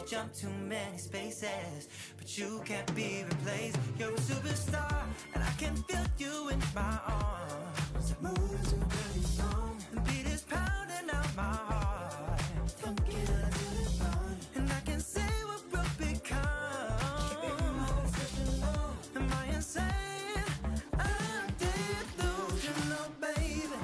jump too many spaces, but you can't be replaced. You're a superstar, and I can feel you in my arms. Moving to every song, the beat is pounding out my heart. Funky to the bone, and I can say what we'll become. Am I insane? I'm delusional, baby.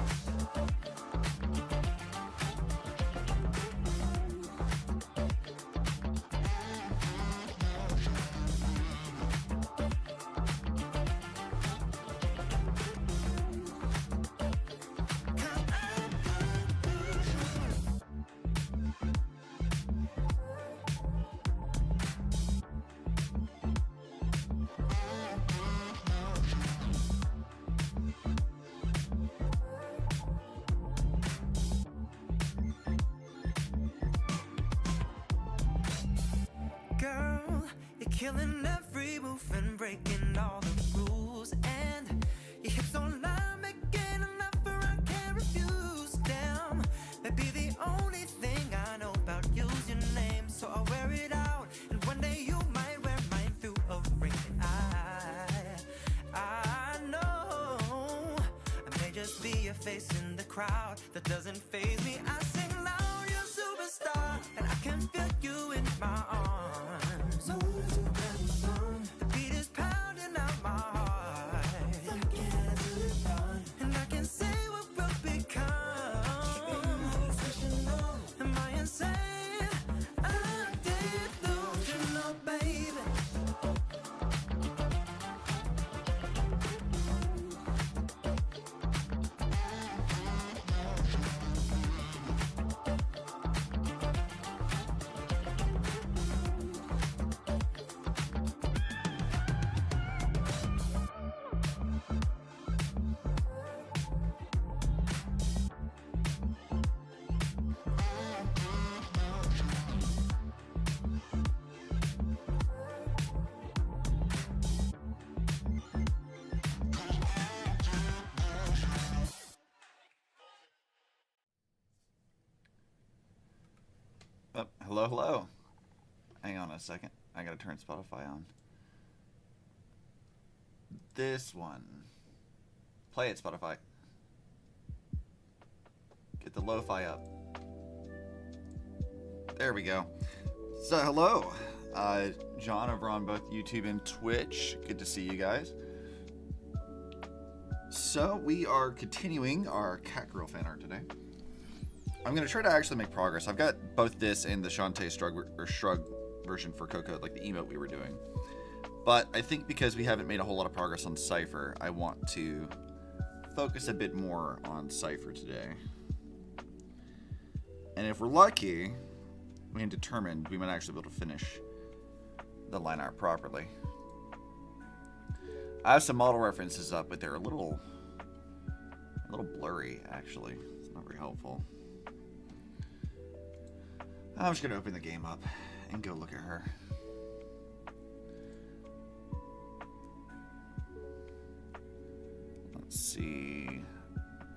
Girl, you're killing every move and breaking all the rules, and your hips don't lie, making an offer I can't refuse. Damn, maybe the only thing I know about you's your name, so I'll wear it out, and one day you might wear mine through a ring. I know I may just be a face in the crowd that doesn't faze me. I sing loud, you're a superstar, and I can feel you in my arms. The beat is pounding out my heart, and I can say what we'll become. Am I insane? I'm delusional, baby. Oh, hello, hello. Hang on a second. I gotta turn Spotify on. This one. Play it, Spotify. Get the lo-fi up. There we go. So, hello. John over on both YouTube and Twitch. Good to see you guys. So, we are continuing our Catgrill fan art today. I'm going to try to actually make progress. I've got both this and the Shantae Shrug version for Coco, like the emote we were doing. But I think because we haven't made a whole lot of progress on Cipher, I want to focus a bit more on Cipher today. And if we're lucky, we can determine we might actually be able to finish the line art properly. I have some model references up, but they're a little blurry, actually. It's not very helpful. I'm just going to open the game up and go look at her. Let's see.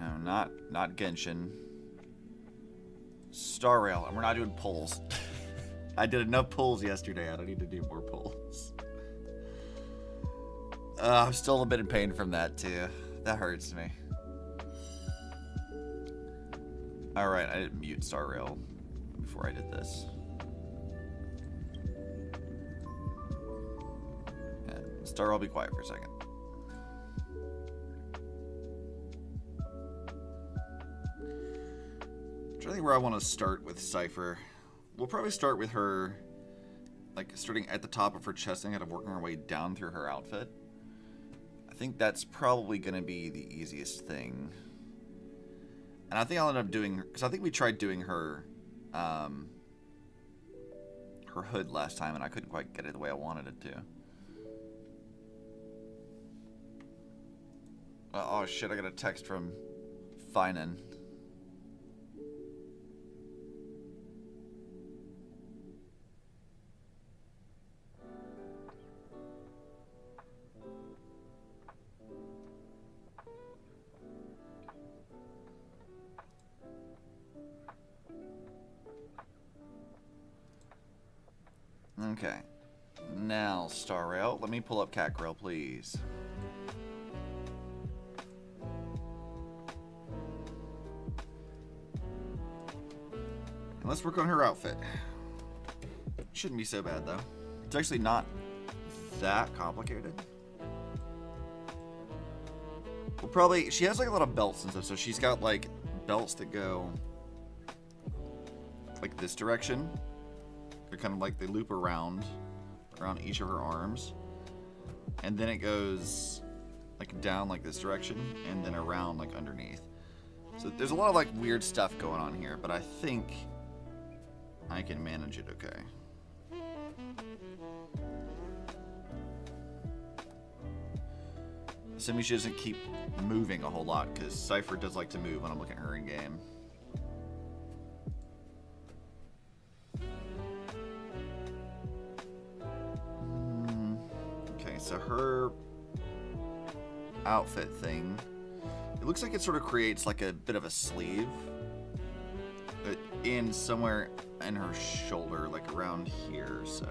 No, not Genshin. Star Rail. And we're not doing pulls. I did enough pulls yesterday. I don't need to do more pulls. I'm still a bit in pain from that, too. That hurts me. Alright, I didn't mute Star Rail before I did this. Yeah, Star, I'll be quiet for a second. I'm trying to think where I want to start with Cipher. We'll probably start with her, like, starting at the top of her chest and kind of working our way down through her outfit. I think that's probably going to be the easiest thing. And I think I'll end up doing, because I think we tried doing her her hood last time, and I couldn't quite get it the way I wanted it to. Oh shit, I got a text from Finan. Okay. Now, Star Rail, let me pull up Catgrill, please. And let's work on her outfit. Shouldn't be so bad, though. It's actually not that complicated. Well, probably, she has like a lot of belts and stuff, so she's got like belts that go like this direction. They're kind of like, they loop around each of her arms. And then it goes like down like this direction and then around like underneath. So there's a lot of like weird stuff going on here, but I think I can manage it okay. Assuming she doesn't keep moving a whole lot, because Cipher does like to move when I'm looking at her in game. Okay, so her outfit thing, it looks like it sort of creates like a bit of a sleeve in somewhere in her shoulder, like around here, so.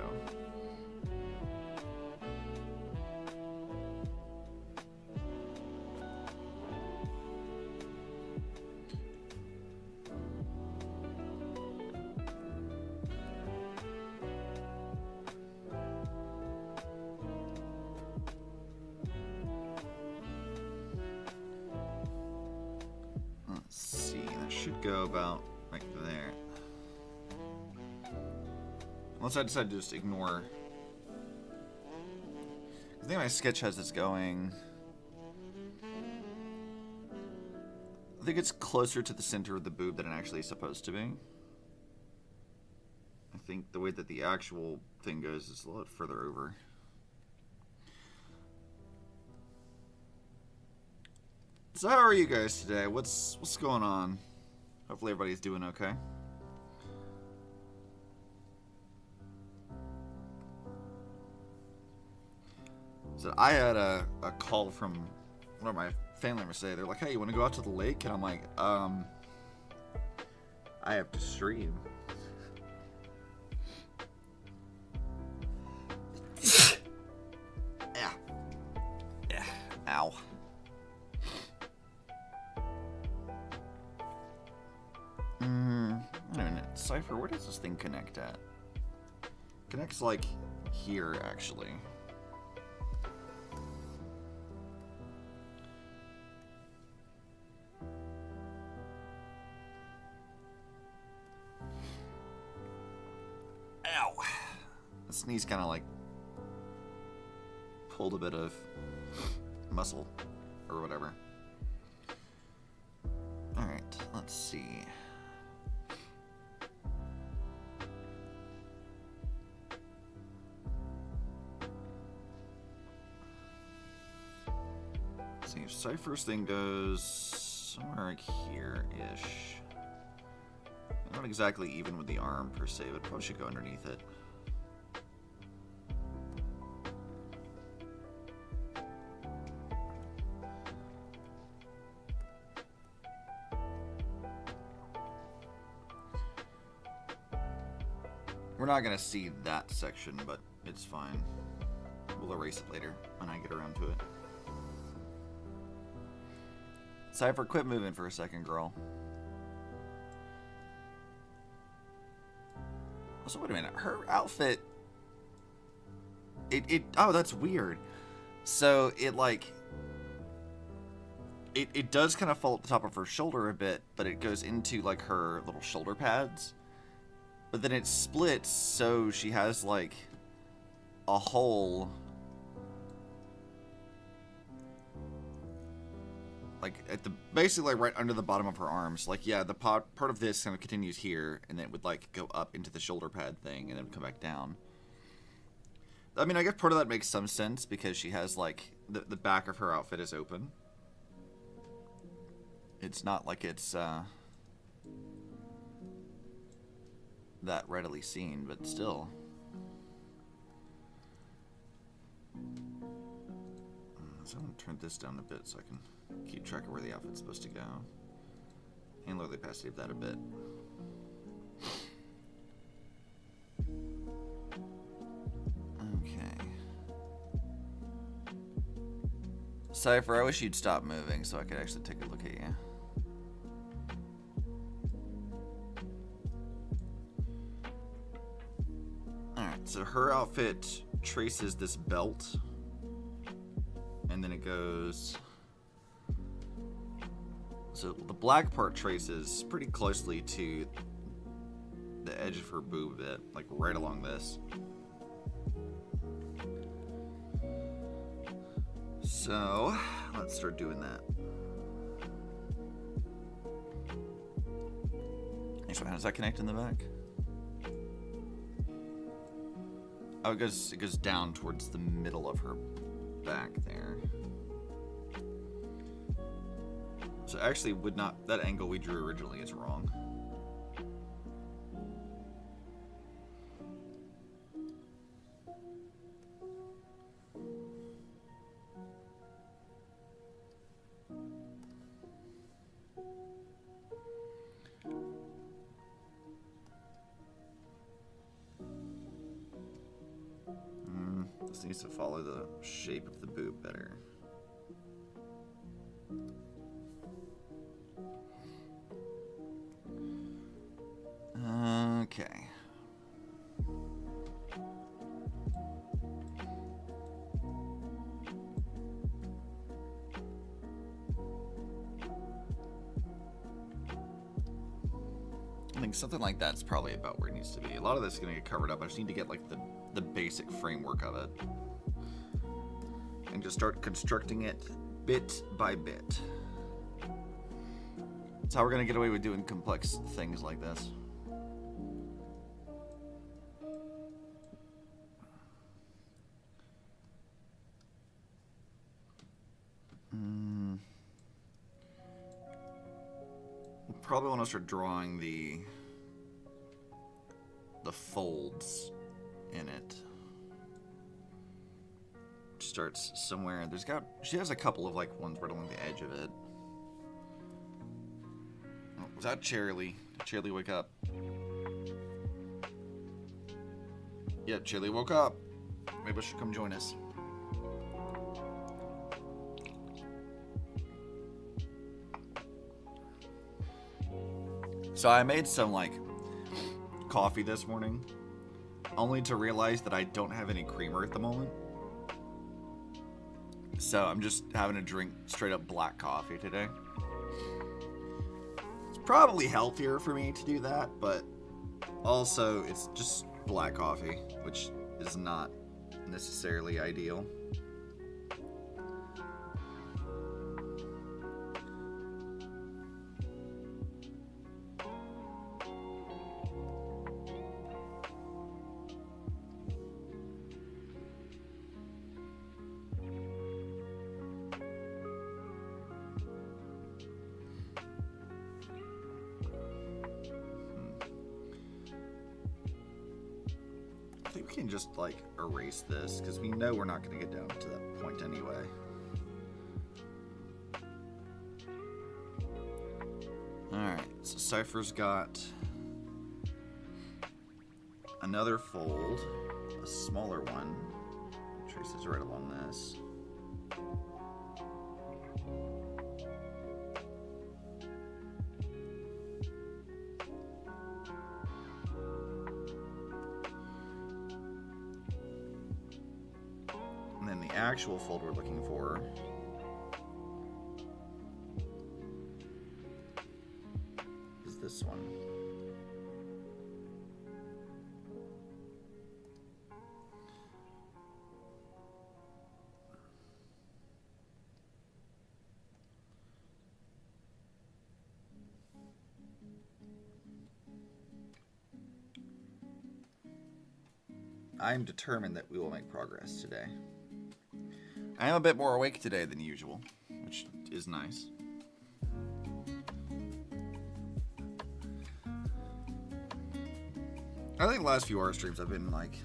Go about right there. Unless I decide to just ignore. I think my sketch has this going. I think it's closer to the center of the boob than it actually is supposed to be. I think the way that the actual thing goes is a lot further over. So how are you guys today? What's going on? Hopefully everybody's doing okay. So I had a call from one of my family members today. They're like, hey, you want to go out to the lake? And I'm like, I have to stream. Yeah. Yeah. Ow. Wait a minute. Cipher, where does this thing connect at? Connects like here, actually. Ow. The sneeze kind of like pulled a bit of muscle or whatever. Alright, let's see. See, if Cipher's thing goes somewhere like here-ish. Not exactly even with the arm per se, but probably should go underneath it. We're not gonna see that section, but it's fine. We'll erase it later when I get around to it. Cipher, quit moving for a second, girl. So wait a minute, her outfit. Oh, that's weird. So it like. It does kind of fall at the top of her shoulder a bit, but it goes into like her little shoulder pads. But then it splits, so she has like a hole. Like at the basically like right under the bottom of her arms. Like yeah, the part of this kind of continues here, and then it would like go up into the shoulder pad thing, and then come back down. I mean, I guess part of that makes some sense because she has like the back of her outfit is open. It's not like it's that readily seen, but still. So I'm gonna turn this down a bit so I can keep track of where the outfit's supposed to go. And lower the opacity of that a bit. Cipher, I wish you'd stop moving so I could actually take a look at you. Alright, so her outfit traces this belt. And then it goes... So the black part traces pretty closely to the edge of her boob a bit, like right along this. So, let's start doing that. Actually, how does that connect in the back? Oh, it goes down towards the middle of her back there. So actually would not, that angle we drew originally is wrong. This needs to follow the shape of the boob better. Okay. I think something like that's probably about where it needs to be. A lot of this is going to get covered up. I just need to get like the basic framework of it. And just start constructing it bit by bit. That's how we're going to get away with doing complex things like this. We'll probably want to start drawing the folds in it. Starts somewhere. She has a couple of like ones right along the edge of it. Oh, was that Cherry? Did Cherry wake up? Yeah, Cherry woke up. Maybe she'll come join us. So I made some like coffee this morning, only to realize that I don't have any creamer at the moment. So I'm just having to drink straight up black coffee today. It's probably healthier for me to do that, but also it's just black coffee, which is not necessarily ideal. We can just like erase this because we know we're not going to get down to that point anyway. Alright, so Cipher's got another fold, a smaller one, traces right along this. Actual fold we're looking for is this one. I'm determined that we will make progress today. I am a bit more awake today than usual, which is nice. I think the last few art streams I've been like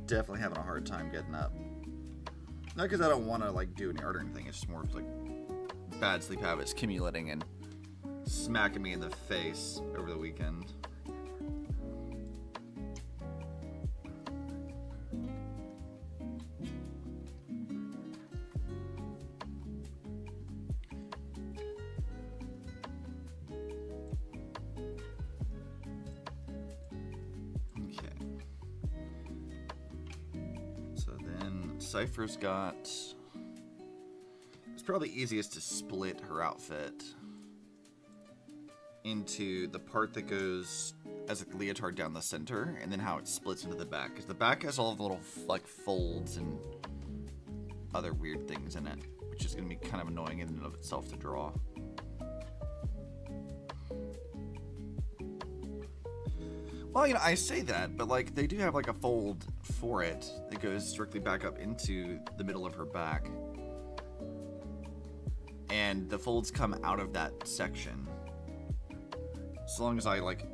definitely having a hard time getting up. Not because I don't want to like do any art or anything, it's just more of like bad sleep habits accumulating and smacking me in the face over the weekend. Cipher's got... It's probably easiest to split her outfit into the part that goes as a leotard down the center, and then how it splits into the back. Because the back has all the little like folds and other weird things in it, which is going to be kind of annoying in and of itself to draw. Well, you know, I say that, but like they do have like a fold for it that goes strictly back up into the middle of her back. And the folds come out of that section. As long as I like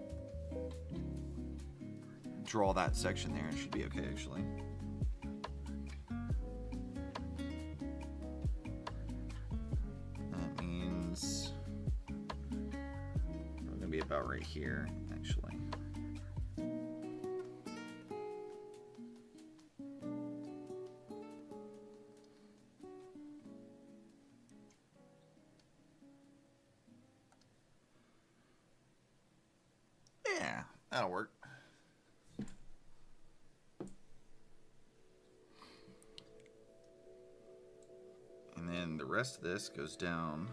draw that section there, it should be okay actually. That means we're gonna be about right here, actually. Yeah, that'll work. And then the rest of this goes down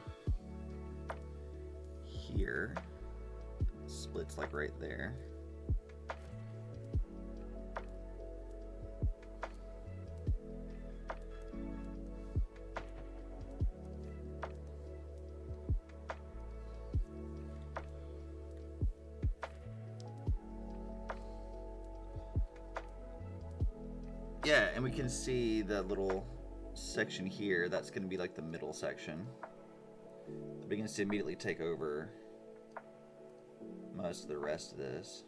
here. Splits like right there. Yeah, and we can see the little section here. That's going to be like the middle section. It begins to immediately take over most of the rest of this.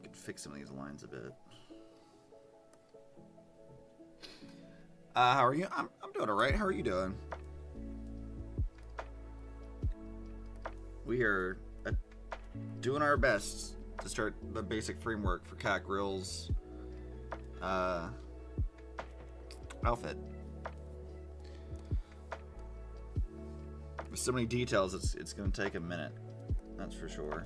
Could fix some of these lines a bit. How are you? I'm doing alright. How are you doing? We are doing our best to start the basic framework for Catgrill's outfit. With so many details, it's going to take a minute. That's for sure.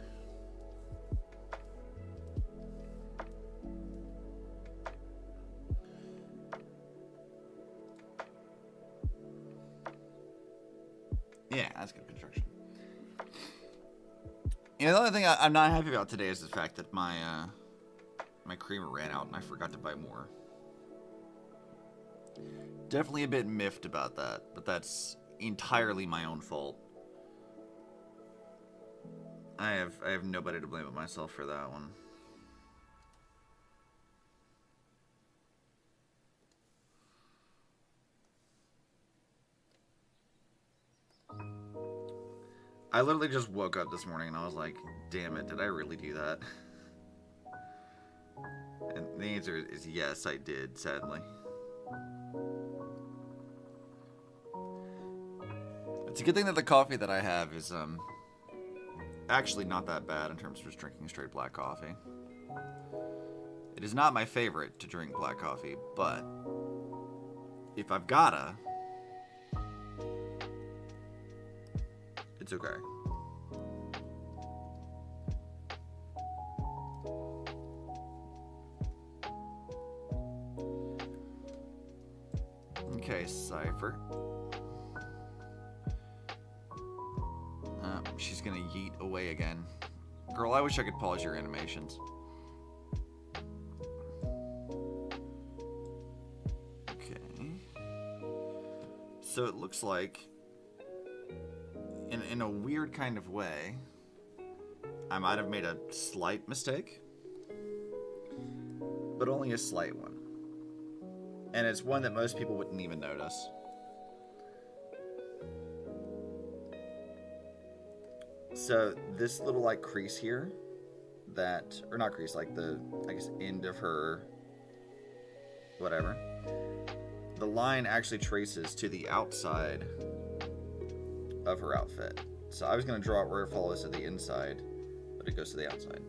Yeah, that's good construction. You know, the only thing I'm not happy about today is the fact that my my creamer ran out and I forgot to buy more. Definitely a bit miffed about that, but that's entirely my own fault. I have nobody to blame but myself for that one. I literally just woke up this morning and I was like, damn it, did I really do that? And the answer is yes, I did, sadly. It's a good thing that the coffee that I have is actually not that bad in terms of just drinking straight black coffee. It is not my favorite to drink black coffee, but if I've gotta, it's okay. Okay, Cipher. She's gonna yeet away again. Girl, I wish I could pause your animations. Okay. So it looks like in a weird kind of way, I might have made a slight mistake, but only a slight one. And it's one that most people wouldn't even notice. So this little like crease here, that, or not crease, like the, I guess, end of her, whatever. The line actually traces to the outside of her outfit. So I was going to draw it where it follows to the inside, but it goes to the outside.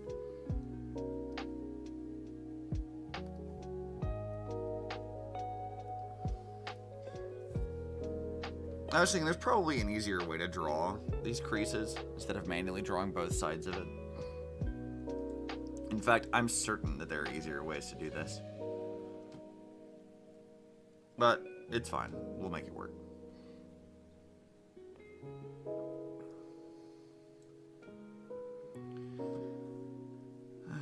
I was thinking there's probably an easier way to draw these creases instead of manually drawing both sides of it. In fact, I'm certain that there are easier ways to do this. But it's fine. We'll make it work.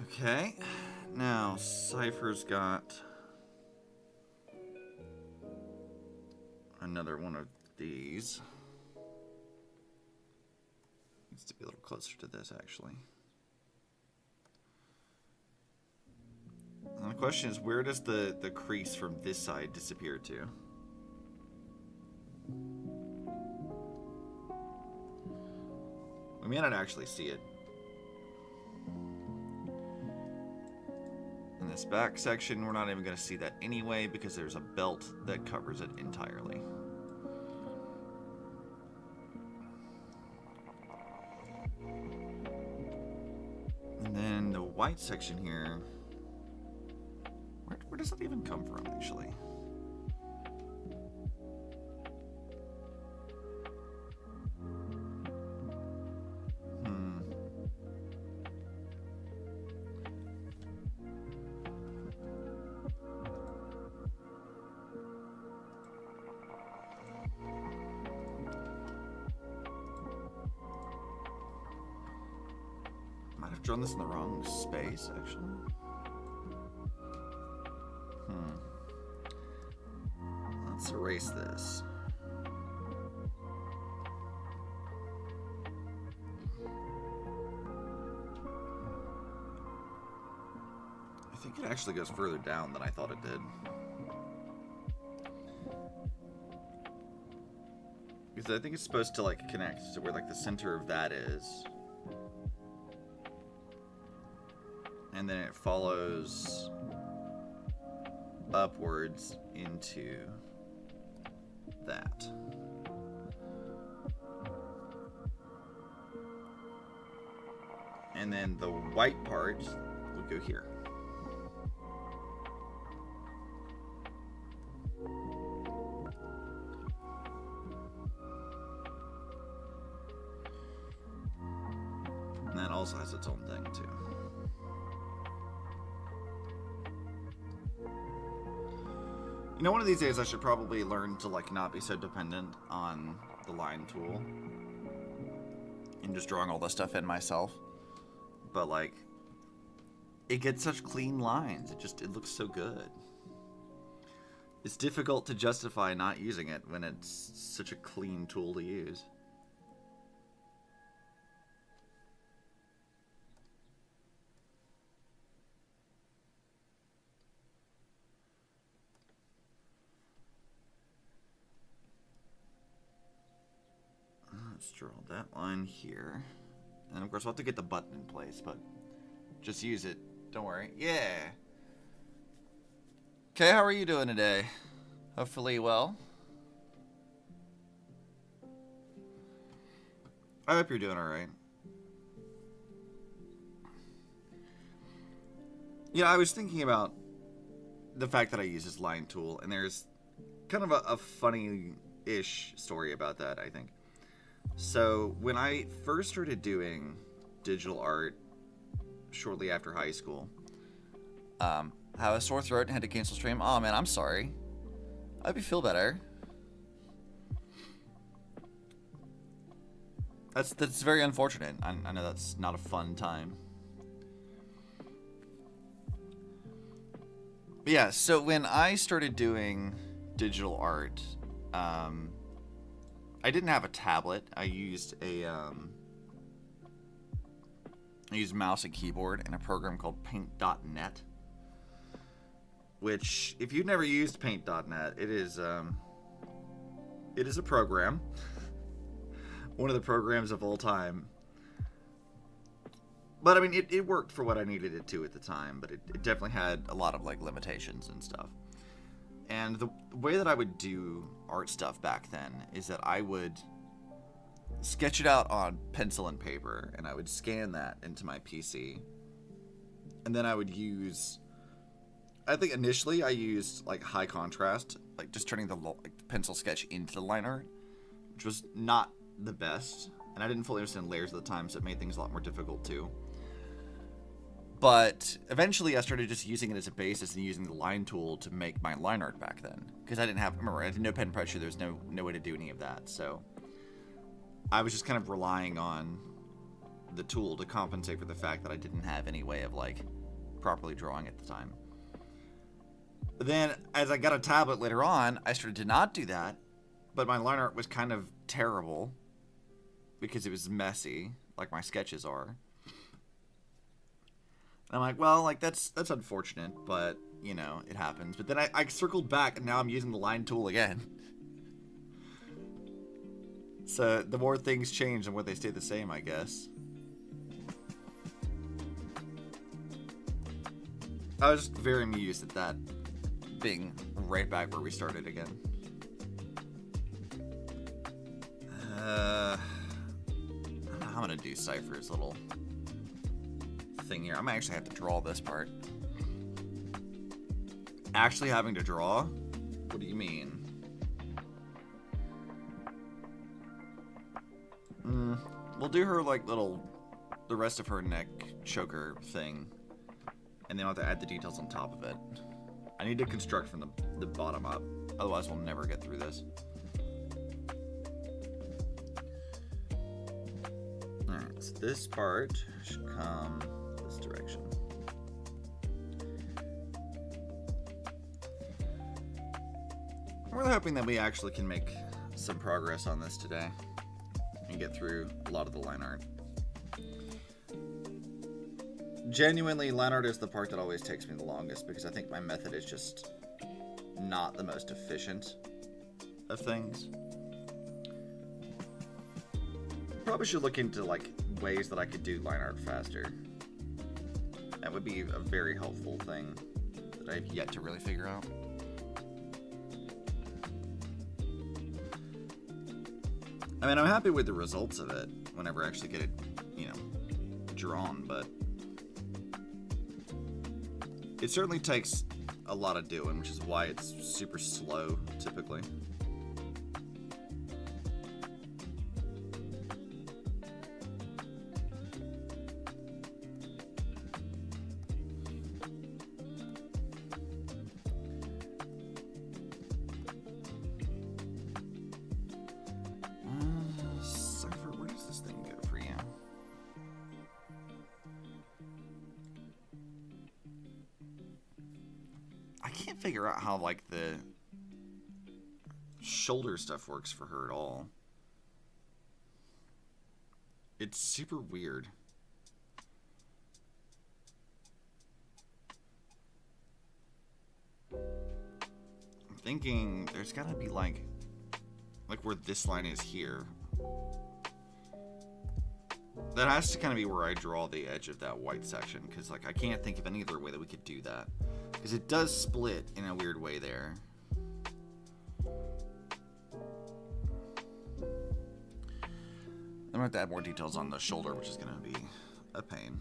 Okay. Now, Cipher's got another one of these. Needs to be a little closer to this, actually. And the question is, where does the crease from this side disappear to? We may not actually see it. In this back section, we're not even going to see that anyway because there's a belt that covers it entirely. And then the white section here, where does that even come from, actually? Might have drawn this in the wrong space, actually. Let's erase this. I think it actually goes further down than I thought it did. Because I think it's supposed to like connect to where like the center of that is. And then it follows upwards into that. And then the white part will go here. And that also has its own thing too. You know, one of these days I should probably learn to like not be so dependent on the line tool and just drawing all this stuff in myself. But like, it gets such clean lines. It looks so good. It's difficult to justify not using it when it's such a clean tool to use. Let's draw that line here. And of course, we'll have to get the button in place, but just use it. Don't worry. Yeah. Okay, how are you doing today? Hopefully well. I hope you're doing alright. Yeah, I was thinking about the fact that I use this line tool, and there's kind of a funny-ish story about that, I think. So, when I first started doing digital art shortly after high school, have a sore throat and had to cancel stream. Oh man, I'm sorry. I hope you feel better. That's very unfortunate. I know that's not a fun time. But yeah, so when I started doing digital art, I didn't have a tablet. I used mouse and keyboard and a program called Paint.net. Which, if you've never used Paint.net, it is a program. One of the programs of all time. But I mean, it worked for what I needed it to at the time, but it definitely had a lot of like limitations and stuff. And the way that I would do art stuff back then is that I would sketch it out on pencil and paper, and I would scan that into my PC. And then I would use, I think initially I used like high contrast, like just turning the pencil sketch into the line art. which was not the best. And I didn't fully understand layers at the time, so it made things a lot more difficult too. But eventually I started just using it as a basis and using the line tool to make my line art back then. Because I had no pen pressure, there was no way to do any of that. So I was just kind of relying on the tool to compensate for the fact that I didn't have any way of like properly drawing at the time. But then as I got a tablet later on, I started to not do that, but my line art was kind of terrible because it was messy, like my sketches are. And I'm like, well, like that's unfortunate, but you know, it happens. But then I circled back and now I'm using the line tool again. So the more things change, the more they stay the same, I guess. I was very amused at that being right back where we started again. I don't know how I'm gonna do Cipher's little thing here. I might actually have to draw this part. Actually having to draw? What do you mean? We'll do her like the rest of her neck choker thing, and then I'll have to add the details on top of it. I need to construct from the bottom up, otherwise we'll never get through this. Alright, so this part should come this direction. I'm really hoping that we actually can make some progress on this today and get through a lot of the line art. Genuinely, line art is the part that always takes me the longest because I think my method is just not the most efficient of things. Probably should look into like ways that I could do line art faster. That would be a very helpful thing that I've yet to really figure out. I mean, I'm happy with the results of it whenever I actually get it, you know, drawn, but it certainly takes a lot of doing, which is why it's super slow, typically. Cipher, where does this thing go for you? I can't figure out how, like, the shoulder stuff works for her at all. It's super weird. I'm thinking there's gotta be, like where this line is here. That has to kind of be where I draw the edge of that white section, because, like, I can't think of any other way that we could do that. Because it does split in a weird way there. I'm going to have to add more details on the shoulder, which is going to be a pain.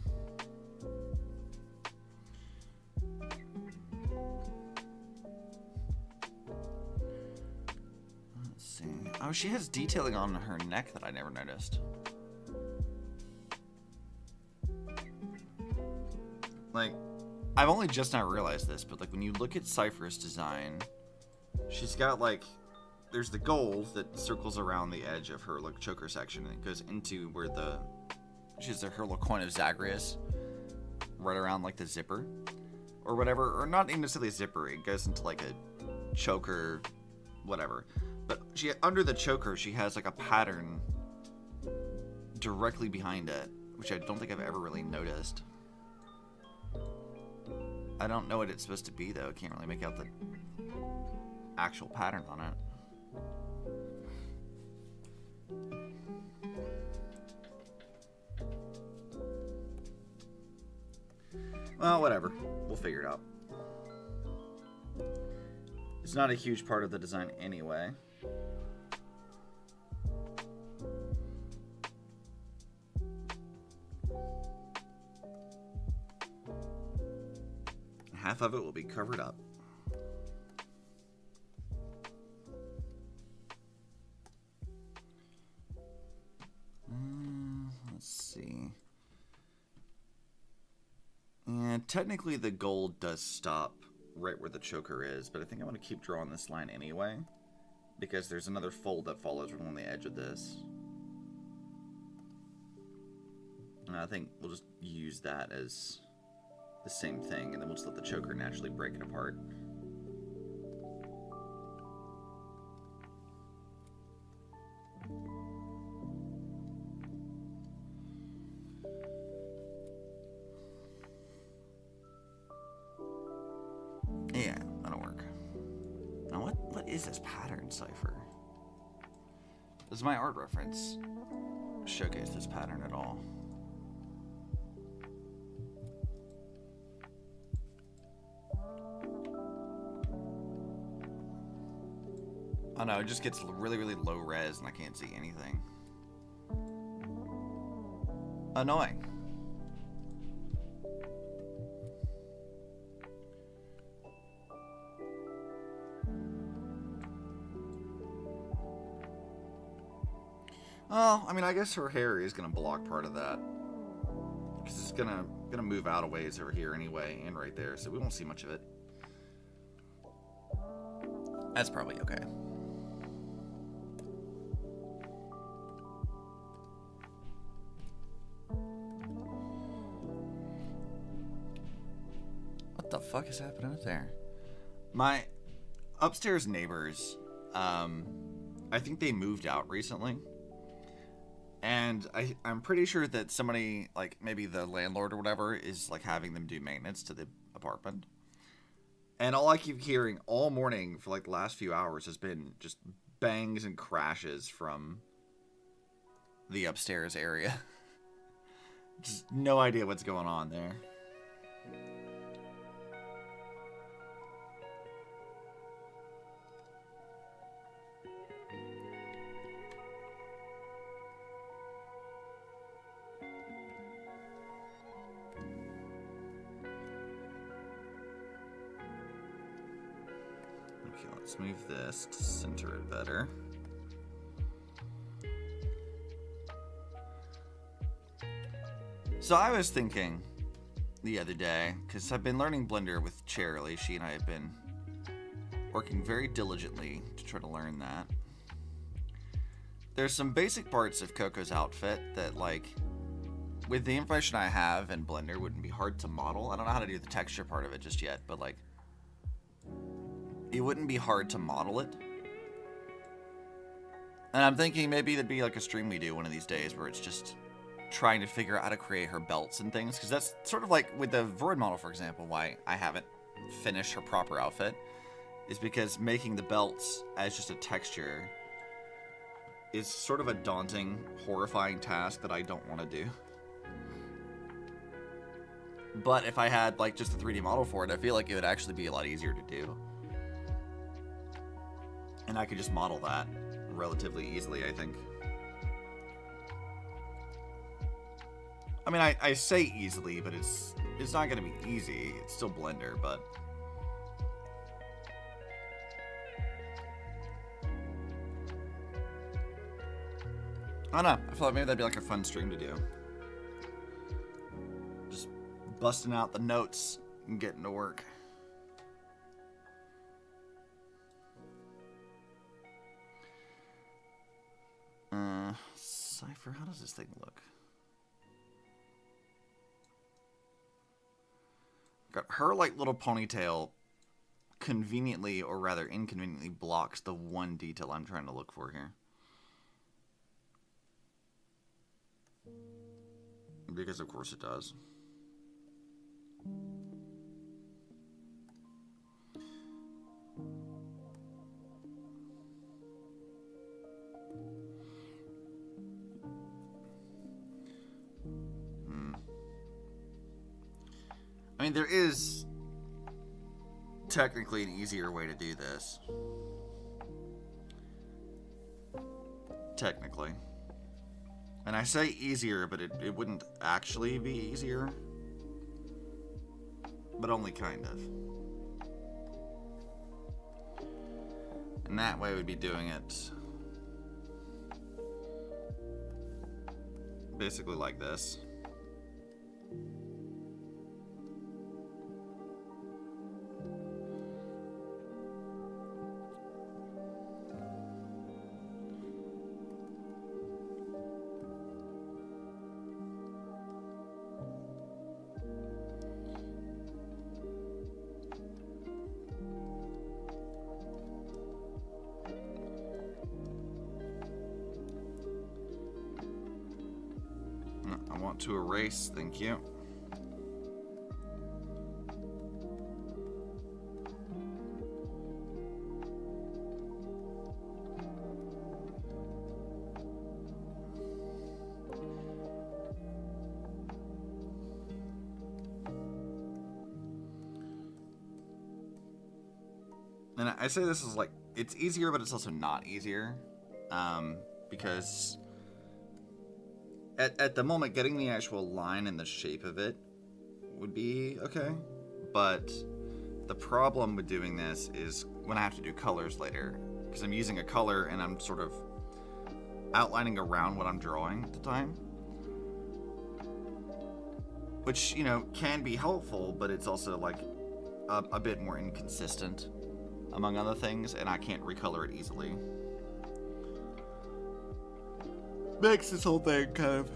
Let's see. Oh, she has detailing on her neck that I never noticed. Like, I've only just now realized this, but like when you look at Cipher's design, she's got like, there's the gold that circles around the edge of her like choker section, and it goes into where she has her little coin of Zagreus, right around like the zipper, or whatever, or not even necessarily a zipper. It goes into like a choker, whatever. But under the choker, she has like a pattern directly behind it, which I don't think I've ever really noticed. I don't know what it's supposed to be, though. I can't really make out the actual pattern on it. Well, whatever. We'll figure it out. It's not a huge part of the design anyway. Half of it will be covered up. Let's see. And technically the gold does stop right where the choker is, but I think I want to keep drawing this line anyway, because there's another fold that follows along the edge of this. And I think we'll just use that as the same thing, and then we'll just let the choker naturally break it apart. Yeah, that'll work. Now what is this pattern, Cipher? Does my art reference showcase this pattern at all? Oh no, it just gets really, really low res and I can't see anything. Annoying. Well, I mean, I guess her hair is gonna block part of that, because it's gonna move out a ways over here anyway, and right there, so we won't see much of it. That's probably okay. What the fuck is happening up there? My upstairs neighbors, I think they moved out recently. And I'm pretty sure that somebody, like maybe the landlord or whatever, is like having them do maintenance to the apartment. And all I keep hearing all morning for like the last few hours has been just bangs and crashes from the upstairs area. Just no idea what's going on there. Let's move this to center it better. So I was thinking the other day, because I've been learning Blender with Charlie. She and I have been working very diligently to try to learn that. There's some basic parts of Coco's outfit that, like, with the information I have in Blender, wouldn't be hard to model. I don't know how to do the texture part of it just yet, but like, it wouldn't be hard to model it. And I'm thinking maybe it'd be like a stream we do one of these days where it's just trying to figure out how to create her belts and things. Because that's sort of like with the Vroid model, for example, why I haven't finished her proper outfit. Is because making the belts as just a texture is sort of a daunting, horrifying task that I don't want to do. But if I had like just a 3D model for it, I feel like it would actually be a lot easier to do. And I could just model that relatively easily, I think. I mean, I say easily, but it's not going to be easy. It's still Blender, but... I don't know. I feel like maybe that'd be like a fun stream to do. Just busting out the notes and getting to work. Cipher, how does this thing look? Got her like little ponytail conveniently, or rather inconveniently, blocks the one detail I'm trying to look for here. Because of course it does. I mean, there is technically an easier way to do this. Technically. And I say easier, but it wouldn't actually be easier. But only kind of. And that way we'd be doing it basically like this. I want to erase, thank you. And I say this is like, it's easier, but it's also not easier. Because at the moment, getting the actual line and the shape of it would be okay. But the problem with doing this is when I have to do colors later, because I'm using a color and I'm sort of outlining around what I'm drawing at the time. Which, you know, can be helpful, but it's also like a bit more inconsistent, among other things, and I can't recolor it easily. Makes this whole thing kind of...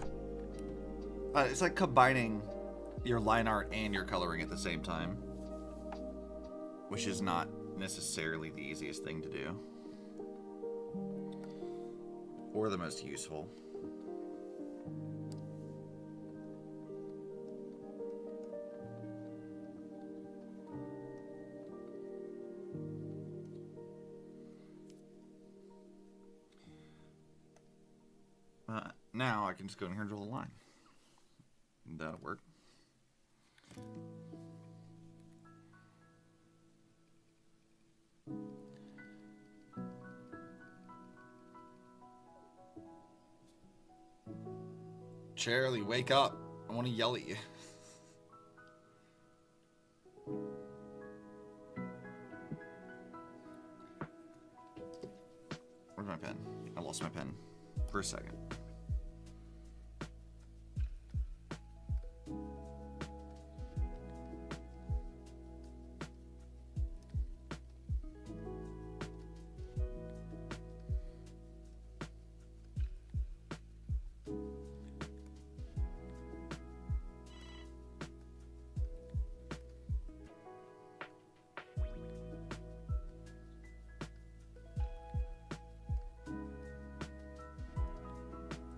it's like combining your line art and your coloring at the same time, which is not necessarily the easiest thing to do. Or the most useful. Now I can just go in here and draw the line. That'll work. Charlie, wake up. I want to yell at you. Where's my pen? I lost my pen for a second.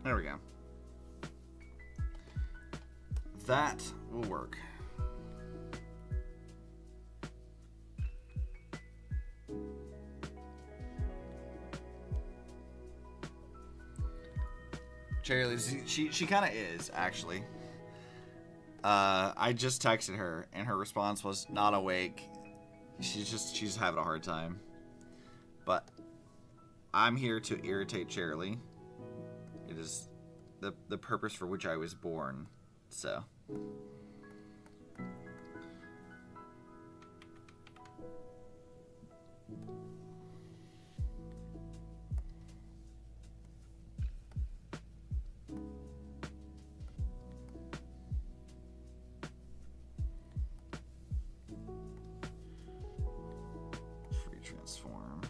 There we go. That will work. Charlie, she kind of is, actually. I just texted her, and her response was not awake. She's having a hard time. But I'm here to irritate Charlie. It is the purpose for which I was born, so. Free transform.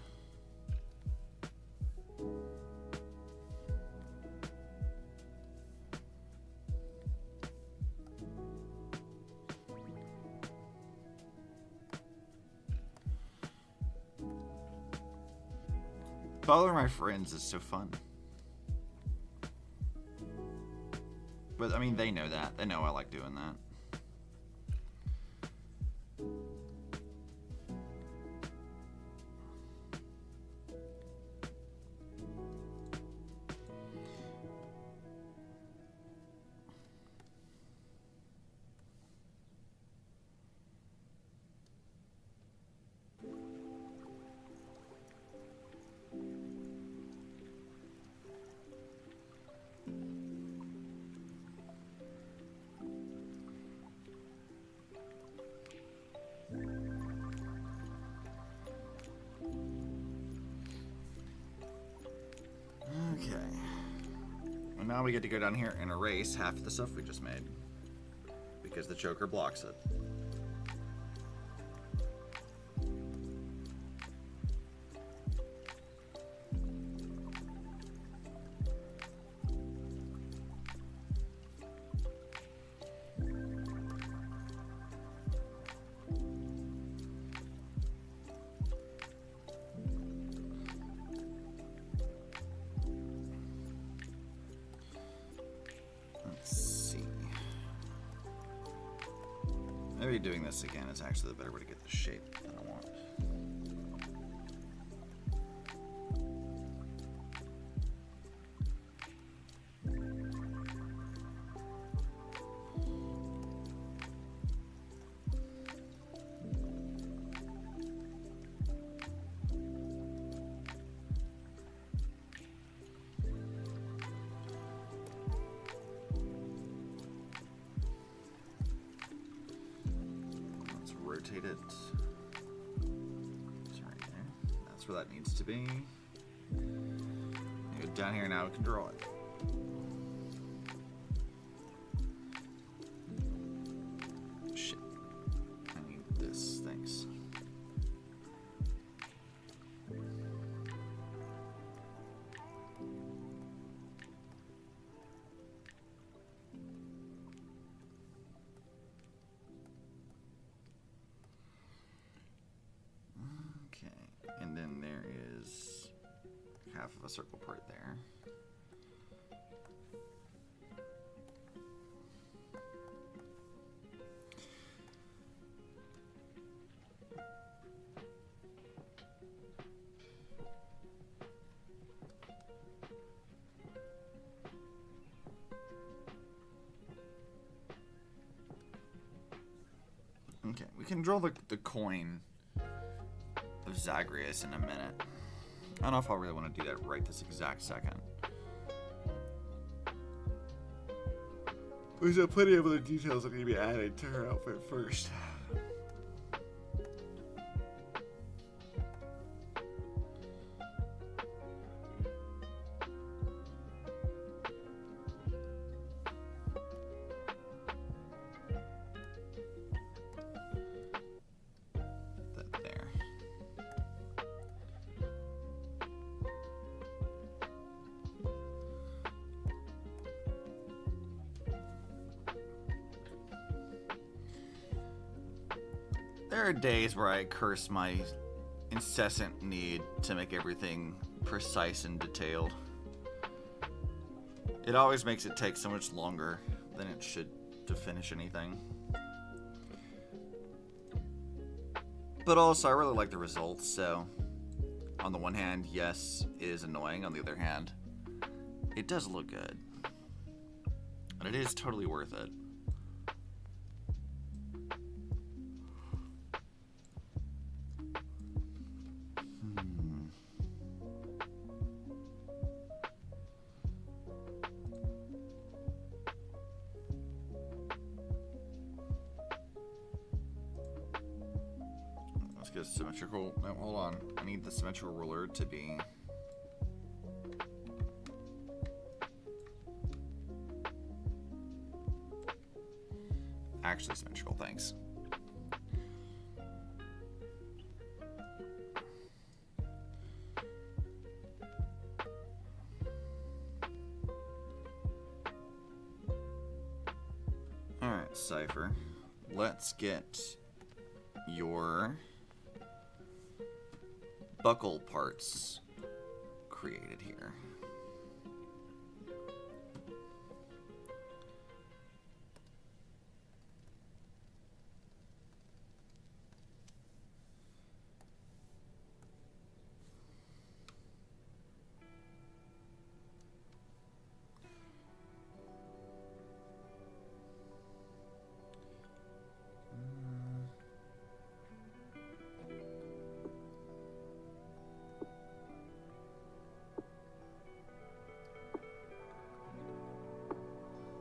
Following my friends is so fun. But, I mean, they know that. They know I like doing that. Now we get to go down here and erase half the stuff we just made. Because the choker blocks it. Maybe doing this again is actually the better way to get the shape that I want. Rotate it. It's right there. That's where that needs to be. Go down here now, we can draw it. Shit. I need this, thanks. And then there is half of a circle part there. Okay, we can draw the coin of Zagreus in a minute. I don't know if I really want to do that right this exact second. There's plenty of other details that need to be added to her outfit first. There are days where I curse my incessant need to make everything precise and detailed. It always makes it take so much longer than it should to finish anything. But also, I really like the results, so on the one hand, yes, it is annoying. On the other hand, it does look good. And it is totally worth it. Let's get symmetrical. No, hold on. I need the symmetrical ruler to be actually symmetrical. Thanks. All right, Cipher. Let's get your buckle parts created here.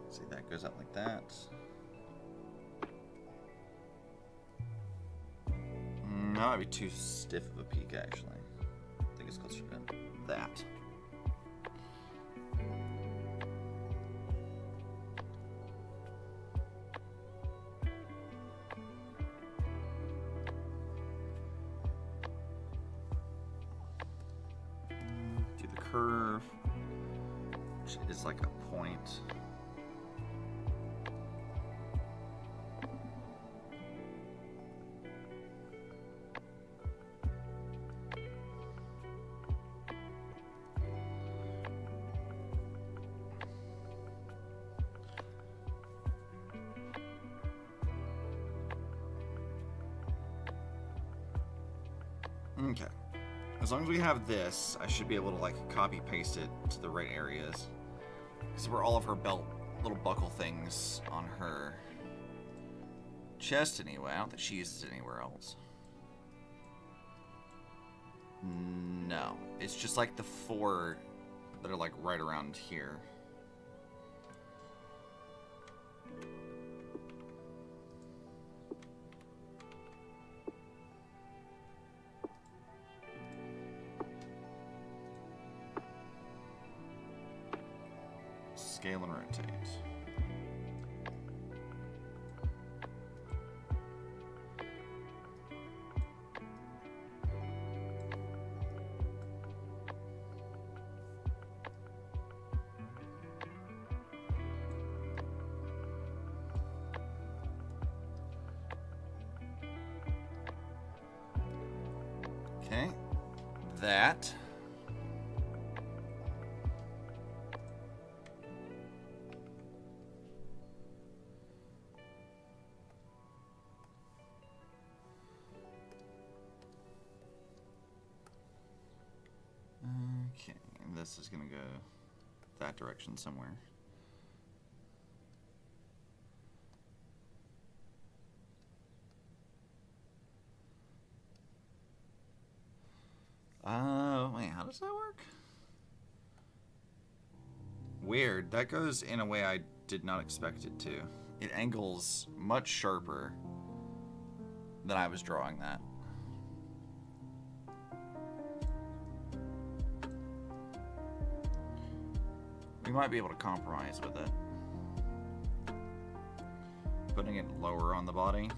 See, that goes up like that. That might be too stiff of a peak, actually. I think it's closer to that. is like a point. Okay. As long as we have this, I should be able to like copy paste it to the right areas. Because where all of her belt little buckle things on her chest anyway. I don't think she uses it anywhere else. No. It's just like the 4 that are like right around here. Scale and rotate. Okay, that. Okay, and this is gonna go that direction somewhere. Wait, how does that work? Weird, that goes in a way I did not expect it to. It angles much sharper than I was drawing that. We might be able to compromise with it. Putting it lower on the body.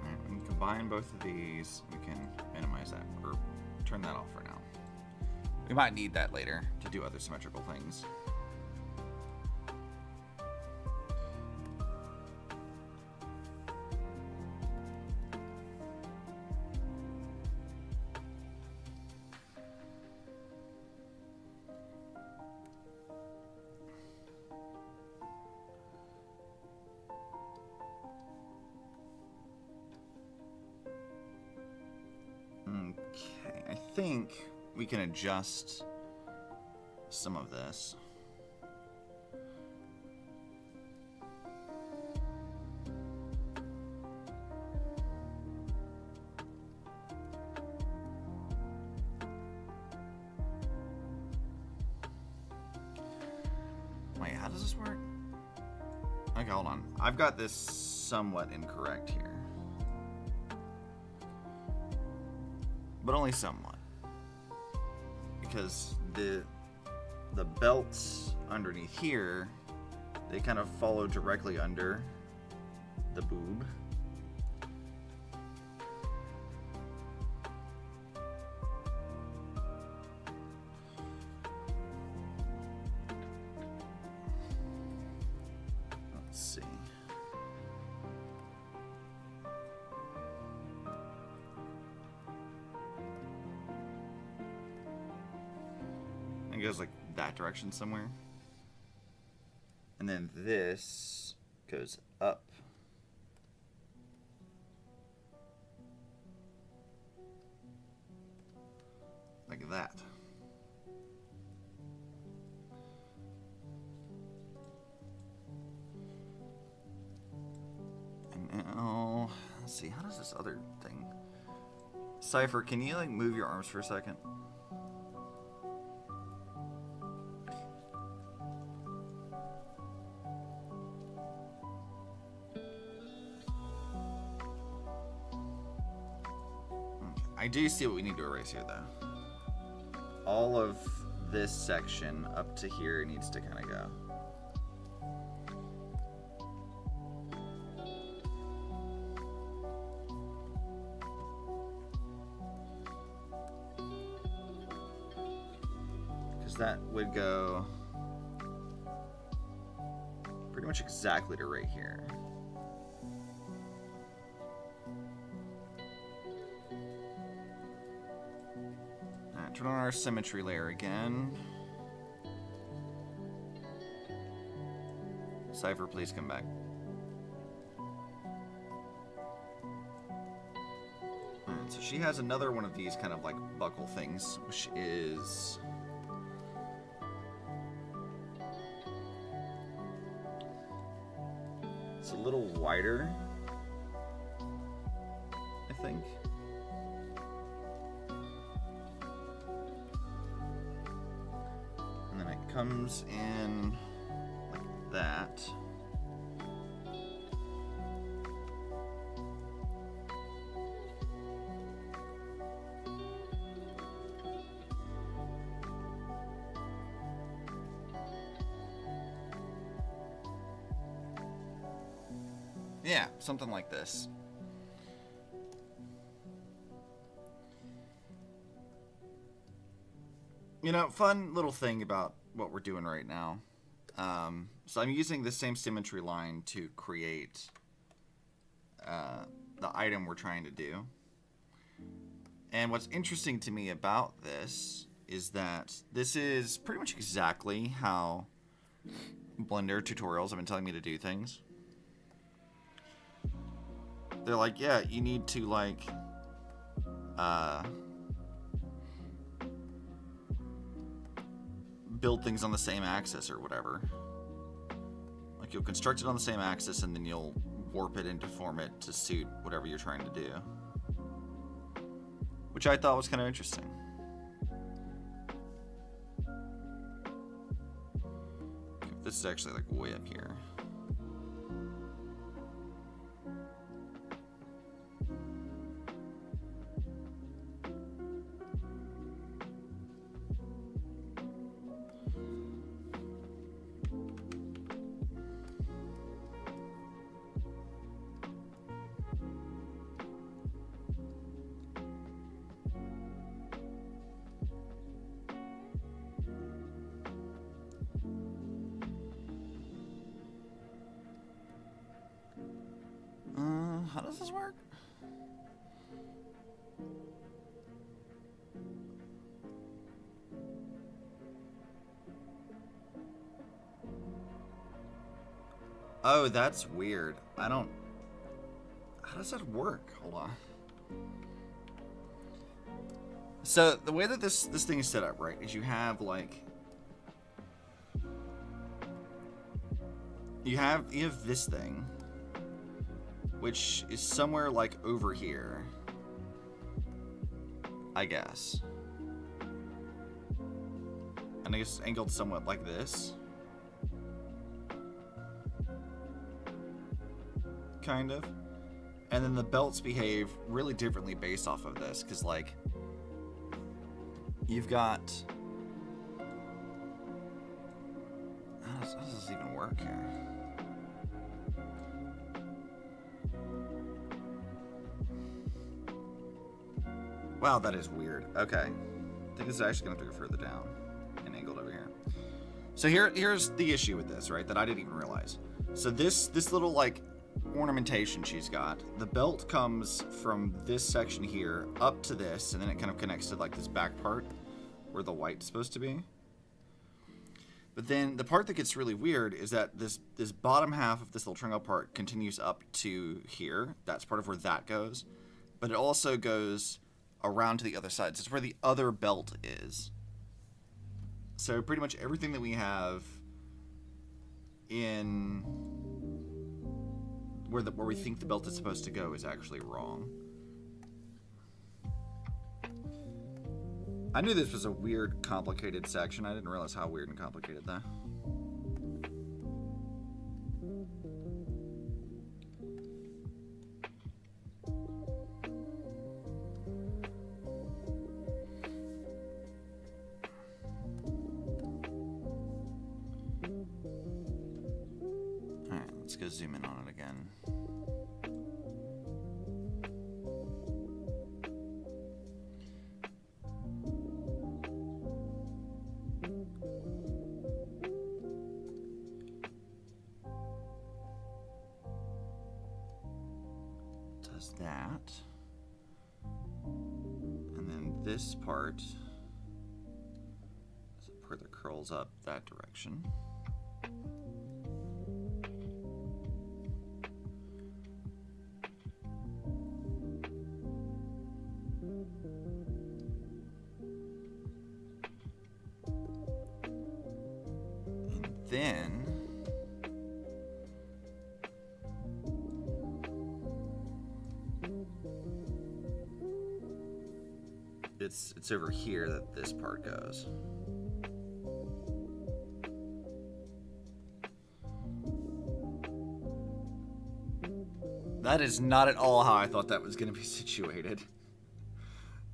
Alright, we can combine both of these. We can minimize that, or turn that off for now. We might need that later to do other symmetrical things. Okay, I think we can adjust some of this. Wait, how does this work? Okay, hold on. I've got this somewhat incorrect here. But only somewhat. Because the belts underneath here, they kind of follow directly under the boob. Let's see. It goes like that direction somewhere. And then this goes up. Like that. And now, let's see, how does this other thing? Cipher, can you like move your arms for a second? I do see what we need to erase here, though. All of this section up to here it needs to kind of go. Because that would go pretty much exactly to right here. Turn on our symmetry layer again. Cipher, please come back. Alright, so she has another one of these kind of like buckle things, which is... it's a little wider, I think. Comes in like that. Yeah, something like this. You know, fun little thing about what we're doing right now. So I'm using the same symmetry line to create the item we're trying to do. And what's interesting to me about this is that this is pretty much exactly how Blender tutorials have been telling me to do things. They're like, yeah, you need to like build things on the same axis or whatever. Like you'll construct it on the same axis and then you'll warp it and deform it to suit whatever you're trying to do. Which I thought was kind of interesting. This is actually like way up here. How does this work? Oh, that's weird. I don't... How does that work? Hold on. So, the way that this thing is set up, right, is you have, like... You have this thing, which is somewhere, like, over here, I guess. And I guess angled somewhat like this. Kind of. And then the belts behave really differently based off of this, because, like, you've got... How does this even work here? Wow, that is weird. Okay. I think this is actually going to have to go further down and angled over here. So here's the issue with this, right, that I didn't even realize. So this little, like, ornamentation she's got, the belt comes from this section here up to this, and then it kind of connects to, like, this back part where the white's supposed to be. But then the part that gets really weird is that this bottom half of this little triangle part continues up to here. That's part of where that goes. But it also goes around to the other side. So it's where the other belt is. So pretty much everything that we have in where we think the belt is supposed to go is actually wrong. I knew this was a weird, complicated section. I didn't realize how weird and complicated that. Let's go zoom in on it again. Does that. And then this part is where it curls up that direction. Then it's over here that this part goes. That is not at all how I thought that was going to be situated.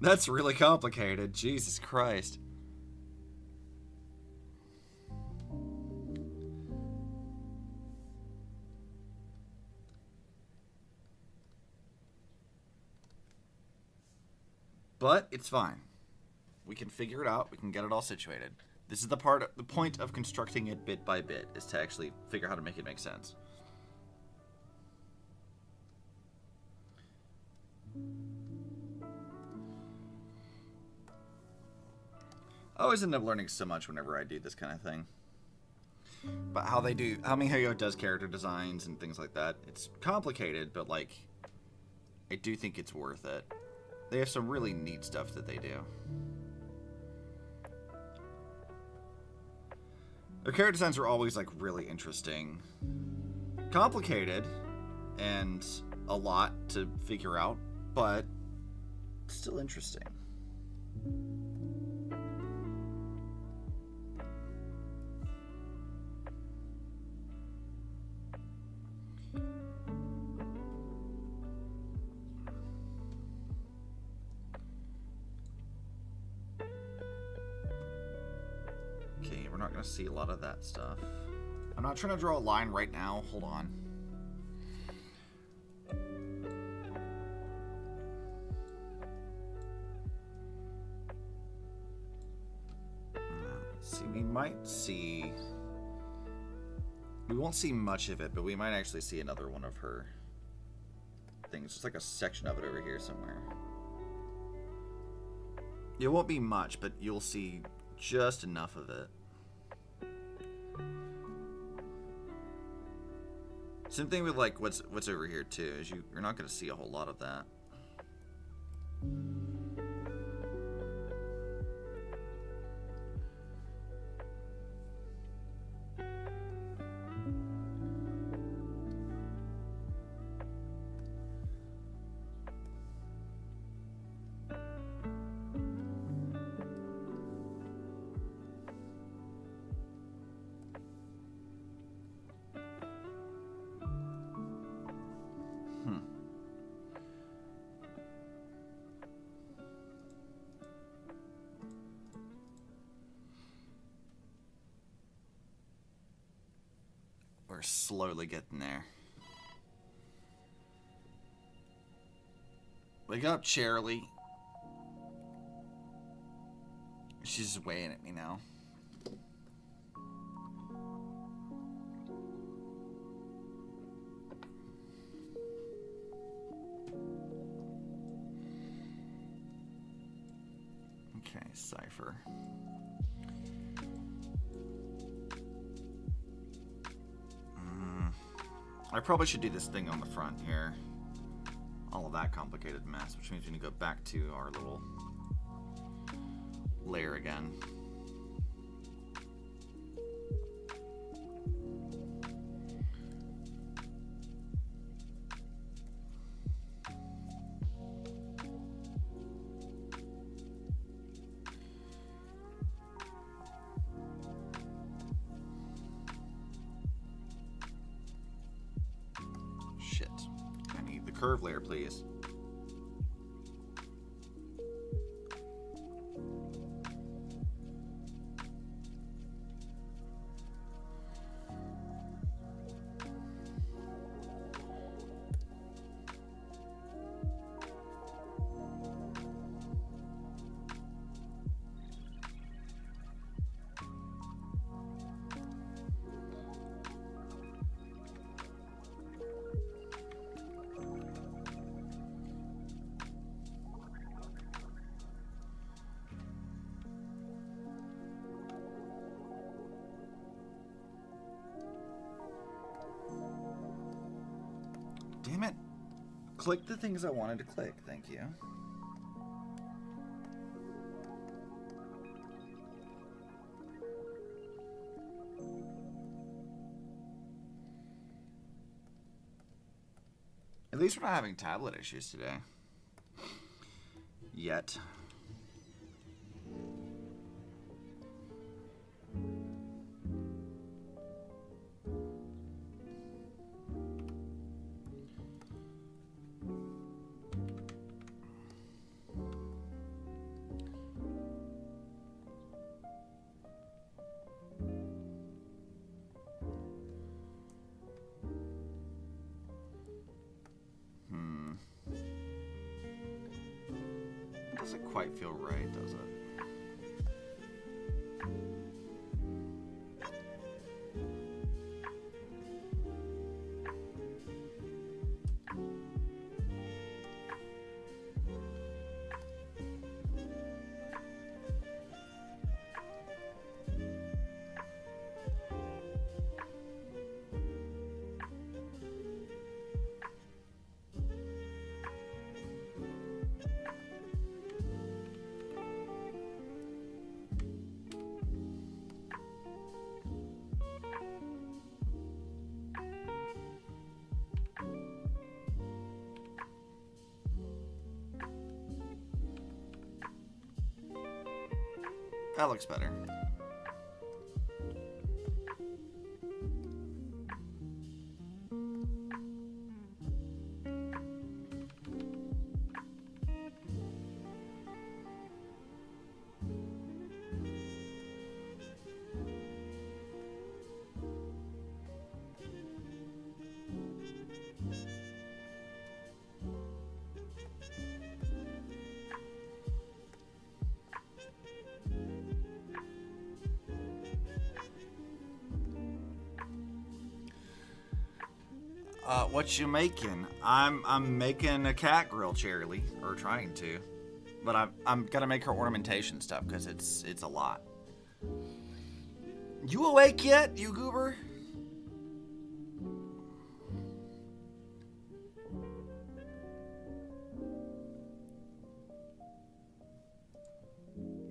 That's really complicated. Jesus Christ. But it's fine. We can figure it out. We can get it all situated. This is the point of constructing it bit by bit, is to actually figure out how to make it make sense. I always end up learning so much whenever I do this kind of thing. But how MiHoYo does character designs and things like that. It's complicated, but like, I do think it's worth it. They have some really neat stuff that they do. Their character designs are always like really interesting. Complicated and a lot to figure out, but still interesting. Not going to see a lot of that stuff. I'm not trying to draw a line right now. Hold on. Let's see, we won't see much of it, but we might actually see another one of her things. Just like a section of it over here somewhere. It won't be much, but you'll see just enough of it. Same thing with like what's over here too, is you're not going to see a whole lot of that. We're slowly getting there. Wake up, Charlie. She's just weighing at me now. Okay, Cipher. I probably should do this thing on the front here. All of that complicated mess, which means we need to go back to our little layer again. Curve layer, please. Click the things I wanted to click, thank you. At least we're not having tablet issues today. Yet. Doesn't quite feel right, does it? That looks better. What you making? I'm making a Catgrill, Charlie, or trying to, but I'm gonna make her ornamentation stuff because it's a lot. You awake yet, you goober?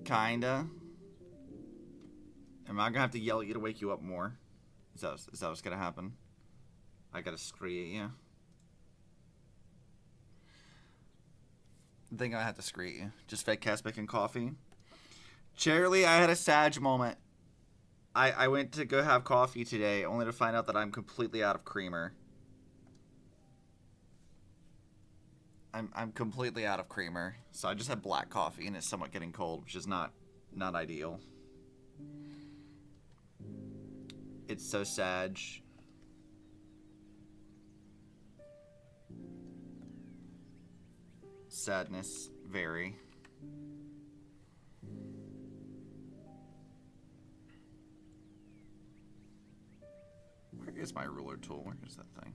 Kinda. Am I gonna have to yell at you to wake you up more? Is that what's gonna happen? I gotta scream at you. I think I have to scream at you. Just fake cast making coffee. Charlie, I had a Sag moment. I went to go have coffee today, only to find out that I'm completely out of creamer. I'm completely out of creamer. So I just had black coffee and it's somewhat getting cold, which is not ideal. It's so Sag. Sadness, very. Where is my ruler tool? Where is that thing?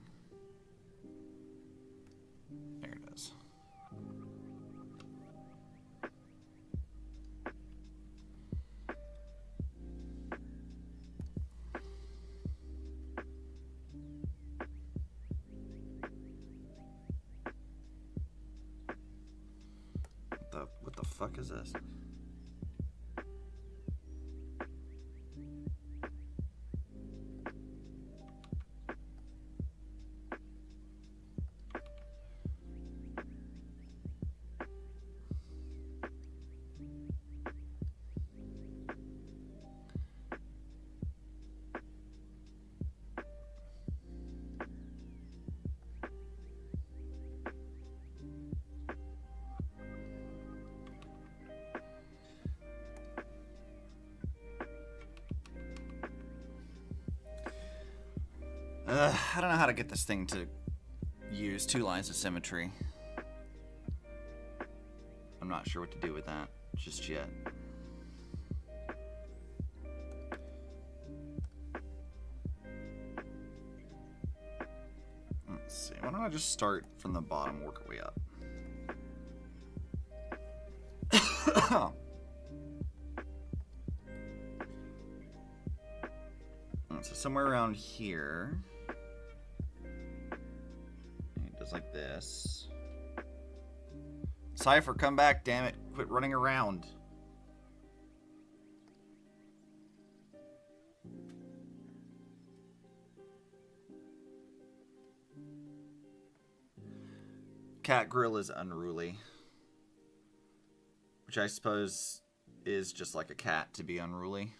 There it is. What the fuck is this? I don't know how to get this thing to use 2 lines of symmetry. I'm not sure what to do with that just yet. Let's see. Why don't I just start from the bottom, work our way up? So somewhere around here. goes like this. Cipher, come back, damn it. Quit running around. Catgrill is unruly. Which I suppose is just like a cat to be unruly.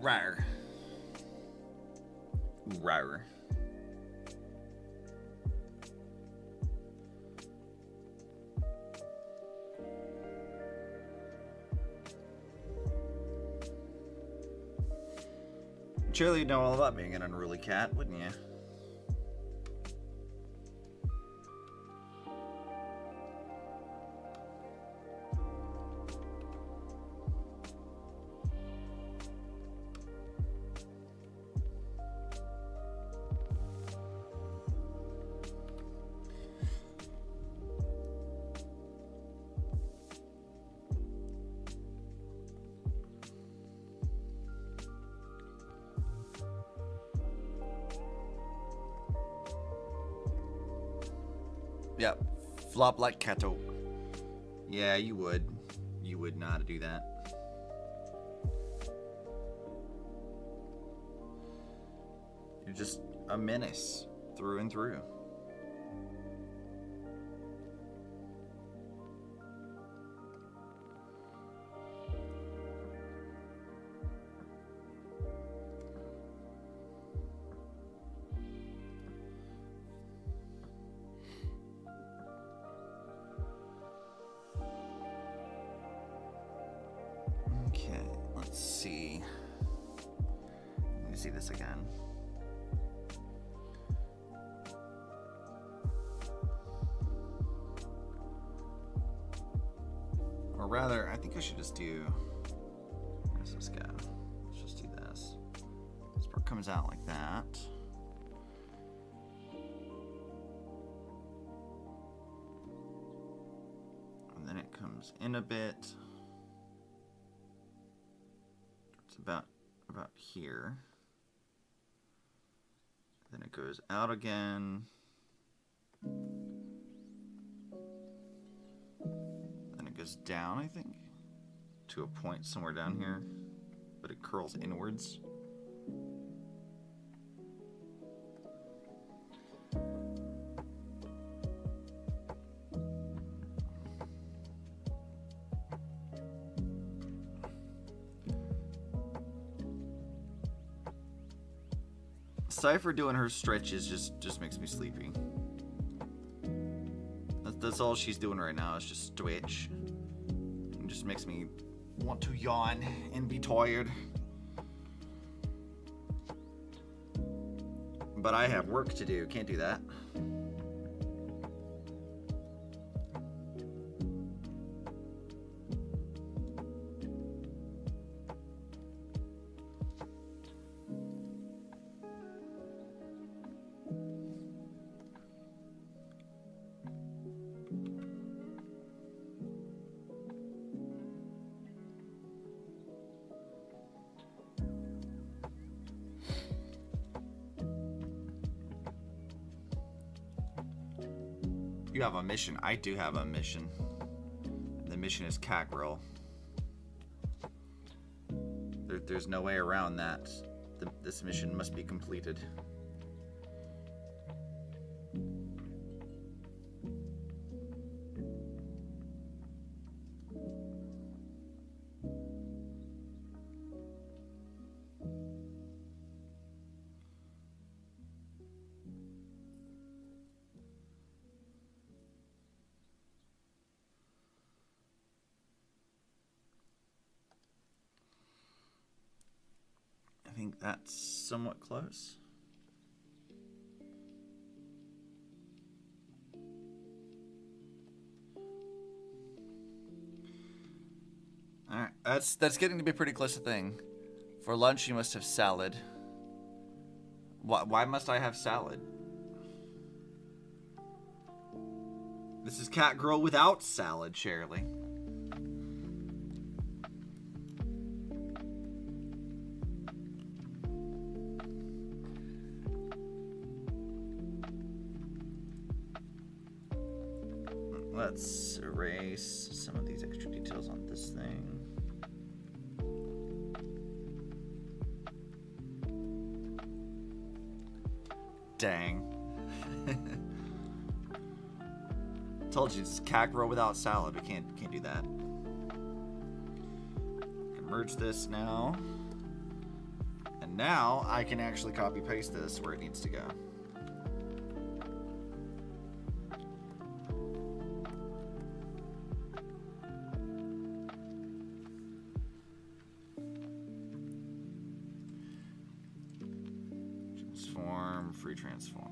Rawr. Rawr. Surely you'd know all about being an unruly cat, wouldn't you? Yep. Flop like cattle. Yeah, you would. You would know how to do that. You're just a menace through and through. Okay, let's see. Let me see this again. Or rather, I think I should just do... Where's this guy? Let's just do this. This part comes out like that. And then it comes in a bit. It's about here. Then it goes out again. Then it goes down, I think, to a point somewhere down here, but it curls inwards. Cipher doing her stretches just makes me sleepy. That's all she's doing right now is just stretch. It just makes me want to yawn and be tired. But I have work to do. Can't do that. You have a mission. I do have a mission. The mission is Catgrill. There's no way around that. This mission must be completed. I think that's somewhat close. All right, that's getting to be pretty close to thing. For lunch, you must have salad. Why must I have salad? This is Catgrill without salad, Shirley. Let's erase some of these extra details on this thing. Dang. Told you it's Catgrill without salad. We can't do that. Can merge this now. And now I can actually copy paste this where it needs to go. Transform, free transform.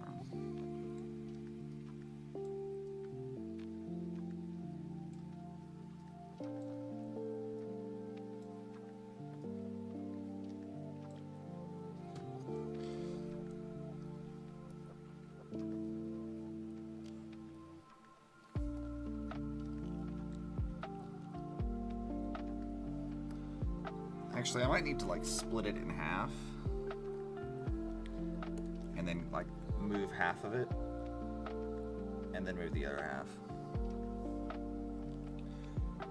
Actually, I might need to like split it in half and then like move half of it and then move the other half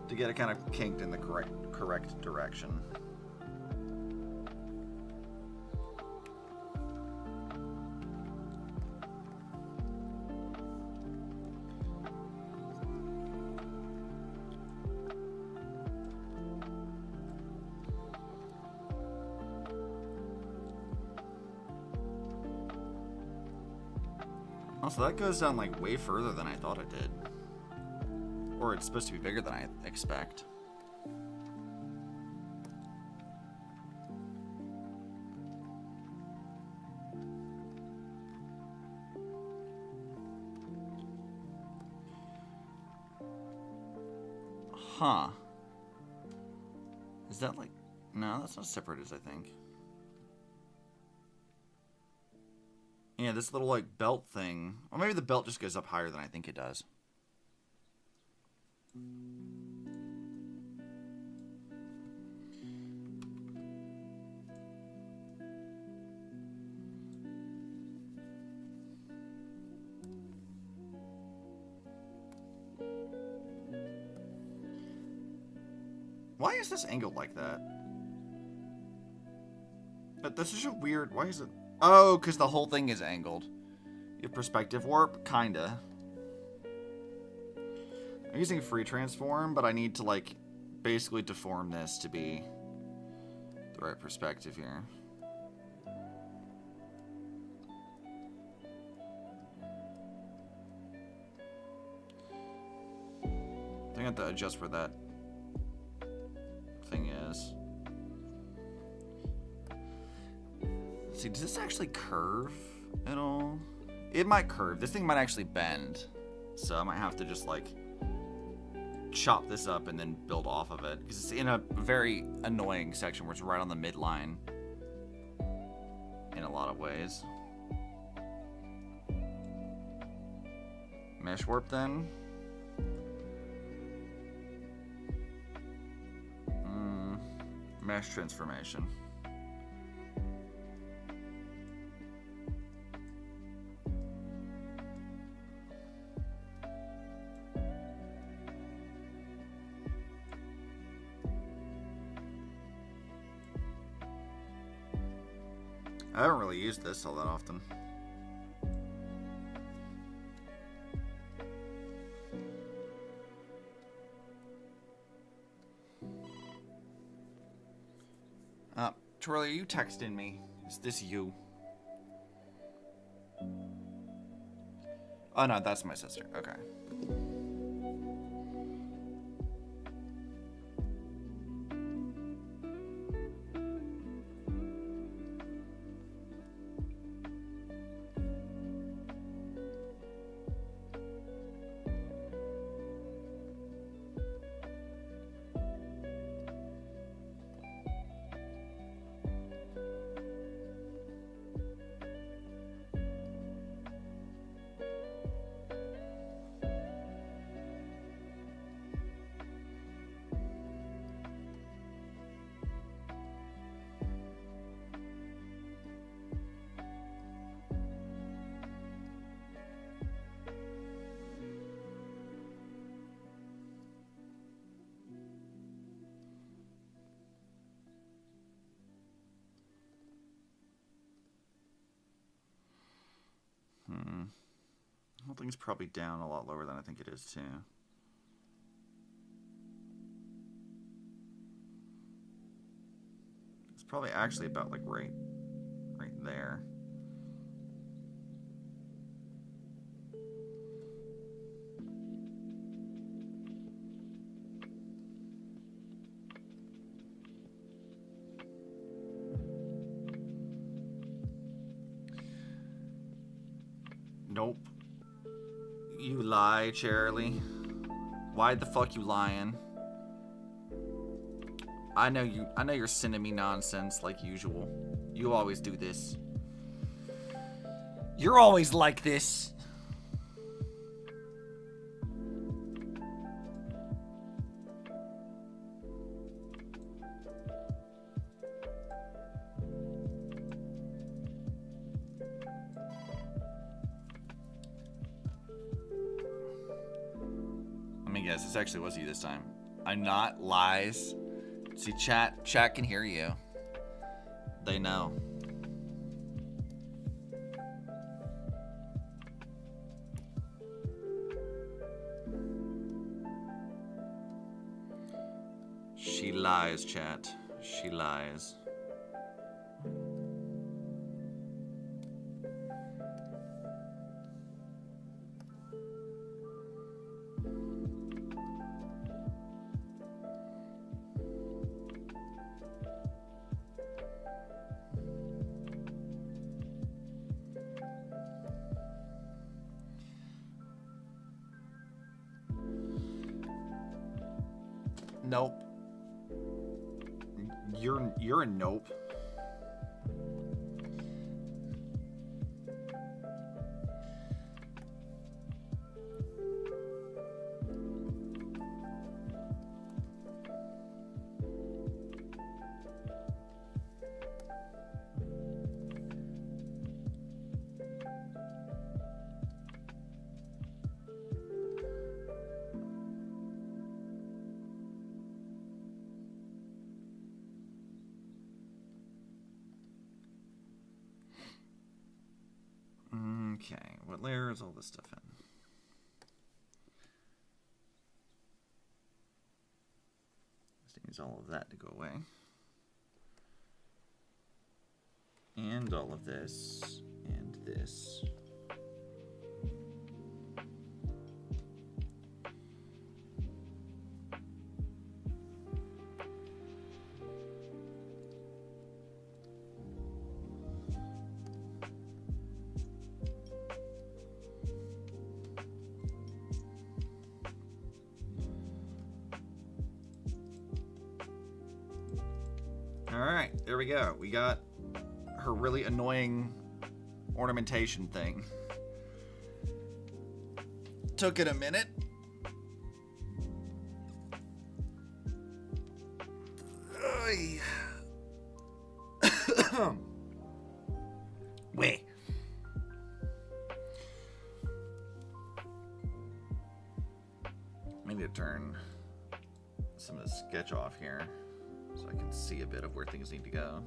to get it kind of kinked in the correct direction. So that goes down like way further than I thought it did. Or it's supposed to be bigger than I expect. Huh. Is that like... No, that's not separate as I think. Yeah, this little, like, belt thing. Or maybe the belt just goes up higher than I think it does. Why is this angled like that? But this is a weird... Why is it... Oh, because the whole thing is angled. You have perspective warp? Kinda. I'm using free transform, but I need to, like, basically deform this to be the right perspective here. I think I have to adjust where that thing is. See, does this actually curve at all? It might curve. This thing might actually bend. So I might have to just like chop this up and then build off of it. Because it's in a very annoying section where it's right on the midline in a lot of ways. Mesh warp then. Mesh transformation. I haven't really used this all that often. Twirly, are you texting me? Is this you? Oh no, that's my sister. Okay. whole thing's probably down a lot lower than I think it is too. It's probably actually about like right there. Nope. You lie, Charlie. Why the fuck you lying? I know you're sending me nonsense like usual. You always do this. You're always like this. Let me guess, this actually was you this time. I'm not lies. See, chat can hear you. They know. She lies, chat. She lies. Nope. You're a nope. Okay, what layer is all this stuff in? Just needs all of that to go away. And all of this, and this. Alright, there we go. We got her really annoying ornamentation thing. Took it a minute. Wait. I need to turn some of the sketch off here so I can see a bit of where things need to go.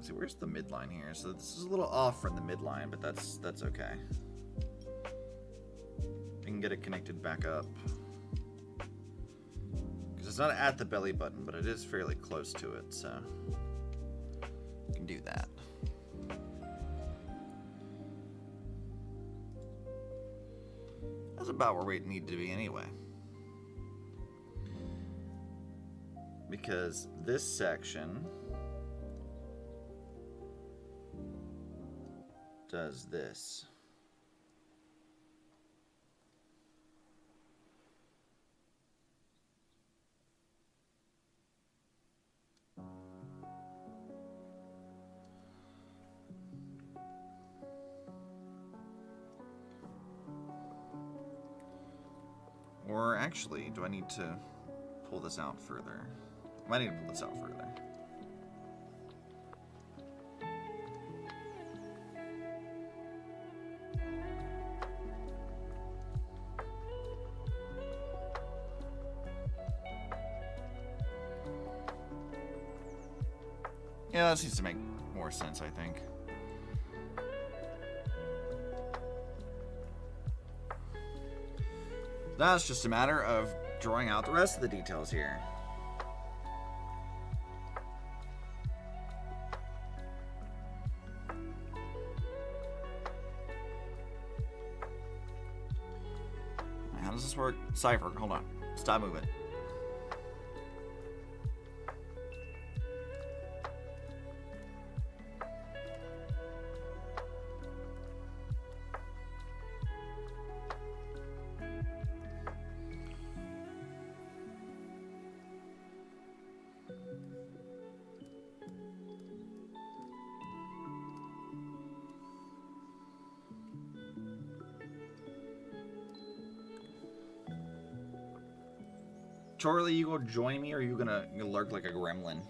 See, where's the midline here? So this is a little off from the midline, but that's okay. We can get it connected back up. Because it's not at the belly button, but it is fairly close to it, so we can do that. That's about where we need to be anyway. Because this section does this. Or actually, do I need to pull this out further? I might need to pull this out further. Yeah, that seems to make more sense, I think. Now it's just a matter of drawing out the rest of the details here. How does this work? Cipher, hold on. Stop moving. Charlie, you gonna join me, or are you gonna lurk like a gremlin?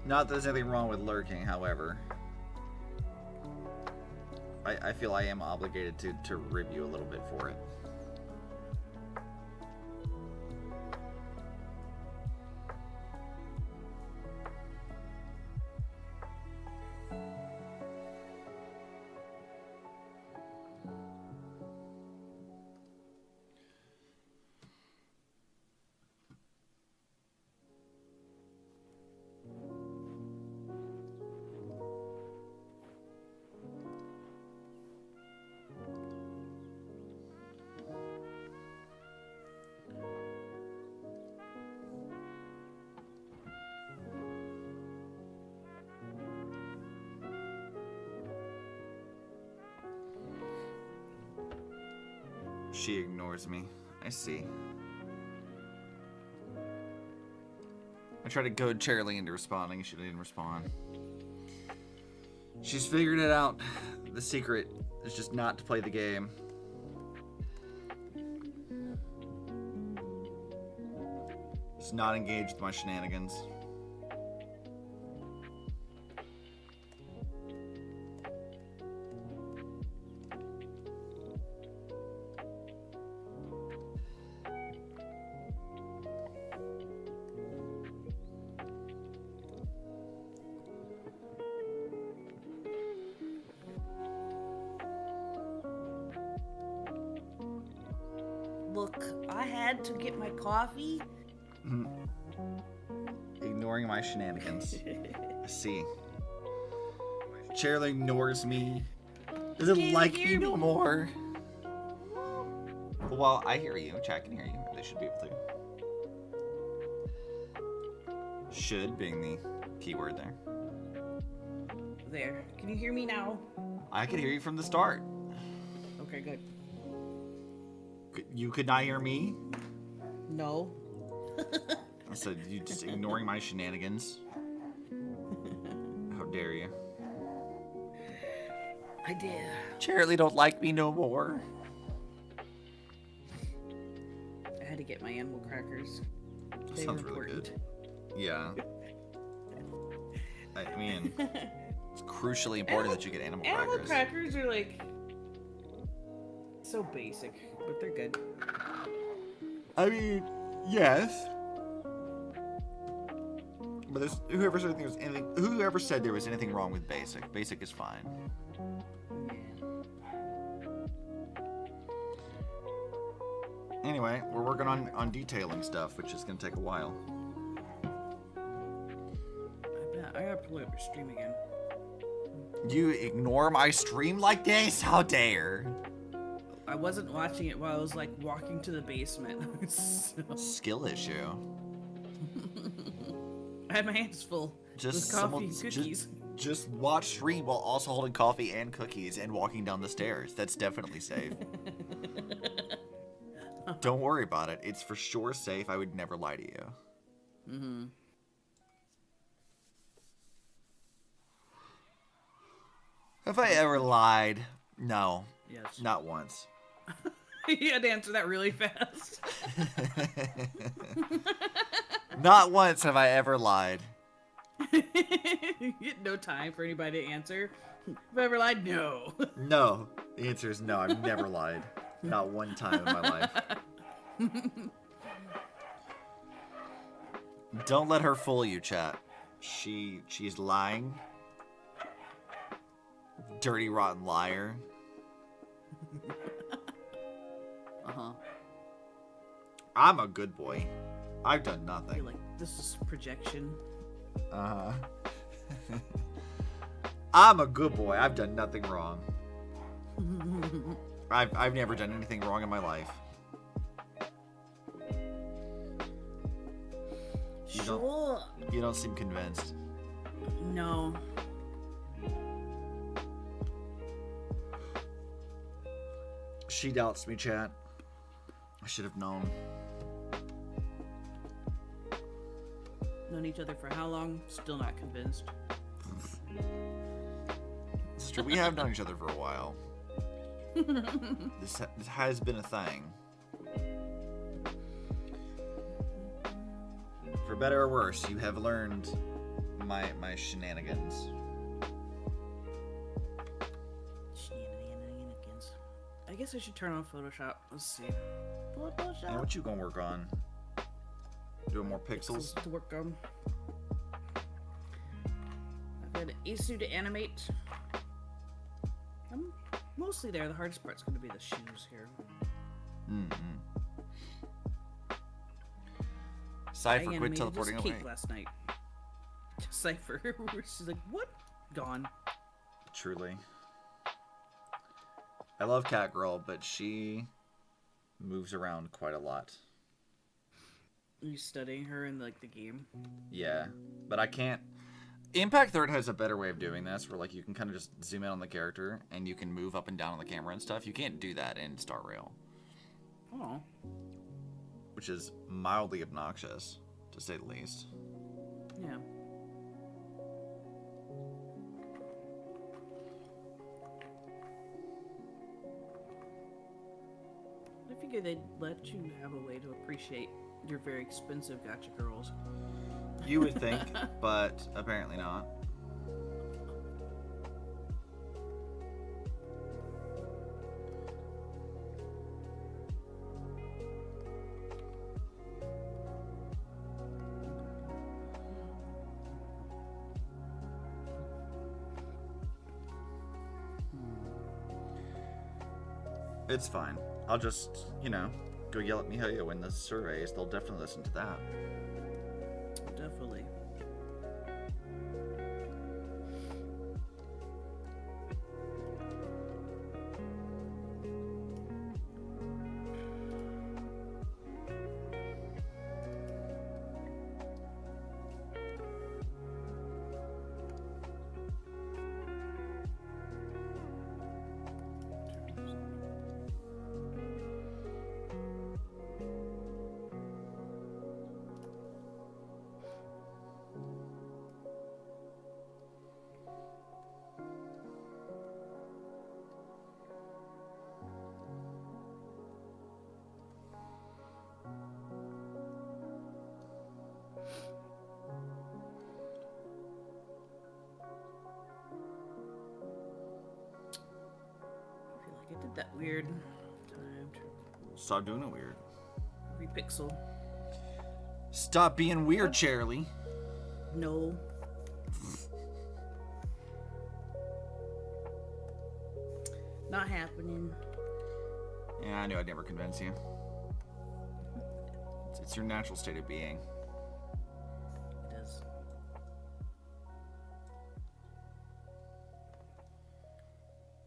Not that there's anything wrong with lurking, however. I feel I am obligated to rib you a little bit for it. She ignores me. I see. I tried to goad Charlie into responding. She didn't respond. She's figured it out. The secret is just not to play the game. Just not engage with my shenanigans. Look, I had to get my coffee. Ignoring my shenanigans. I see. Charlie ignores me. Doesn't like me no more. Well, I hear you. Chat can hear you. They should be able to. Should being the keyword there. There. Can you hear me now? I could hear you from the start. Okay, good. You could not hear me? No. I said you just ignoring my shenanigans. How dare you? I did. Charlie don't like me no more. I had to get my animal crackers. That They sounds were really important. good. Yeah. I mean, it's crucially important that you get animal crackers. Animal crackers are like so basic, but they're good. I mean, yes. But there's whoever said there was anything wrong with basic. Basic is fine. Anyway, we're working on detailing stuff, which is gonna take a while. I gotta pull up your stream again. You ignore my stream like this? How dare! I wasn't watching it while I was like walking to the basement. So, Skill issue. I had my hands full with coffee and cookies. Just watch stream while also holding coffee and cookies and walking down the stairs. That's definitely safe. Don't worry about it. It's for sure safe. I would never lie to you. Mm-hmm. Have I ever lied? No. Yes. Not once. You had to answer that really fast. Not once have I ever lied. You get no time for anybody to answer. Have I ever lied? No. No. The answer is no. I've never lied. Not one time in my life. Don't let her fool you, chat. She's lying. Dirty, rotten liar. Uh-huh. I'm a good boy. I've done I nothing. feel like this is projection. Uh-huh. I'm a good boy. I've done nothing wrong. I've never done anything wrong in my life. Sure. You don't seem convinced. No. She doubts me, chat. I should have known. Known each other for how long? Still not convinced. Sister, we have known each other for a while. This has been a thing. For better or worse, you have learned my shenanigans. Shenanigans. I guess I should turn on Photoshop. Let's see. Photoshop. And what you gonna work on? Doing more pixels? To work on. I've got an Isu to animate. I'm mostly there. The hardest part's going to be the shoes here. Cipher, I quit animated teleporting this away. cake last night. Cipher. She's like, what? Gone. Truly. I love Catgrill, but she moves around quite a lot. You studying her in like the game? Yeah, but I can't. Impact Third has a better way of doing this, where like you can kind of just zoom in on the character and you can move up and down on the camera and stuff. You can't do that in Star Rail, Oh. which is mildly obnoxious, to say the least. Yeah. I figure they'd let you have a way to appreciate your very expensive gacha girls. You would think, but apparently not. It's fine. I'll just, go yell at Mihoyo in the surveys. They'll definitely listen to that. Definitely. I feel like I did that weird. Time to Stop doing it weird. repixel. Stop being weird, Charlie. No. Not happening. Yeah, I knew I'd never convince you. It's your natural state of being. It is.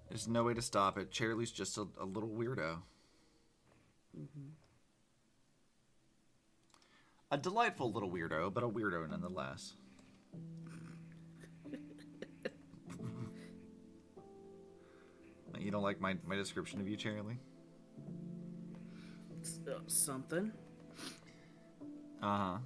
There's no way to stop it. Charlie's just a little weirdo. A delightful little weirdo, but a weirdo nonetheless. You don't like my description of you, Charlie? Something. Uh-huh.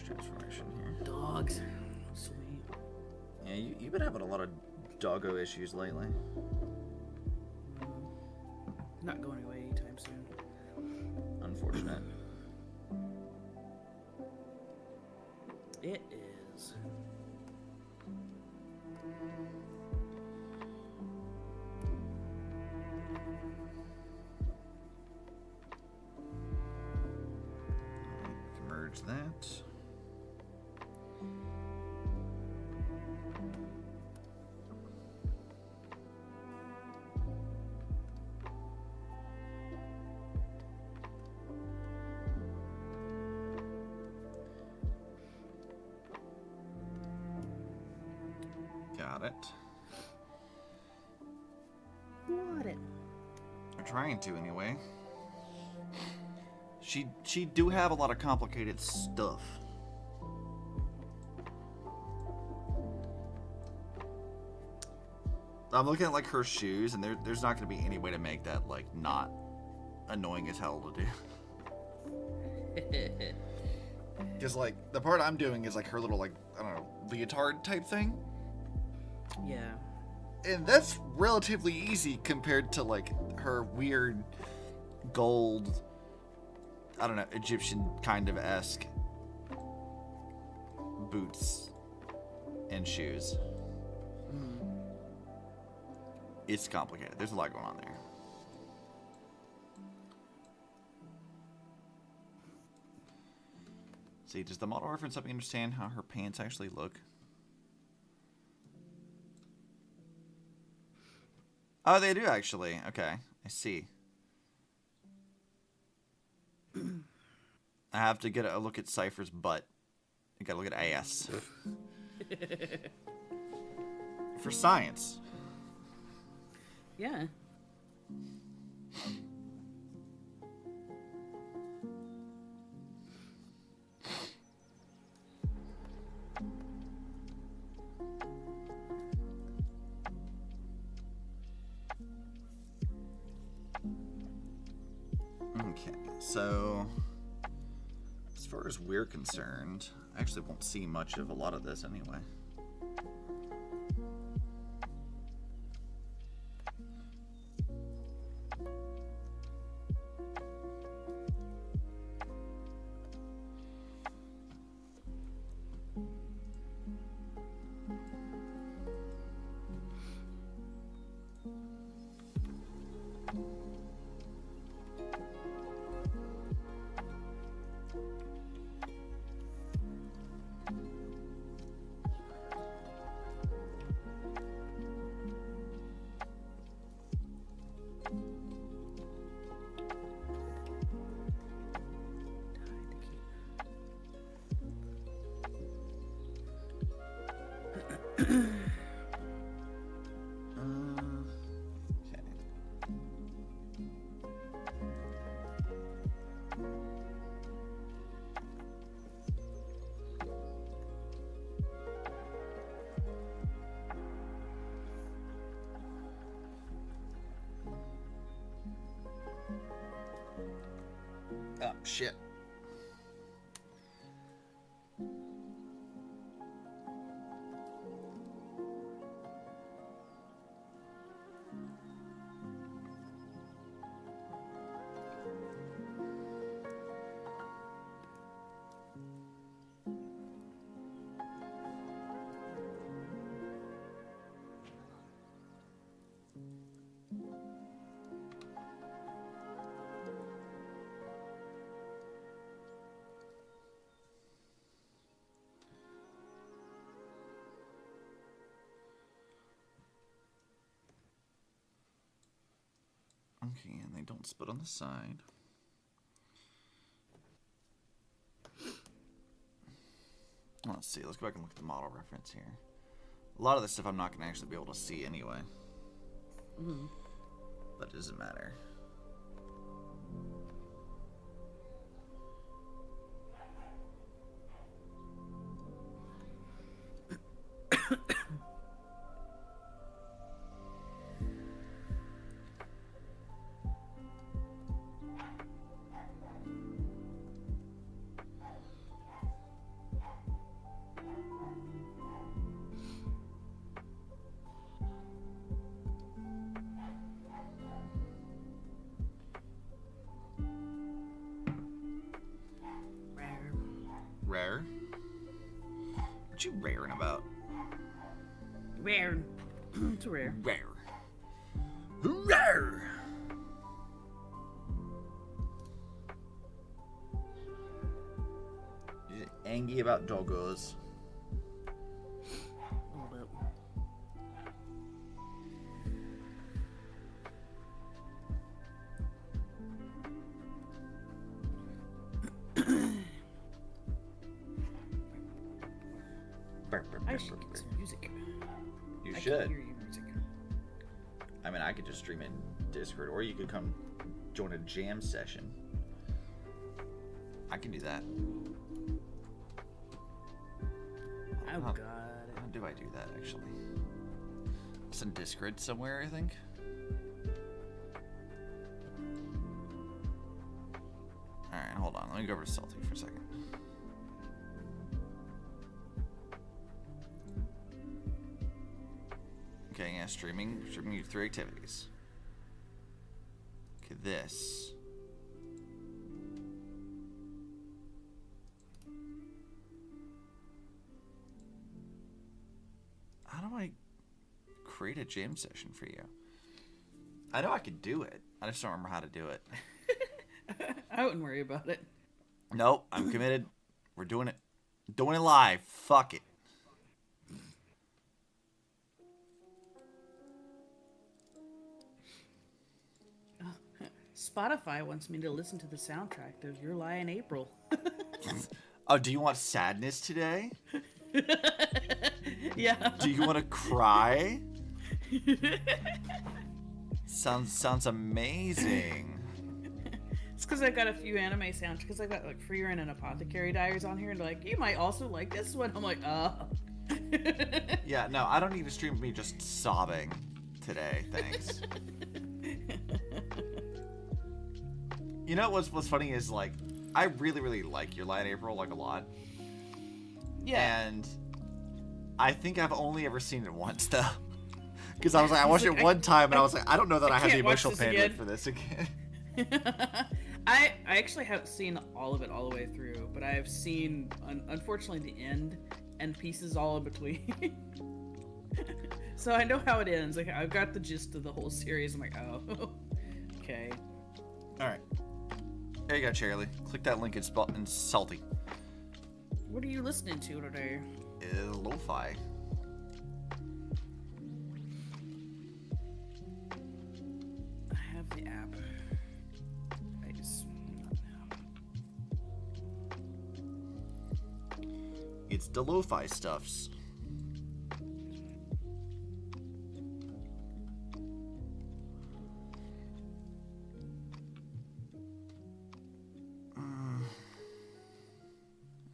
transformation here. Dogs. Sweet. Yeah, you've been having a lot of doggo issues lately. Not going away anytime soon. Unfortunate. It is. Merge that. Got it. Got it. I'm trying to anyway. She do have a lot of complicated stuff. I'm looking at like her shoes, and there's not going to be any way to make that like not annoying as hell to do. Because like the part I'm doing is like her little like I don't know leotard type thing, Yeah. and that's relatively easy compared to like her weird gold, I don't know, Egyptian kind of esque boots and shoes. It's complicated. There's a lot going on there. See, does the model reference help me understand how her pants actually look? Oh, they do actually. Okay, I see. I have to get a look at Cipher's butt. I gotta look at ass. For science. Yeah. Okay, so as far as we're concerned, I actually won't see much of a lot of this anyway. Okay. Oh, shit. Okay, and they don't split on the side. Let's see, let's go back and look at the model reference here. A lot of this stuff I'm not going to actually be able to see anyway. But it doesn't matter. What you raring about? Rare. It's rare. Rare. Rare. You angry about doggos? A little bit. I should get some music. You I should. can hear your music. I mean, I could just stream in Discord, or you could come join a jam session. I can do that. Oh How- god. How do I do that, actually? It's in Discord somewhere, I think. Alright, hold on. Let me go over to Salty for a second. Okay, yeah, streaming. Streaming 3 activities. Okay, this. How do I create a jam session for you? I know I could do it. I just don't remember how to do it. I wouldn't worry about it. Nope, I'm committed. We're doing it. Doing it live. Fuck it. Spotify wants me to listen to the soundtrack. There's Your Lie in April. Oh, do you want sadness today? Yeah. Do you want to cry? Sounds amazing. It's because I got a few anime soundtracks. Because I got like Freer and Apothecary Diaries on here, and like, you might also like this one. I'm like, Yeah, no, I don't need to stream me just sobbing today. Thanks. You know what's funny is like, I really like Your Lie in April like a lot. Yeah. And I think I've only ever seen it once though. Because I was like, I watched it one time and I was like, I don't know that I have the can't watch emotional this bandwidth again. for this again. I actually haven't seen all of it all the way through, but I've seen, unfortunately, the end and pieces all in between. So I know how it ends. Like, I've got the gist of the whole series. I'm like, oh, okay. All right. There you go, Charlie. Click that link in Salty. What are you listening to today? Lo-fi. I have the app. I just not now. It's the lo-fi stuffs.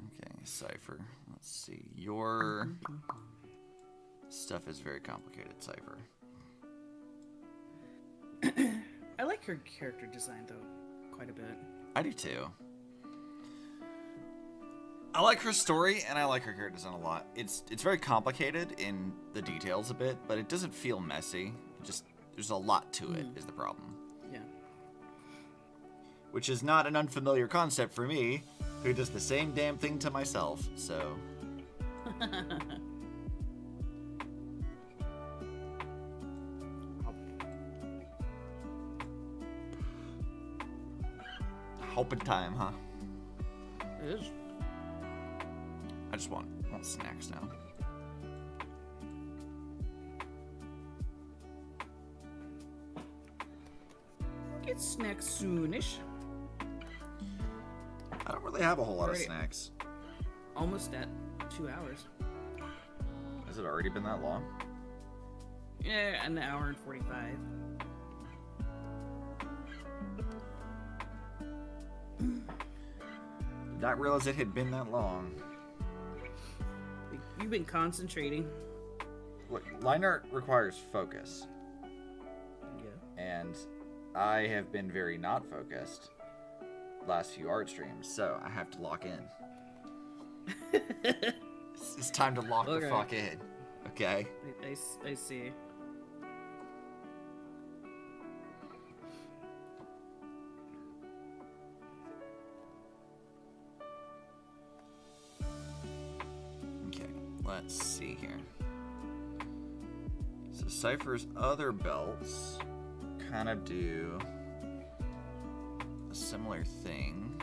Okay, Cipher. Let's see. Your stuff is very complicated, Cipher. I like her character design though, quite a bit. I do too. I like her story and I like her character design a lot. It's very complicated in the details a bit, but it doesn't feel messy. It just there's a lot to it is the problem. Yeah. Which is not an unfamiliar concept for me, who does the same damn thing to myself. So hoping time, huh? It is. I just want snacks now. Get snacks soonish. I don't really have a whole lot of Alrighty. snacks. Almost at 2 hours. Has it already been that long? Yeah, an hour and 45. Did not realize it had been that long. You've been concentrating. Look, Lineart requires focus, Yeah. and I have been very not focused last few art streams, so I have to lock in. It's time to lock the Okay. fuck in, okay? I see. Okay. let's see here. So Cipher's other belts kind of do a similar thing.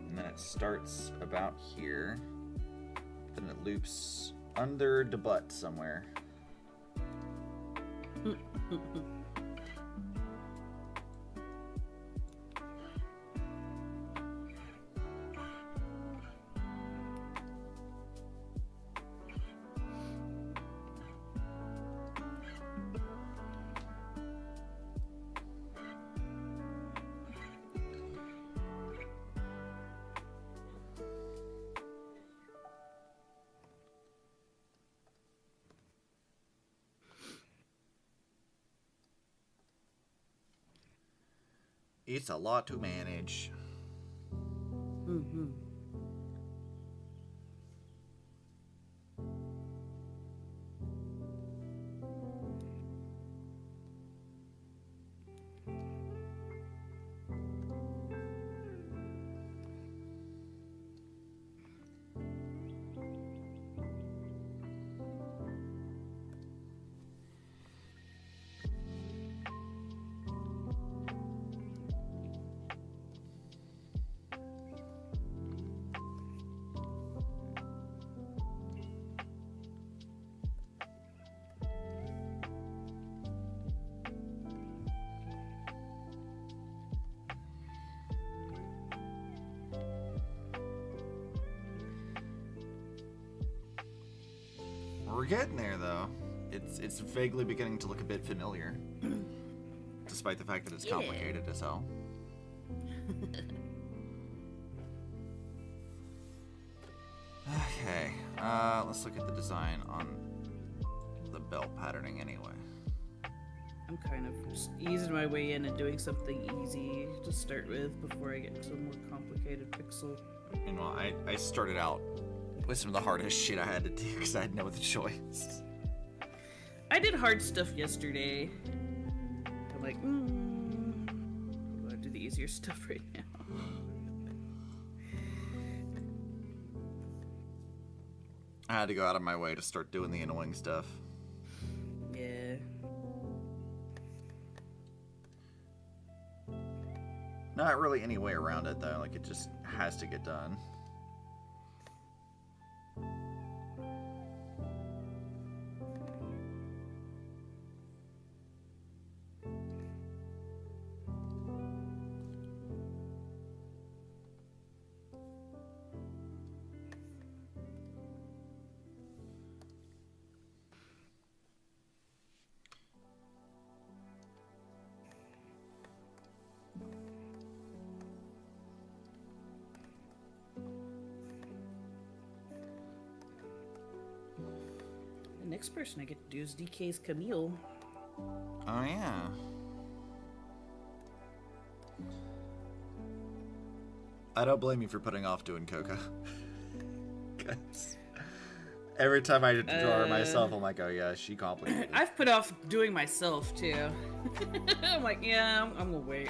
And then it starts about here. Then it loops under the butt somewhere. It's a lot to manage. Mm-hmm. We're getting there, though. It's vaguely beginning to look a bit familiar, despite the fact that it's complicated as hell. Okay, let's look at the design on the belt patterning anyway. I'm kind of just easing my way in and doing something easy to start with before I get to a more complicated pixel. And well, I started out with some of the hardest shit I had to do because I had no other choice. I did hard stuff yesterday. I'm like, I'm gonna do the easier stuff right now. I had to go out of my way to start doing the annoying stuff. Yeah. Not really any way around it, though. Like, it just has to get done. The next person I get to do is DK's Camille. Oh, yeah. I don't blame you for putting off doing Coca. 'Cause every time I draw her myself, I'm like, oh yeah, she complicated. I've put off doing myself too. I'm like, yeah, I'm gonna wait.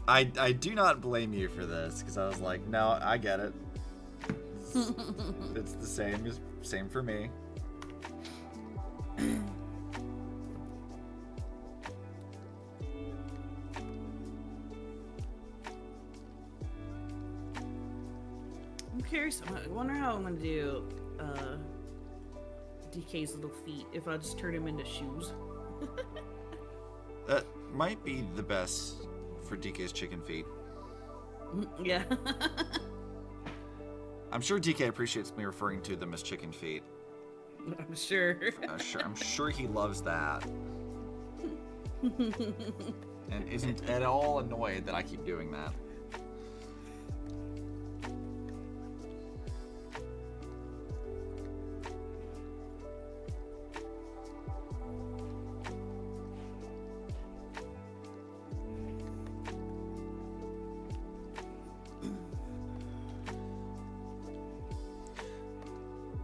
I do not blame you for this, because I was like, no, I get it. It's the same for me. I'm curious. I wonder how I'm gonna do DK's little feet if I just turn him into shoes. That might be the best for DK's chicken feet. Yeah. I'm sure DK appreciates me referring to them as chicken feet. I'm sure. I'm sure he loves that. And isn't at all annoyed that I keep doing that.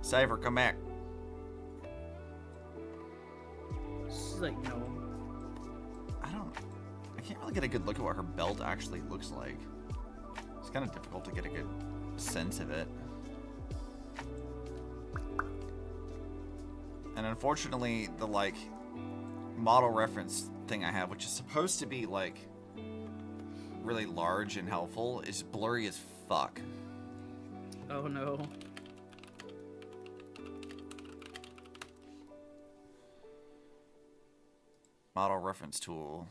Cipher, come back. She's like, no. I can't really get a good look at what her belt actually looks like. It's kind of difficult to get a good sense of it. And unfortunately, the like model reference thing I have, which is supposed to be like really large and helpful, is blurry as fuck. Oh no. Model reference tool.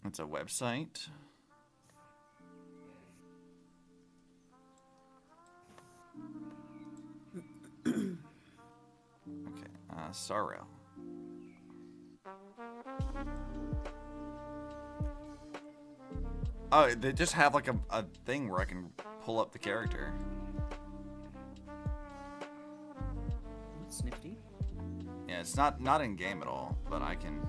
It's a website. Okay, Star Rail. Oh, they just have like a thing where I can pull up the character. That's nifty. Yeah, it's not in game at all, but I can.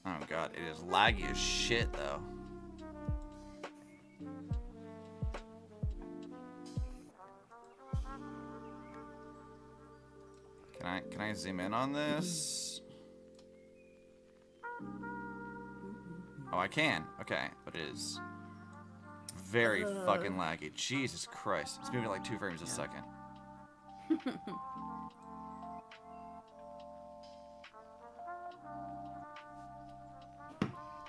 Oh god, it is laggy as shit though. Can I zoom in on this? Oh, I can. Okay, but it is very fucking laggy. Jesus Christ. It's moving like 2 frames a second.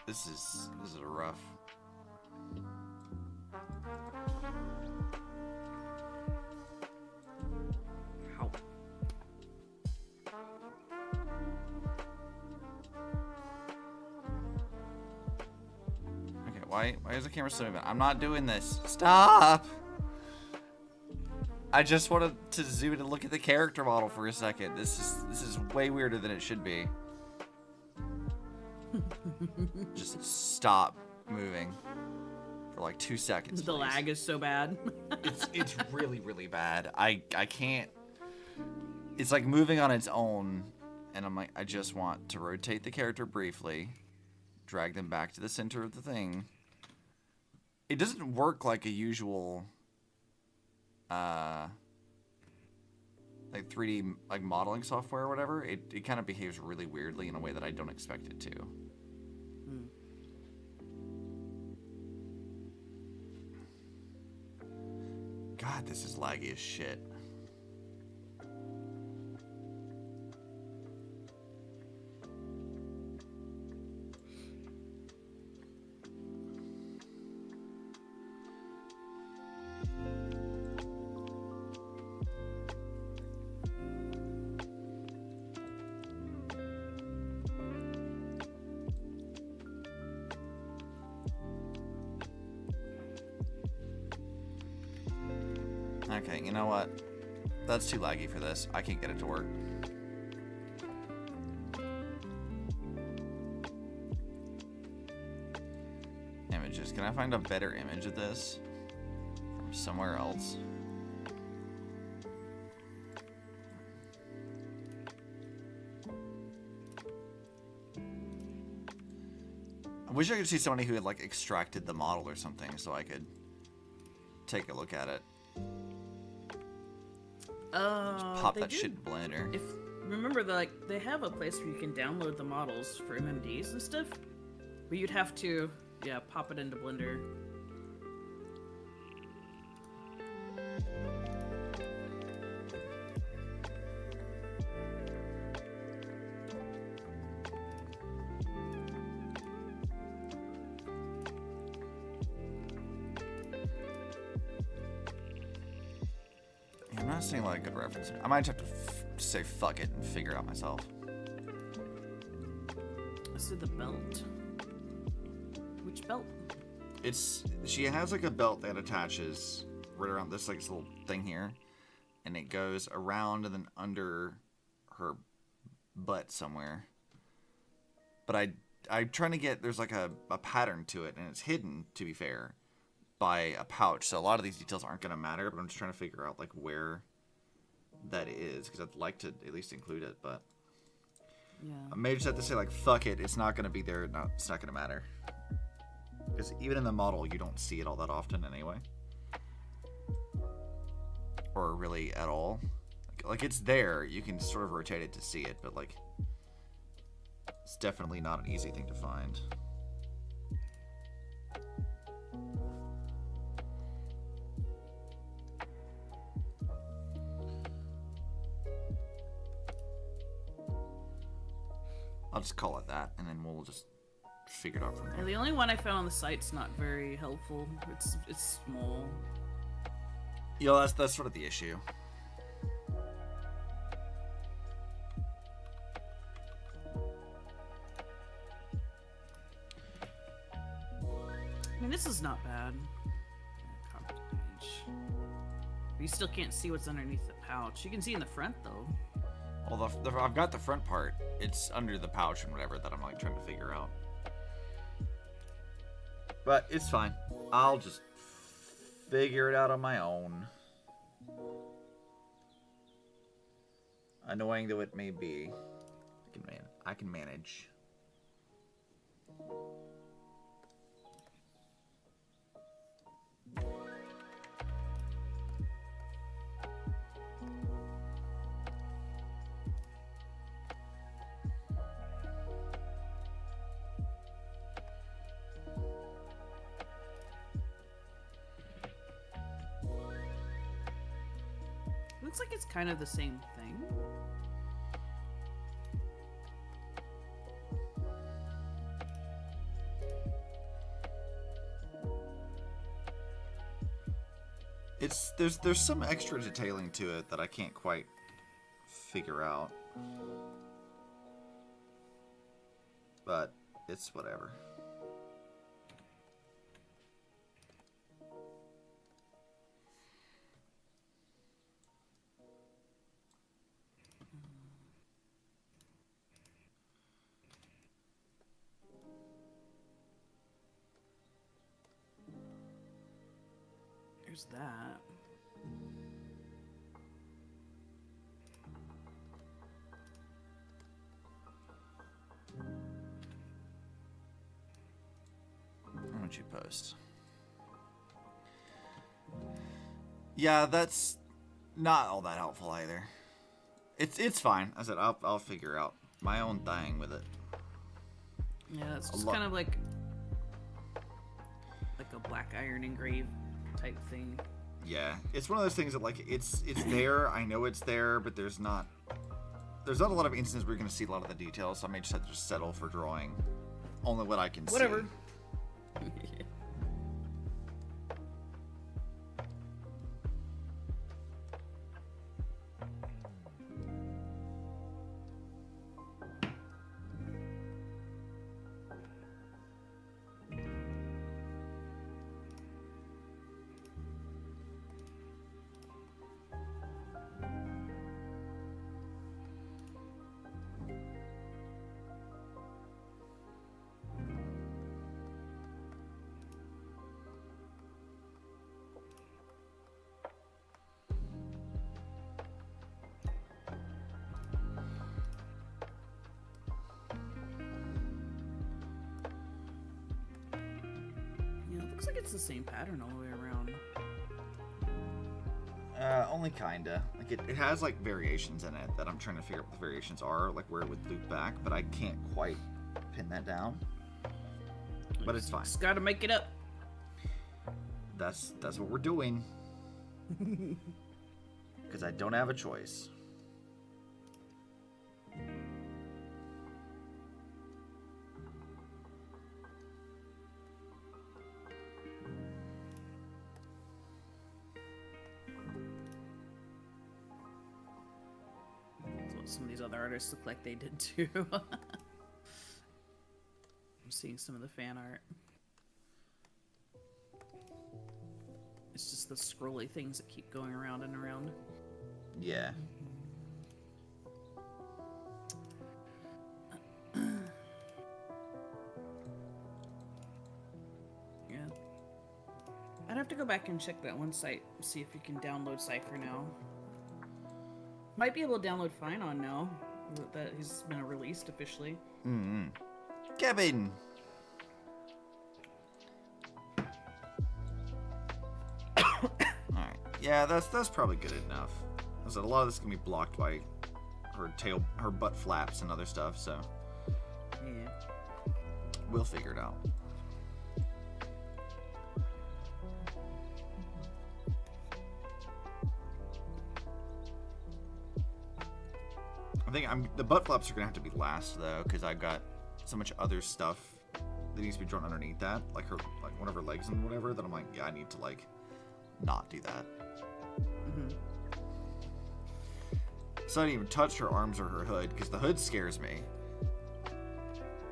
This is rough. How? Okay, why is the camera so moving? I'm not doing this. Stop! I just wanted to zoom in and look at the character model for a second. This is way weirder than it should be. Just stop moving for like 2 seconds. The please. lag is so bad. It's really, really bad. I can't. It's like moving on its own, and I'm like, I just want to rotate the character briefly, drag them back to the center of the thing. It doesn't work like a usual like 3D like modeling software or whatever. It kind of behaves really weirdly in a way that I don't expect it to. God, this is laggy as shit. Okay, you know what? That's too laggy for this. I can't get it to work. Images. Can I find a better image of this from somewhere else? I wish I could see somebody who had like extracted the model or something so I could take a look at it. Pop that shit in Blender. If remember, they have a place where you can download the models for MMDs and stuff, but you'd have to, pop it into Blender. I'm not seeing a lot of good references. I might have to say fuck it and figure it out myself. I see the belt. Which belt? She has like a belt that attaches right around this like this little thing here, and it goes around and then under her butt somewhere. But I'm trying to get, there's like a pattern to it, and it's hidden, to be fair, by a pouch. So a lot of these details aren't going to matter, but I'm just trying to figure out like where that is, because I'd like to at least include it, but Yeah. I may just have to say like fuck it, it's not going to be there. No, it's not going to matter, because even in the model you don't see it all that often anyway. or really at all. Like it's there. You can sort of rotate it to see it, but like it's definitely not an easy thing to find. I'll just call it that, and then we'll just figure it out from there. The only one I found on the site's not very helpful. It's small. You know, that's sort of the issue. I mean, this is not bad. Copy image. You still can't see what's underneath the pouch. You can see in the front though. Well, I've got the front part. It's under the pouch and whatever that I'm like trying to figure out. But it's fine. I'll just figure it out on my own. Annoying though it may be, I can manage. Looks like it's kind of the same thing. There's some extra detailing to it that I can't quite figure out. But it's whatever. There's that. Why don't you post? Yeah, that's not all that helpful either. It's fine. I said I'll figure out my own thing with it. Yeah, it's just kind of like a black iron engrave type thing. Yeah, it's one of those things that like it's there. I know it's there, but there's not a lot of instances where you're going to see a lot of the details. So I may just have to just settle for drawing only what I can Whatever. see. Looks like it's the same pattern all the way around. Only kinda. Like it has like variations in it that I'm trying to figure out what the variations are, like where it would loop back, but I can't quite pin that down. But it's fine. Just gotta make it up. That's what we're doing. Because I don't have a choice. That's what some of these other artists look like they did too. I'm seeing some of the fan art. It's just the scrolly things that keep going around and around. Yeah. Yeah. I'd have to go back and check that one site, see if you can download Cipher now. Might be able to download Finon now that he's been released officially. Mm-hmm. Kevin! Alright. Yeah, that's probably good enough. I said a lot of this can be blocked by her butt flaps and other stuff, so Yeah. we'll figure it out. I think the butt flaps are gonna have to be last though, because I've got so much other stuff that needs to be drawn underneath that, like one of her legs and whatever. That I'm like, yeah, I need to like not do that. Mm-hmm. So I didn't even touch her arms or her hood because the hood scares me.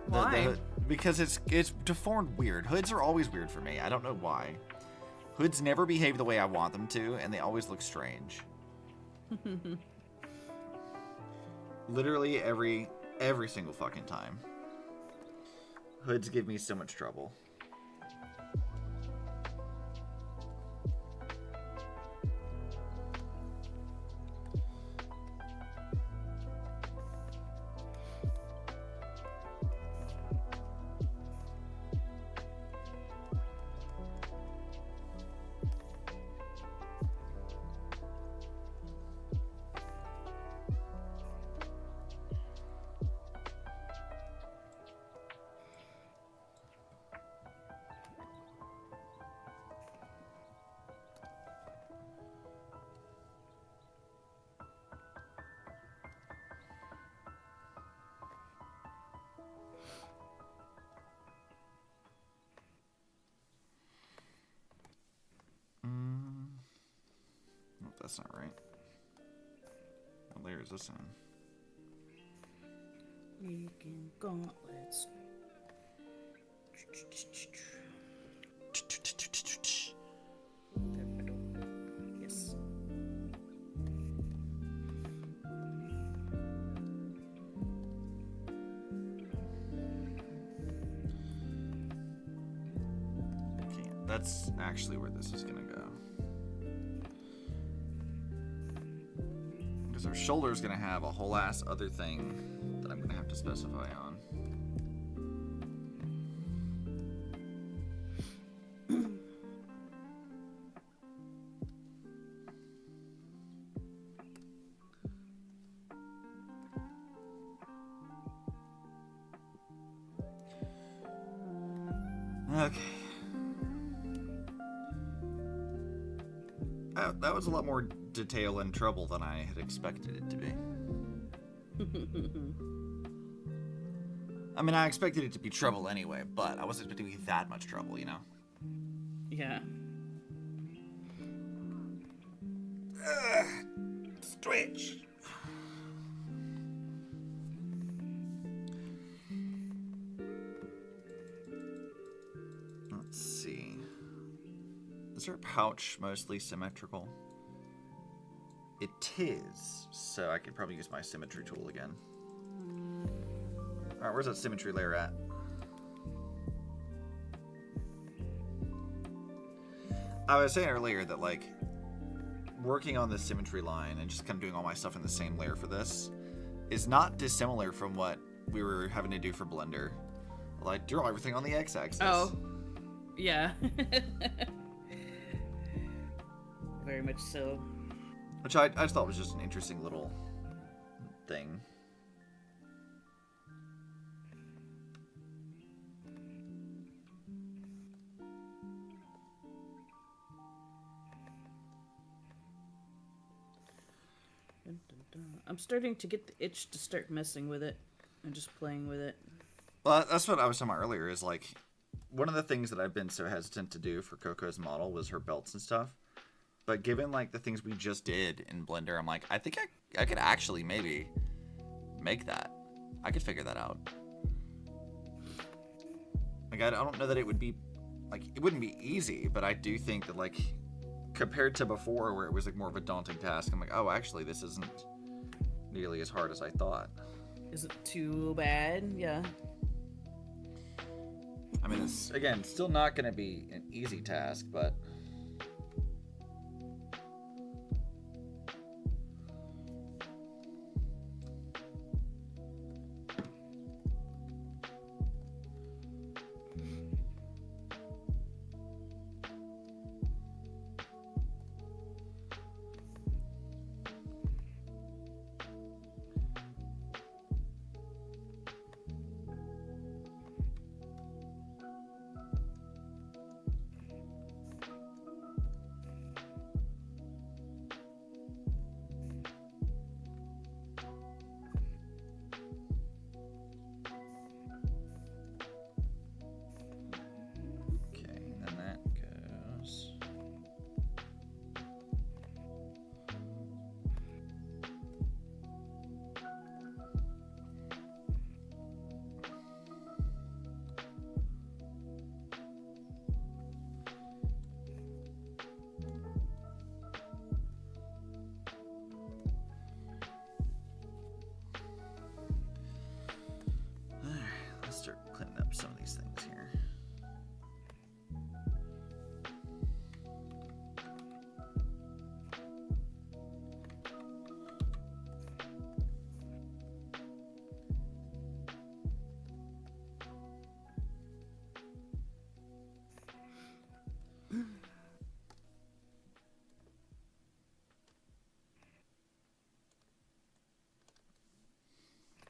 Why? Because it's deformed weird. Hoods are always weird for me. I don't know why. Hoods never behave the way I want them to, and they always look strange. Literally every single fucking time. Hoods give me so much trouble. That's not right. What layer is this in? Making gauntlets. Yes. Okay, that's actually where this is gonna go. Because her shoulder is gonna have a whole ass other thing that I'm gonna have to specify on. Okay. That was a lot more detail and trouble than I had expected it to be. I mean, I expected it to be trouble anyway, but I wasn't expecting it to be that much trouble, you know? Yeah. Stretch. Let's see. Is her pouch mostly symmetrical? It is, so I could probably use my symmetry tool again. Alright, where's that symmetry layer at? I was saying earlier that, like, working on the symmetry line and just kind of doing all my stuff in the same layer for this is not dissimilar from what we were having to do for Blender. Like, draw everything on the x-axis. Oh. Yeah. Very much so. Which I just thought was just an interesting little thing. I'm starting to get the itch to start messing with it and just playing with it. Well, that's what I was talking about earlier, is like, one of the things that I've been so hesitant to do for Coco's model was her belts and stuff. But given, like, the things we just did in Blender, I'm like, I think I could actually maybe make that. I could figure that out. Like, I don't know that it would be, like, it wouldn't be easy, but I do think that, like, compared to before where it was, like, more of a daunting task, I'm like, oh, actually, this isn't nearly as hard as I thought. Isn't too bad, yeah. I mean, it's, again, still not going to be an easy task, but...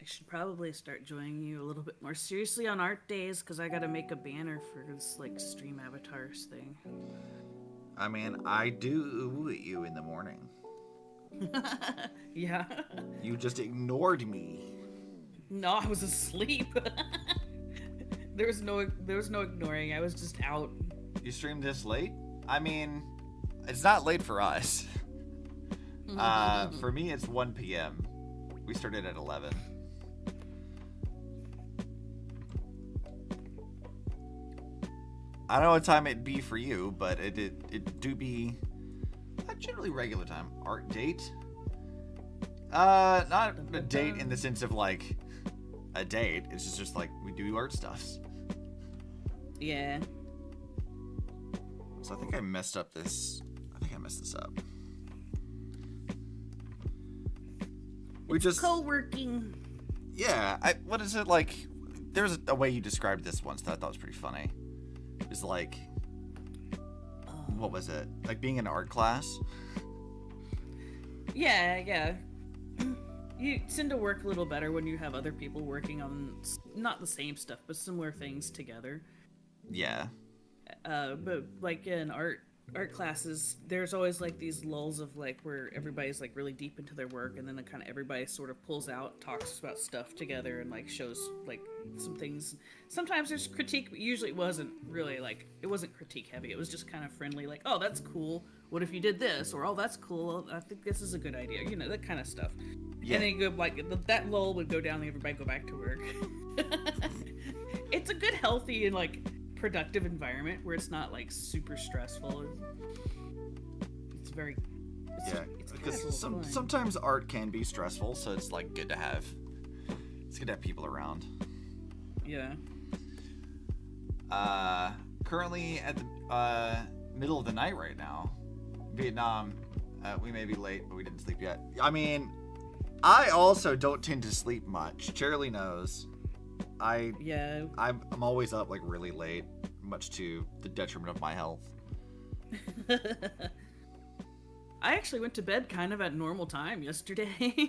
should probably start joining you a little bit more seriously on art days, because I gotta make a banner for this, like, stream avatars thing. I mean, I do you in the morning. Yeah. You just ignored me. No, I was asleep. There was no ignoring. I was just out. You streamed this late? I mean, it's not late for us. For me, it's 1 p.m. We started at 11. I don't know what time it'd be for you, but it do be a generally regular time. Art date? Not a date in the sense of like a date. It's just like we do art stuffs. Yeah. So I think I messed up this. I think I messed this up. We just co-working. Yeah. What is it like? There's a way you described this once that I thought was pretty funny. It's like, what was it? Like being in an art class? Yeah. You tend to work a little better when you have other people working on not the same stuff, but similar things together. Yeah. But like in art classes, there's always like these lulls of like where everybody's like really deep into their work, and then kind of everybody sort of pulls out, talks about stuff together, and like shows like some things. Sometimes there's critique, but usually it wasn't really like, it wasn't critique heavy. It was just kind of friendly, like, oh, that's cool. What if you did this? Or, oh, that's cool. I think this is a good idea. You know, that kind of stuff. Yeah. And then you go like that lull would go down, and everybody go back to work. It's a good, healthy, and like productive environment where it's not like super stressful. It's very because sometimes art can be stressful, so it's like good to have people around. Yeah. Currently at the middle of the night right now, Vietnam. We may be late, but we didn't sleep yet. I mean, I also don't tend to sleep much. Charlie knows. I'm always up like really late, much to the detriment of my health. I actually went to bed kind of at normal time yesterday.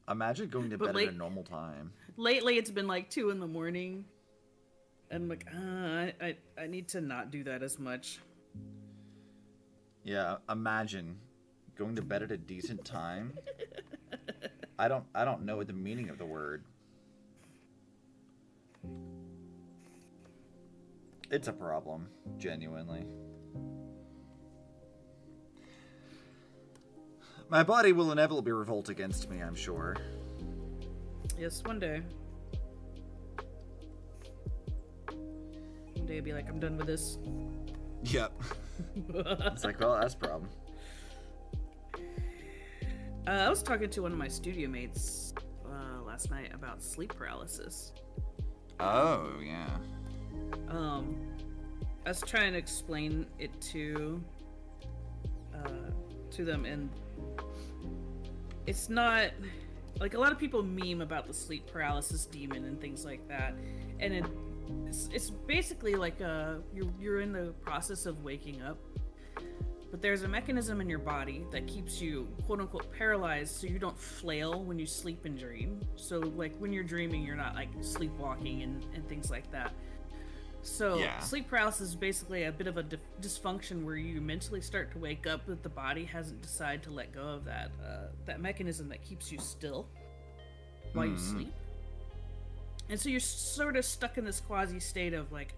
Imagine going to bed at a normal time. Lately, it's been like 2 a.m, and I'm like, I need to not do that as much. Yeah, imagine going to bed at a decent time. I don't know the meaning of the word. It's a problem, genuinely. My body will inevitably revolt against me, I'm sure. Yes, one day. One day I'll be like, I'm done with this. Yep. It's like, well, that's a problem. I was talking to one of my studio mates last night about sleep paralysis. Oh, yeah. I was trying to explain it to them, and it's not like a lot of people meme about the sleep paralysis demon and things like that, and it's basically like you're in the process of waking up, but there's a mechanism in your body that keeps you quote unquote paralyzed so you don't flail when you sleep and dream. So like when you're dreaming, you're not like sleepwalking and things like that. So yeah. Sleep paralysis is basically a bit of a dysfunction where you mentally start to wake up, but the body hasn't decided to let go of that mechanism that keeps you still while you sleep. And so you're sort of stuck in this quasi state of like,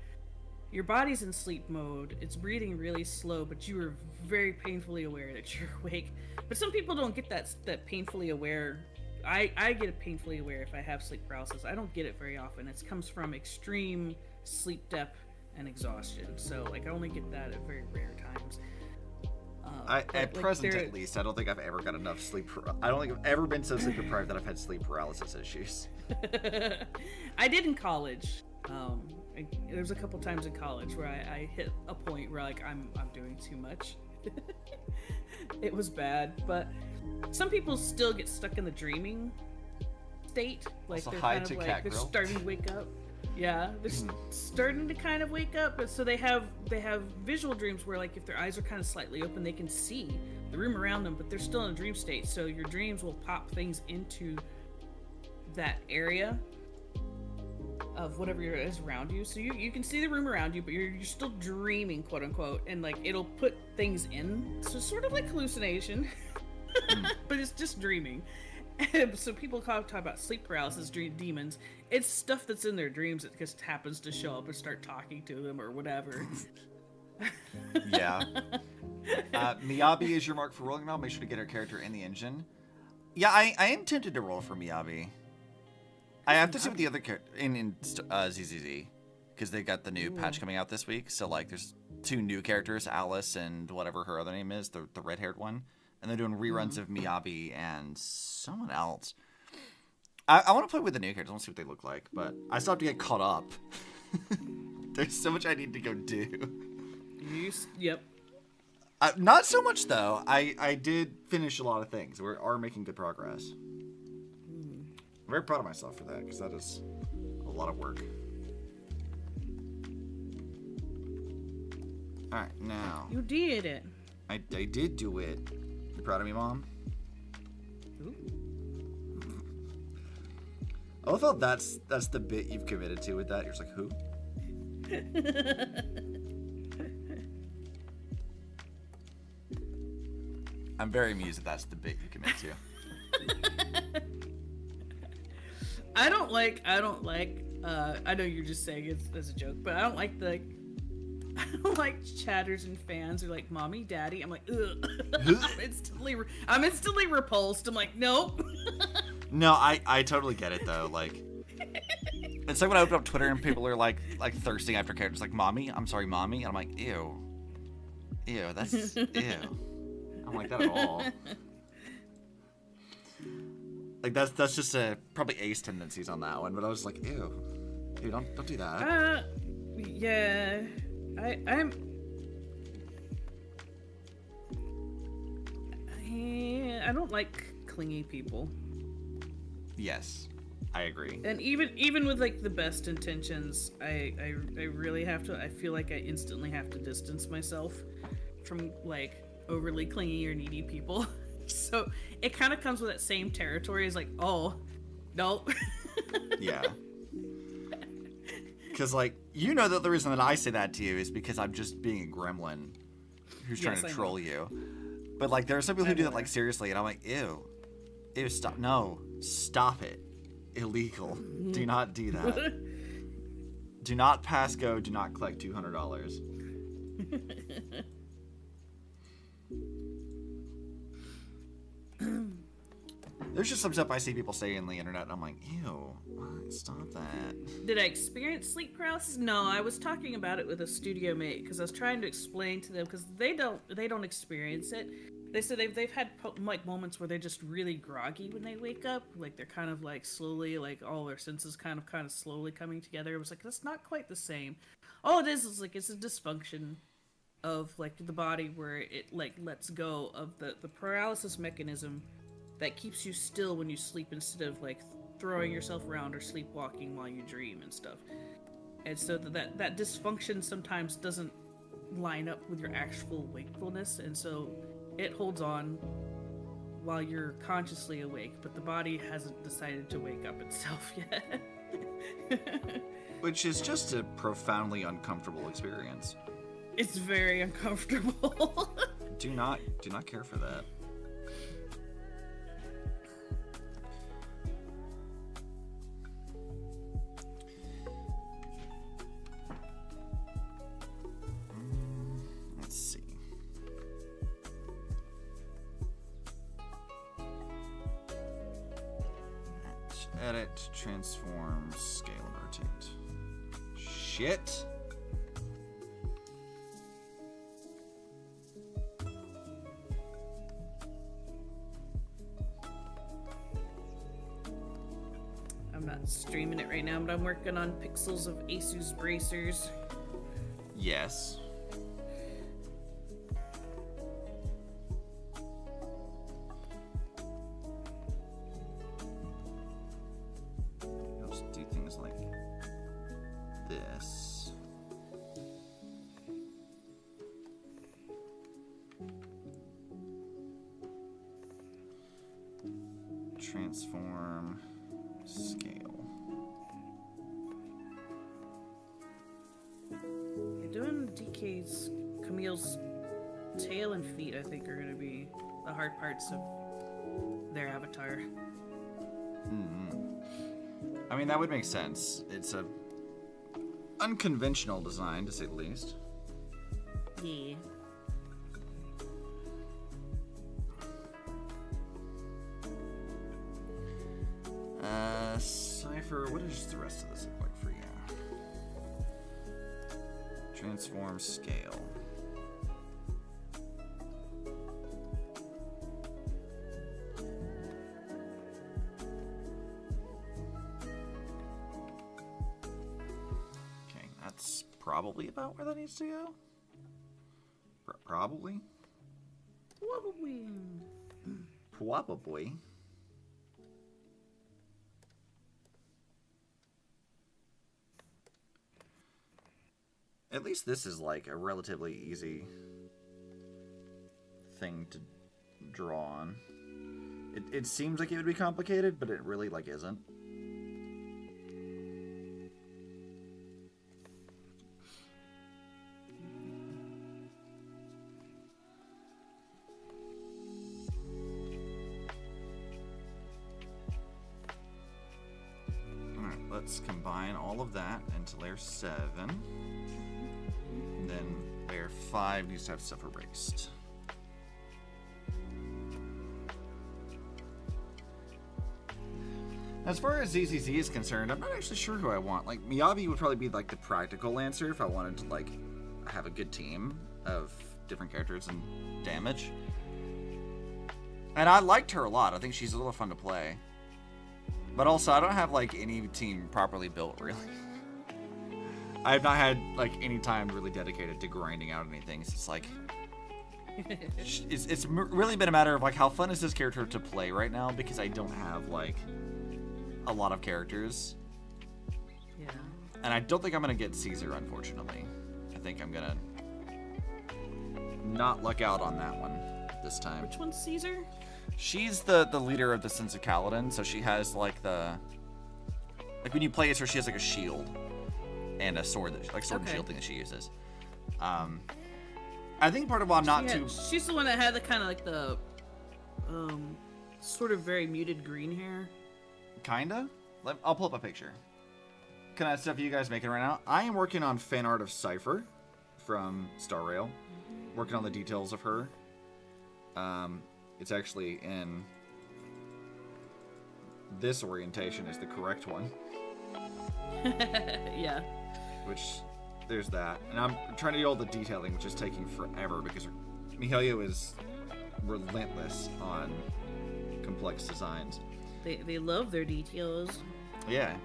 your body's in sleep mode, it's breathing really slow, but you are very painfully aware that you're awake. But some people don't get that painfully aware. I get it painfully aware if I have sleep paralysis. I don't get it very often. It comes from extreme sleep depth and exhaustion. So like I only get that at very rare times. At present, at least, I don't think I've ever got enough sleep. I don't think I've ever been so sleep deprived that I've had sleep paralysis issues. I did in college. There was a couple times in college where I hit a point where like I'm doing too much. It was bad, but some people still get stuck in the dreaming state. Like they're kind of like they're starting to wake up. Yeah, they're starting to kind of wake up, but so they have visual dreams where like if their eyes are kind of slightly open, they can see the room around them, but they're still in a dream state. So your dreams will pop things into that area of whatever is around you. So you can see the room around you, but you're still dreaming, quote unquote, and like it'll put things in. So sort of like hallucination, but it's just dreaming. So people talk about sleep paralysis, dream demons. It's stuff that's in their dreams that just happens to show up and start talking to them or whatever. Yeah. Miyabi is your mark for rolling now. Make sure to get her character in the engine. Yeah, I am tempted to roll for Miyabi. I have to see what the other character in ZZZ, because they got the new patch coming out this week. So like, there's 2 new characters, Alice and whatever her other name is, the red-haired one, and they're doing reruns of Miyabi and someone else. I want to play with the new characters. I want to see what they look like, but I still have to get caught up. There's so much I need to go do. Yep. Not so much though. I did finish a lot of things. We are making good progress. I'm very proud of myself for that, because that is a lot of work. Alright, now. You did it. I did do it. You proud of me, Mom? Ooh. I love how that's the bit you've committed to with that. You're just like, who? I'm very amused that that's the bit you commit to. I don't like, I know you're just saying it as a joke, but I don't like I don't like chatters and fans who are like, mommy, daddy. I'm like, ugh. I'm instantly repulsed. I'm like, nope. No, I totally get it though. Like, it's like when I open up Twitter and people are like thirsting after characters like mommy. I'm sorry, mommy. And I'm like, ew, that's ew. I don't like that at all. Like that's just probably Ace tendencies on that one, but I was like, ew, don't do that. Yeah, I don't like clingy people. Yes, I agree. And even with like the best intentions, I really have to. I feel like I instantly have to distance myself from like overly clingy or needy people. So it kind of comes with that same territory as like, oh, no. Yeah. Because, like, you know that the reason that I say that to you is because I'm just being a gremlin who's trying to troll you. But, like, there are some people who do that, like, seriously, and I'm like, ew, stop. No, stop it. Illegal. Do not do that. Do not pass go. Do not collect $200. There's just some stuff I see people say on the internet, and I'm like, ew, stop that. Did I experience sleep paralysis? No, I was talking about it with a studio mate because I was trying to explain to them because they don't experience it. They said they've had like moments where they're just really groggy when they wake up, like they're kind of like slowly, like all their senses kind of slowly coming together. It was like that's not quite the same. All it is like it's a dysfunction of like the body where it like lets go of the paralysis mechanism that keeps you still when you sleep instead of like throwing yourself around or sleepwalking while you dream and stuff. And so that dysfunction sometimes doesn't line up with your actual wakefulness, and so it holds on while you're consciously awake, but the body hasn't decided to wake up itself yet. Which is just a profoundly uncomfortable experience. It's very uncomfortable. Do not care for that. Let's see. Edit, transform, scale, and rotate. Shit. I'm not streaming it right now, but I'm working on pixels of Asus bracers. Yes. Let's do things like this. Transform. Scale. You're doing DK's Camille's tail and feet, I think, are going to be the hard parts of their avatar. I mean, that would make sense. It's a unconventional design, to say the least. Yeah. Cipher, what does the rest of this look like for you? Transform scale. Okay, that's probably about where that needs to go. Probably. Probably. At least this is like a relatively easy thing to draw on. It seems like it would be complicated, but it really like isn't. Alright, let's combine all of that into layer 7. And then layer 5 needs to have stuff erased. As far as ZZZ is concerned, I'm not actually sure who I want. Like, Miyabi would probably be like the practical answer if I wanted to like have a good team of different characters and damage. And I liked her a lot. I think she's a little fun to play. But also, I don't have like any team properly built, really. I have not had like any time really dedicated to grinding out anything. So it's like it's really been a matter of like how fun is this character to play right now, because I don't have like a lot of characters. Yeah. And I don't think I'm gonna get Caesar, unfortunately. I think I'm gonna not luck out on that one this time. Which one's Caesar? She's the leader of the Sons of Kaladin, so she has like when you play as her, she has like a shield and a sword and shield thing that she uses. I think part of why I'm not too. She's the one that had the kind of like the sort of very muted green hair. Kinda. I'll pull up a picture. Kind of stuff you guys making right now. I am working on fan art of Cipher from Star Rail. Working on the details of her. It's actually in this orientation is the correct one. Yeah. Which, there's that. And I'm trying to do all the detailing, which is taking forever because Mihalia is relentless on complex designs. They love their details. Yeah.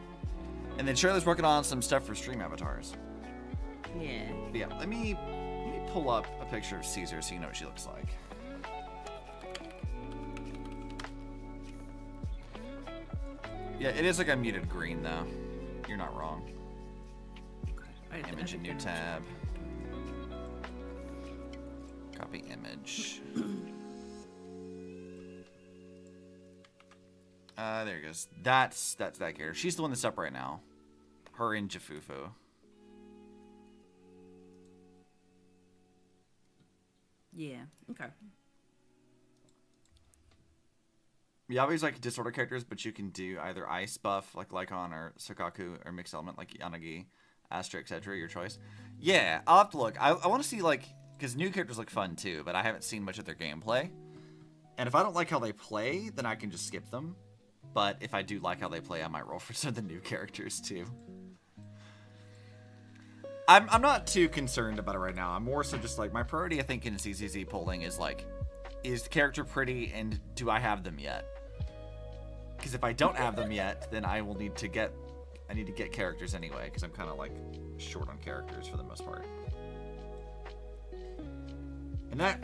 And then Shirley's working on some stuff for stream avatars. Yeah. But yeah, let me pull up a picture of Caesar so you know what she looks like. Yeah, it is like a muted green though. You're not wrong. Image in new tab. Copy image. There it goes. That's that character. She's the one that's up right now. Her and Jafufu. Yeah. Okay. Miyabi's like disorder characters, but you can do either ice buff like Lycon or Sokaku, or mixed element like Yanagi, Astra, etc. Your choice. Yeah, I'll have to look. I want to see like, because new characters look fun too, but I haven't seen much of their gameplay. And if I don't like how they play, then I can just skip them. But if I do like how they play, I might roll for some of the new characters too. I'm not too concerned about it right now. I'm more so just like, my priority I think in CCZ polling is like, is the character pretty and do I have them yet? Because if I don't have them yet, then I need to get characters anyway, because I'm kind of like short on characters for the most part. And that,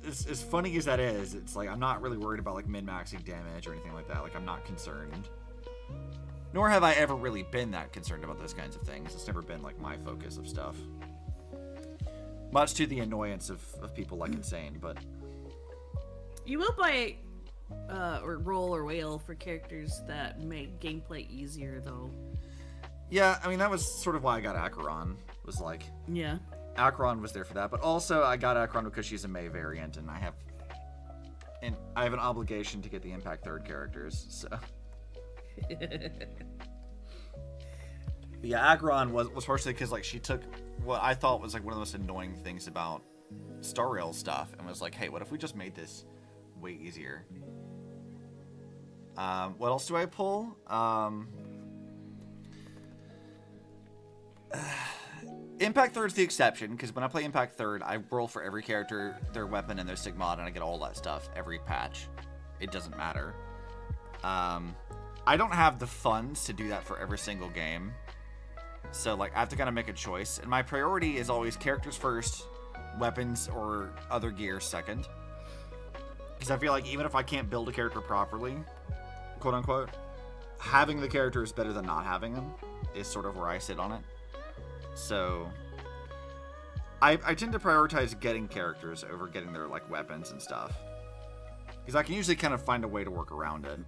as funny as that is, it's like I'm not really worried about like min-maxing damage or anything like that. Like I'm not concerned. Nor have I ever really been that concerned about those kinds of things. It's never been like my focus of stuff. Much to the annoyance of people like Insane, but... You will buy or roll or whale for characters that make gameplay easier, though. Yeah, I mean, that was sort of why I got Acheron. Was like, Yeah. Acheron was there for that, but also I got Acheron because she's a May variant, and I have an obligation to get the Impact Third characters. So yeah, Acheron was partially because like she took what I thought was like one of the most annoying things about Star Rail stuff, and was like, hey, what if we just made this way easier? What else do I pull? Impact Third's the exception, because when I play Impact Third, I roll for every character, their weapon, and their Sigmod, and I get all that stuff every patch. It doesn't matter. I don't have the funds to do that for every single game. So, like, I have to kind of make a choice. And my priority is always characters first, weapons or other gear second. Because I feel like even if I can't build a character properly, quote unquote, having the character is better than not having them, is sort of where I sit on it. So I tend to prioritize getting characters over getting their like weapons and stuff, because I can usually kind of find a way to work around it.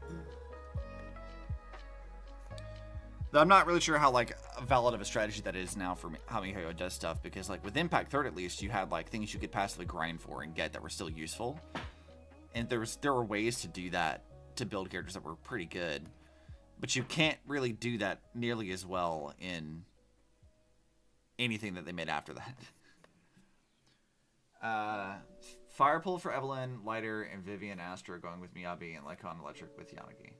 Though I'm not really sure how like valid of a strategy that is now for me, how Mihayo does stuff, because like with Impact Third at least you had like things you could passively grind for and get that were still useful, and there were ways to do that to build characters that were pretty good, but you can't really do that nearly as well in anything that they made after that. Fire Pull for Evelyn, Lighter, and Vivian Astra going with Miyabi, and Lycon Electric with Yanagi.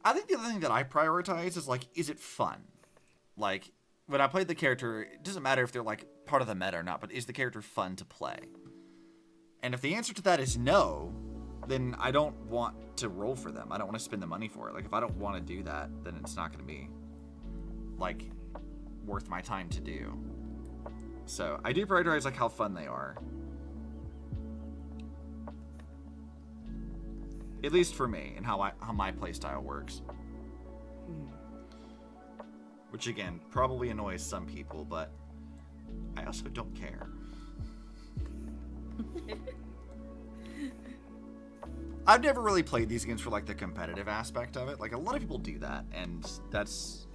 I think the other thing that I prioritize is, like, is it fun? Like, when I play the character, it doesn't matter if they're, like, part of the meta or not, but is the character fun to play? And if the answer to that is no, then I don't want to roll for them. I don't want to spend the money for it. Like, if I don't want to do that, then it's not going to be, like, worth my time to do. So I do prioritize like how fun they are, at least for me, and how my playstyle works. Which again probably annoys some people, but I also don't care. I've never really played these games for like the competitive aspect of it. Like a lot of people do that, and that's,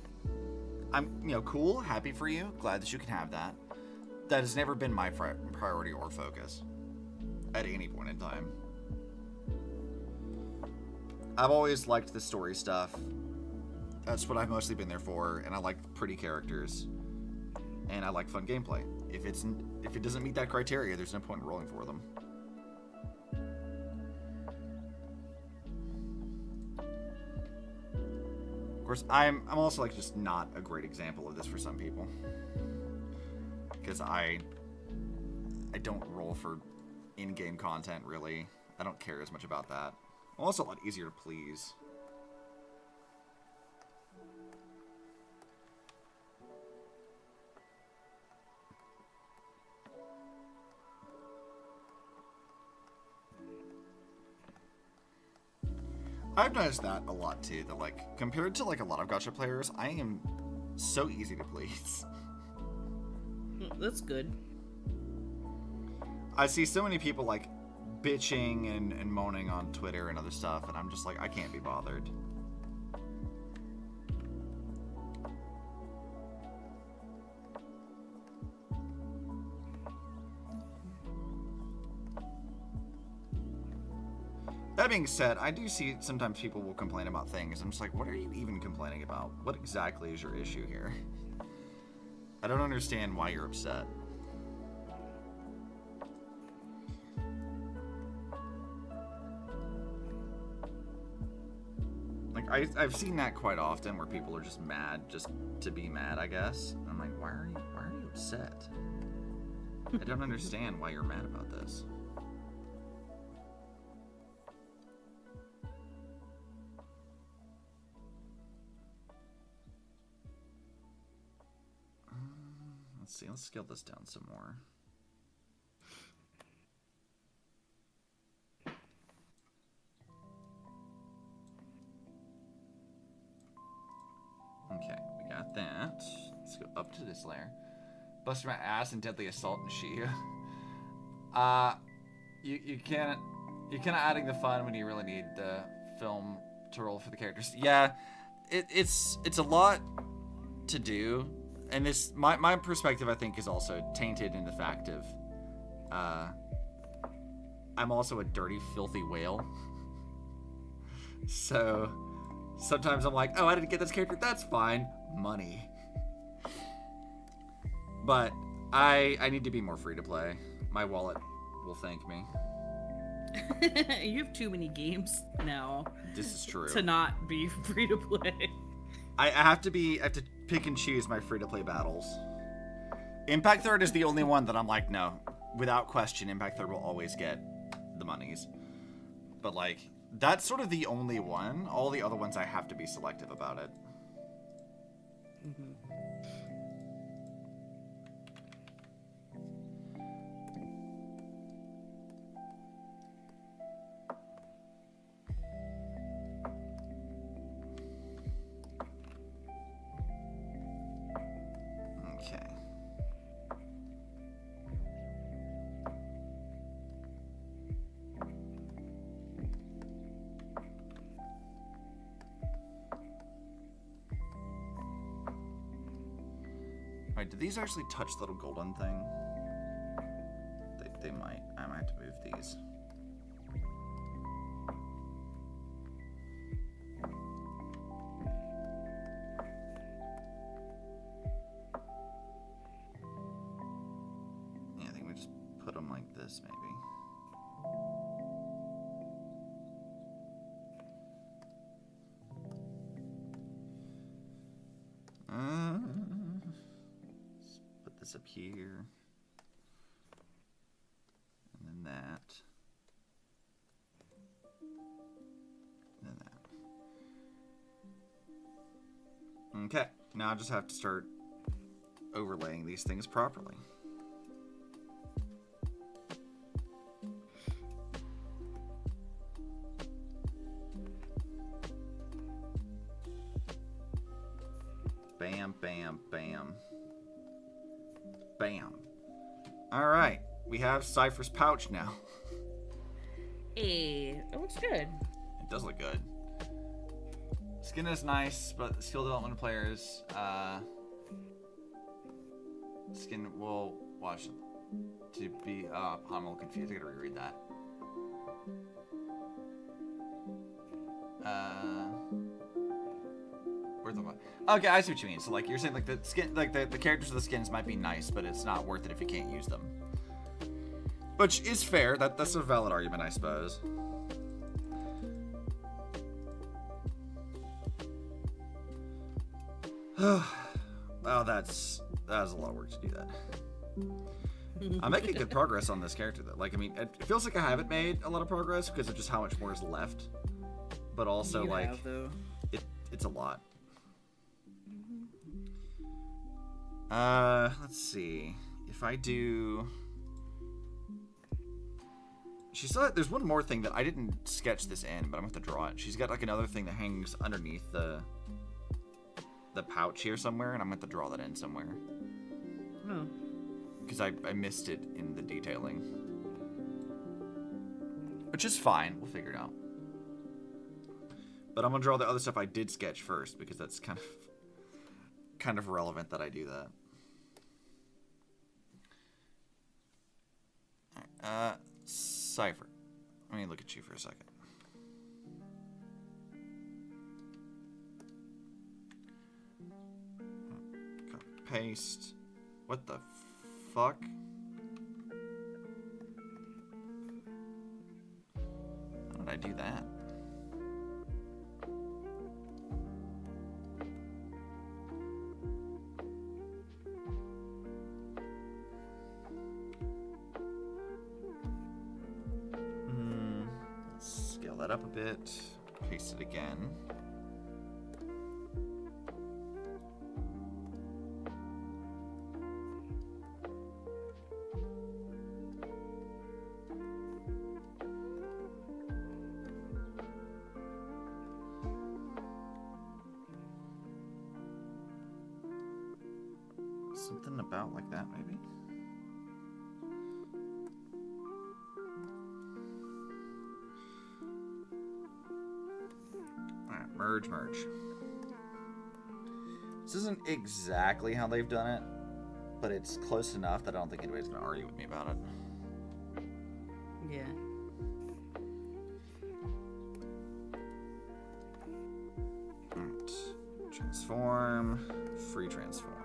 I'm, cool, happy for you, glad that you can have that. That has never been my priority or focus at any point in time. I've always liked the story stuff. That's what I've mostly been there for, and I like pretty characters, and I like fun gameplay. If it doesn't meet that criteria, there's no point in rolling for them. Of course, I'm also like just not a great example of this for some people, because I don't roll for in-game content really. I don't care as much about that. I'm also a lot easier to please. I've noticed that a lot too, that like compared to like a lot of gacha players, I am so easy to please. That's good. I see so many people like bitching and moaning on Twitter and other stuff, and I'm just like, I can't be bothered. That being said, I do see sometimes people will complain about things. I'm just like, what are you even complaining about? What exactly is your issue here? I don't understand why you're upset. Like, I've seen that quite often where people are just mad just to be mad, I guess. And I'm like, why are you upset? I don't understand why you're mad about this. Let's see, let's scale this down some more. Okay, we got that. Let's go up to this layer. Buster my ass and deadly assault and Shiyu. You can't You're kind of adding the fun when you really need the film to roll for the characters. Yeah, it's a lot to do, and this my perspective I think is also tainted in the fact of I'm also a dirty, filthy whale. So sometimes I'm like, oh, I didn't get this character. That's fine, money. But I need to be more free to play. My wallet will thank me. You have too many games now. This is true. To not be free to play. I have to pick and choose my free to play battles. Impact Third is the only one that I'm like, no, without question, Impact Third will always get the monies. But like, that's sort of the only one. All the other ones I have to be selective about it. Mm-hmm. Wait, do these actually touch the little golden thing? They might. I might have to move these. Yeah, I think we just put them like this, maybe. This up here, and then that, and then that. Okay, now I just have to start overlaying these things properly. Bam, bam, bam. Bam. Alright, we have Cipher's pouch now. Hey, it looks good. It does look good. Skin is nice, but skill development players, skin will watch to be, I'm a little confused, I gotta reread that. Where's the one? Okay, I see what you mean. So like you're saying like the skin, like the characters of the skins might be nice, but it's not worth it if you can't use them. Which is fair. That's a valid argument, I suppose. Well, that was a lot of work to do that. I'm making good progress on this character though. Like, I mean, it feels like I haven't made a lot of progress because of just how much more is left. But also, You like, have, though. it's a lot. Let's see. If I do... There's one more thing that I didn't sketch this in, but I'm going to have to draw it. She's got, like, another thing that hangs underneath the pouch here somewhere, and I'm going to have to draw that in somewhere. Oh. Because I missed it in the detailing. Which is fine. We'll figure it out. But I'm going to draw the other stuff I did sketch first, because that's kind of relevant that I do that. Cipher. Let me look at you for a second. Copy, paste. What the fuck? How did I do that? Scale that up a bit. Paste it again. Something about like that, maybe? Merge. This isn't exactly how they've done it, but it's close enough that I don't think anybody's going to argue with me about it. Yeah. Alright. Transform. Free transform.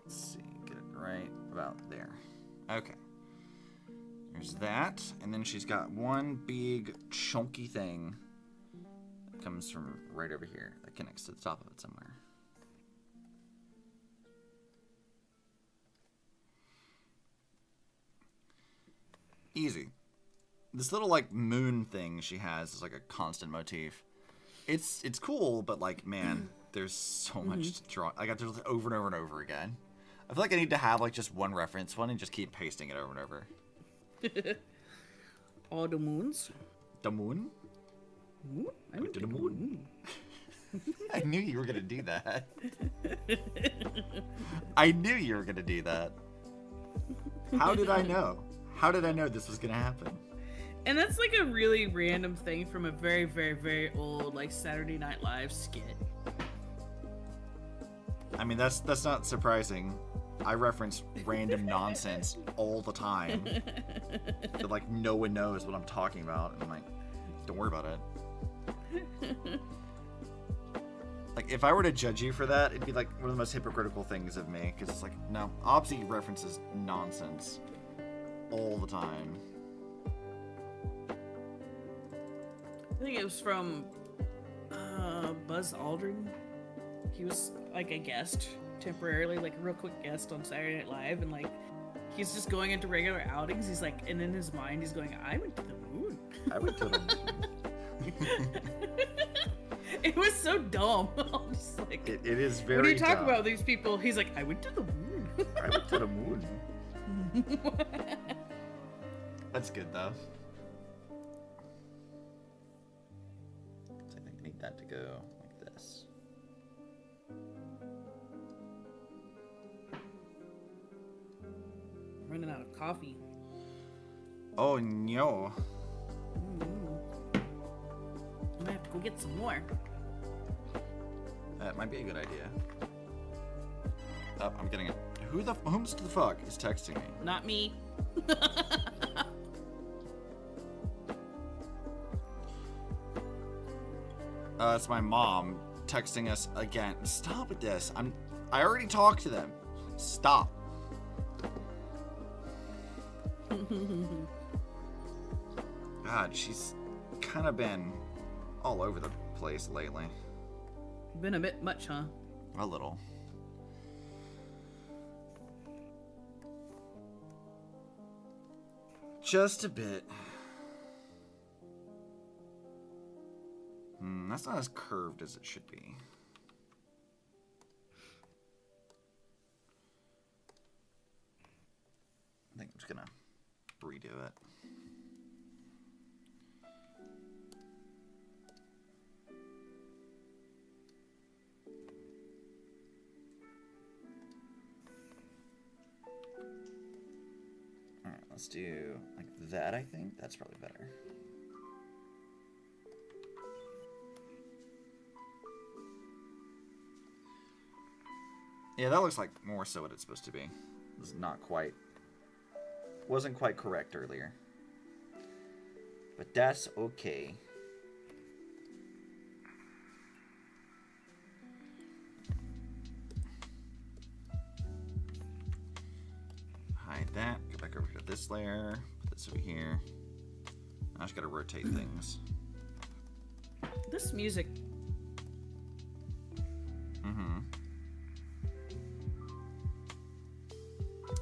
Let's see, get it right about there. Okay. There's that, and then she's got one big chunky thing that comes from right over here that connects to the top of it somewhere. Easy. This little like moon thing she has is like a constant motif. It's cool, but like, man, there's so much to draw. I got to do it over and over and over again. I feel like I need to have like just one reference one and just keep pasting it over and over. All the moons. The moon? Ooh, I Went to the moon. I knew you were gonna do that. I knew you were gonna do that. How did I know? How did I know this was gonna happen? And that's like a really random thing from a very, very, very old like Saturday Night Live skit. I mean, that's not surprising. I reference random nonsense all the time. But like no one knows what I'm talking about. And I'm like, don't worry about it. Like if I were to judge you for that, it'd be like one of the most hypocritical things of me. Because it's like, no, Obsi references nonsense all the time. I think it was from Buzz Aldrin. He was like a guest temporarily, like a real quick guest on Saturday Night Live, and like he's just going into regular outings. He's like, and in his mind, he's going, "I went to the moon." I went to the moon. It was so dumb. I'm just like, It is very. when you talk dumb. about these people, he's like, "I went to the moon." I went to the moon. That's good though. So I think I need that to go like this. Running out of coffee. Oh no. I'm gonna have to go get some more. That might be a good idea. Oh, I'm getting it. Whom the fuck is texting me? Not me. It's my mom texting us again. Stop with this. I already talked to them. Stop. God, she's kind of been all over the place lately. Been a bit much, huh? A little. Just a bit. That's not as curved as it should be. I think I'm just gonna redo it. Alright, let's do like that, I think. That's probably better. Yeah, that looks like more so what it's supposed to be. This is not quite... wasn't quite correct earlier. But that's okay. Hide that. Go back over to this layer. Put this over here. I just gotta rotate things. This music.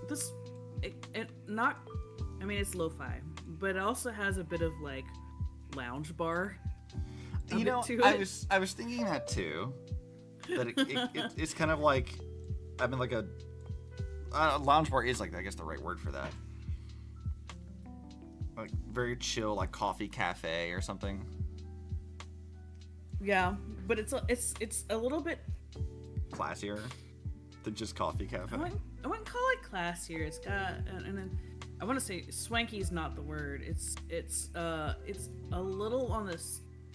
This, it not, I mean, it's lo-fi, but it also has a bit of like lounge bar. You know, I was thinking that too. That it's kind of like, I mean, like a lounge bar is like, I guess the right word for that. Like very chill, like coffee cafe or something. Yeah, but it's a little bit. Classier than just coffee cafe. I wouldn't call it classier. It's got and then I want to say swanky is not the word. It's a little on the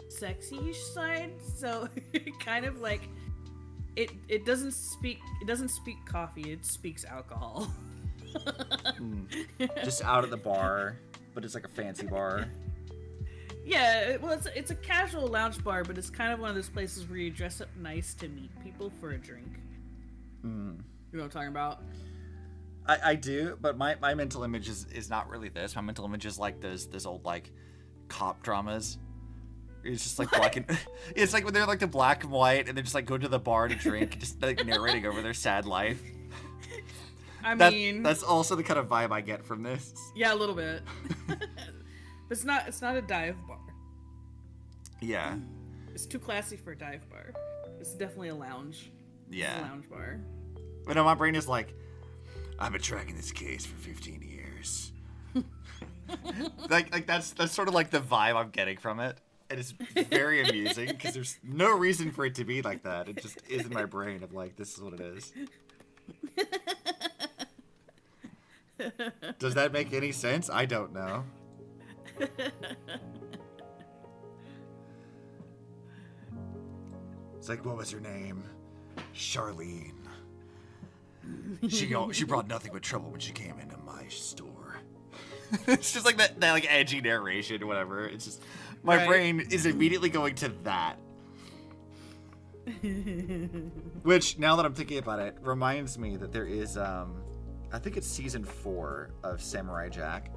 sexy-ish side. So kind of like it doesn't speak coffee. It speaks alcohol. Just out at the bar, but it's like a fancy bar. Yeah, well, it's a casual lounge bar, but it's kind of one of those places where you dress up nice to meet people for a drink. You know what I'm talking about? I do, but my mental image is not really this. My mental image is like those old like cop dramas. It's just like black and it's like when they're like the black and white and they're just like go to the bar to drink, just like narrating over their sad life. I mean, that's also the kind of vibe I get from this. Yeah, a little bit. But it's not a dive bar. Yeah. It's too classy for a dive bar. It's definitely a lounge. Yeah. It's a lounge bar. But no, my brain is like, I've been tracking this case for 15 years. like that's sort of like the vibe I'm getting from it. And it's very amusing because there's no reason for it to be like that. It just is in my brain of like, this is what it is. Does that make any sense? I don't know. It's like, what was her name? Charlene. She brought nothing but trouble when she came into my store. It's just like that like edgy narration or whatever. It's just my brain is immediately going to that. Which, now that I'm thinking about it, reminds me that there is I think it's season 4 of Samurai Jack,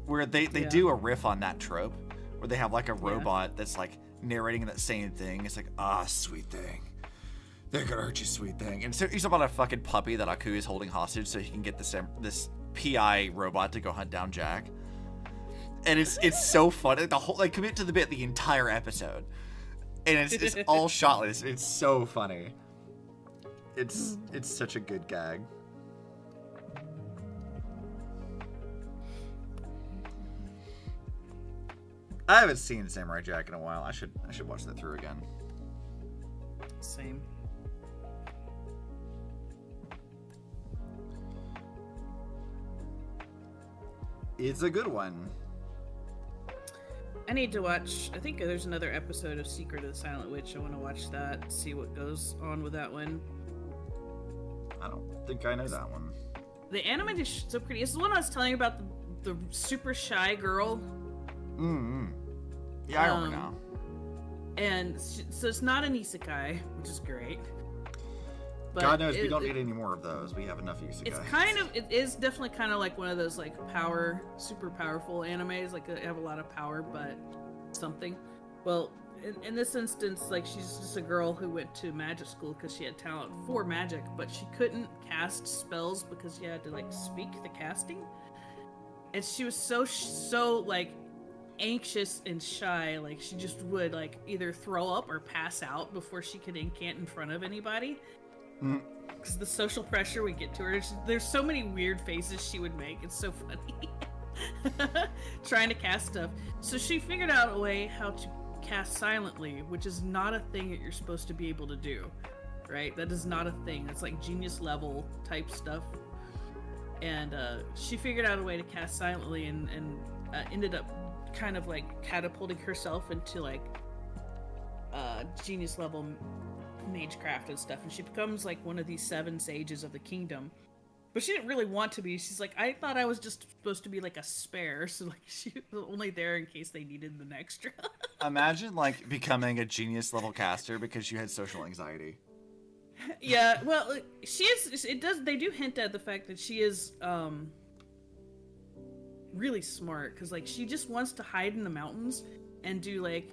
where they do a riff on that trope, where they have like a robot that's like narrating that same thing. It's like, sweet thing. They're gonna hurt you, sweet thing. And so he's about a fucking puppy that Aku is holding hostage so he can get this PI robot to go hunt down Jack. And it's so funny. The whole like commit to the bit the entire episode. And it's all shotless. It's so funny. It's such a good gag. I haven't seen Samurai Jack in a while. I should watch that through again. Same. It's a good one. I need to watch. I think there's another episode of Secret of the Silent Witch. I want to watch that. See what goes on with that one. I don't think I know that one. The animated is so pretty. It's the one I was telling you about, the super shy girl. Yeah, I remember now. And so it's not an isekai, which is great. But God knows we don't need any more of those. We have enough isekai. It is definitely kind of like one of those like super powerful animes. Like they have a lot of power, but something. Well, in this instance, like she's just a girl who went to magic school because she had talent for magic, but she couldn't cast spells because she had to like speak the casting. And she was so like anxious and shy, like she just would like either throw up or pass out before she could incant in front of anybody. Because the social pressure would get to her. There's so many weird faces she would make. It's so funny. Trying to cast stuff. So she figured out a way how to cast silently, which is not a thing that you're supposed to be able to do. Right? That is not a thing. It's like genius level type stuff. And she figured out a way to cast silently and ended up kind of like catapulting herself into like genius level magecraft and stuff, and she becomes like one of these 7 sages of the kingdom. But she didn't really want to be. She's like, I thought I was just supposed to be like a spare, so like she was only there in case they needed an extra. Imagine like becoming a genius level caster because you had social anxiety. Yeah, well, she is. They do hint at the fact that she is really smart, because like she just wants to hide in the mountains and do like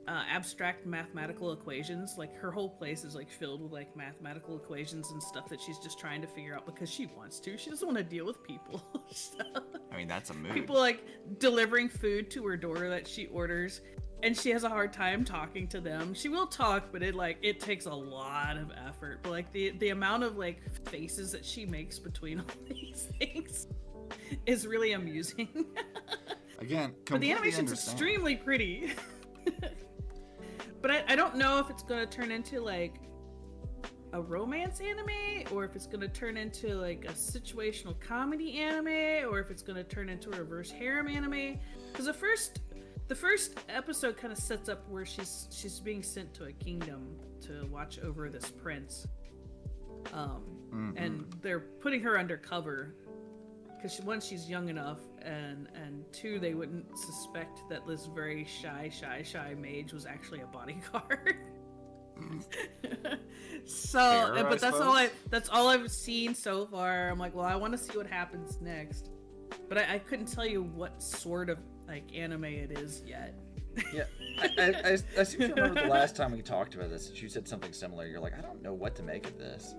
abstract mathematical equations. Like her whole place is like filled with like mathematical equations and stuff that she's just trying to figure out because she wants to. She doesn't want to deal with people. So, I mean, that's a mood. people like delivering food to her door that she orders, and she has a hard time talking to them. She will talk, but it takes a lot of effort. But like the amount of like faces that she makes between all these things is really amusing. Again, But the completely animation's understand. extremely pretty. But I don't know if it's gonna turn into like a romance anime, or if it's gonna turn into like a situational comedy anime, or if it's gonna turn into a reverse harem anime. Because the first episode kind of sets up where she's being sent to a kingdom to watch over this prince, and they're putting her undercover because one, she's young enough, and two, they wouldn't suspect that this very shy mage was actually a bodyguard. So, Fair, but I that's all I've seen so far. I'm like, well, I want to see what happens next, but I couldn't tell you what sort of like anime it is yet. Yeah, I seem to remember the last time we talked about this, you said something similar. You're like, I don't know what to make of this.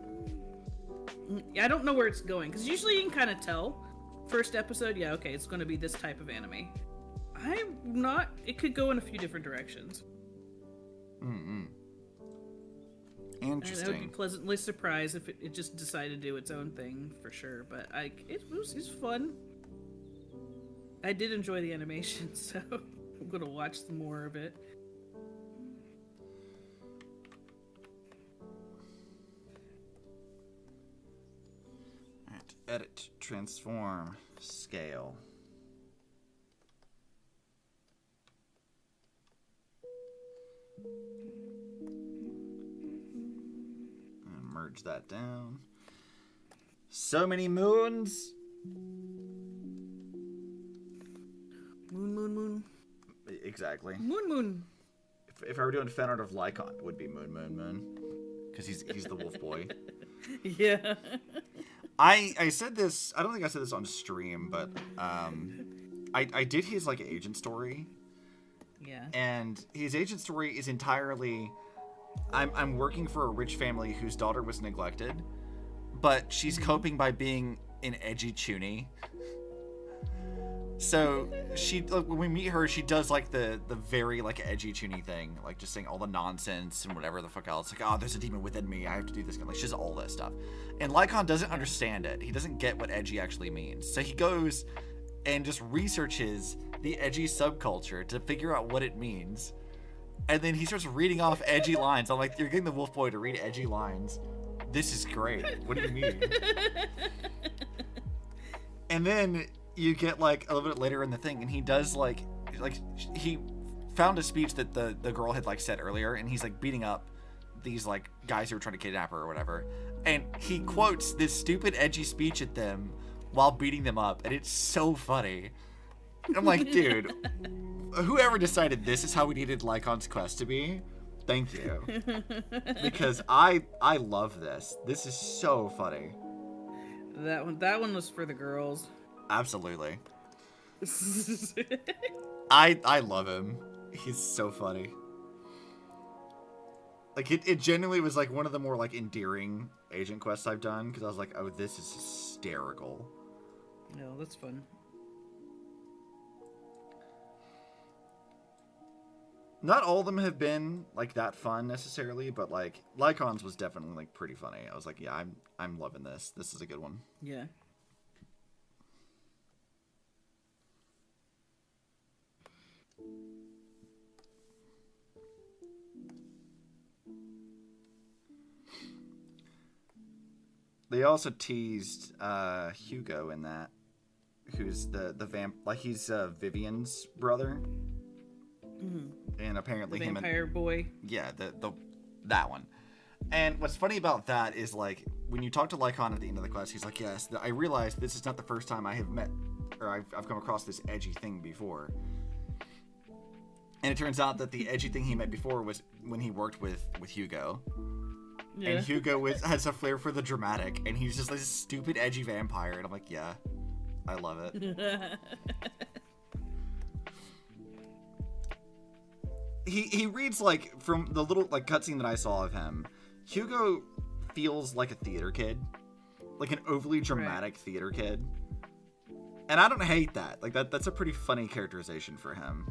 I don't know where it's going, because usually you can kind of tell. First episode, yeah, okay, it's going to be this type of anime. I'm not. It could go in a few different directions. And I would be Interesting. pleasantly surprised if it just decided to do its own thing, for sure. But it's fun. I did enjoy the animation, so I'm going to watch some more of it. Alright, edit, transform, scale. And merge that down. So many moons. Moon. Exactly. Moon. If I were doing fan art of Lycon, it would be Moon. Because he's the wolf boy. Yeah. I said this, I don't think I said this on stream, but I did his like agent story. Yeah. And his agent story is entirely I'm working for a rich family whose daughter was neglected, but she's coping by being an edgy chuny. So she, when we meet her, she does like the very like edgy chuny thing, like just saying all the nonsense and whatever the fuck else. Like, oh, there's a demon within me. I have to do this. Like, she does all that stuff. And Lycon doesn't understand it. He doesn't get what edgy actually means. So he goes and just researches the edgy subculture to figure out what it means. And then he starts reading off edgy lines. I'm like, you're getting the wolf boy to read edgy lines. This is great. What do you mean? And then you get like a little bit later in the thing, and he does like he found a speech that the girl had like said earlier, and he's like beating up these like guys who were trying to kidnap her or whatever, and he quotes this stupid edgy speech at them while beating them up, and it's so funny. And I'm like, dude, whoever decided this is how we needed Lycon's quest to be, thank you, because I love this. This is so funny. That one was for the girls. Absolutely. I love him. He's so funny. Like it genuinely was like one of the more like endearing agent quests I've done, because I was like, oh, this is hysterical. No, that's fun. Not all of them have been like that fun necessarily, but like Lycon's was definitely like pretty funny. I was like, yeah, I'm loving this. This is a good one. Yeah. They also teased Hugo in that, who's the vamp, like he's Vivian's brother, and apparently The him vampire boy. yeah, that one. And what's funny about that is like when you talk to Lycon at the end of the quest, he's like, yes, I realized this is not the first time I have met or I've come across this edgy thing before. And it turns out that the edgy thing he met before was when he worked with Hugo. Yeah. And Hugo has a flair for the dramatic, and he's just like this stupid edgy vampire, and I'm like, yeah, I love it. He reads like from the little like cutscene that I saw of him, Hugo feels like a theater kid, like an overly dramatic theater kid, and I don't hate that. Like that's a pretty funny characterization for him.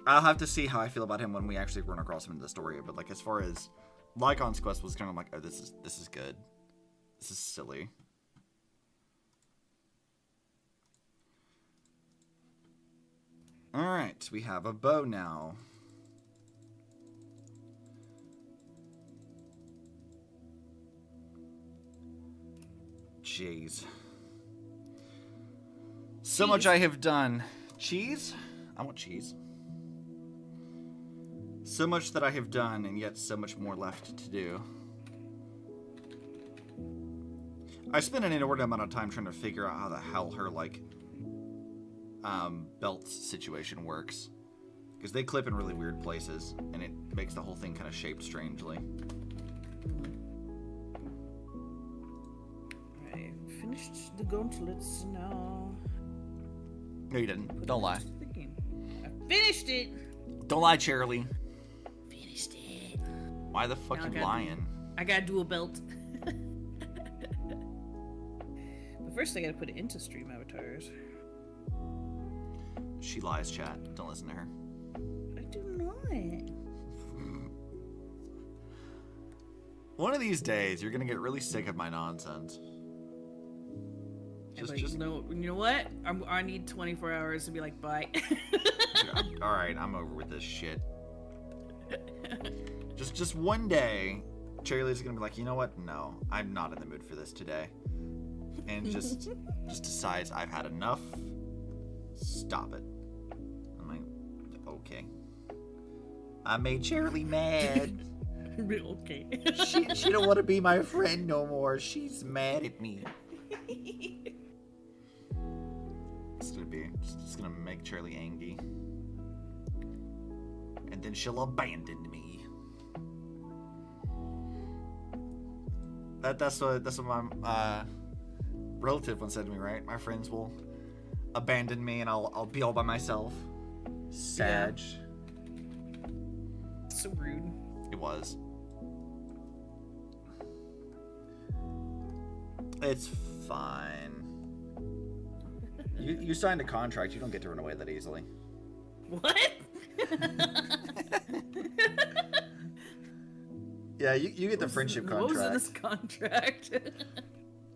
I'll have to see how I feel about him when we actually run across him in the story. But like as far as Lycon's quest was kind of like, oh, this is good. This is silly. Alright, we have a bow now. Jeez. So much I have done. Cheese? I want cheese. So much that I have done, and yet so much more left to do. I spent an inordinate amount of time trying to figure out how the hell her, like, belt situation works. Because they clip in really weird places, and it makes the whole thing kind of shaped strangely. I finished the gauntlets now. No, you didn't. Don't lie. I finished it! Don't lie, Charlie. Finished it. Why the fuck you lying? I gotta do a belt. But first I gotta put it into stream avatars. She lies, chat. Don't listen to her. I do not. One of these days, you're gonna get really sick of my nonsense. You know what? I need 24 hours to be like, bye. All right, I'm over with this shit. Just one day, Cherry's gonna be like, you know what? No, I'm not in the mood for this today, and just decides I've had enough. Stop it. I'm like, okay. I made Cherry mad. Okay. She don't want to be my friend no more. She's mad at me. It's gonna make Charlie angry, and then she'll abandon me. That's what my relative once said to me. Right, my friends will abandon me, and I'll be all by myself. Sag. Yeah. So rude. It was. It's fine. You signed a contract. You don't get to run away that easily. What? Yeah, you get the friendship contract. What was in this contract?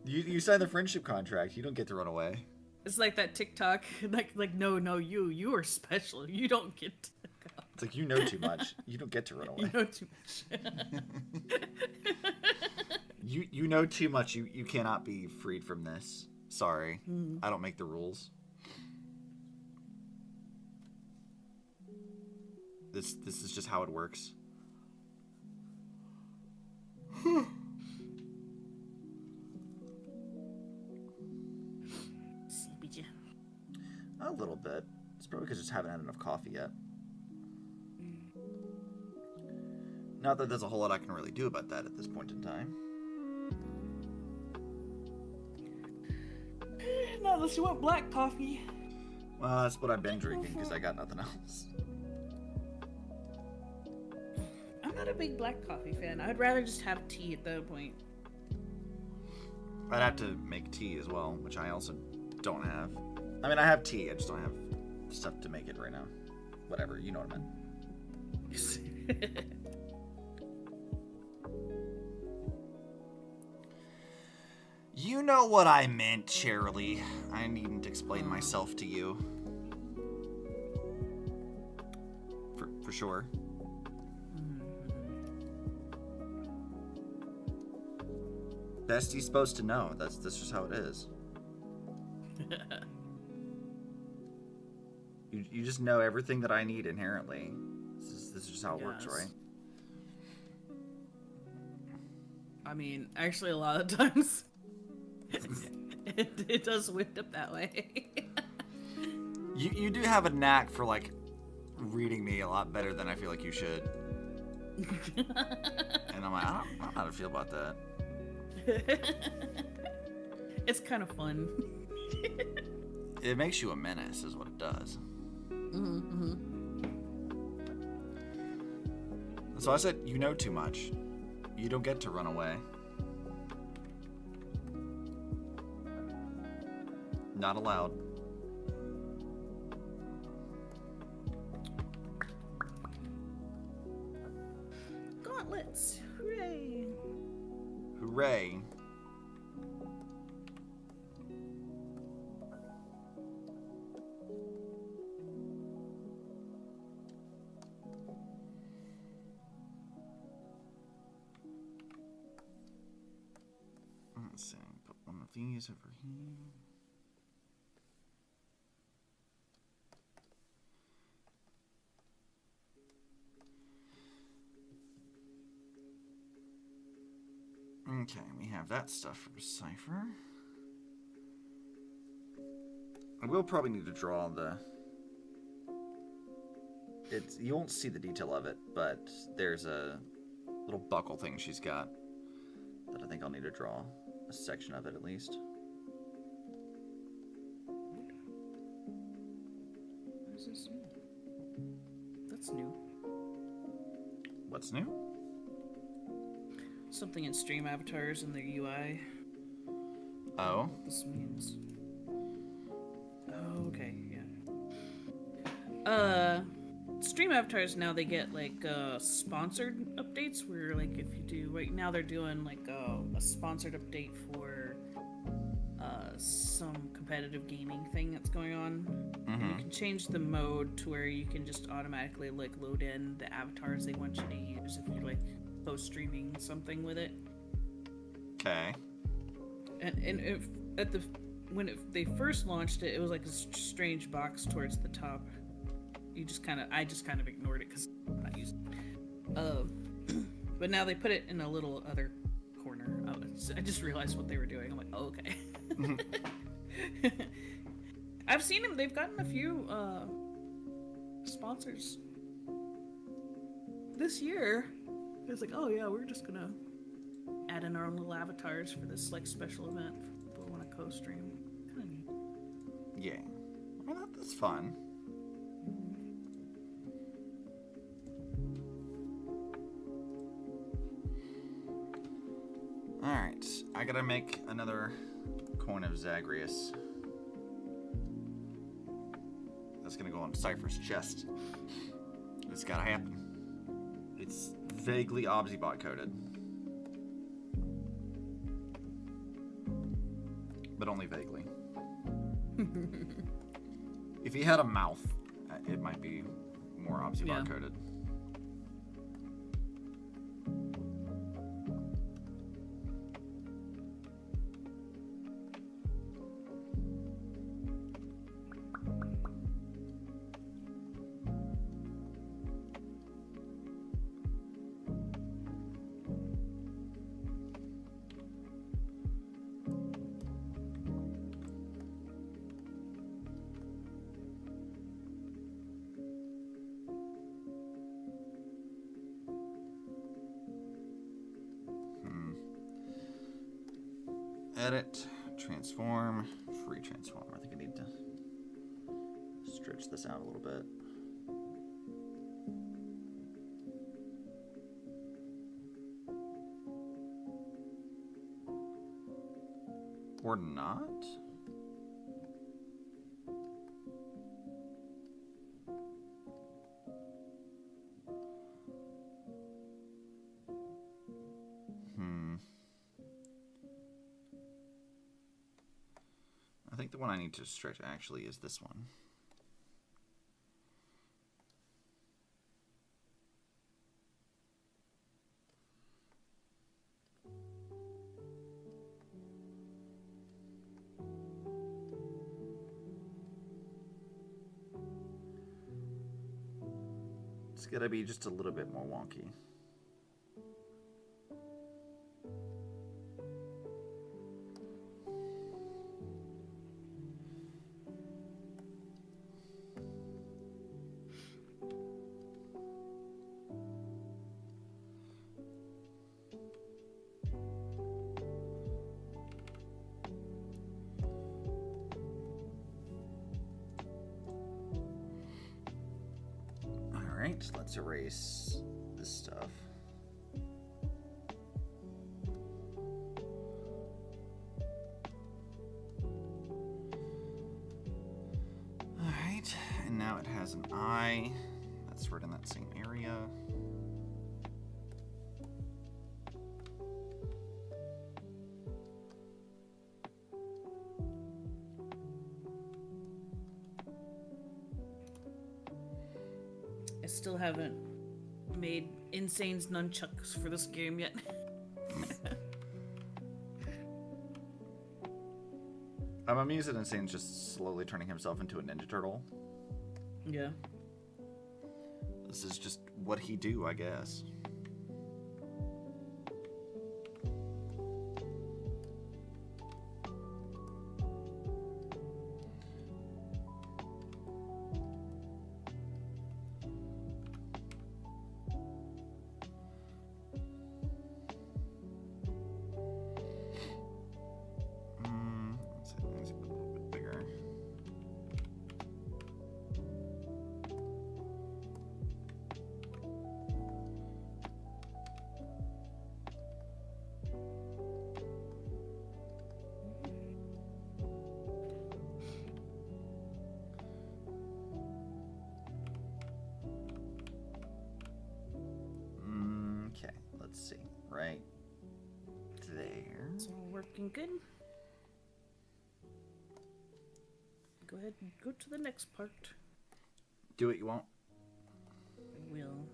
You signed the friendship contract. You don't get to run away. It's like that TikTok, like no, you are special. You don't get to go. It's like, you know too much. You don't get to run away. You know too much. You know too much. You cannot be freed from this. Sorry. I don't make the rules. This is just how it works. Sleepy. A little bit. It's probably because I just haven't had enough coffee yet. Not that there's a whole lot I can really do about that at this point in time. Not unless you want black coffee. Well, that's what I've been drinking because I got nothing else. I'm not a big black coffee fan. I'd rather just have tea at that point. I'd have to make tea as well, which I also don't have. I mean, I have tea, I just don't have stuff to make it right now. Whatever, you know what I meant. You know what I meant, Shirley. I needn't explain myself to you. For sure. Bestie's supposed to know. That's just how it is. You just know everything that I need inherently. This is just how it works, right? I mean, actually, a lot of times it does wind up that way. You do have a knack for, like, reading me a lot better than I feel like you should. And I'm like, I don't know how to feel about that. It's kind of fun. It makes you a menace, is what it does. Mm-hmm. So I said, you know too much. You don't get to run away. Not allowed. Gauntlets! Hooray! Hooray. these over here. Okay, we have that stuff for Cipher. I will probably need to draw the... You won't see the detail of it, but there's a little buckle thing she's got that I think I'll need to draw a section of it at least. What is this? That's new. What's new? Something in stream avatars and their UI. Oh. What this means. Oh, okay, yeah. Stream avatars now they get like sponsored updates where like if you do right now they're doing like a sponsored update for some competitive gaming thing that's going on. And you can change the mode to where you can just automatically like load in the avatars they want you to use if you're like post streaming something with it. Okay. And if when they first launched it, it was like a strange box towards the top. I just kind of ignored it because I'm not using it. But now they put it in a little other corner. I just realized what they were doing. I'm like, oh, okay. I've seen them. They've gotten a few sponsors this year. It's like, oh yeah, we're just gonna add in our own little avatars for this like special event for people who want to co-stream. Kind of neat. Yeah. I mean, that's fun. Alright, I gotta make another coin of Zagreus. That's gonna go on Cipher's chest. It's gotta happen. It's vaguely Obsi bot coded. But only vaguely. If he had a mouth, it might be more Obsi bot coded. Edit, transform, free transform. I think I need to stretch this out a little bit. Or not? I think the one I need to stretch actually is this one. It's gotta be just a little bit more wonky. Alright, let's erase this stuff. Alright, and now it has an eye. That's right in that same area. I still haven't made Insane's nunchucks for this game yet. I'm amused at Insane's just slowly turning himself into a Ninja Turtle. Yeah. This is just what he do, I guess. Let's see, a little bit bigger. Okay, let's see. Right there. It's all working good. Go ahead and go to the next part. Do what you want. I will.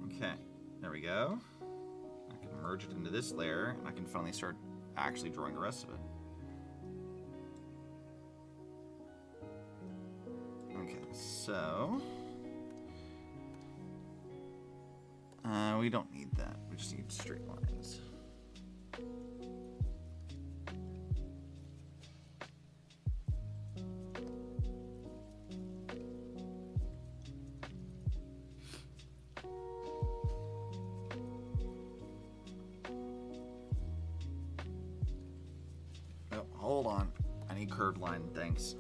Okay, there we go. I can merge it into this layer, and I can finally start actually drawing the rest of it. Okay, so... we don't need that. We just need straight lines. Oh, hold on. I need curved line, thanks.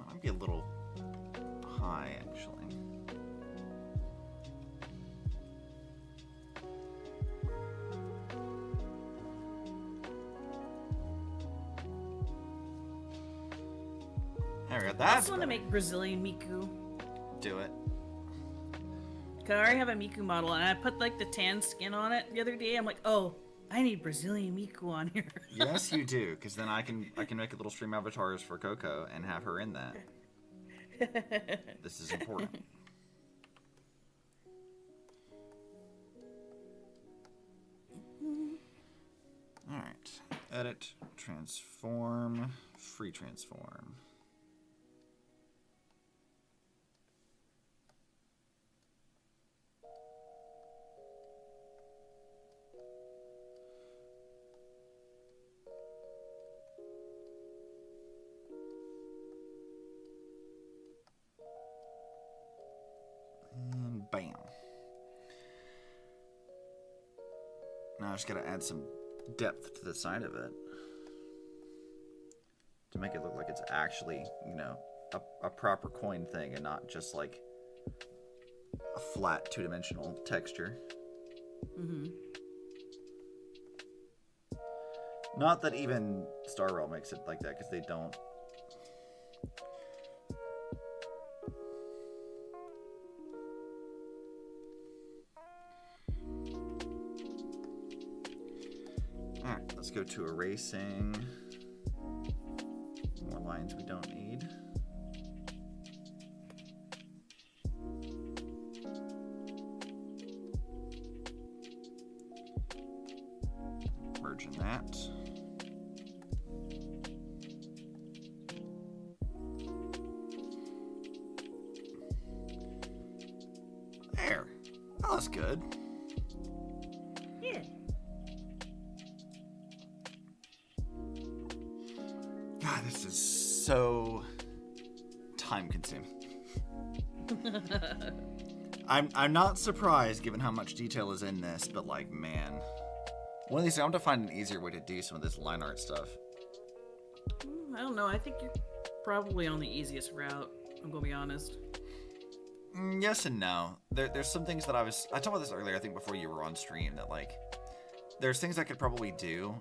Might be a little high, actually. There we go. I That's also want to better. make Brazilian Miku. Do it. Cause I already have a Miku model, and I put like the tan skin on it the other day. I'm like, oh, I need Brazilian Miku on here. Yes, you do, because then I can make a little stream avatars for Coco and have her in that. This is important. All right. Edit, transform, free transform. And bam. Now I just gotta add some depth to the side of it to make it look like it's actually, you know, a proper coin thing and not just like a flat two-dimensional texture. Mm-hmm. Not that even Star Rail makes it like that, because they don't. Alright, let's go to erasing. More lines we don't need. Merging that. There. That looks good. Yeah. God, this is so time consuming. I'm not surprised given how much detail is in this, but like, man, One of these days, I'm going to find an easier way to do some of this line art stuff. I don't know. I think you're probably on the easiest route. I'm gonna be honest. Yes and no. There's some things that I talked about this earlier, I think before you were on stream, that like, there's things I could probably do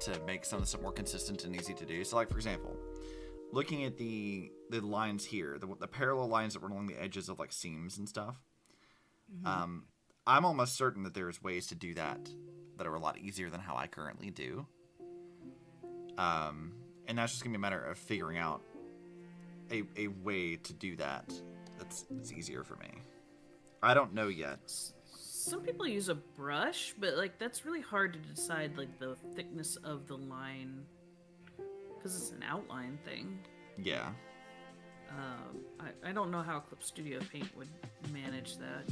to make some of this stuff more consistent and easy to do. So like, for example, looking at the lines here, the parallel lines that run along the edges of like seams and stuff, I'm almost certain that there's ways to do that are a lot easier than how I currently do. And that's just gonna be a matter of figuring out a way to do that that's easier for me. I don't know yet. Some people use a brush, but like that's really hard to decide like the thickness of the line because it's an outline thing. Yeah. I don't know how Clip Studio Paint would manage that.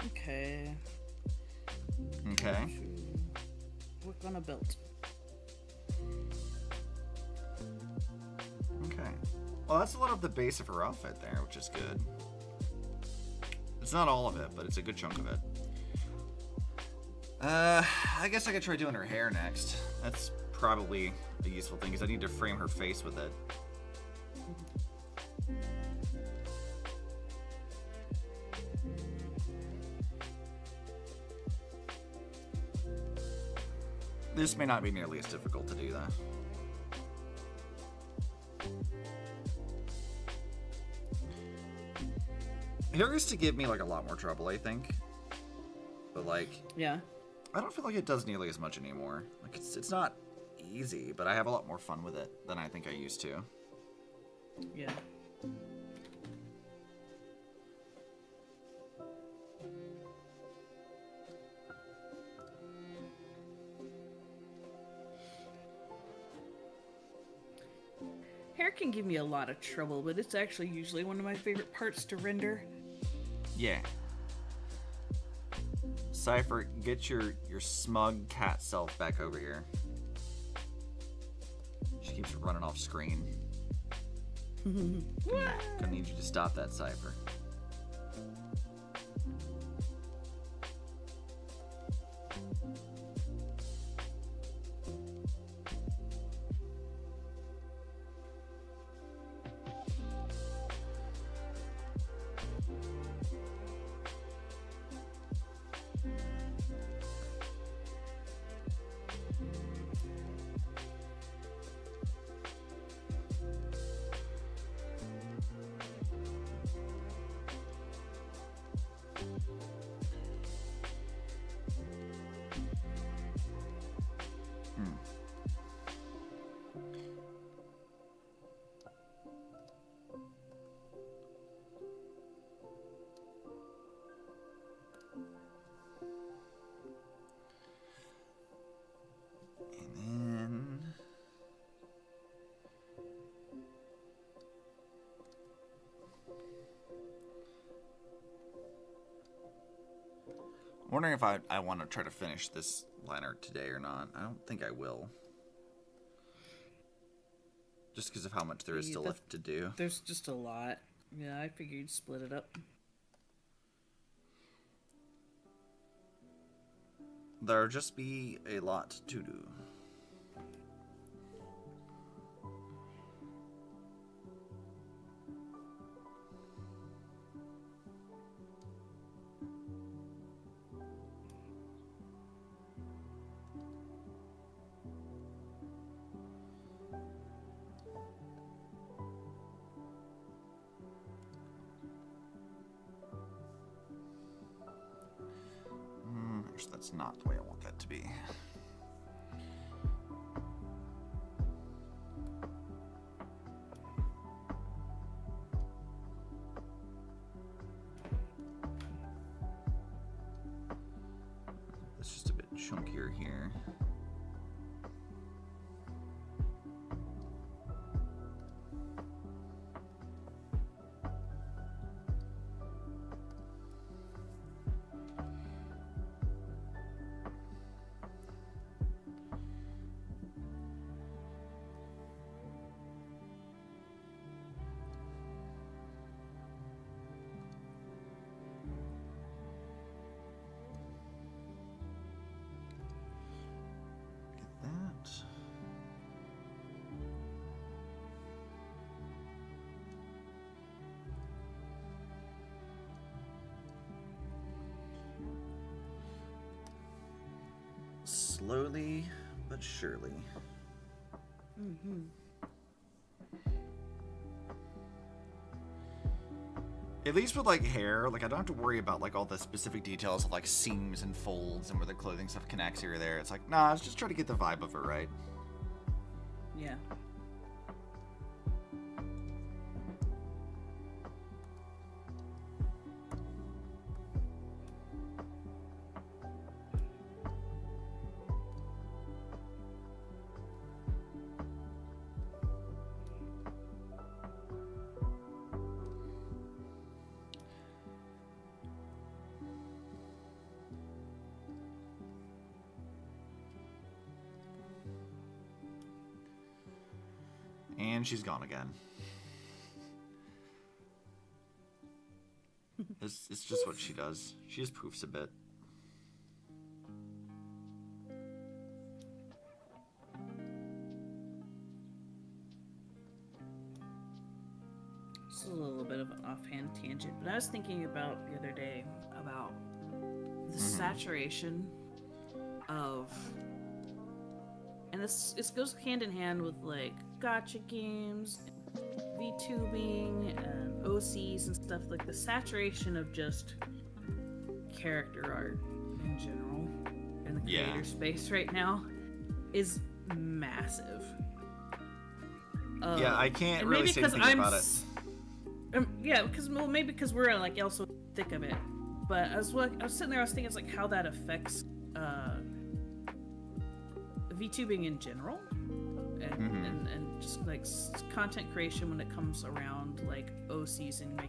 Okay. Okay. Work on a belt. Okay. Well, that's a lot of the base of her outfit there, which is good. It's not all of it, but it's a good chunk of it. I guess I could try doing her hair next. That's probably a useful thing, because I need to frame her face with it. This may not be nearly as difficult to do, though. Hair used to give me like a lot more trouble, I think. But like, Yeah. I don't feel like it does nearly as much anymore. Like it's not easy, but I have a lot more fun with it than I think I used to. Yeah. Hair can give me a lot of trouble, but it's actually usually one of my favorite parts to render. Yeah. Cipher, get your smug cat self back over here. She keeps running off screen. Gonna need you to stop that, Cipher. I'm wondering if I want to try to finish this liner today or not. I don't think I will. Just because of how much there is still left to do. There's just a lot. Yeah, I figured you'd split it up. There'll just be a lot to do. That's not the way I want that to be. It's just a bit chunkier here. slowly but surely. At least with like hair, like I don't have to worry about like all the specific details of like seams and folds and where the clothing stuff connects here or there. It's like, nah, let's just try to get the vibe of it right. Yeah. And she's gone again. It's just what she does. She just poofs a bit. This is a little bit of an offhand tangent, but I was thinking about the other day about the saturation of, and this goes hand in hand with like gacha games, VTubing, and OCs and stuff, like the saturation of just character art in general in the creator space right now is massive. Yeah, I can't really say anything about it. Yeah, maybe because we're like also thick of it. But I was sitting there, I was thinking, it's like how that affects VTubing in general, and just like content creation when it comes around like OCs and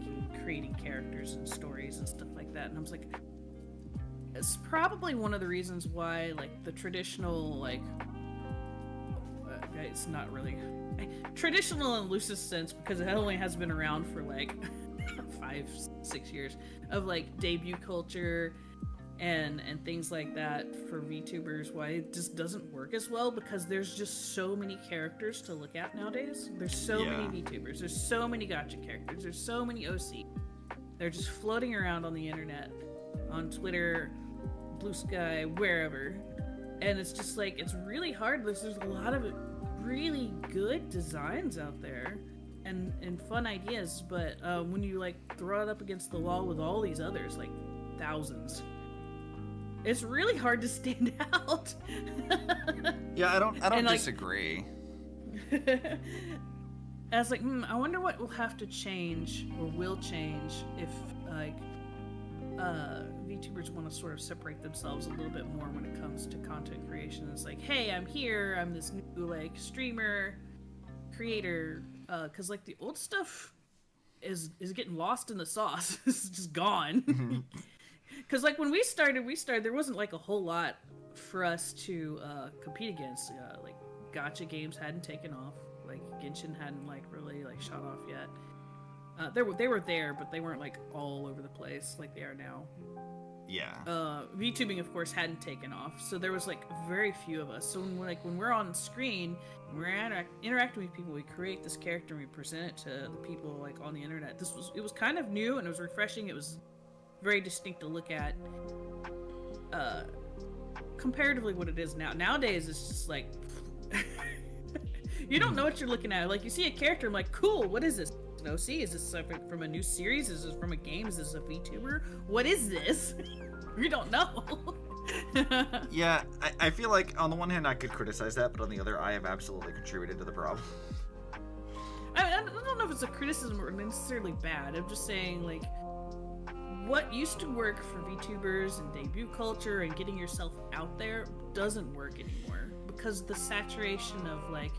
creating characters and stories and stuff like that. And I was like, it's probably one of the reasons why like the traditional like it's not really traditional in loosest sense, because it only has been around for like 5-6 years of like debut culture and things like that for VTubers, why it just doesn't work as well, because there's just so many characters to look at nowadays. There's so many VTubers, there's so many gacha characters, there's so many OC. They're just floating around on the internet, on Twitter, Blue Sky, wherever. And it's just like, it's really hard. There's a lot of really good designs out there and fun ideas, but when you like throw it up against the wall with all these others, like thousands, it's really hard to stand out. Yeah, I don't like, disagree. I was like, I wonder what will have to change or will change if like VTubers want to sort of separate themselves a little bit more when it comes to content creation. It's like, hey, I'm here, I'm this new like streamer, creator, because like the old stuff is getting lost in the sauce. It's just gone. Because like when we started, there wasn't like a whole lot for us to compete against. Like gacha games hadn't taken off. Like Genshin hadn't like really like shot off yet. They were there, but they weren't like all over the place like they are now. Yeah. VTubing, of course, hadn't taken off, so there was like very few of us. So when we're on screen, we're interacting with people, we create this character and we present it to the people like on the internet. It was kind of new and it was refreshing. It was very distinct to look at. Comparatively, what it is now. Nowadays, it's just like you don't know what you're looking at. Like you see a character, I'm like, cool. What is this? An OC? Is this from a new series? Is this from a game? Is this a VTuber? What is this? You don't know. Yeah, I feel like on the one hand I could criticize that, but on the other I have absolutely contributed to the problem. I mean, I don't know if it's a criticism or necessarily bad. I'm just saying, like, what used to work for VTubers and debut culture and getting yourself out there doesn't work anymore because the saturation of like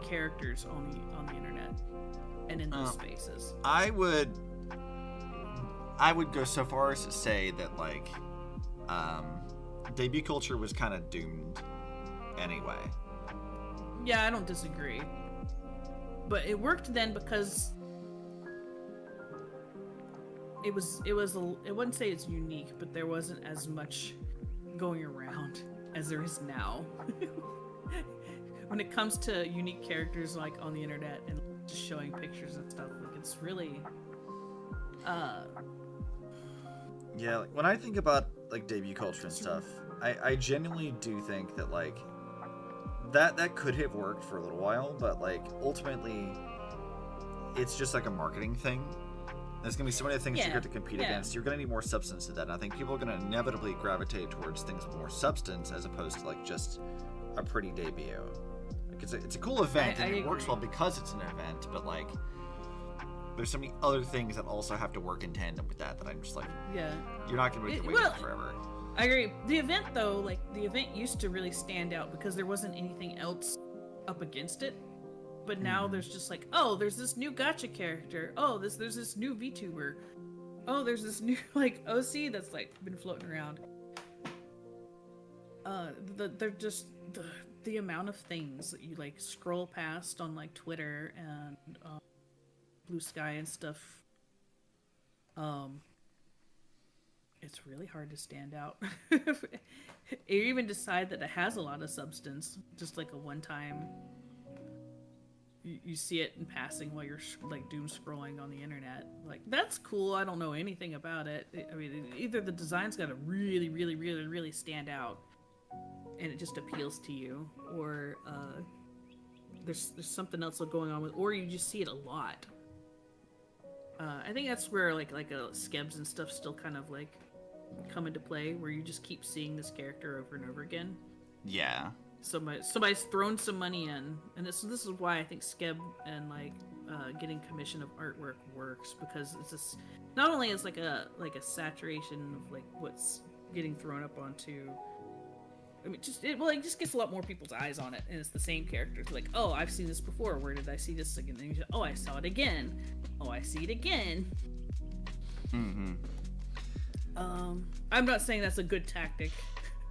characters on the internet and in those spaces. I would go so far as to say that like debut culture was kind of doomed anyway. Yeah, I don't disagree. But it worked then because it wouldn't say it's unique, but there wasn't as much going around as there is now. When it comes to unique characters like on the internet and just showing pictures and stuff, like it's really yeah, like when I think about like debut culture and stuff, I genuinely do think that like that could have worked for a little while, but like ultimately it's just like a marketing thing. There's gonna be so many things you're going to compete against. You're gonna need more substance to that. And I think people are gonna inevitably gravitate towards things with more substance as opposed to like just a pretty debut. Like it's a cool event and it works well because it's an event, but like there's so many other things that also have to work in tandem with that I'm just like, you're not gonna be waiting forever. I agree. The event though, like the event used to really stand out because there wasn't anything else up against it. But now there's just like, oh, there's this new gacha character. Oh, there's this new VTuber. Oh, there's this new like OC that's like been floating around. They're just the amount of things that you like scroll past on like Twitter and Blue Sky and stuff. It's really hard to stand out. You even decide that it has a lot of substance, just like a one-time. You see it in passing while you're like doom scrolling on the internet. Like, that's cool. I don't know anything about it. I mean, either the design's got to really, really, really, really stand out, and it just appeals to you, or there's something else going on with, or you just see it a lot. I think that's where like skebs and stuff still kind of like come into play, where you just keep seeing this character over and over again. Yeah. Somebody's thrown some money in, and this is why I think Skeb and like getting commission of artwork works, because it's just not only is like a saturation of like what's getting thrown up onto. I mean, it just gets a lot more people's eyes on it, and it's the same character. It's like, oh, I've seen this before. Where did I see this again? And you say, oh, I saw it again. Oh, I see it again. Mm-hmm. I'm not saying that's a good tactic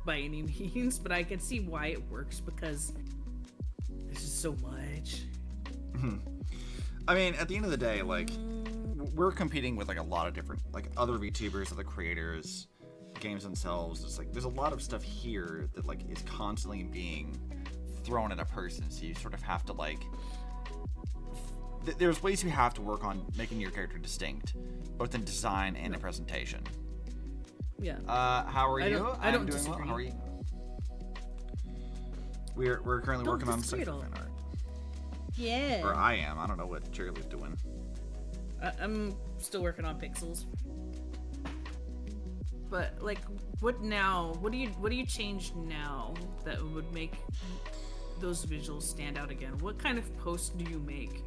by any means, but I can see why it works, because there's just so much. I mean, at the end of the day, like, we're competing with like a lot of different like other VTubers, other creators, games themselves. It's like there's a lot of stuff here that like is constantly being thrown at a person, so you sort of have to like there's ways you have to work on making your character distinct, both in design and in presentation. Yeah. How are you? I don't I'm doing disagree. well. How are you? We're currently working on Cipher fan art. Yeah. Or I am. I don't know what Cherry's doing. I'm still working on pixels. But like, what now? What do you change now that would make those visuals stand out again? What kind of post do you make?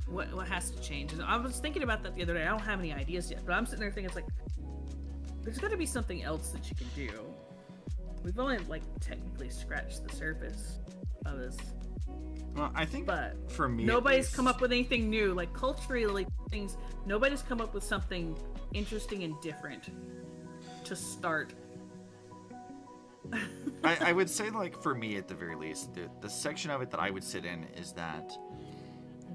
What has to change? And I was thinking about that the other day. I don't have any ideas yet, but I'm sitting there thinking, it's like, there's got to be something else that you can do. We've only like technically scratched the surface of this. Well, I think, but for me, nobody's come up with anything new. Like culturally, things. Nobody's come up with something interesting and different to start. I would say, like, for me at the very least, the section of it that I would sit in is that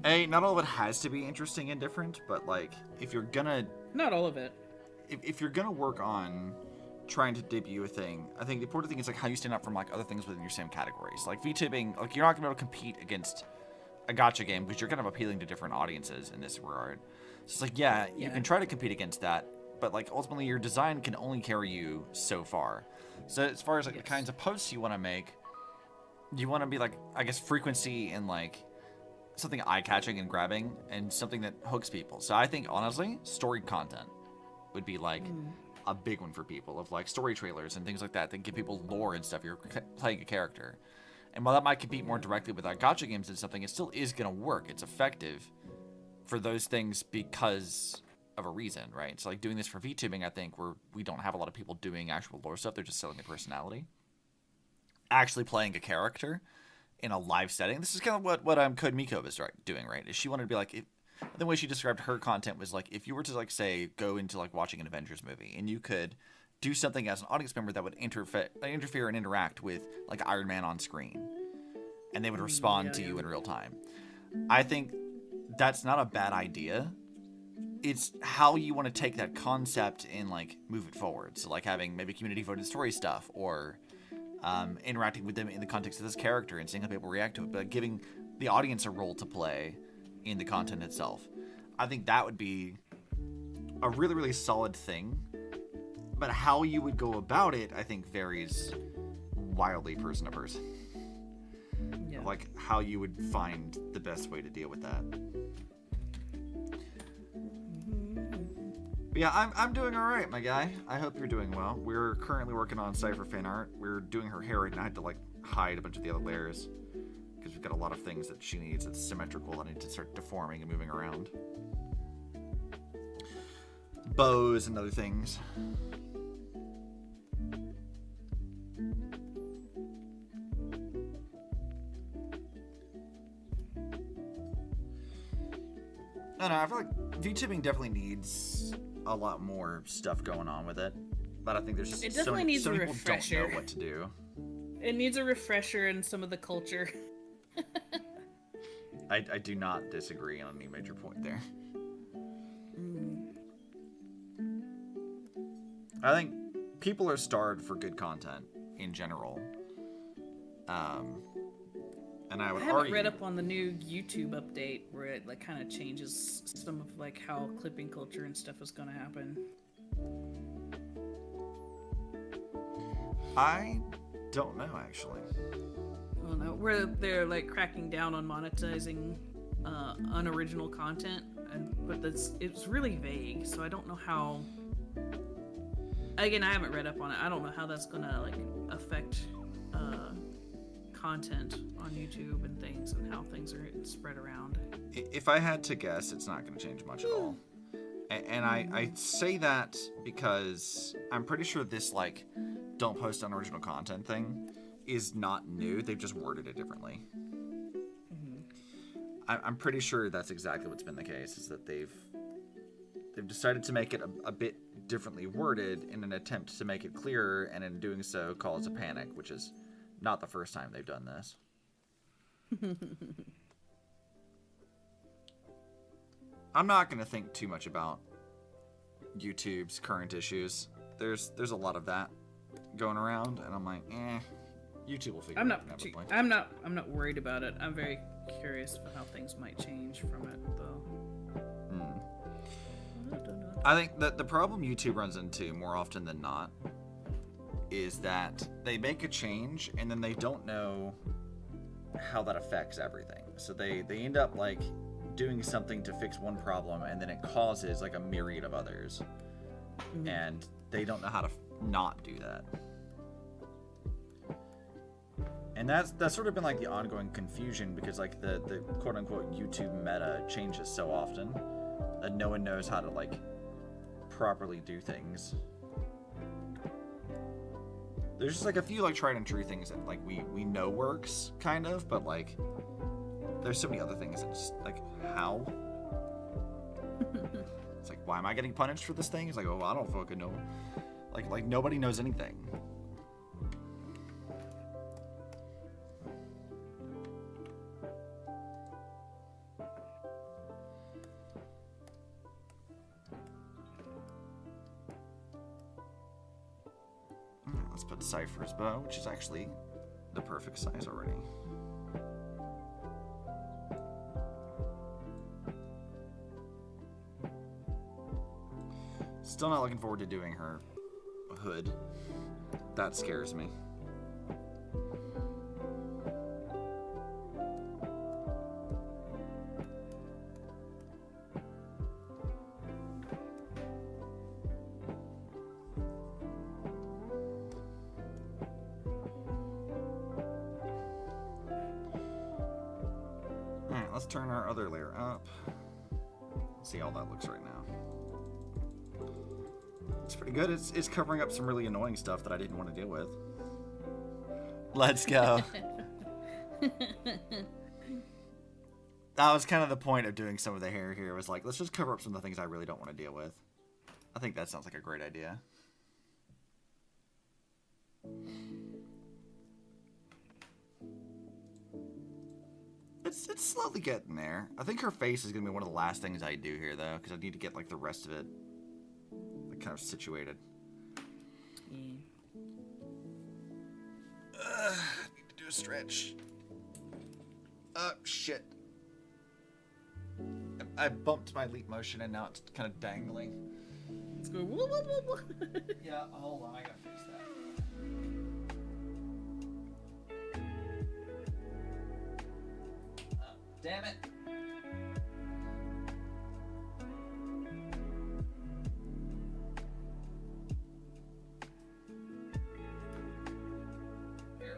not all of it has to be interesting and different, but like if you're gonna not all of it. If you're gonna work on trying to debut a thing, I think the important thing is like how you stand out from like other things within your same categories. Like VTubing, like you're not gonna be able to compete against a gacha game because you're kind of appealing to different audiences in this regard. So it's like, yeah, you can try to compete against that, but like ultimately your design can only carry you so far. So as far as like the kinds of posts you want to make, you want to be like, I guess, frequency and like something eye-catching and grabbing and something that hooks people. So I think honestly, story content would be like a big one for people, of like story trailers and things like that give people lore and stuff. You're playing a character, and while that might compete more directly with gacha games and something, it still is gonna work. It's effective for those things because of a reason, right? So like doing this for VTubing, I think we don't have a lot of people doing actual lore stuff. They're just selling their personality. Actually playing a character in a live setting. This is kind of what Code Miko was doing, right? Is she wanted to be like, the way she described her content was like, if you were to like say go into like watching an Avengers movie and you could do something as an audience member that would interfere and interact with like Iron Man on screen, and they would respond to you in real time. I think that's not a bad idea. It's how you want to take that concept and like move it forward. So like having maybe community voted story stuff, or interacting with them in the context of this character and seeing how people react to it, but giving the audience a role to play in the content itself. I think that would be a really, really solid thing. But how you would go about it, I think, varies wildly person to person. Yeah. Like how you would find the best way to deal with that. But yeah, I'm doing all right, my guy. I hope you're doing well. We're currently working on Cipher fan art. We're doing her hair right now. I had to like hide a bunch of the other layers because we've got a lot of things that she needs that's symmetrical that need to start deforming and moving around. Bows and other things. I don't know, I feel like VTubing definitely needs a lot more stuff going on with it. But I think there's just It so definitely many, needs so a many people don't refresher. know what to do. It needs a refresher in some of the culture. I do not disagree on any major point there. I think people are starved for good content in general. And I would I haven't argue... read up on the new YouTube update where it like kind of changes some of like how clipping culture and stuff is going to happen. I don't know, actually. Well, no, where they're like cracking down on monetizing unoriginal content, but it's really vague, so I don't know how. Again, I haven't read up on it. I don't know how that's gonna like affect content on YouTube and things, and how things are spread around. If I had to guess, it's not going to change much at all. And I say that because I'm pretty sure this, like, don't post unoriginal content thing is not new. They've just worded it differently. I'm pretty sure that's exactly what's been the case, is that they've decided to make it a bit differently worded in an attempt to make it clearer, and in doing so cause a panic, which is not the first time they've done this. I'm not going to think too much about YouTube's current issues. There's a lot of that going around, and I'm like, YouTube will figure it out inevitably. I'm not worried about it. I'm very curious about how things might change from it, though. I don't know. I think that the problem YouTube runs into more often than not is that they make a change and then they don't know how that affects everything. So they end up like doing something to fix one problem and then it causes like a myriad of others. And they don't know how to not do that. And that's sort of been like the ongoing confusion, because like the quote unquote YouTube meta changes so often that no one knows how to like properly do things. There's just like a few like tried and true things that like we know works kind of, but like there's so many other things that just like how? It's like, why am I getting punished for this thing? It's like, oh, I don't fucking know. Like nobody knows anything. Let's put Cipher's bow, which is actually the perfect size already. Still not looking forward to doing her hood. That scares me. Alright, let's turn our other layer up. See how that looks right now. It's pretty good. It's covering up some really annoying stuff that I didn't want to deal with. Let's go. That was kind of the point of doing some of the hair here. Was like, let's just cover up some of the things I really don't want to deal with. I think that sounds like a great idea. It's slowly getting there. I think her face is going to be one of the last things I do here, though, because I need to get like the rest of it like, kind of situated. Yeah. Need to do a stretch. Shit. I bumped my leap motion and now it's kind of dangling. going. Woo, woo, woo, woo. Yeah, hold on, I gotta fix that. Damn it. Here.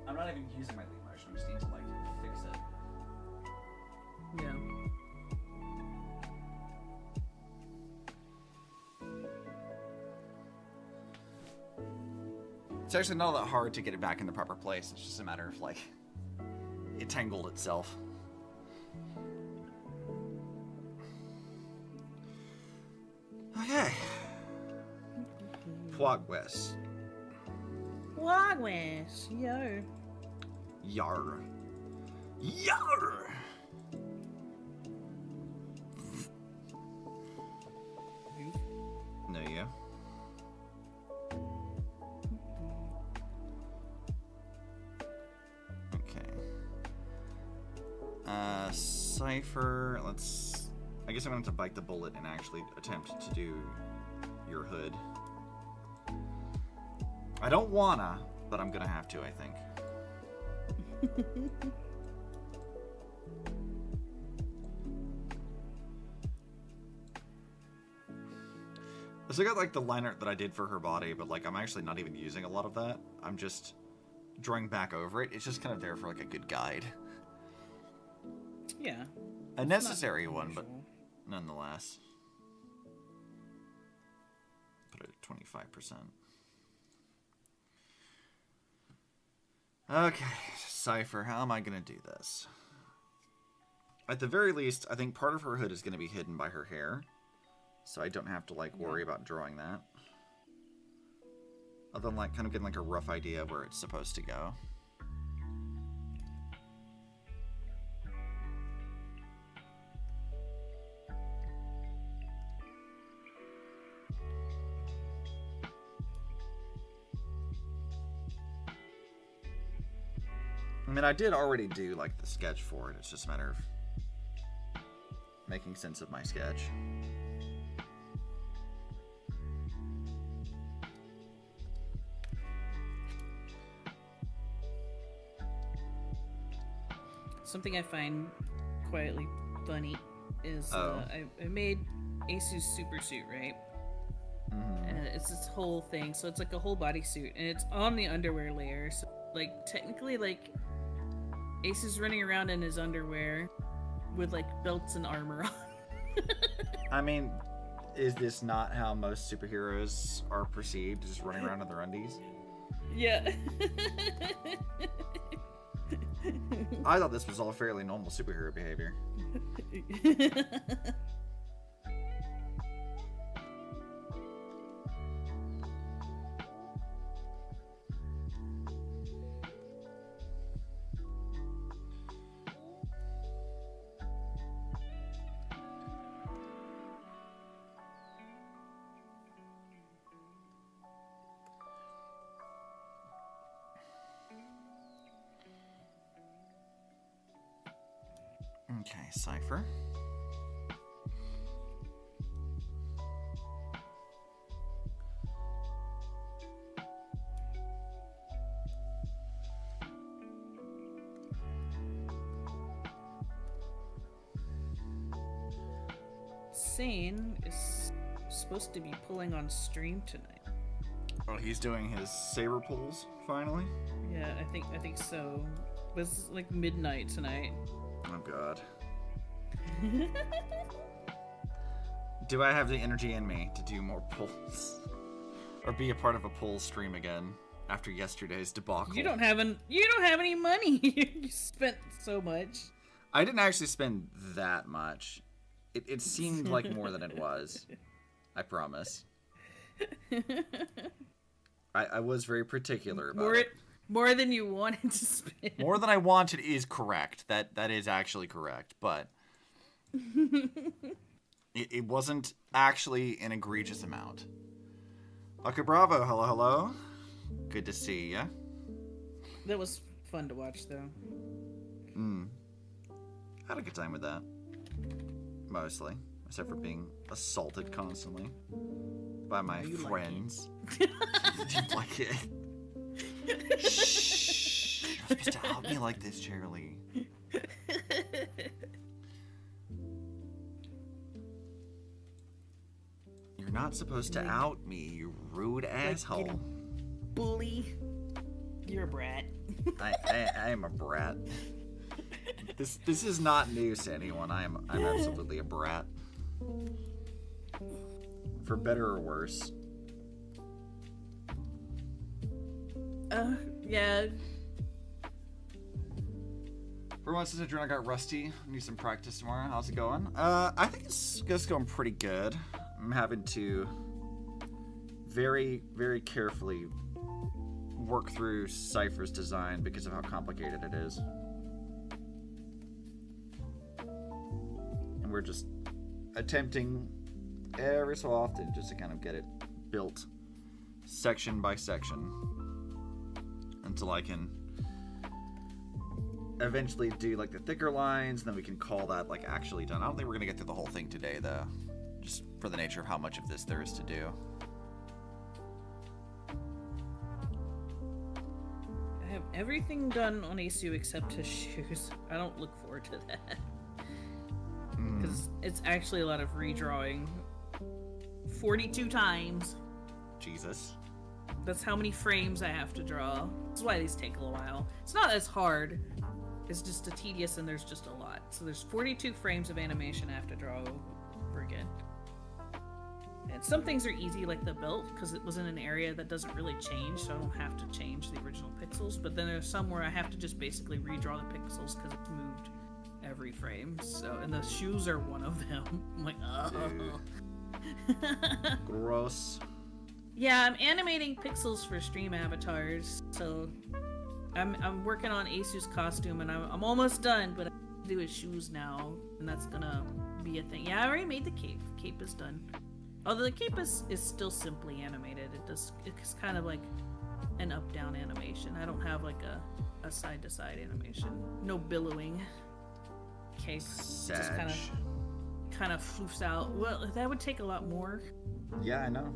I'm not even using my lead motion, I just need to like fix it. Yeah. It's actually not that hard to get it back in the proper place. It's just a matter of like it tangled itself. Okay. Progress. Progress. Yo. Yar. Yar. No, yeah. Okay. Cipher. Let's. I guess I'm gonna have to bite the bullet and actually attempt to do your hood. I don't wanna, but I'm gonna have to, I think. I still got like the line art that I did for her body, but like I'm actually not even using a lot of that. I'm just drawing back over it. It's just kind of there for like a good guide. Yeah. A necessary one, but unusual. nonetheless. Put it at 25%. Okay, Cipher, how am I going to do this? At the very least, I think part of her hood is going to be hidden by her hair. So I don't have to, like, worry about drawing that. Other than, like, kind of getting, like, a rough idea of where it's supposed to go. I mean, I did already do, like, the sketch for it. It's just a matter of making sense of my sketch. Something I find quietly funny is I made Asu's super suit, right? And it's this whole thing, so it's like a whole bodysuit, and it's on the underwear layer. So, like, technically, like, Ace is running around in his underwear with like belts and armor on. I mean, is this not how most superheroes are perceived? Just running around in their undies? Yeah. I thought this was all fairly normal superhero behavior. Okay, Cipher. Sane is supposed to be pulling on stream tonight. Oh, he's doing his saber pulls, finally? Yeah, I think so. It was like midnight tonight. Oh, God. Do I have the energy in me to do more pulls? Or be a part of a pull stream again after yesterday's debacle? You don't have any money. You spent so much. I didn't actually spend that much. It seemed like more than it was. I promise. I was very particular about it. More than you wanted to spend. More than I wanted is correct. That is actually correct, but it wasn't actually an egregious amount. Okay, bravo. Hello, hello. Good to see ya. That was fun to watch, though. Had a good time with that. Mostly. except for being assaulted constantly by my You like friends. Do you like it? Shh! You're supposed to out me like this, Charlie. You're not supposed to out me, you rude asshole. Bully. You're a brat. I am a brat. This is not news to anyone. I'm absolutely a brat. For better or worse. Yeah. For once, since I got rusty, need some practice tomorrow. How's it going? I think it's going pretty good. I'm having to very, very carefully work through Cipher's design because of how complicated it is. And we're just attempting every so often just to kind of get it built section by section until I can eventually do like the thicker lines, and then we can call that like actually done. I don't think we're gonna get through the whole thing today though, just for the nature of how much of this there is to do. I have everything done on Asu except his shoes. I don't look forward to that. Because it's actually a lot of redrawing. 42 times. Jesus. That's how many frames I have to draw. That's why these take a little while. It's not as hard. It's just a tedious and there's just a lot. So there's 42 frames of animation I have to draw over again. And some things are easy, like the belt, because it was in an area that doesn't really change, so I don't have to change the original pixels. But then there's some where I have to just basically redraw the pixels because it's moved every frame. So, and the shoes are one of them. I'm like, oh. Gross. Yeah, I'm animating pixels for stream avatars, so I'm working on Asu's costume, and I'm almost done, but I have to do his shoes now, and that's gonna be a thing. Yeah, I already made the cape. Cape is done. Although the cape is still simply animated. It's kind of like an up-down animation. I don't have like a side-to-side animation. No billowing. Cape just kind of floofs out. Well, that would take a lot more. Yeah, I know.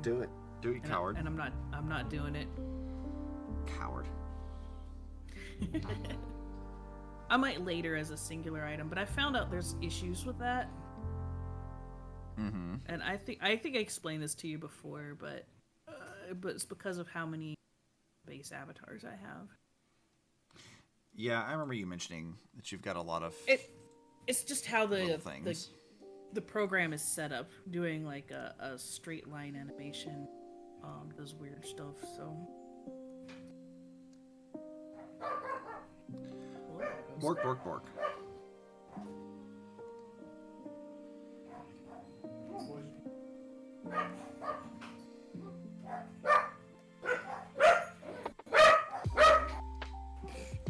Do it, coward. And I'm not doing it. Coward. I might later as a singular item, but I found out there's issues with that. Mm-hmm. And I think I explained this to you before, but it's because of how many base avatars I have. Yeah, I remember you mentioning that you've got a lot of It's just how little things. The program is set up, doing like a straight line animation, does weird stuff. So. Bork, bork, bork.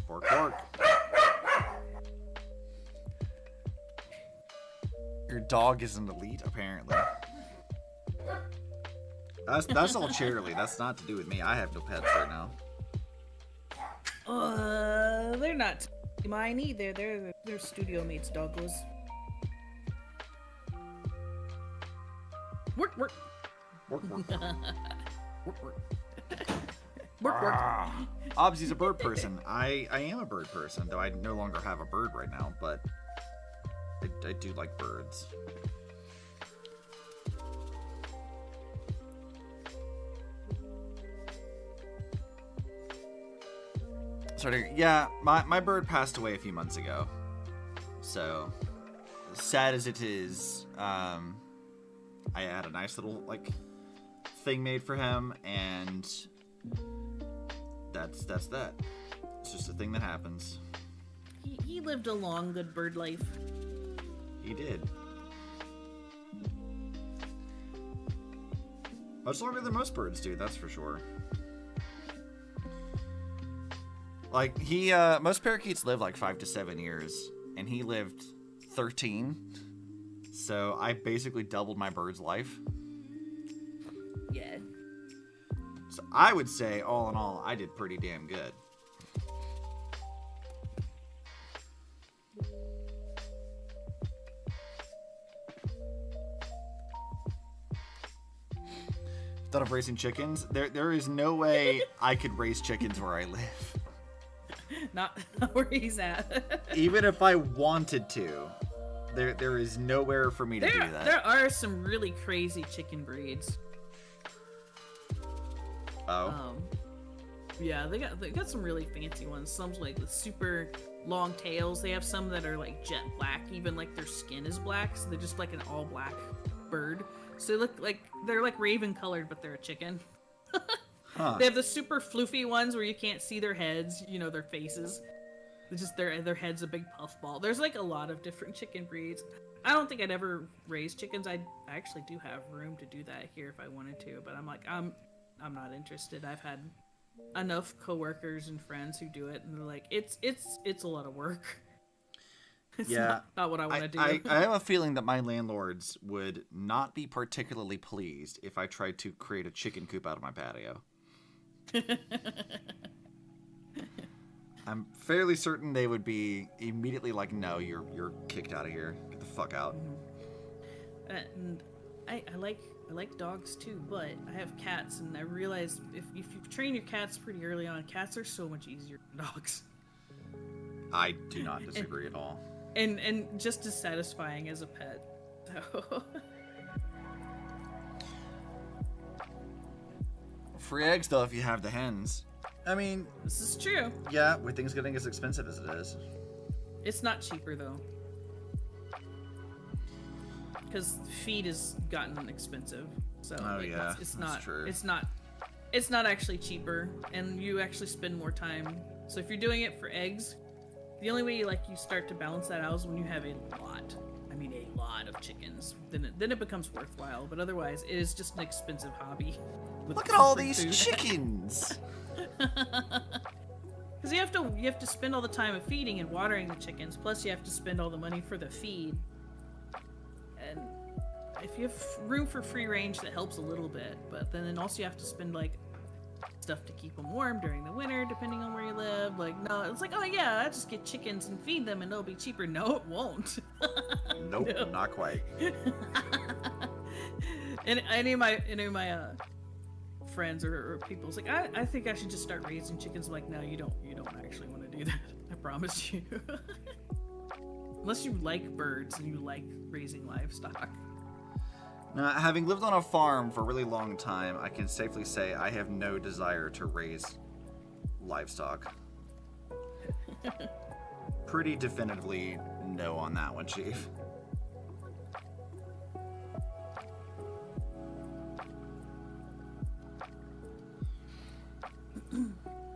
Bork, bork. Your dog is an elite, apparently. That's all Charlie. That's not to do with me. I have no pets right now. They're not mine either. They're studio mates, doggos. Work, work. Work, work. Work, work. Work, work. Obsi's a bird person. I am a bird person, though I no longer have a bird right now, but I do like birds. Yeah, my bird passed away a few months ago. So, sad as it is, I had a nice little, like, thing made for him, and that's that. It's just a thing that happens. He lived a long, good bird life. He did. Much longer than most birds do, that's for sure. Like, most parakeets live like 5 to 7 years, and he lived 13. So I basically doubled my bird's life. Yeah. So I would say, all in all, I did pretty damn good. thought of raising chickens. There is no way I could raise chickens where I live. Not where he's at. Even if I wanted to, there is nowhere for me to do that. There are some really crazy chicken breeds. Oh. Yeah, they got some really fancy ones. Some like with super long tails. They have some that are like jet black, even like their skin is black, so they're just like an all black bird. So they look like they're like raven colored, but they're a chicken. Huh. They have the super floofy ones where you can't see their heads, their faces. It's just their head's a big puffball. There's like a lot of different chicken breeds. I don't think I'd ever raise chickens. I actually do have room to do that here if I wanted to, but I'm like I'm not interested. I've had enough coworkers and friends who do it, and they're like, it's a lot of work. It's not what I want to do. I have a feeling that my landlords would not be particularly pleased if I tried to create a chicken coop out of my patio. I'm fairly certain they would be immediately like, no, you're kicked out of here. Get the fuck out. And I like dogs too, but I have cats, and I realized if you train your cats pretty early on, cats are so much easier than dogs. I do not disagree at all. And just as satisfying as a pet. So. Free eggs though if you have the hens. I mean, This is true. yeah, with things getting as expensive as it is. It's not cheaper though. Because feed has gotten expensive. So yeah, it's that's not true. it's not actually cheaper, and you actually spend more time. So if you're doing it for eggs, the only way you start to balance that out is when you have a lot of chickens. Then it becomes worthwhile. But otherwise, it is just an expensive hobby. Look at all these chickens. Because you have to spend all the time of feeding and watering the chickens. Plus, you have to spend all the money for the feed. And if you have room for free range, that helps a little bit. But then also you have to spend stuff to keep them warm during the winter, depending on where you live. No, it's like, oh yeah, I just get chickens and feed them, and it'll be cheaper. No, it won't. Nope, No. not quite. And any of my friends or people's like, I think I should just start raising chickens. I'm like, no, you don't actually want to do that. I promise you. Unless you like birds and you like raising livestock. Now, having lived on a farm for a really long time, I can safely say I have no desire to raise livestock. Pretty definitively no on that one, Chief.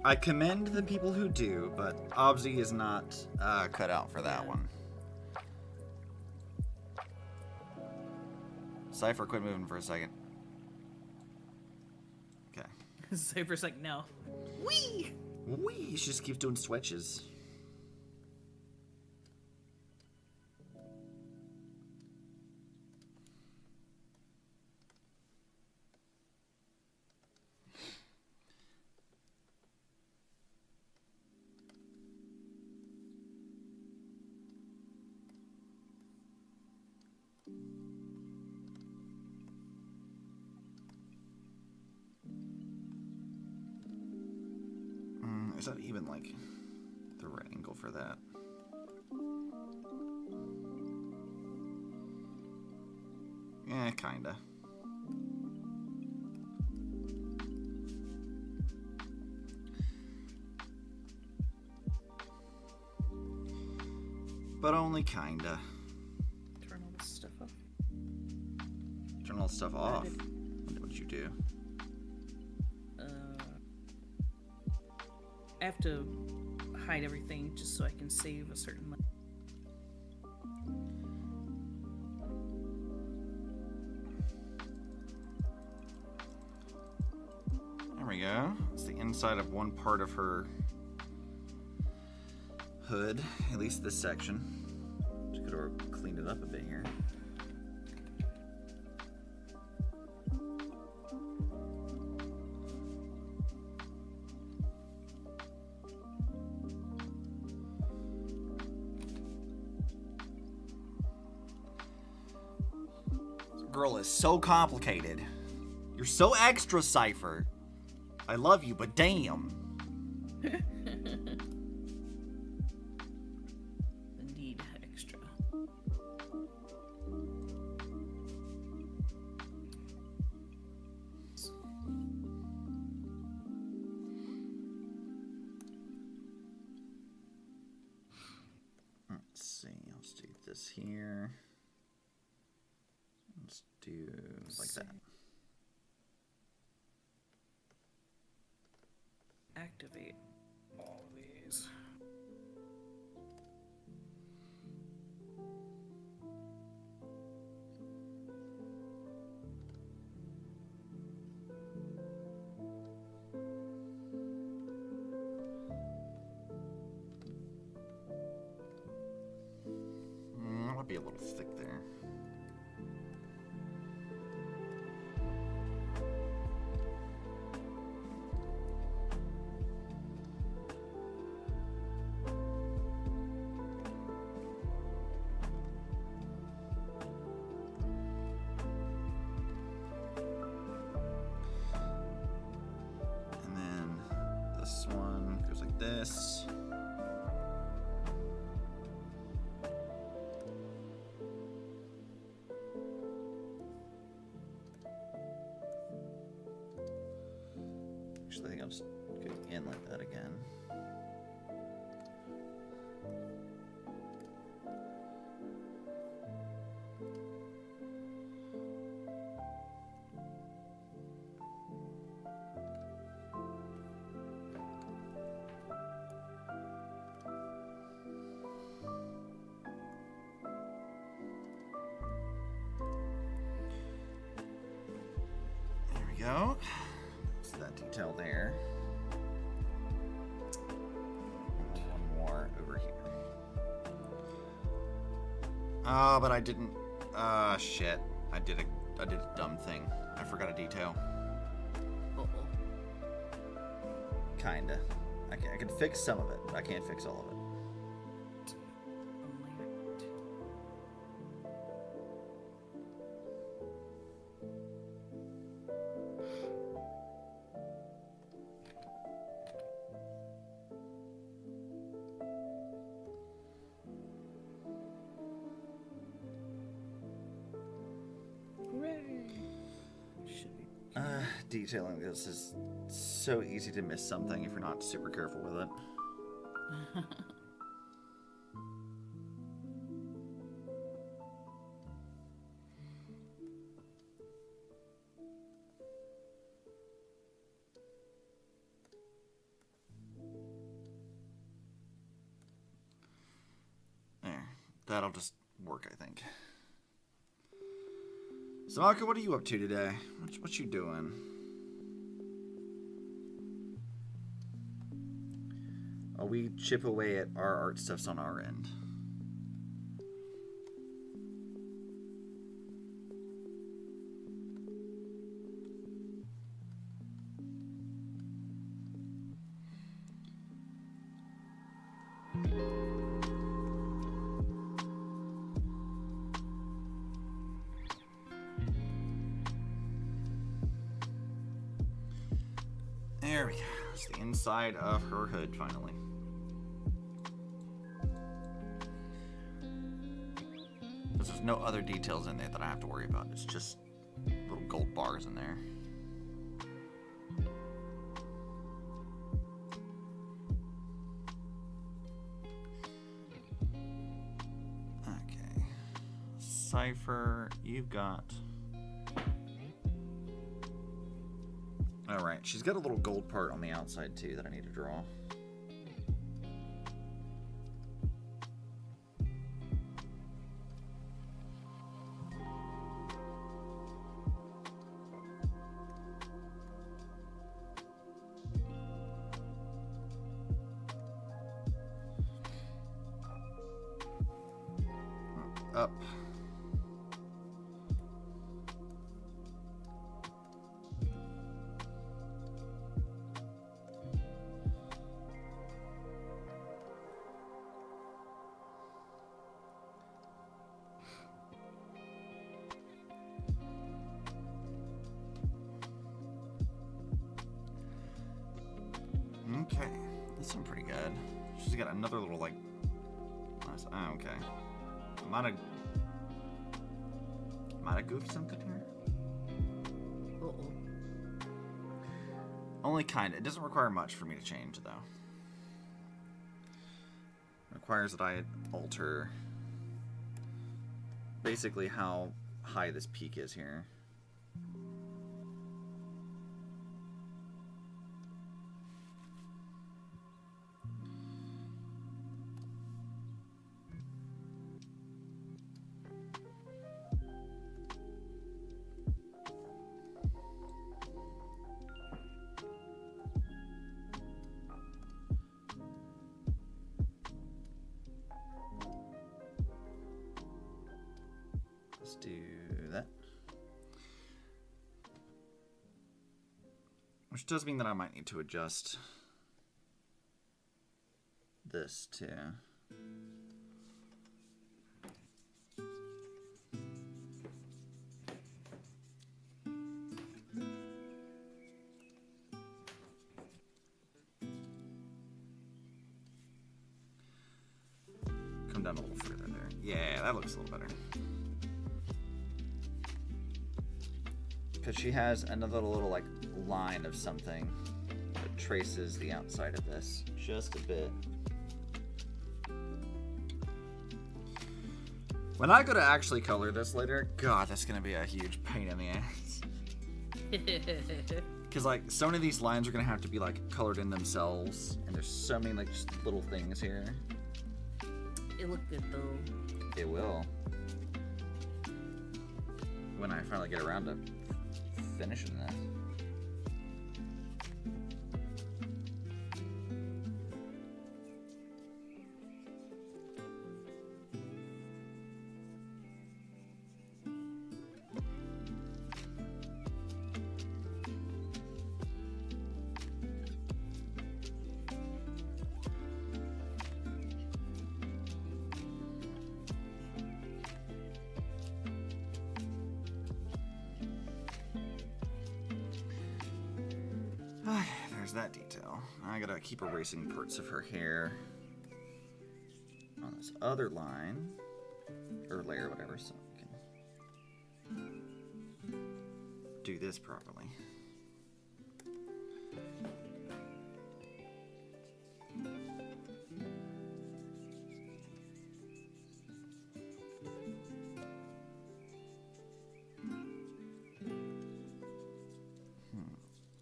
I commend the people who do, but Obsi is not cut out for that one. Cipher, quit moving for a second. Okay. Cipher's like, no. Wee! Wee! She just keeps doing switches. Is that even the right angle for that? Yeah, kinda. But only kinda. Turn all this stuff off. Turn all the stuff off. did- What did you do? I have to hide everything just so I can save a certain. There we go. It's the inside of one part of her hood, at least this section. Just could have cleaned it up a bit here. Girl is so complicated. You're so extra, Cipher. I love you, but damn. Indeed, extra. Let's see. Let's do this here. Let's do like that. Activate all of these. That might be a little thick there. And then this one goes like this. Actually, I think I'll just go in like that again. There we go. That's that detail there. And one more over here. Oh, but I didn't. Shit. I did a dumb thing. I forgot a detail. Kinda. I can fix some of it, but I can't fix all of it. Detailing this is so easy to miss something if you're not super careful with it. There. That'll just work, I think. Samaka, what are you up to today? What you doing? We chip away at our art stuffs on our end. There we go. It's the inside of her hood, finally. There's no other details in there that I have to worry about. It's just little gold bars in there. Okay. Cipher, you've got... Alright, she's got a little gold part on the outside too that I need to draw. Up. This one pretty good. She's got another little like. Nice. Oh, okay. Might have goofed something here. Uh-oh. Only kind. It doesn't require much for me to change, though. It requires that I alter basically how high this peak is here. Let's do that. Which does mean that I might need to adjust this too. Come down a little further there. Yeah, that looks a little better. Because she has another little like line of something that traces the outside of this just a bit. When I go to actually color this later, God, that's gonna be a huge pain in the ass. Because like so many of these lines are gonna have to be like colored in themselves, and there's so many like just little things here. It looked good though. It will. When I finally get around to finishing this. There's that detail. I gotta keep erasing parts of her hair on this other line, or layer, whatever, so we can do this properly.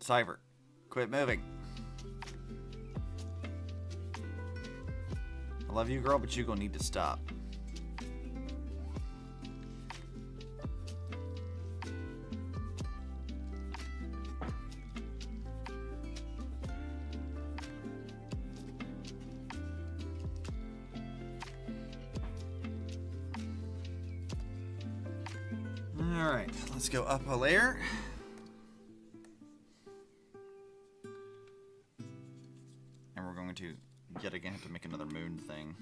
Cipher, quit moving. I love you, girl, but you gonna need to stop. All right, let's go up a layer. To yet again have to make another moon thing.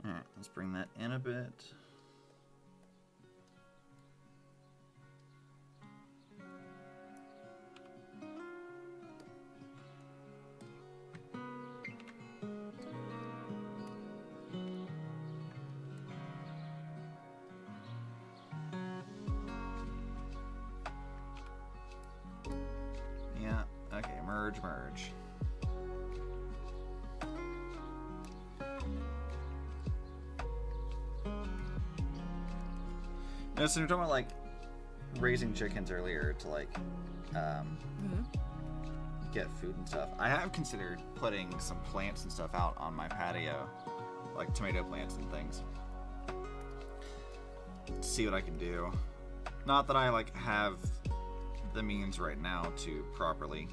All right, let's bring that in a bit. Merge. No, so you're talking about like raising chickens earlier to like get food and stuff. I have considered putting some plants and stuff out on my patio, like tomato plants and things. See what I can do. Not that I like have the means right now to properly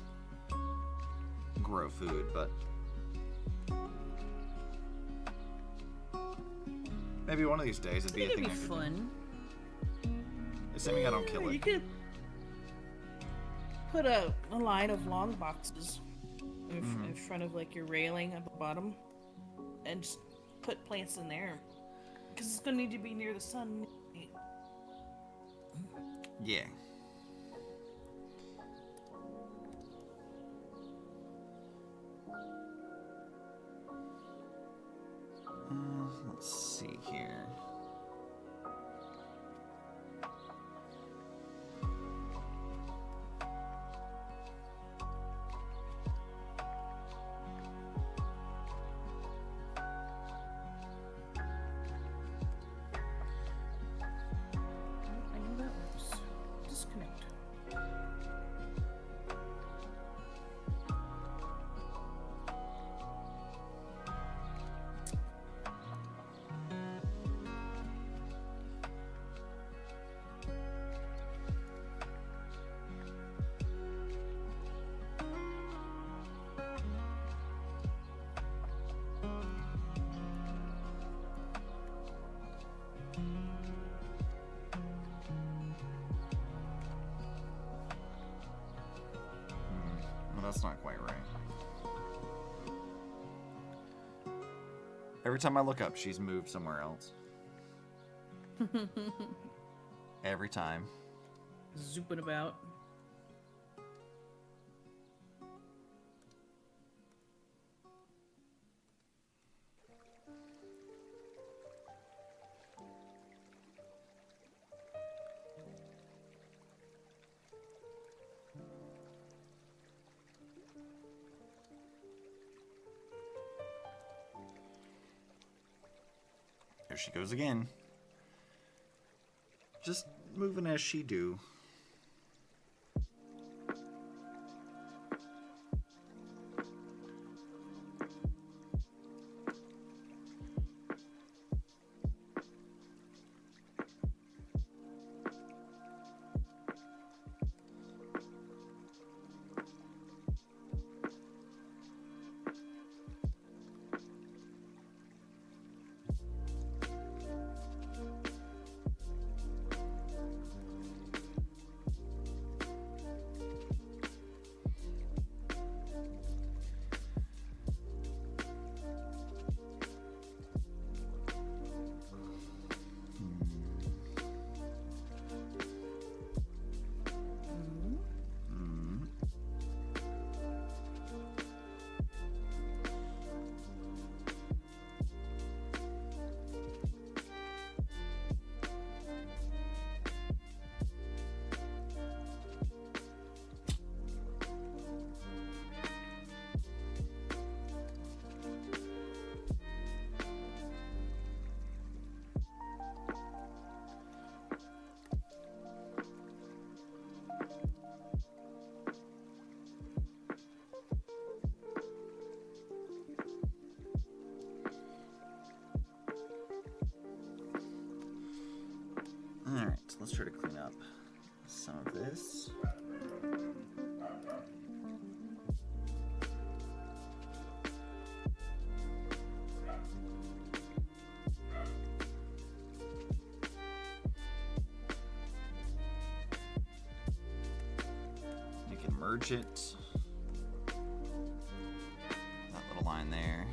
grow food, but maybe one of these days it'd be a thing I could fun. do. Assuming I don't kill You it. could put a line of long boxes in front of like your railing at the bottom, and just put plants in there, because it's gonna need to be near the sun. Yeah. Let's see here. I know that works. Disconnect. Well, that's not quite right. Every time I look up, she's moved somewhere else. Every time. Zooping about. There she goes again. Just moving as she do. Alright, so let's try to clean up some of this. You can merge it. That little line there.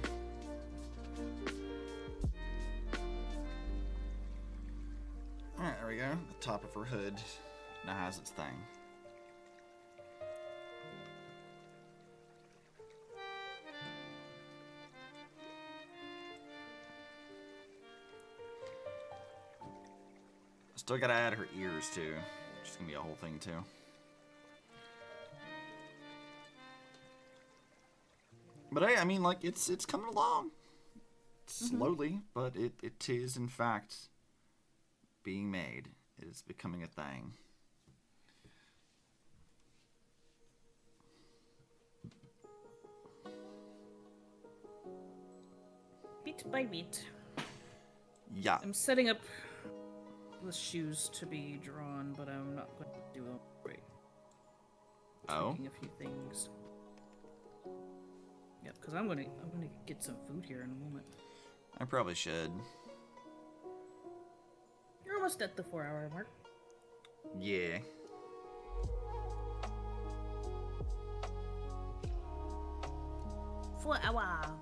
Alright, there we go. The top of her hood now has its thing. Still gotta add her ears too, which is gonna be a whole thing too. But hey, I mean, like, it's coming along. Slowly, but it is in fact being made. It is becoming a thing. Bit by bit. Yeah. I'm setting up the shoes to be drawn, but I'm not going to do them right. Oh. Tweaking a few things. Yep, because I'm gonna get some food here in a moment. I probably should. You're almost at the 4-hour mark. Yeah. For a while.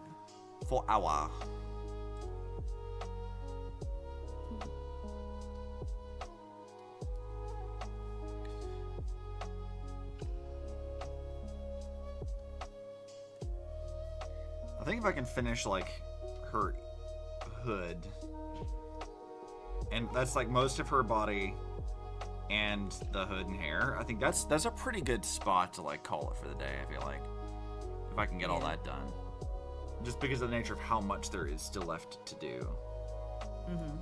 For hour. I think if I can finish like her hood, and that's like most of her body and the hood and hair, I think that's a pretty good spot to like call it for the day. I feel like if I can get all that done, just because of the nature of how much there is still left to do. Mm-hmm.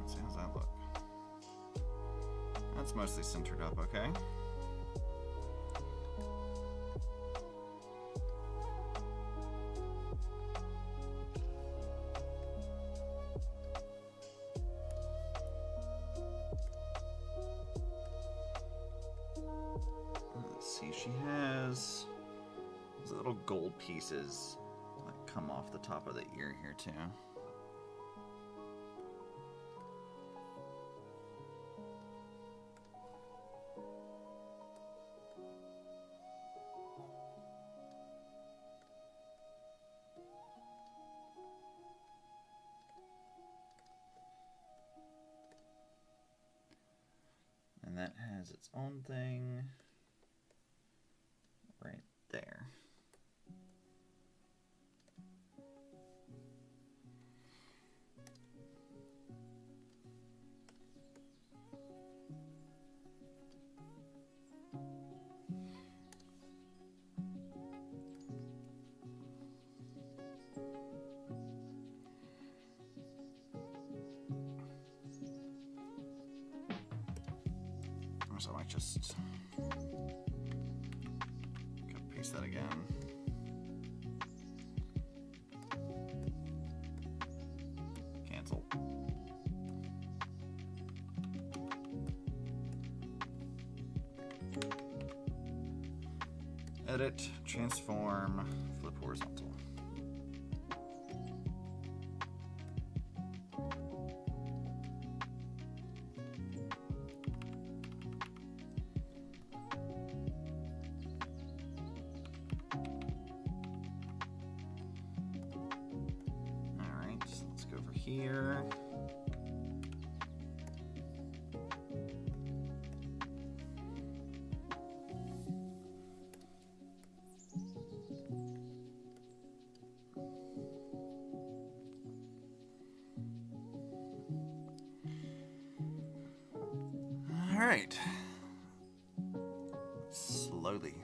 Let's see, how's that look? That's mostly centered up, okay? Let's see, she has those little gold pieces that come off the top of the ear here too. And that has its own thing right there. So I might just paste that again. Cancel. Edit, transform, flip horizontal. Here. All right. Slowly,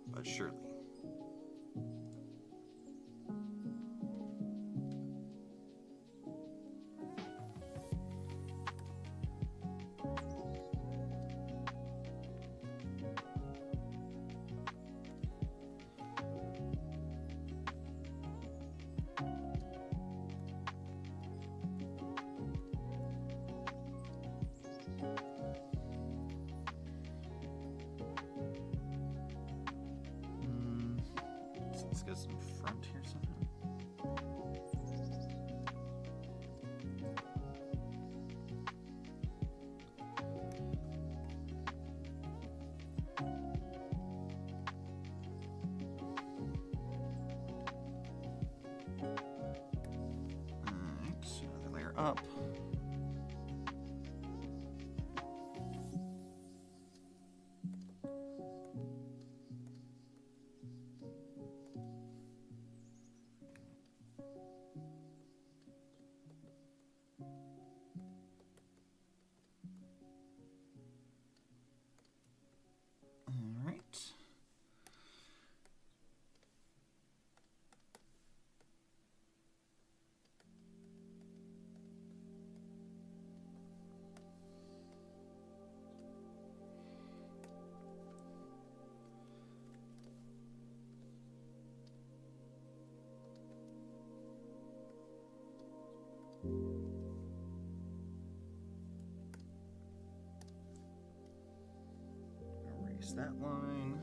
but surely. Let's get some front here somehow. Alright, another layer up. that line.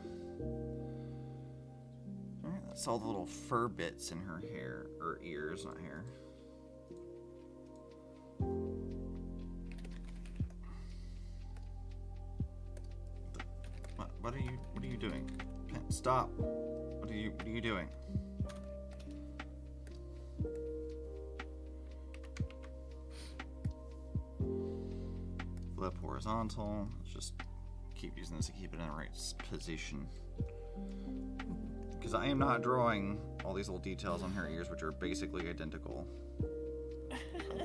Alright, that's all the little fur bits in her hair, or ears, not hair. What are you doing? Stop. What are you doing? Flip horizontal. Let's just keep using this to keep it in the right position. Because I am not drawing all these little details on her ears, which are basically identical.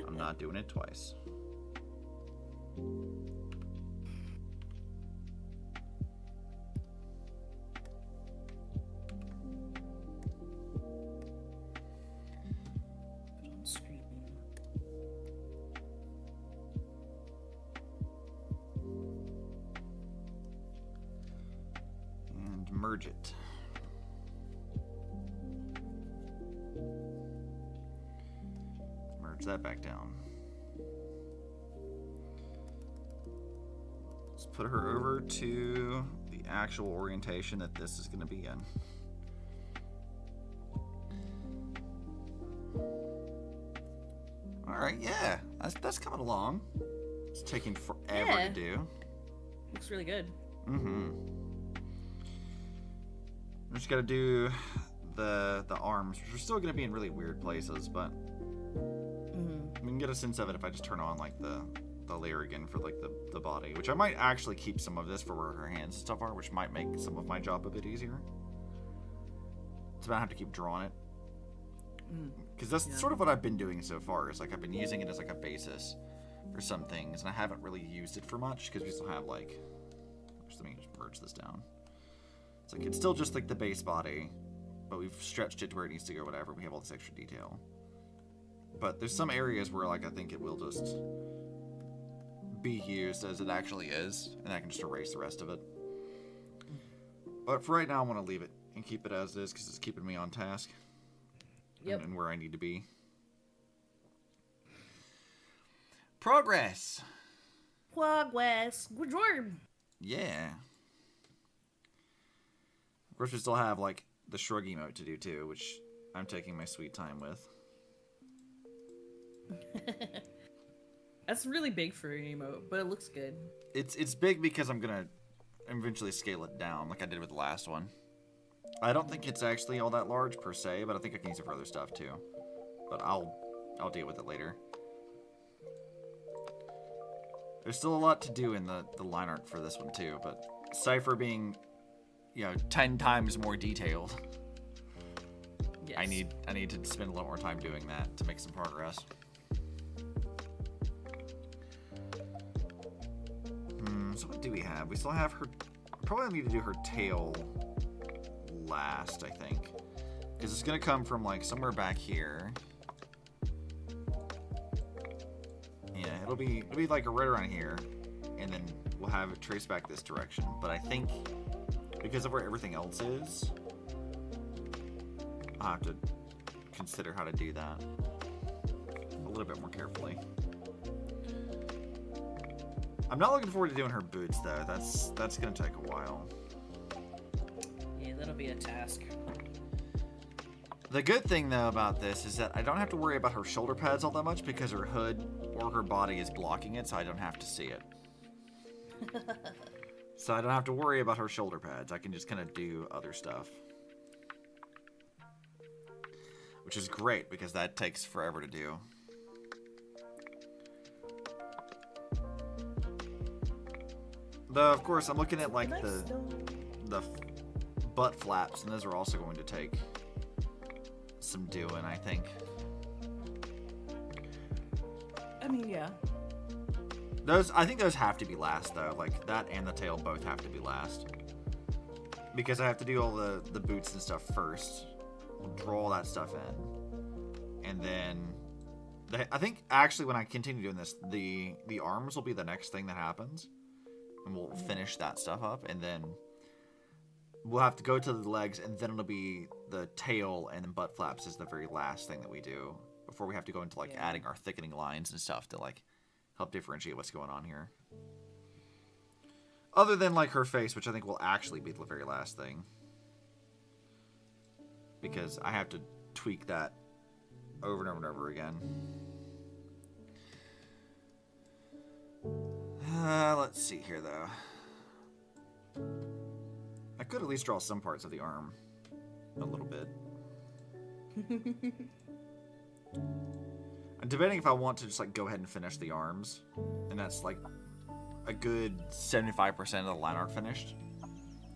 I'm not doing it twice. Merge it. Merge that back down. Let's put her over to the actual orientation that this is going to be in. Alright, yeah. That's coming along. It's taking forever to do. Looks really good. Mm-hmm. We just gotta do the arms, which are still gonna be in really weird places, but we can get a sense of it if I just turn on like the layer again for like the body, which I might actually keep some of this for where her hands and stuff are, which might make some of my job a bit easier. So I don't have to keep drawing it. Because that's sort of what I've been doing so far, is like I've been using it as like a basis for some things, and I haven't really used it for much because we still have like, let me just merge this down. It's like it's still just like the base body, but we've stretched it to where it needs to go, whatever. We have all this extra detail. But there's some areas where like I think it will just be used as it actually is, and I can just erase the rest of it. But for right now, I want to leave it and keep it as is because it's keeping me on task. Yep. And where I need to be. Progress. Good job. Yeah. Of course, we still have, like, the shrug emote to do, too, which I'm taking my sweet time with. That's really big for an emote, but it looks good. It's big because I'm going to eventually scale it down, like I did with the last one. I don't think it's actually all that large, per se, but I think I can use it for other stuff, too. But I'll deal with it later. There's still a lot to do in the line art for this one, too, but Cipher being... 10 times more detailed. Yes. I need to spend a little more time doing that to make some progress. So what do we have? We still have her... Probably need to do her tail last, I think. Because it's going to come from, like, somewhere back here. Yeah, it'll be like right around here. And then we'll have it trace back this direction. But I think... because of where everything else is, I'll have to consider how to do that a little bit more carefully. I'm not looking forward to doing her boots, though. That's going to take a while. Yeah, that'll be a task. The good thing, though, about this is that I don't have to worry about her shoulder pads all that much because her hood or her body is blocking it, so I don't have to see it. So I don't have to worry about her shoulder pads. I can just kind of do other stuff. Which is great, because that takes forever to do. Though, of course, I'm looking at, like, the butt flaps, and those are also going to take some doing, I think. I mean, yeah. I think those have to be last, though. Like, that and the tail both have to be last. Because I have to do all the boots and stuff first. Draw all that stuff in. And then... I think, actually, when I continue doing this, the arms will be the next thing that happens. And we'll finish that stuff up. And then we'll have to go to the legs, and then it'll be the tail and then butt flaps is the very last thing that we do. Before we have to go into, like, adding our thickening lines and stuff to, like... help differentiate what's going on here. Other than like her face, which I think will actually be the very last thing. Because I have to tweak that over and over and over again. Let's see here, though. I could at least draw some parts of the arm. A little bit. I'm debating if I want to just like go ahead and finish the arms. And that's like a good 75% of the line art finished.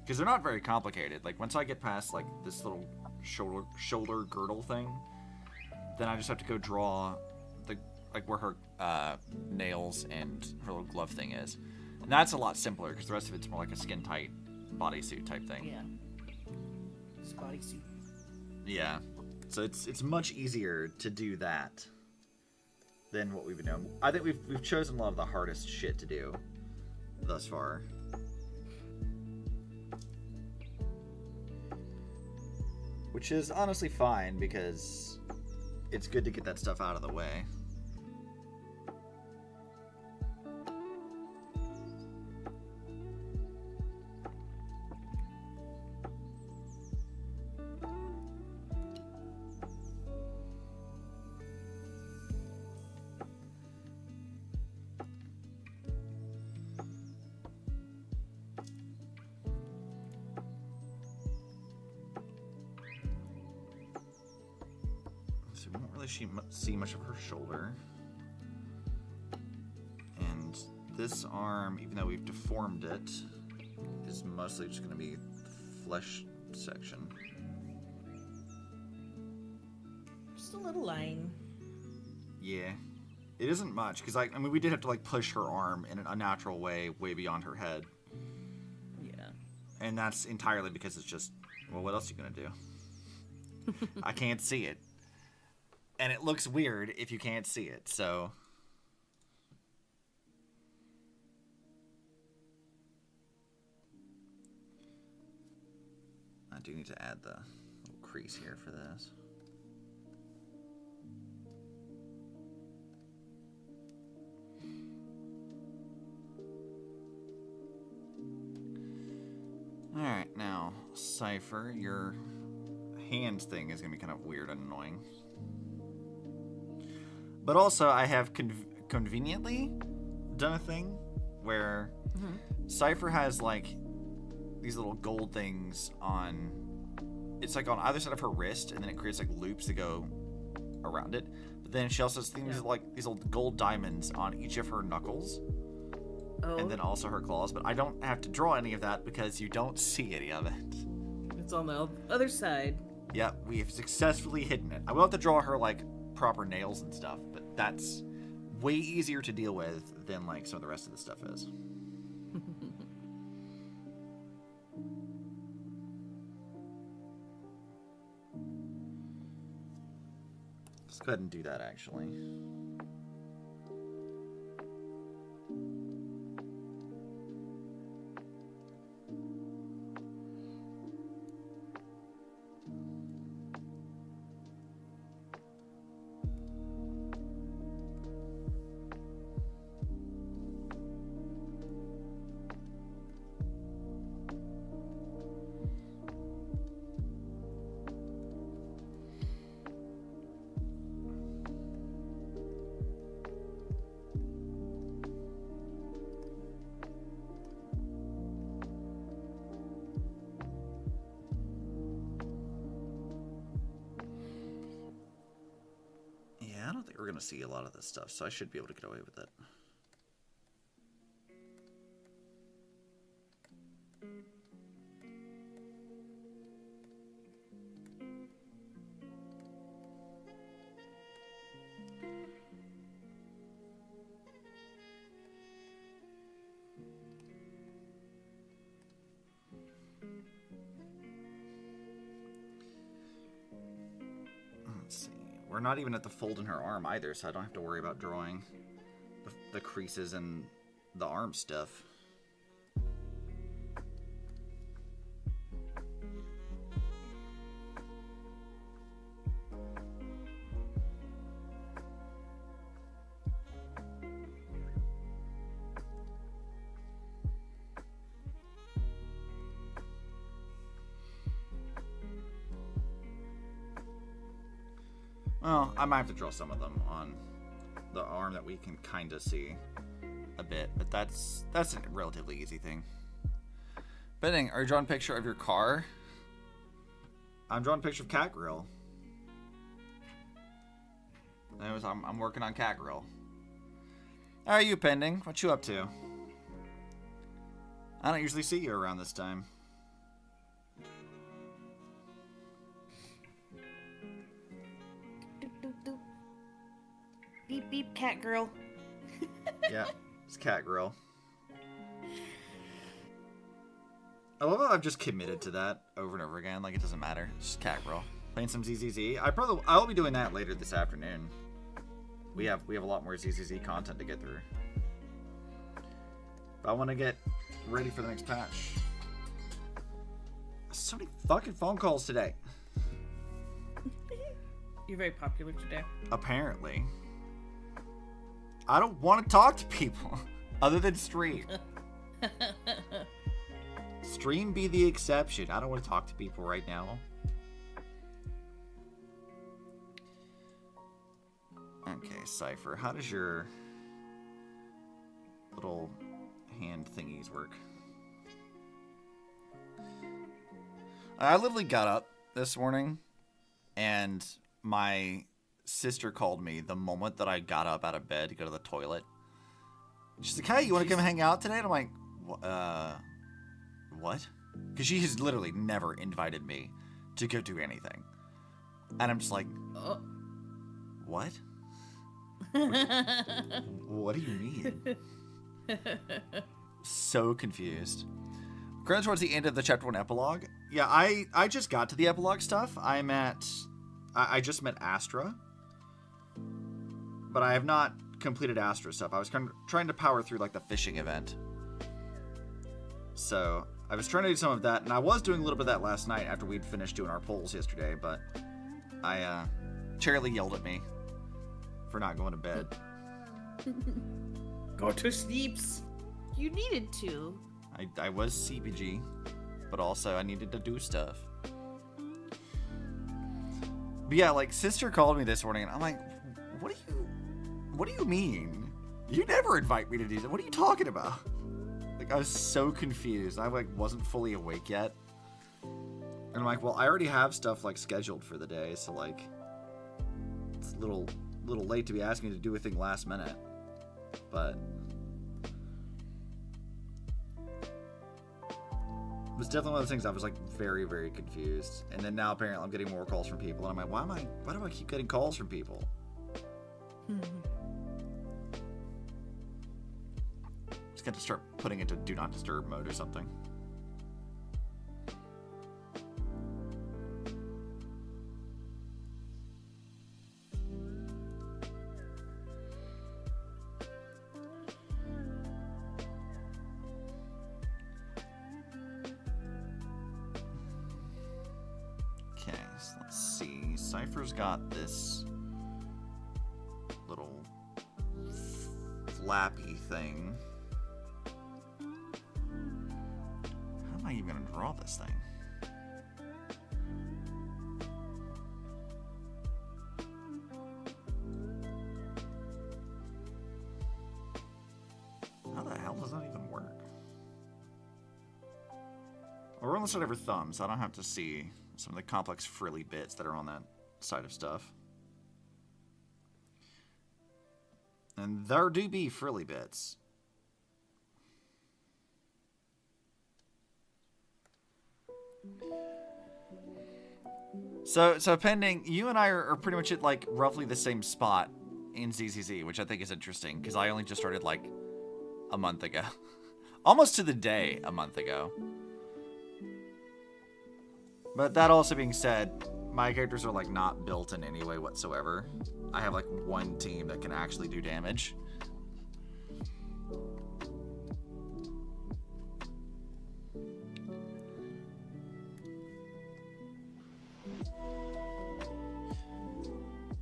Because they're not very complicated. Like once I get past like this little shoulder girdle thing, then I just have to go draw the like where her nails and her little glove thing is. And that's a lot simpler because the rest of it's more like a skin tight bodysuit type thing. Yeah. It's bodysuit. Yeah. So it's much easier to do that than what we've been doing. I think we've chosen a lot of the hardest shit to do thus far. Which is honestly fine because it's good to get that stuff out of the way. So we don't really see much of her shoulder. And this arm, even though we've deformed it, is mostly just going to be the flesh section. Just a little line. Yeah. It isn't much, because I mean, we did have to like push her arm in an unnatural way beyond her head. Yeah. And that's entirely because it's just, well, what else are you going to do? I can't see it. And it looks weird if you can't see it, so... I do need to add the little crease here for this. Alright, now, Cipher, your hand thing is going to be kind of weird and annoying. But also, I have conveniently done a thing where Cipher has, like, these little gold things on... It's, like, on either side of her wrist, and then it creates, like, loops that go around it. But then she also has things like these little gold diamonds on each of her knuckles. Oh. And then also her claws. But I don't have to draw any of that because you don't see any of it. It's on the other side. Yep, we have successfully hidden it. I will have to draw her, like, proper nails and stuff, but that's way easier to deal with than like some of the rest of the stuff is. Let's go ahead and do that actually. I don't think we're going to see a lot of this stuff, so I should be able to get away with it. Let's see. We're not even at the fold in her arm either, so I don't have to worry about drawing the creases and the arm stuff. Well, I might have to draw some of them on the arm that we can kind of see a bit, but that's a relatively easy thing. Benning, are you drawing a picture of your car? I'm drawing a picture of Catgrill. I'm working on Catgrill. How are you, Pending? What you up to? I don't usually see you around this time. Doop, doop, doop. Beep beep, cat girl. Yeah, it's Catgrill. I love how I've just committed to that over and over again. Like, it doesn't matter. It's just Catgrill. Playing some ZZZ. I'll be doing that later this afternoon. We have a lot more ZZZ content to get through. But I want to get ready for the next patch. So many fucking phone calls today. You're very popular today. Apparently. I don't want to talk to people other than stream. Stream be the exception. I don't want to talk to people right now. Okay, Cipher, how does your little hand thingies work? I literally got up this morning and my sister called me the moment that I got up out of bed to go to the toilet. She's like, hey, you want to come hang out today? And I'm like, what? Because she has literally never invited me to go do anything. And I'm just like, what? What do you mean? So confused. Going towards the end of the chapter 1 epilogue. Yeah, I just got to the epilogue stuff. I just met Astra. But I have not completed Astra stuff. I was kind of trying to power through like the fishing event. So I was trying to do some of that, and I was doing a little bit of that last night after we'd finished doing our polls yesterday, but Charlie yelled at me for not going to bed. Go to sleeps. You needed to. I was CPG, but also I needed to do stuff. But yeah, like, sister called me this morning, and I'm like, what do you mean? You never invite me to do that. What are you talking about? Like, I was so confused. I, like, wasn't fully awake yet. And I'm like, well, I already have stuff, like, scheduled for the day, so, like, it's a little late to be asking me to do a thing last minute. But it was definitely one of those things I was, like, very, very confused. And then now, apparently, I'm getting more calls from people, and I'm like, why do I keep getting calls from people? Just got to start putting it to do not disturb mode or something. Okay, so let's see. Cipher's got this little flappy thing. How am I even gonna draw this thing? How the hell does that even work? We're on the side of her thumb, so I don't have to see some of the complex frilly bits that are on that side of stuff. And there do be frilly bits. So pending, you and I are pretty much at like roughly the same spot in ZZZ, which I think is interesting because I only just started like a month ago. Almost to the day a month ago. But that also being said, my characters are like not built in any way whatsoever. I have like one team that can actually do damage.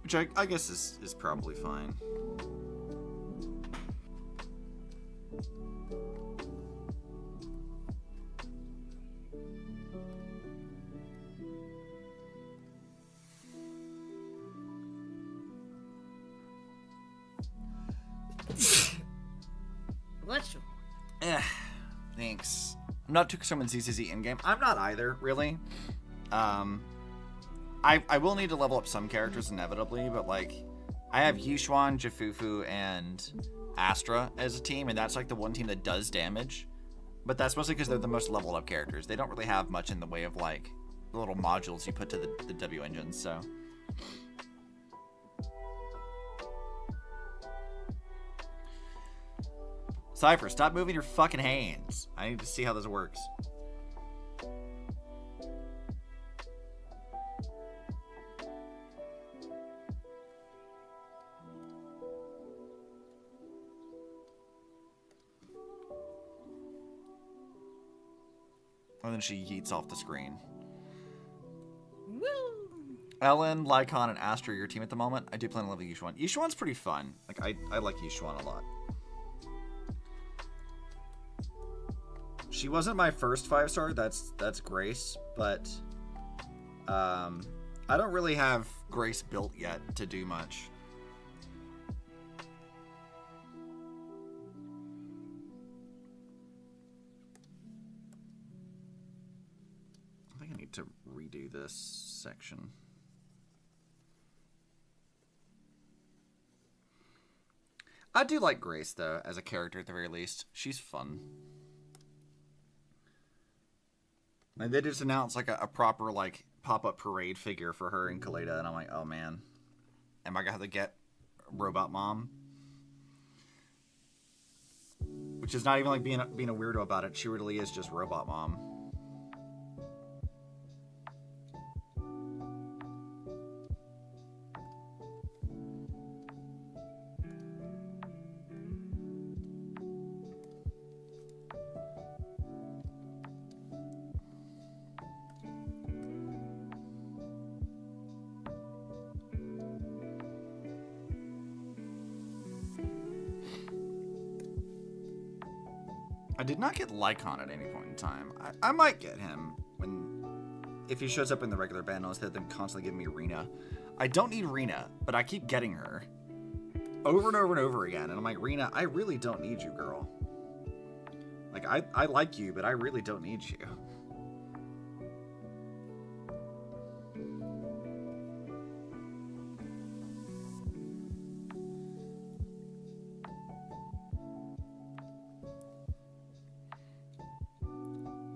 Which I guess is probably fine. Bless you. Thanks. I'm not too concerned with ZZZ in-game. I'm not either, really. I will need to level up some characters inevitably, but like, I have Yushuan, Jifufu, and Astra as a team, and that's like the one team that does damage. But that's mostly because they're the most leveled up characters. They don't really have much in the way of like the little modules you put to the W engines, so. Cipher, stop moving your fucking hands. I need to see how this works. And then she yeets off the screen. Woo! Ellen, Lycon, and Astra are your team at the moment. I do plan on leveling Yushuan. Yushuan's pretty fun. Like, I like Yushuan a lot. She wasn't my first 5-star. That's Grace, but I don't really have Grace built yet to do much. I think I need to redo this section. I do like Grace, though, as a character at the very least. She's fun. Like, they just announced like a proper like pop-up parade figure for her in Kaleda, and I'm like, oh man, am I gonna have to get Robot Mom? Which is not even like being a weirdo about it. She really is just Robot Mom. I did not get Lycon at any point in time. I might get him if he shows up in the regular band instead of them constantly giving me Rena. I don't need Rena, but I keep getting her over and over and over again. And I'm like, Rena, I really don't need you, girl. Like, I like you, but I really don't need you.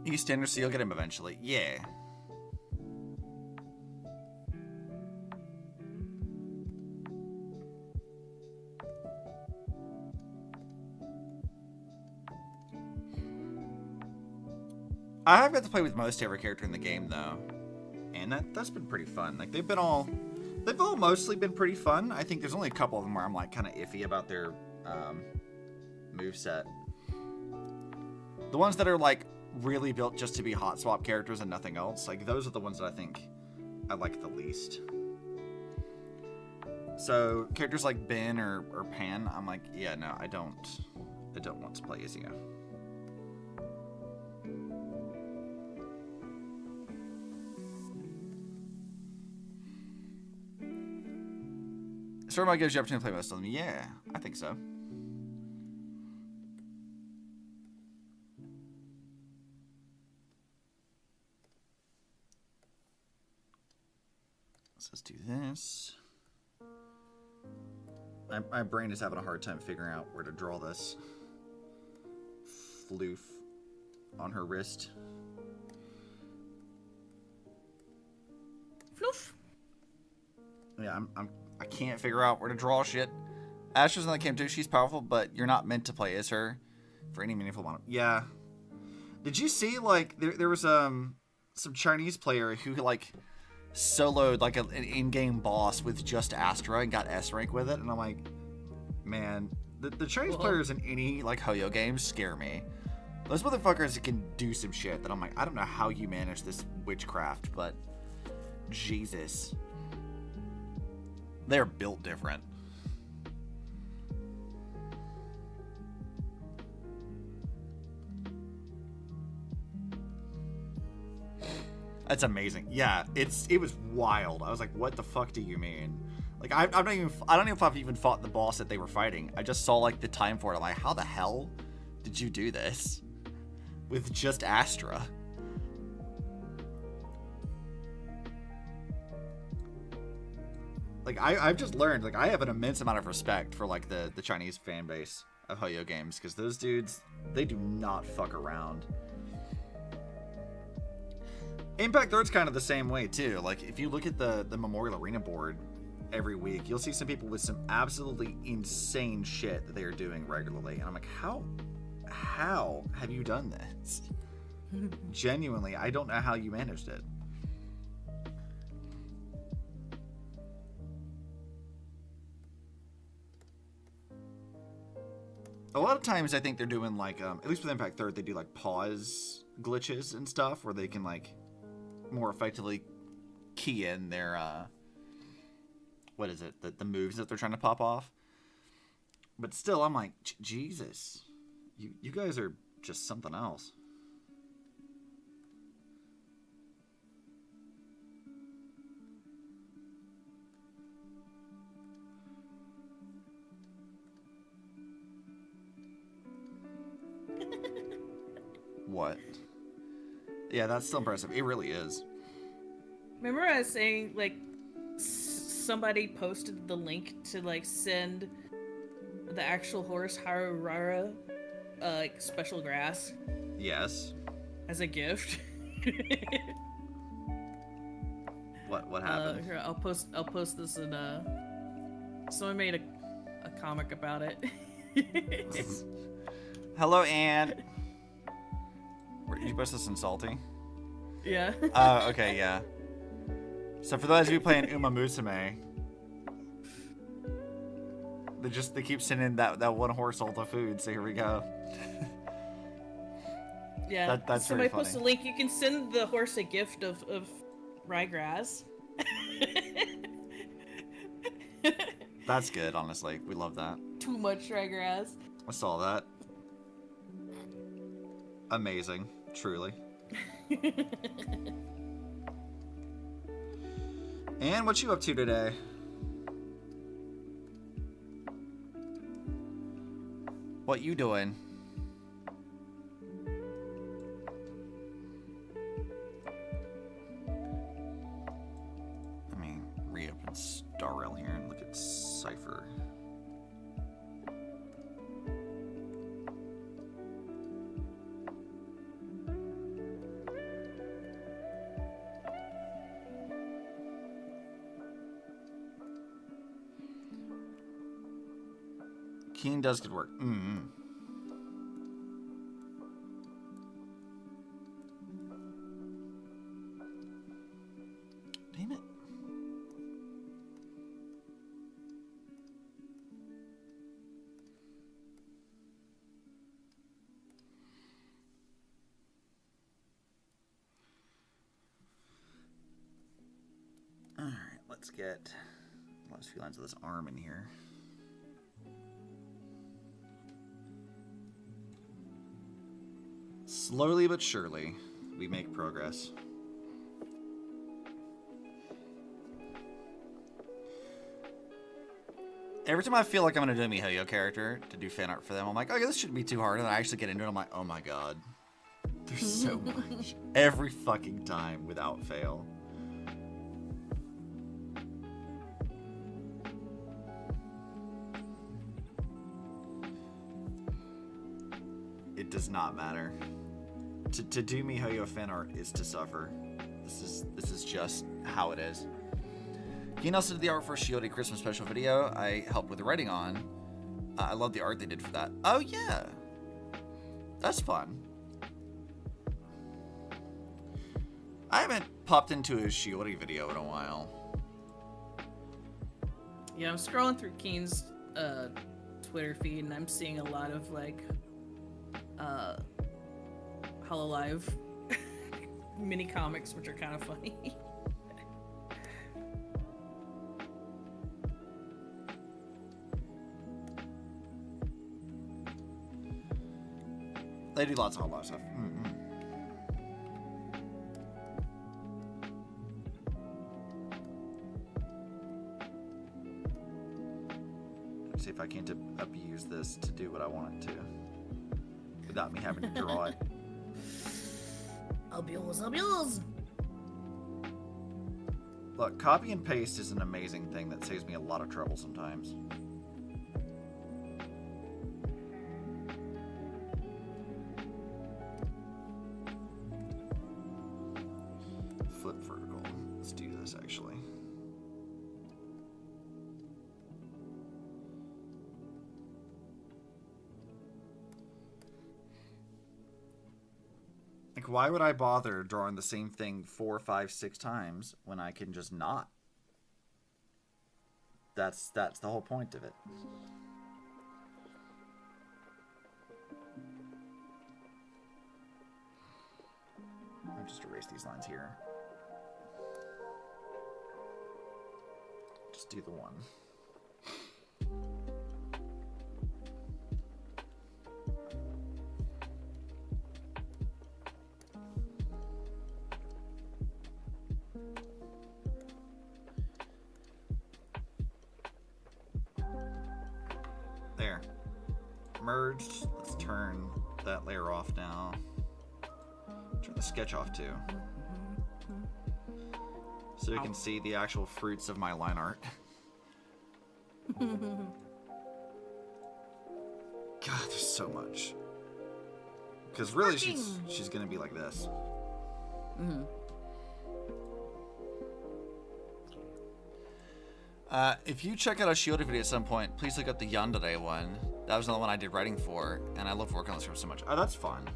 He's standard, so you'll get him eventually. Yeah. I have got to play with most every character in the game, though. And that's been pretty fun. Like, they've all mostly been pretty fun. I think there's only a couple of them where I'm, like, kind of iffy about their moveset. The ones that are, like, really built just to be hot swap characters and nothing else, like, those are the ones that I think I like the least. So characters like Ben or Pan, I'm like, yeah, no, I don't want to play as you. Story mode gives you the opportunity to play most of them. Yeah, I think so. Let's do this. My brain is having a hard time figuring out where to draw this floof on her wrist. Floof. Yeah, I can't figure out where to draw shit. Astra's in the game too. She's powerful, but you're not meant to play as her for any meaningful amount of... Yeah. Did you see, like, there was some Chinese player who, like, soloed, like, an in-game boss with just Astra and got S rank with it, and I'm like, man, the Chinese players in any, like, Hoyo games scare me. Those motherfuckers can do some shit that I'm like, I don't know how you manage this witchcraft, but Jesus. They're built different. That's amazing. Yeah, it was wild. I was like, what the fuck do you mean? Like, I don't even know if I've even fought the boss that they were fighting. I just saw, like, the time for it. I'm like, how the hell did you do this? With just Astra? Like, I've just learned, like, I have an immense amount of respect for, like, the Chinese fan base of Ho-Yo games, because those dudes, they do not fuck around. Impact Third's kind of the same way, too. Like, if you look at the Memorial Arena board every week, you'll see some people with some absolutely insane shit that they are doing regularly. And I'm like, how have you done this? Genuinely, I don't know how you managed it. A lot of times I think they're doing like, at least with Impact Third, they do like pause glitches and stuff where they can like more effectively key in their, what is it? The moves that they're trying to pop off. But still, I'm like, Jesus, you guys are just something else. What? Yeah, that's still impressive. It really is. Remember I was saying, like, somebody posted the link to, like, send the actual horse, Harurara, like, special grass? Yes. As a gift? What happened? Here, I'll post this in, someone made a comic about it. Hello, Anne. Did you post this in Salty? Yeah. Okay, yeah. So for those of you playing Uma Musume, they keep sending that one horse all the food, so here we go. Yeah. That's somebody very post a funny. link. You can send the horse a gift of ryegrass. That's good, honestly. We love that. Too much ryegrass. I saw that. Amazing. Truly. And what you up to today? What you doing? Let me reopen Star Rail here and look at Cipher. Keen does good work. Mm-hmm. Damn it. All right, let's get the last few lines of this arm in here. Slowly but surely, we make progress. Every time I feel like I'm going to do a MiHoYo character to do fan art for them, I'm like, oh yeah, this shouldn't be too hard. And then I actually get into it, I'm like, oh my god. There's so much. Every fucking time, without fail. It does not matter. To do MiHoYo fan art is to suffer. This is just how it is. Keen also did the art for Shiori Christmas special video I helped with the writing on. I love the art they did for that. Oh yeah, that's fun. I haven't popped into a Shiori video in a while. Yeah, I'm scrolling through Keen's Twitter feed and I'm seeing a lot of like Hololive mini comics, which are kind of funny. They do lots of Hololive stuff. Mm-hmm. Let's see if I can't abuse this to do what I want it to. without me having to draw it. Albules. Look, copy and paste is an amazing thing that saves me a lot of trouble sometimes. Flip vertical. Let's do this actually. Like, why would I bother drawing the same thing 4, 5, 6 times when I can just not? That's the whole point of it. I'll just erase these lines here. Just do the one. There. Merged. Let's turn that layer off now. Turn the sketch off too. So we can see the actual fruits of my line art. God, there's so much. Because really she's gonna be like this. If you check out a Shield video at some point, please look up the Yandere one. That was another one I did writing for, and I love working on this script so much. Oh, that's fun.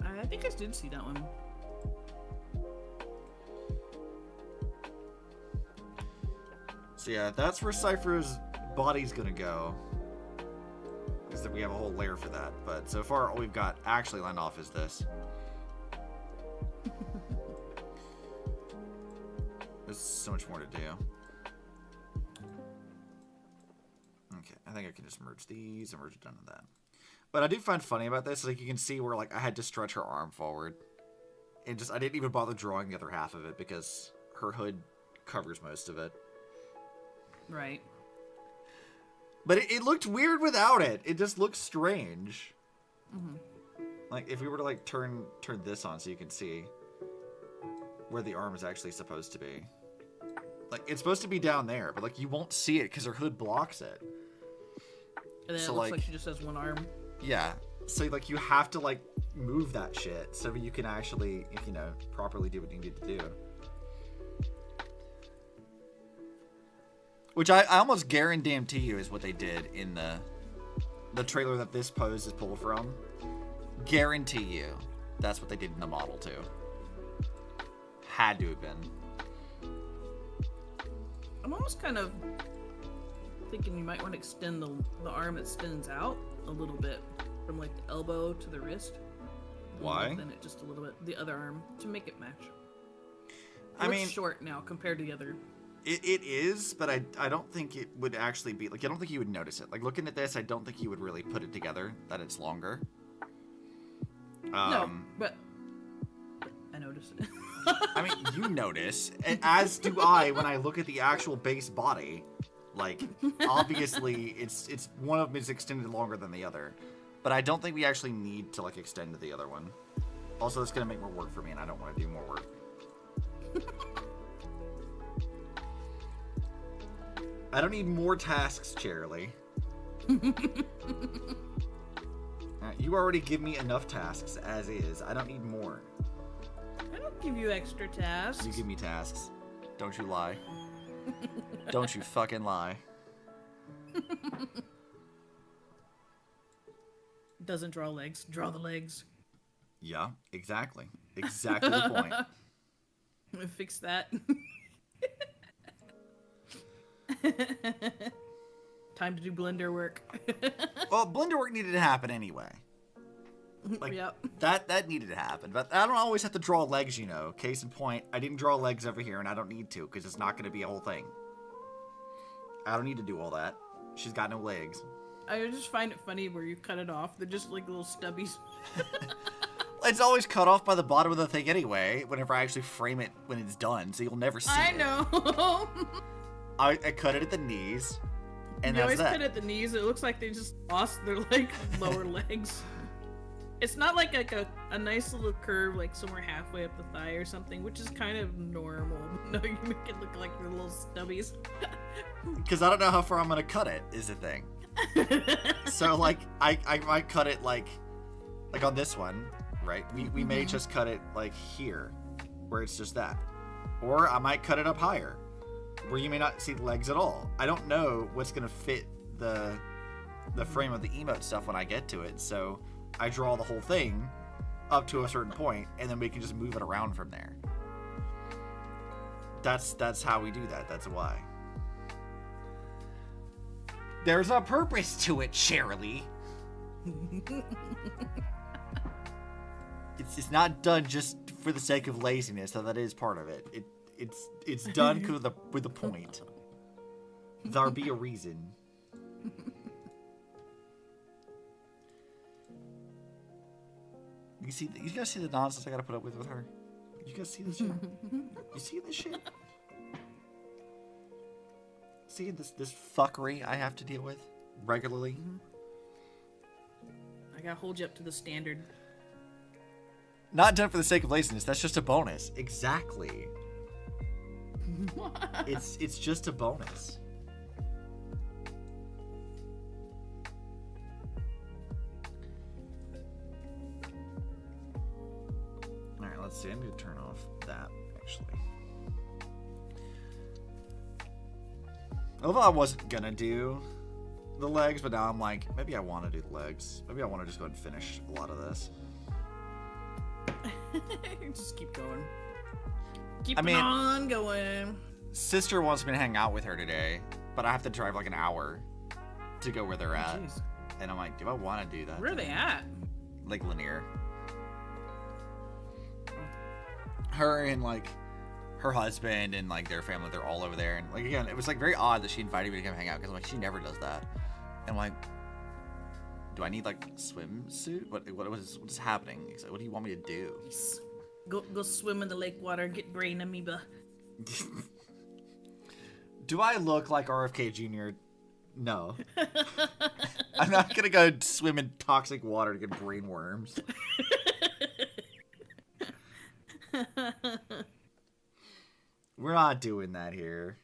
I think I did see that one. So yeah, that's where Cipher's body's gonna go. Is that we have a whole layer for that. But so far, all we've got actually lined off is this. There's so much more to do. Okay, I think I can just merge these and we're done with that. But I do find funny about this, like you can see where like I had to stretch her arm forward. And just I didn't even bother drawing the other half of it because her hood covers most of it. Right. But it looked weird without it. It just looks strange. Like if we were to like turn this on so you can see where the arm is actually supposed to be. Like it's supposed to be down there, but like you won't see it because her hood blocks it. And then So, it looks like- like she just has one arm. Yeah. So like you have to like move that shit so you can actually, you know, properly do what you need to do. Which I almost guarantee you is what they did in the trailer that this pose is pulled from. Guarantee you that's what they did in the model too. Had to have been. I'm almost kind of thinking you might want to extend the arm that extends out a little bit from like the elbow to the wrist. Why? Lengthen it just a little bit, the other arm, to make it match. I mean, It's short now compared to the other. it is, but I don't think it would actually be like I don't think you would notice it. Like looking at this, I don't think you would really put it together that it's longer. No, but I noticed it. I mean, you notice, and as do I when I look at the actual base body. Like, obviously, it's one of them is extended longer than the other, but I don't think we actually need to like extend to the other one. Also, it's gonna make more work for me, and I don't want to do more work. I don't need more tasks, Charlie. You already give me enough tasks as is. I don't need more. I don't give you extra tasks. You give me tasks. Don't you lie. Don't you fucking lie. Doesn't draw legs. Draw the legs. Yeah, exactly. Exactly the point. Fix that. Time to do blender work. Well, blender work needed to happen anyway. Like, Yep. that needed to happen. But I don't always have to draw legs, you know. Case in point, I didn't draw legs over here, and I don't need to, because it's not going to be a whole thing. I don't need to do all that. She's got no legs. I just find it funny where you cut it off. They're just like little stubbies. It's always cut off by the bottom of the thing anyway, whenever I actually frame it when it's done, so you'll never see I it. know. I cut it at the knees, and You that's always that. cut at the knees. It looks like they just lost their like lower legs. It's not like a nice little curve, like somewhere halfway up the thigh or something, which is kind of normal. No, you make it look like they're little stubbies. Because I don't know how far I'm gonna cut it is the thing. So like I might cut it like on this one, right? We may just cut it like here, where it's just that, or I might cut it up higher, where you may not see the legs at all. I don't know what's gonna fit the frame of the emote stuff when I get to it, so I draw the whole thing up to a certain point, and then we can just move it around from there. That's how we do that. That's why. There's a purpose to it, Shirley. It's not done just for the sake of laziness, though that is part of it. It's done with a point. There be a reason. You guys see the nonsense I gotta put up with her? You guys see this shit? You see this shit? See this fuckery I have to deal with regularly? I gotta hold you up to the standard. Not done for the sake of laziness. That's just a bonus. Exactly. It's just a bonus. All right, let's see. I need to turn off that actually. Although I wasn't gonna do the legs, but now I'm like, maybe I want to do the legs. Maybe I want to just go ahead and finish a lot of this. Just keep going. Keep on going. Sister wants me to hang out with her today, but I have to drive like an hour to go where they're at. Jeez. And I'm like, do I want to do that? Where are they at? Like Linear. Her and like her husband and like their family, they're all over there. And like again, it was like very odd that she invited me to come hang out because like she never does that. And I'm like, do I need like swimsuit? What is happening? He's like, what do you want me to do? Go swim in the lake water and get brain amoeba. Do I look like RFK Jr.? No. I'm not gonna go swim in toxic water to get brain worms. We're not doing that here.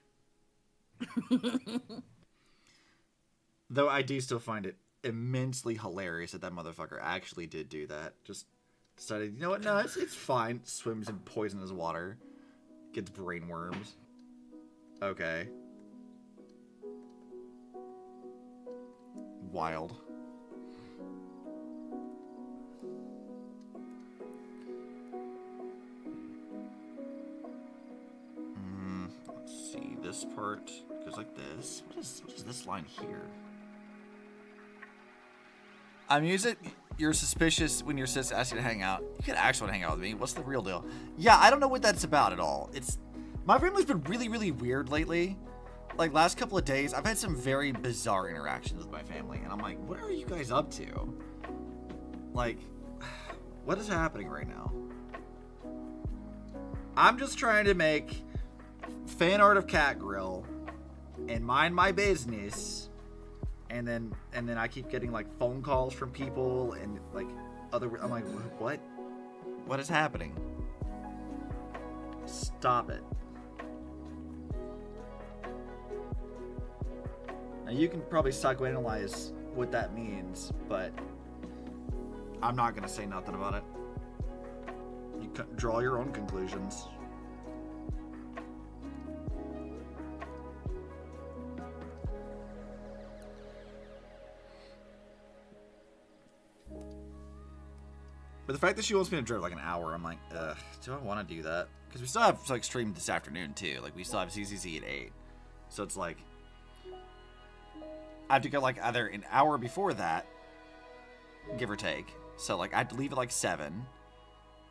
Though I do still find it immensely hilarious that motherfucker actually did do that. Just decided, you know what? No, it's fine. Swims in poisonous water. Gets brain worms. Okay. Wild. Let's see. This part goes like this. What is this line here? I'm using you're suspicious when your sis asks you to hang out. You could actually want to hang out with me. What's the real deal? Yeah, I don't know what that's about at all. My family's been really, really weird lately. Like last couple of days, I've had some very bizarre interactions with my family, and I'm like, what are you guys up to? Like, what is happening right now? I'm just trying to make fan art of Catgrill and mind my business. And then I keep getting like phone calls from people and like I'm like, what is happening? Stop it. Now you can probably psychoanalyze what that means, but I'm not gonna say nothing about it. You can draw your own conclusions. But the fact that she wants me to drive like an hour, I'm like, ugh, do I want to do that? Because we still have like stream this afternoon too. Like we still have CCC at 8. So it's like, I have to go like either an hour before that, give or take. So like I have to leave at like 7.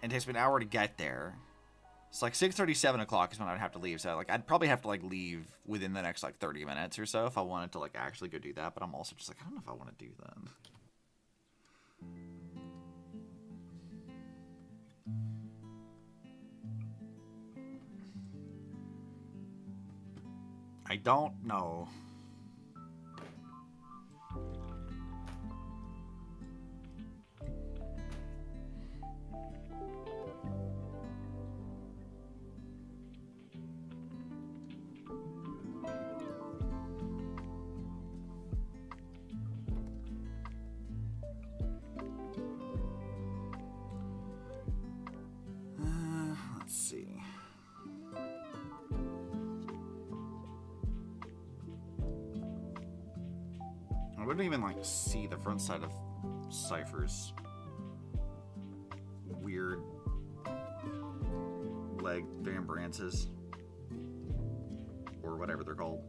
And it takes me an hour to get there. It's like 6:30, 7 o'clock is when I'd have to leave. So like I'd probably have to like leave within the next like 30 minutes or so if I wanted to like actually go do that. But I'm also just like, I don't know if I want to do that. I don't know. wouldn't even like see the front side of Cipher's weird leg Van Brances or whatever they're called.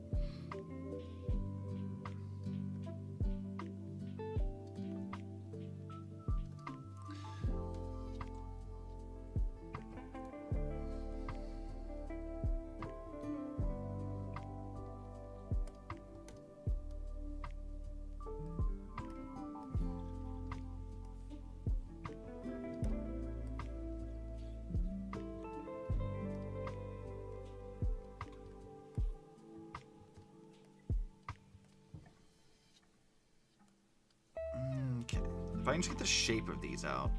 Okay, if I can check the shape of these out,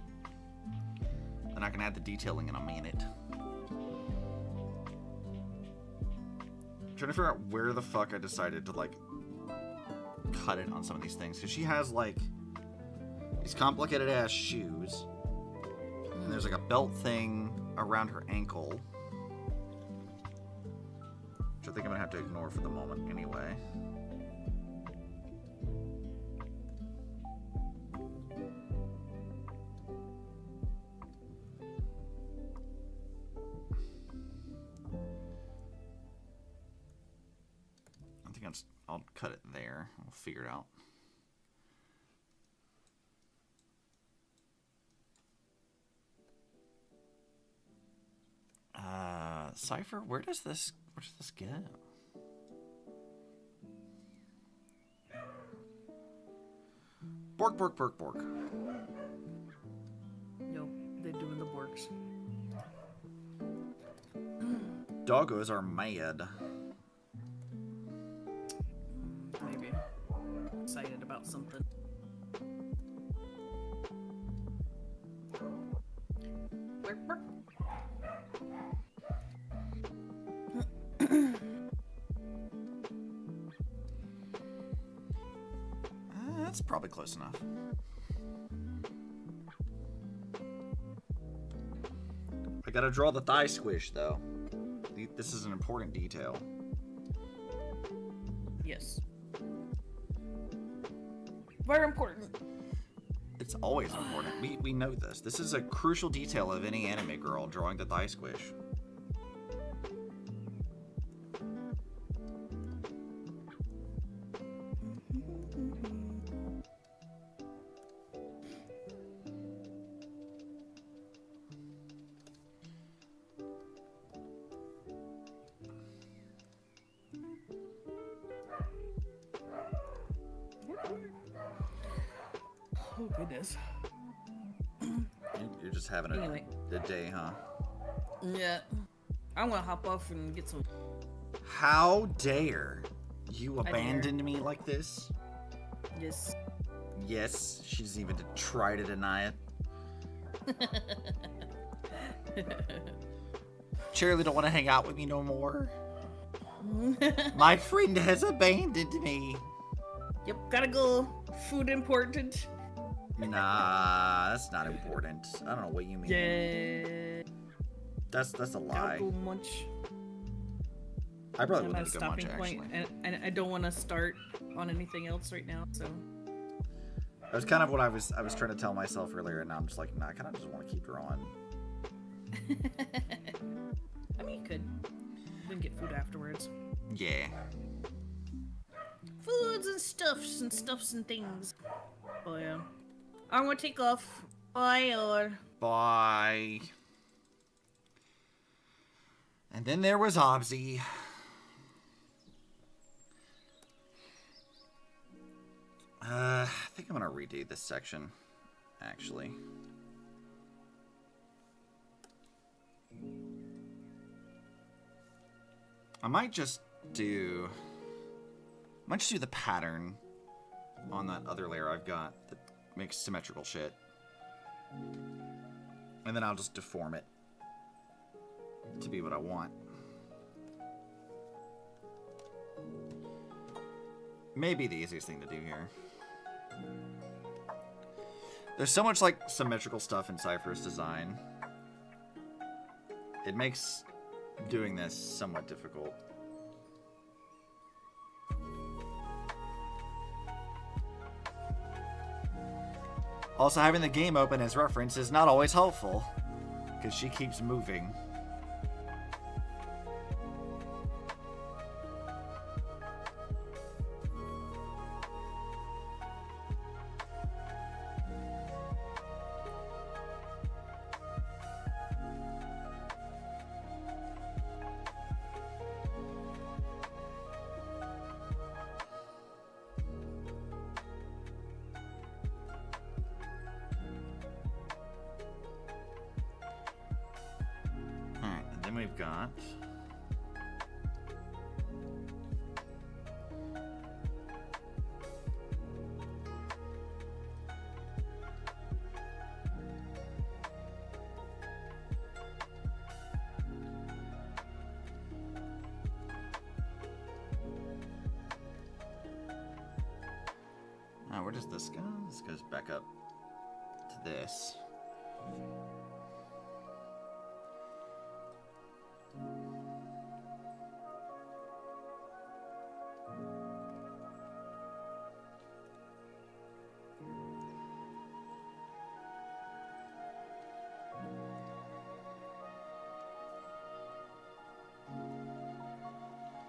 then I can add the detailing in a minute. I'm trying to figure out where the fuck I decided to like cut it on some of these things, because she has like these complicated ass shoes, and there's like a belt thing around her ankle, which I think I'm gonna have to ignore for the moment anyway. I'll cut it there. We'll figure it out. Cipher, where does this go? Bork, bork, bork, bork. Yo, they're doing the works. Doggos are mad. Maybe. Excited about something. Bark, bark. That's probably close enough. I gotta draw the thigh squish, though. This is an important detail. Yes. Very important. It's always important. We know this. This is a crucial detail of any anime girl drawing the thigh squish. Oh, goodness. You're just having Anyway. a day, huh? Yeah. I'm gonna hop off and get some. How dare you dare. abandon me like this? Yes. Yes, she doesn't even try to deny it. Charlie don't want to hang out with me no more. My friend has abandoned me. Yep, gotta go. Food important. Nah, that's not important. I don't know what you mean. Yeah. That's a lie. Gotta go munch. I probably I'm would at a need to go munch, stopping point, actually. and I don't want to start on anything else right now. So. That was kind of what I was trying to tell myself earlier, and now I'm just like, nah, I kind of just want to keep drawing. I mean, you could. Then get food afterwards. Yeah. Foods and stuffs and things. Oh yeah. I'm gonna take off. Bye or. Bye. And then there was Obsi. I think I'm gonna redo this section, actually. I might just do the pattern on that other layer I've got that makes symmetrical shit. And then I'll just deform it to be what I want. Maybe the easiest thing to do here. There's so much like symmetrical stuff in Cipher's design. It makes doing this somewhat difficult. Also, having the game open as reference is not always helpful, because she keeps moving. Alright, and then we've got... Now, where does this go? This goes back up to this.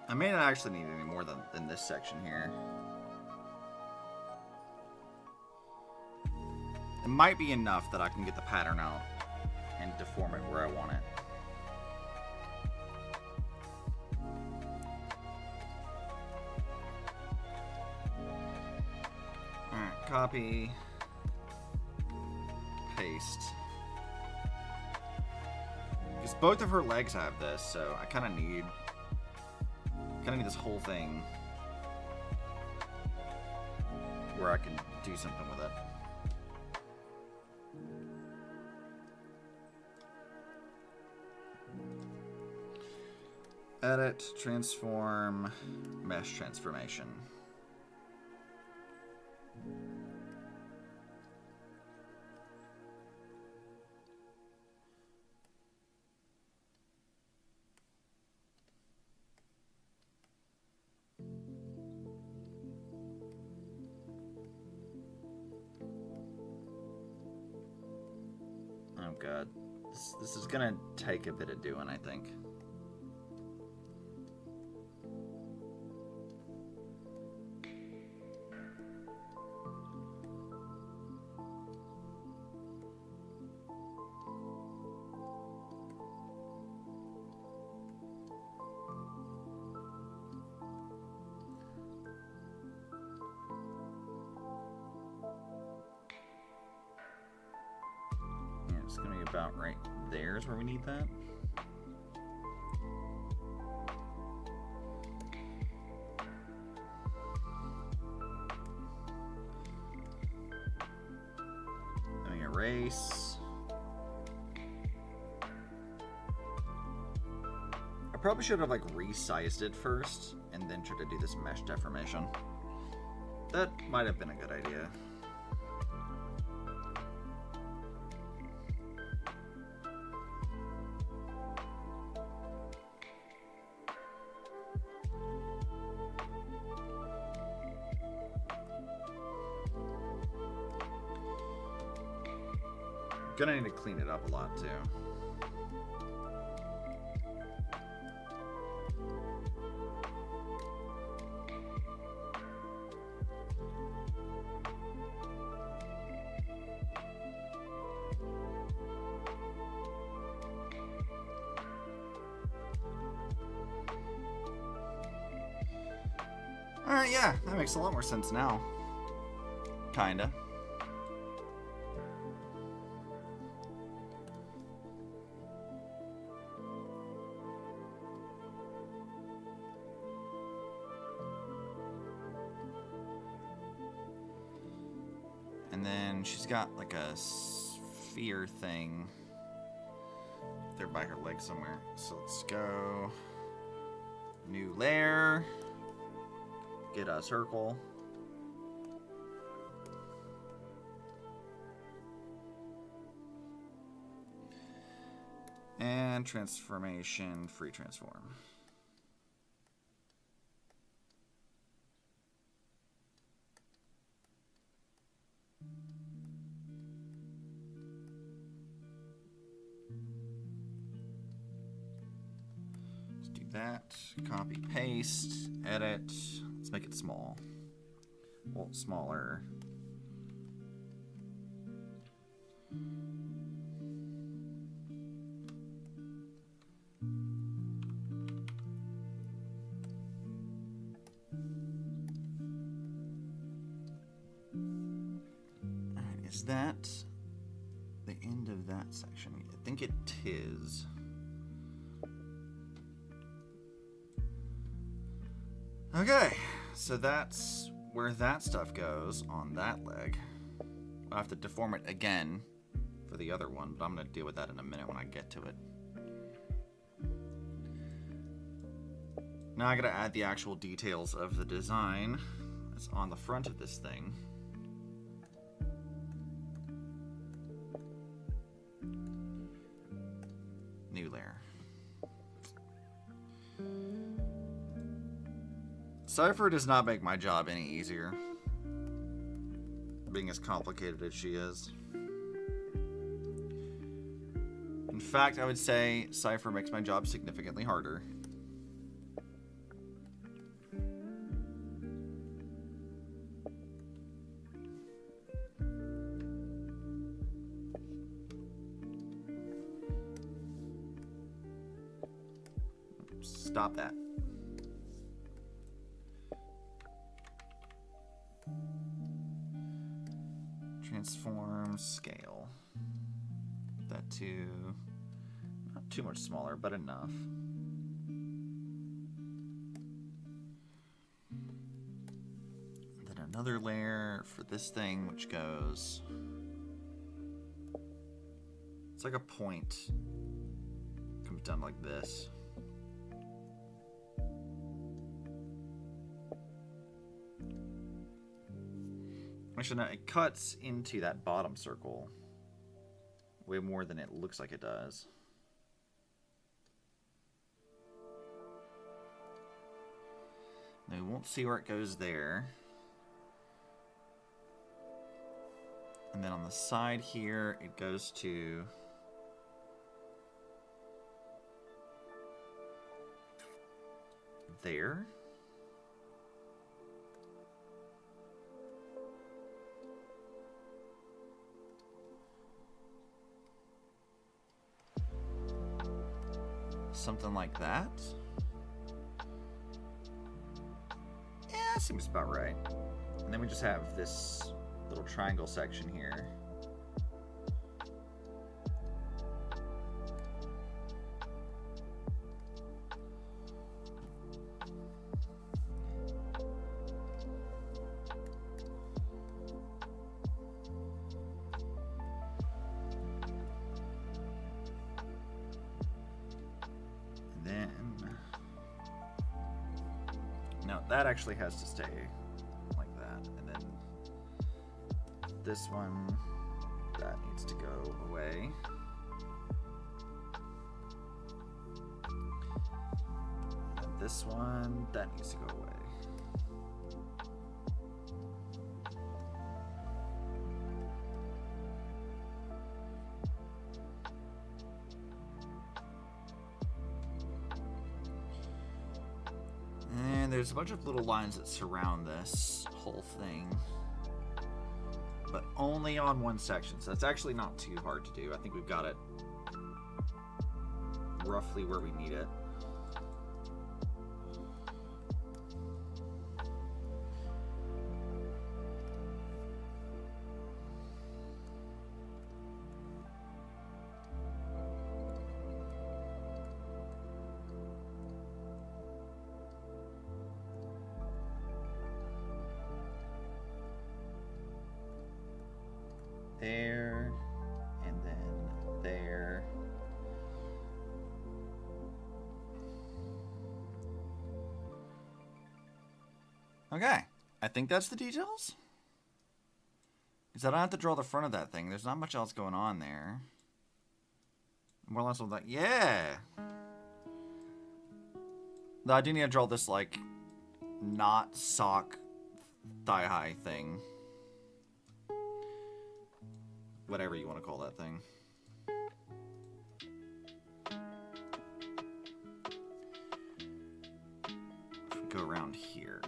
I may not actually need any more than this section here. It might be enough that I can get the pattern out and deform it where I want it. Alright, copy, paste. Because both of her legs have this, so I kind of need this whole thing where I can do something with it. Edit, transform, mesh transformation. Oh god, this is gonna take a bit of doing, I think. It's gonna be about right there is where we need that. Let me erase. I probably should have like resized it first and then try to do this mesh deformation. That might have been a good idea. Gonna need to clean it up a lot too. Alright, yeah, that makes a lot more sense now. Kinda. And then she's got like a sphere thing there by her leg somewhere. So let's go new layer, get a circle. And transformation, free transform. that. Copy, paste, edit. Let's make it small. Well, smaller. Alright, is that the end of that section? I think it is. Okay, so that's where that stuff goes on that leg. I'll have to deform it again for the other one, but I'm going to deal with that in a minute when I get to it. Now I got to add the actual details of the design that's on the front of this thing. New layer. Cipher does not make my job any easier, being as complicated as she is. In fact, I would say Cipher makes my job significantly harder. Stop that. Transform, scale. That to not too much smaller, but enough. Then another layer for this thing, which goes. It's like a point. Comes down like this. Actually, no, it cuts into that bottom circle way more than it looks like it does. Now, we won't see where it goes there. And then on the side here, it goes to there. Something like that. Yeah, seems about right. And then we just have this little triangle section here. That actually has to stay like that, and then this one, that needs to go away. And this one, that needs to go away. There's a bunch of little lines that surround this whole thing, but only on one section, so that's actually not too hard to do. I think we've got it roughly where we need it. There, and then there. Okay, I think that's the details. Because I don't have to draw the front of that thing. There's not much else going on there. More or less like, yeah. No, I do need to draw this, like, not sock thigh-high thing. Whatever you want to call that thing. go around here.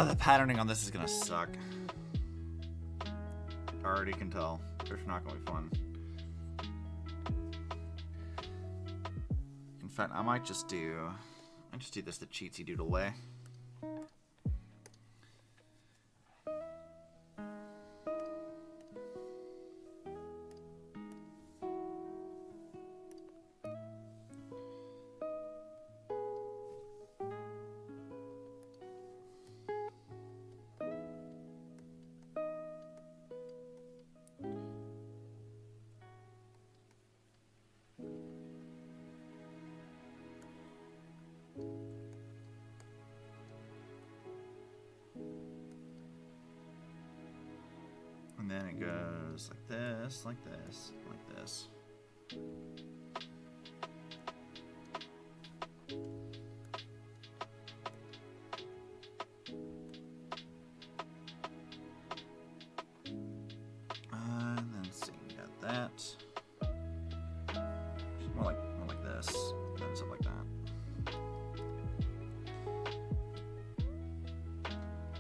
The patterning on this is gonna suck. I already can tell. It's not gonna be fun. In fact, I might just do this the cheatsy doodle way. And then it goes like this, like this, like this. And then see, we got that. More like this, and then something like that.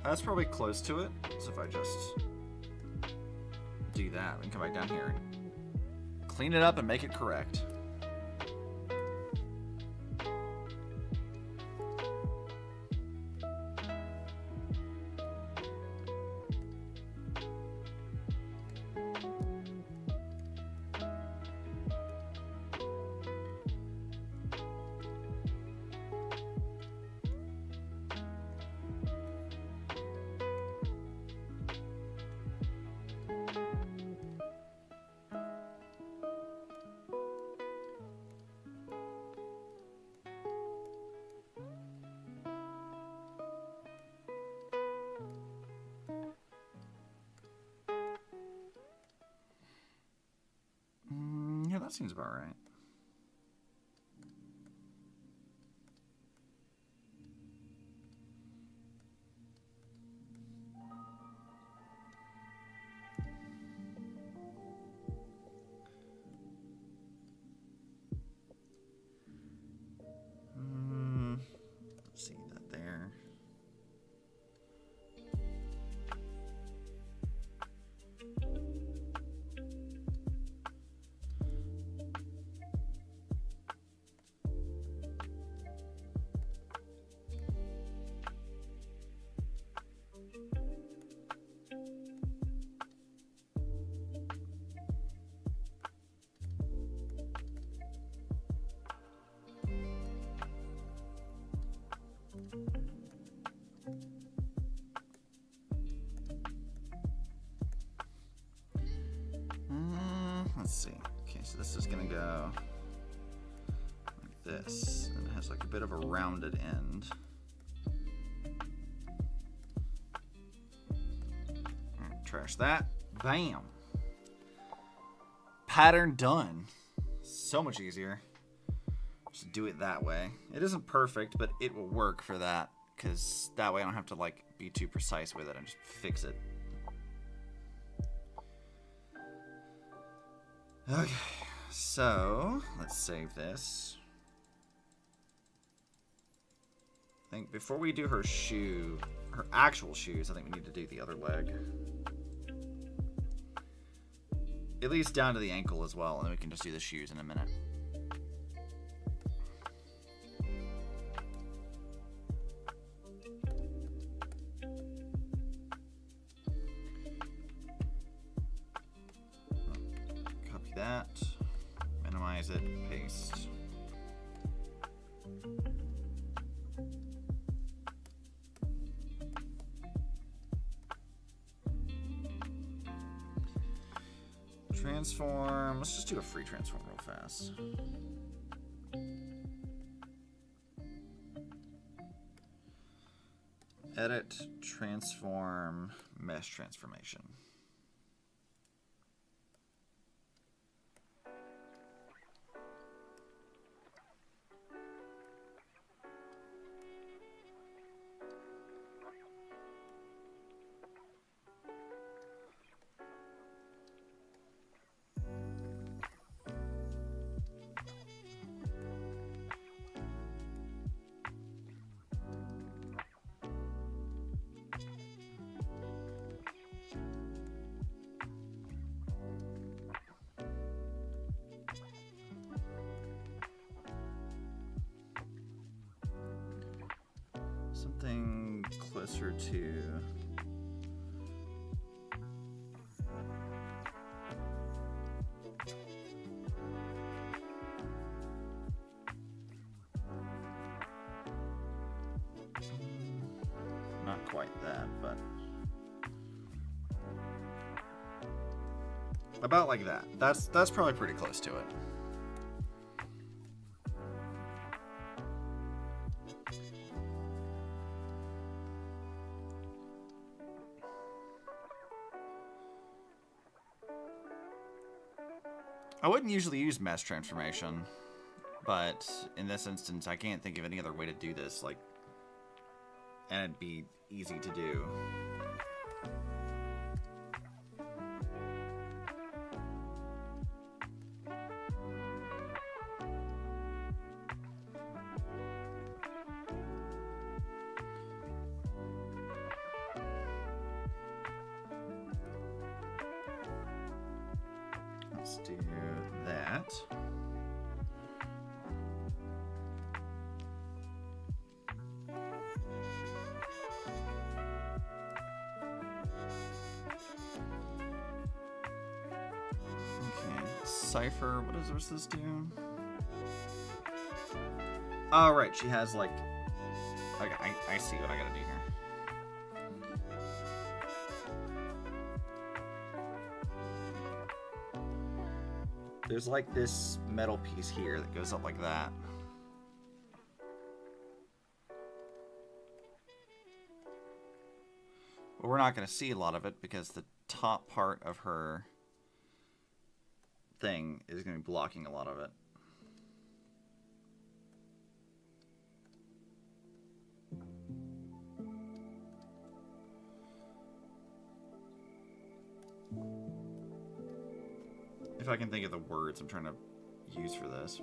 That's probably close to it. So if I just do that, we can come back down here, clean it up, and make it correct. Yeah, that seems about right. Let's see that there. Let's see. Okay, so this is gonna go like this, and it has like a bit of a rounded end. Alright, trash that. Bam. Pattern done. So much easier. Just do it that way. It isn't perfect, but it will work for that, because that way I don't have to like be too precise with it and just fix it. Okay, so let's save this. I think before we do her actual shoes, I think we need to do the other leg. At least down to the ankle as well, and then we can just do the shoes in a minute. That, minimize it, paste. Transform, let's just do a free transform real fast. Edit, transform, mesh transformation. something closer to... Not quite that, but... About like that. That's probably pretty close to it. I wouldn't usually use mesh transformation, but in this instance, I can't think of any other way to do this, like, and it'd be easy to do. Let's do that. Okay, Cipher, what's this do? Oh, right, she has like... Okay, I see what I gotta do here. There's like this metal piece here that goes up like that. But we're not going to see a lot of it because the top part of her thing is going to be blocking a lot of it. If I can think of the words I'm trying to use for this.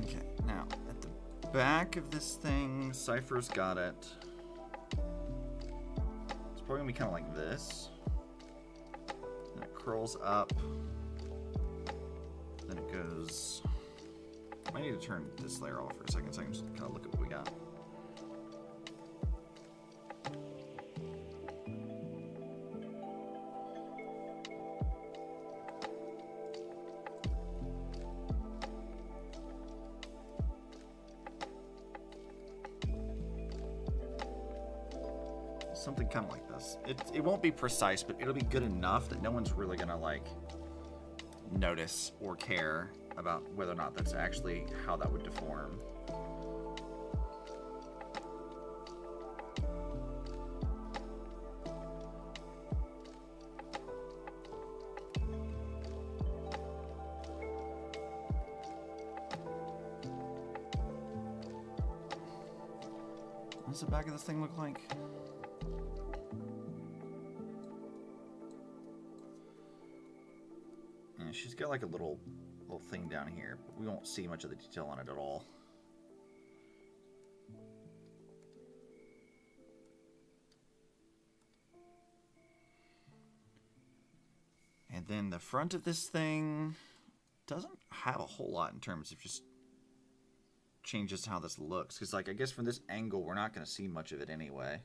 Okay, now at the back of this thing, Cipher's got it. It's probably gonna be kind of like this. And it curls up. Then it goes. I need to turn this layer off for a second so I can just kind of look at what we got. Something kind of like this. It won't be precise, but it'll be good enough that no one's really gonna like notice or care about whether or not that's actually how that would deform. What does the back of this thing look like? She's got like a little thing down here, but we won't see much of the detail on it at all. And then the front of this thing doesn't have a whole lot in terms of just changes how this looks. Because like I guess from this angle we're not going to see much of it anyway.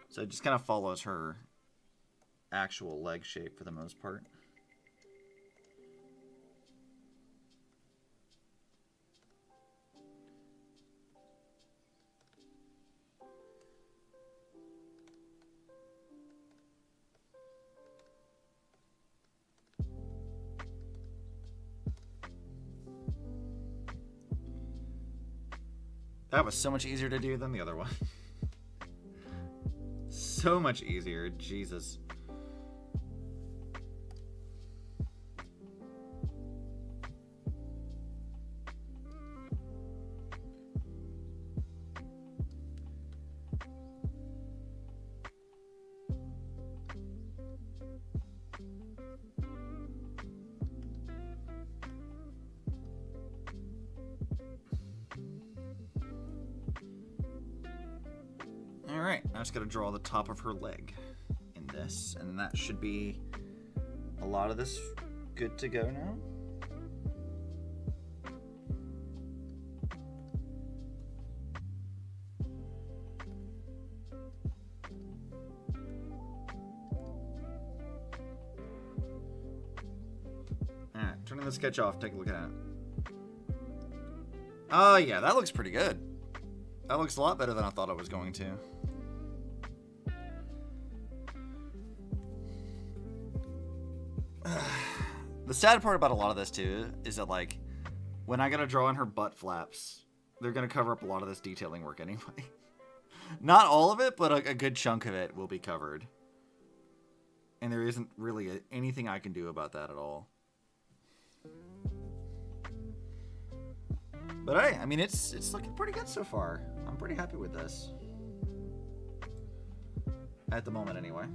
So it just kind of follows her actual leg shape for the most part. That was so much easier to do than the other one. So much easier, Jesus. Alright, I just gotta draw the top of her leg in this, and that should be a lot of this good to go now. printing the sketch off. Take a look at it. Oh, yeah, that looks pretty good. That looks a lot better than I thought it was going to. The sad part about a lot of this, too, is that, like, when I gotta draw in her butt flaps, they're gonna cover up a lot of this detailing work anyway. Not all of it, but a good chunk of it will be covered. And there isn't really anything I can do about that at all. But hey, I mean, it's looking pretty good so far. I'm pretty happy with this. At the moment, anyway.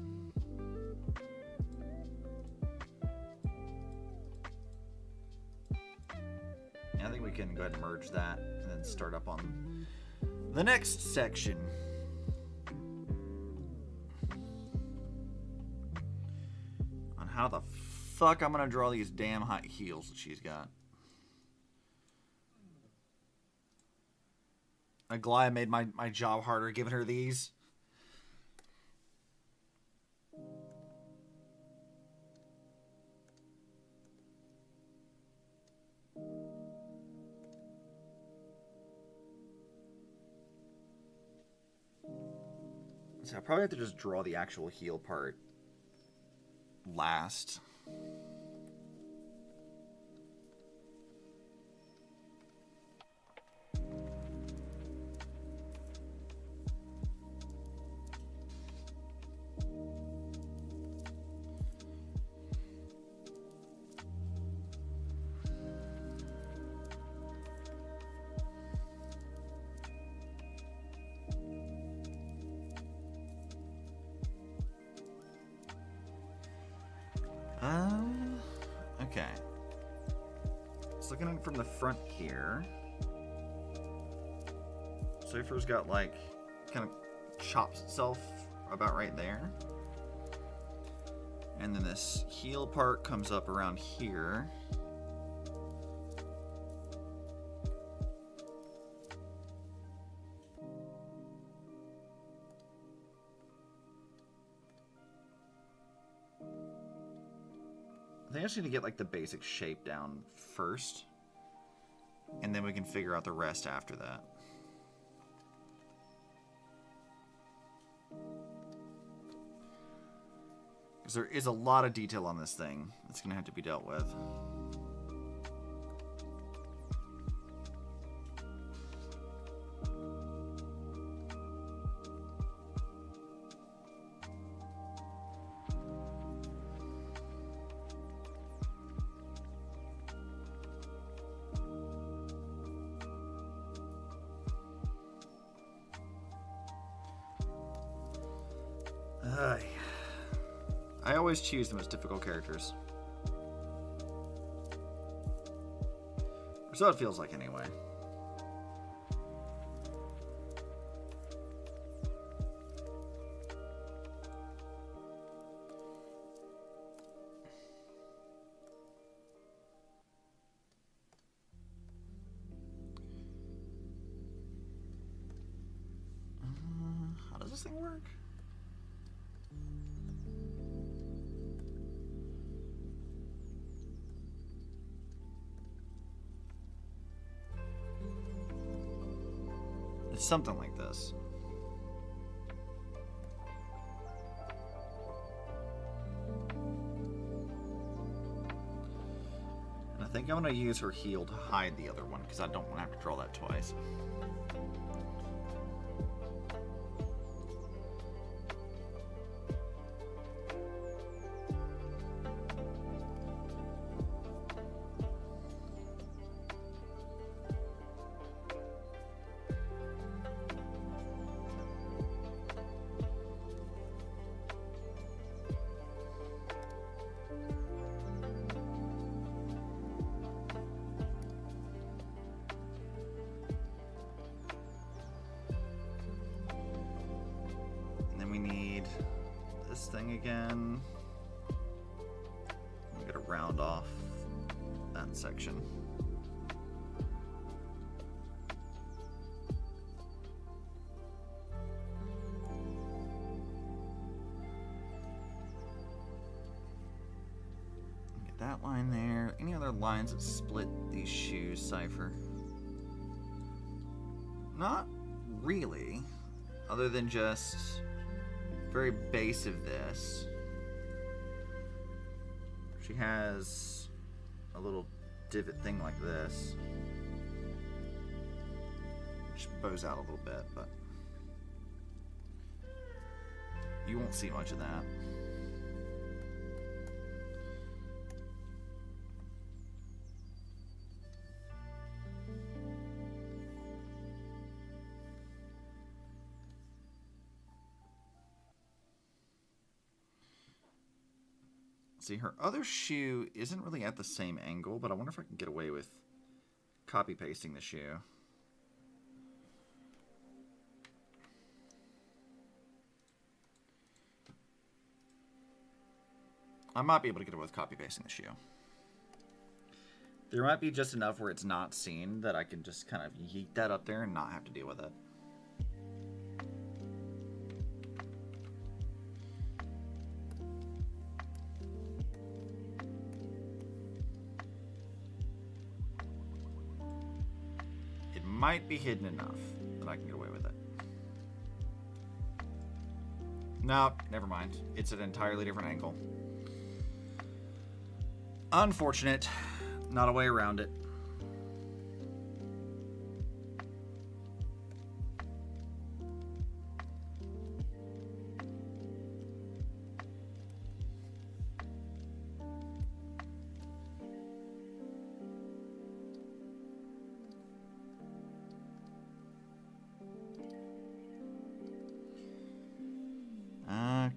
I think we can go ahead and merge that and then start up on the next section. On how the fuck I'm gonna draw these damn high heels that she's got. Aglaia made my job harder giving her these. So I probably have to just draw the actual heel part last. Okay. Just looking at it from the front here. Cipher's got like kind of chops itself about right there. And then this heel part comes up around here. I think I just need to get like the basic shape down first, and then we can figure out the rest after that. Because there is a lot of detail on this thing that's going to have to be dealt with. I always choose the most difficult characters. Or so it feels like, anyway. How does this thing work? It's something like this. And I think I'm going to use her heel to hide the other one because I don't want to have to draw that twice. Thing again. I'm gonna round off that section. Get that line there. Any other lines that split these shoes, Cipher? Not really, other than just very base of this. She has a little divot thing like this, which bows out a little bit, but you won't see much of that. See, her other shoe isn't really at the same angle, but I wonder if I can get away with copy pasting the shoe. I might be able to get away with copy pasting the shoe. There might be just enough where it's not seen that I can just kind of yeet that up there and not have to deal with it. Might be hidden enough that I can get away with it. No, never mind. It's an entirely different angle. Unfortunate. Not a way around it.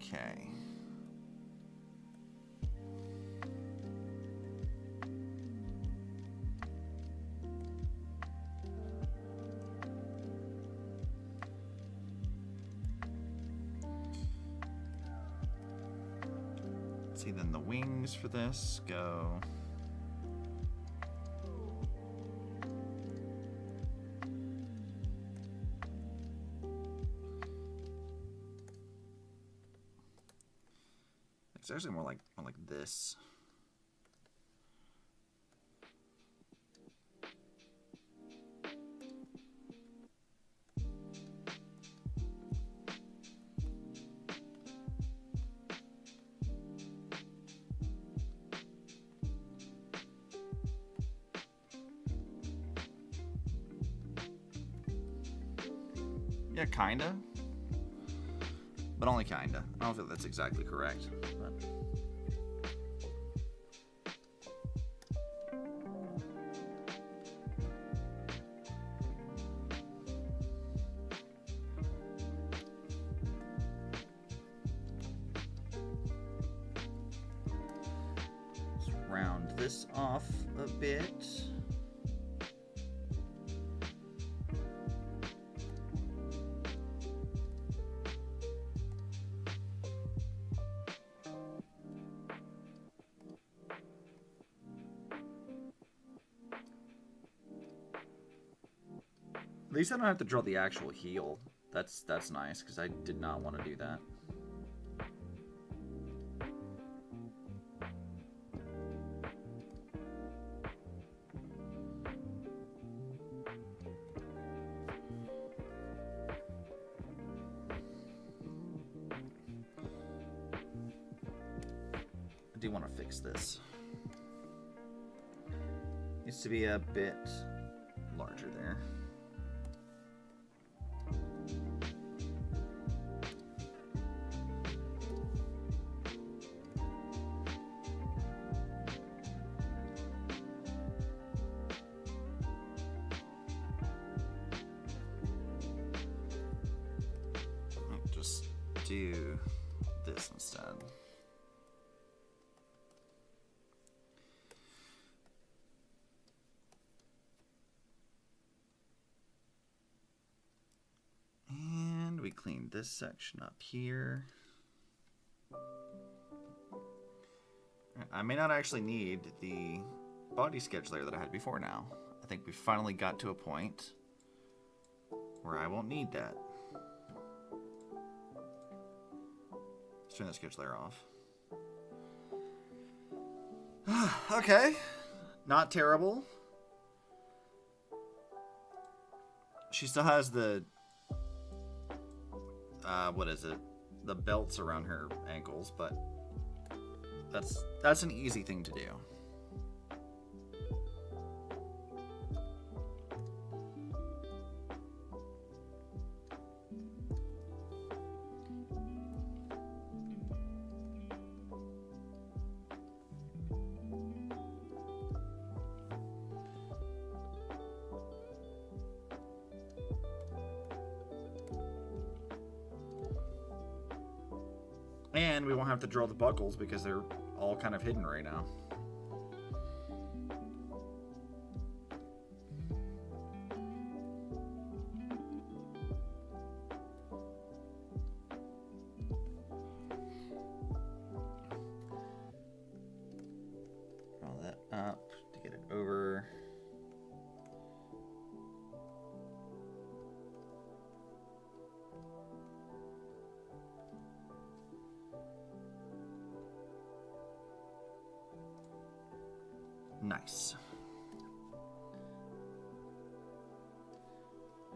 Okay. Let's see, then the wings for this go. It's actually more like this. Yeah, kinda. But only kinda. I don't feel that's exactly correct. But. Let's round this off a bit. At least I don't have to draw the actual heel. That's nice, because I did not want to do that. I do want to fix this. Needs to be a bit larger there. Just do this instead. And we clean this section up here. I may not actually need the body sketch layer that I had before now. I think we finally got to a point where I won't need that. Let's turn the sketch layer off. Okay. Not terrible. She still has the... what is it? The belts around her ankles, but... That's an easy thing to do. And we won't have to draw the buckles because they're all kind of hidden right now. Draw that up to get it over. Nice.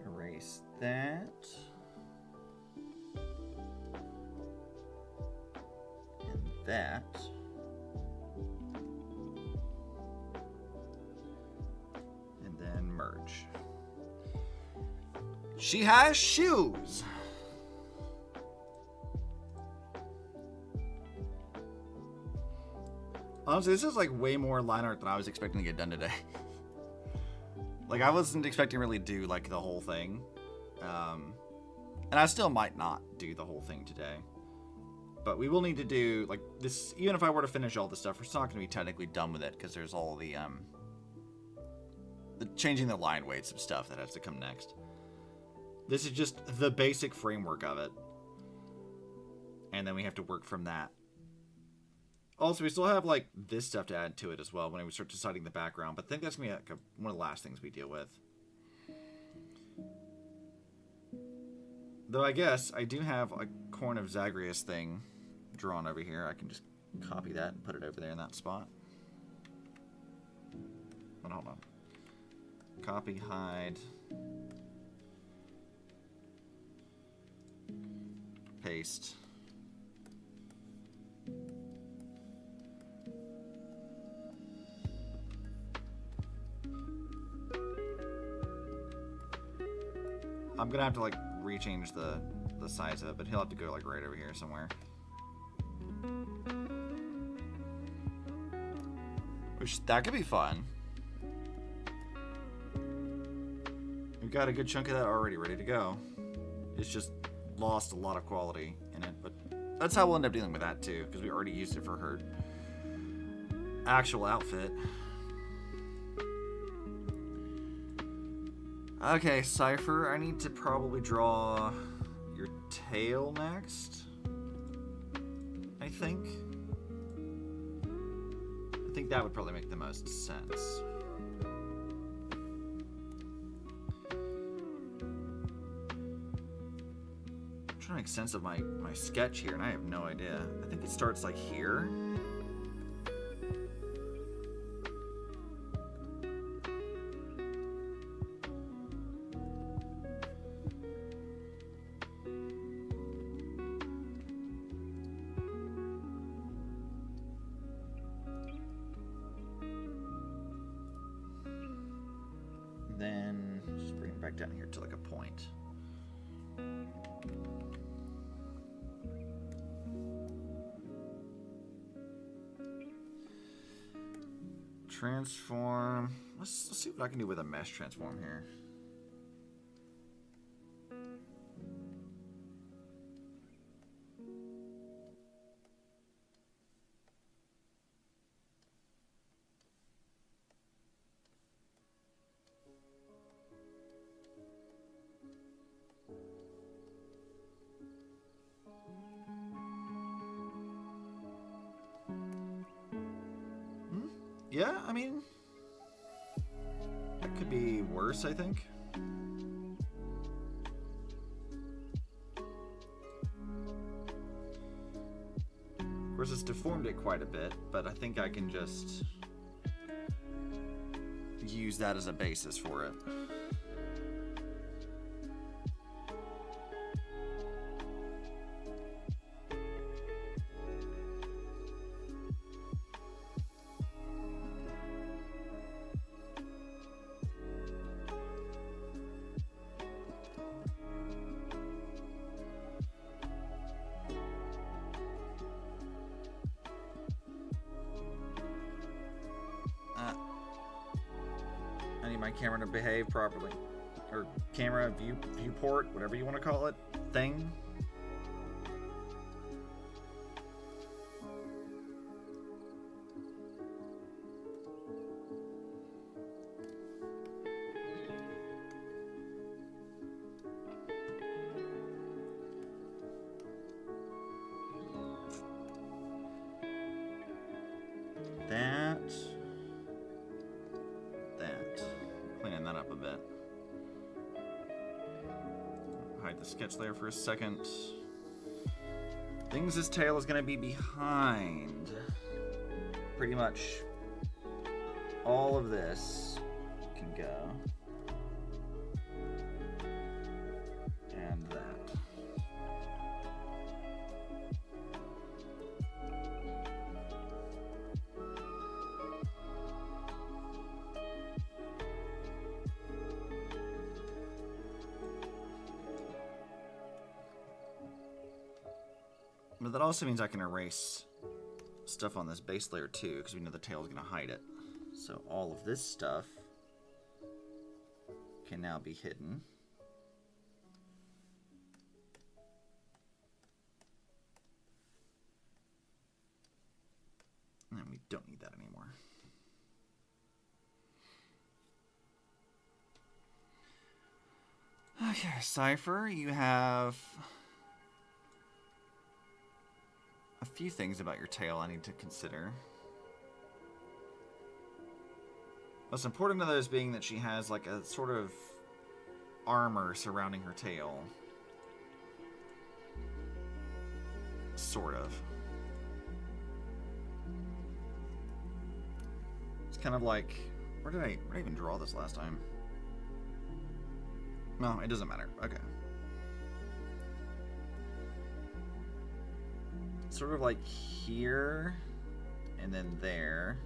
Erase that. And that. And then merge. She has shoes. Honestly, this is like way more line art than I was expecting to get done today. Like, I wasn't expecting to really do like the whole thing. And I still might not do the whole thing today. But we will need to do like this. Even if I were to finish all this stuff, we're still not going to be technically done with it because there's all the changing the line weights of stuff that has to come next. This is just the basic framework of it. And then we have to work from that. Also, we still have, like, this stuff to add to it as well when we start deciding the background. But I think that's going to be like one of the last things we deal with. Though I guess I do have a Corn of Zagreus thing drawn over here. I can just copy that and put it over there in that spot. But hold on. Copy, hide. Paste. I'm gonna have to like rechange the size of it, but he'll have to go like right over here somewhere. Which that could be fun. We've got a good chunk of that already ready to go. It's just lost a lot of quality in it, but that's how we'll end up dealing with that too, because we already used it for her actual outfit. Okay, Cipher, I need to probably draw your tail next. I think that would probably make the most sense. I'm trying to make sense of my sketch here, and I have no idea. I think it starts like here. Then just bring it back down here to like a point. Transform. Let's see what I can do with a mesh transform here. Yeah, I mean, it could be worse, I think. course, it's deformed it quite a bit, but I think I can just use that as a basis for it. I need my camera to behave properly. Or camera, viewport, whatever you want to call it, thing. Cleaning that up a bit. Hide the sketch layer for a second. Things his tail is going to be behind. Pretty much all of this can go. And that. But that also means I can erase stuff on this base layer too, because we know the tail is going to hide it. So all of this stuff can now be hidden. And we don't need that anymore. Okay, Cipher, you have a few things about your tail I need to consider. Most important of those being that she has like a sort of armor surrounding her tail. Sort of. It's kind of like, where did I even draw this last time? No, it doesn't matter. Okay. Sort of like here, and then there.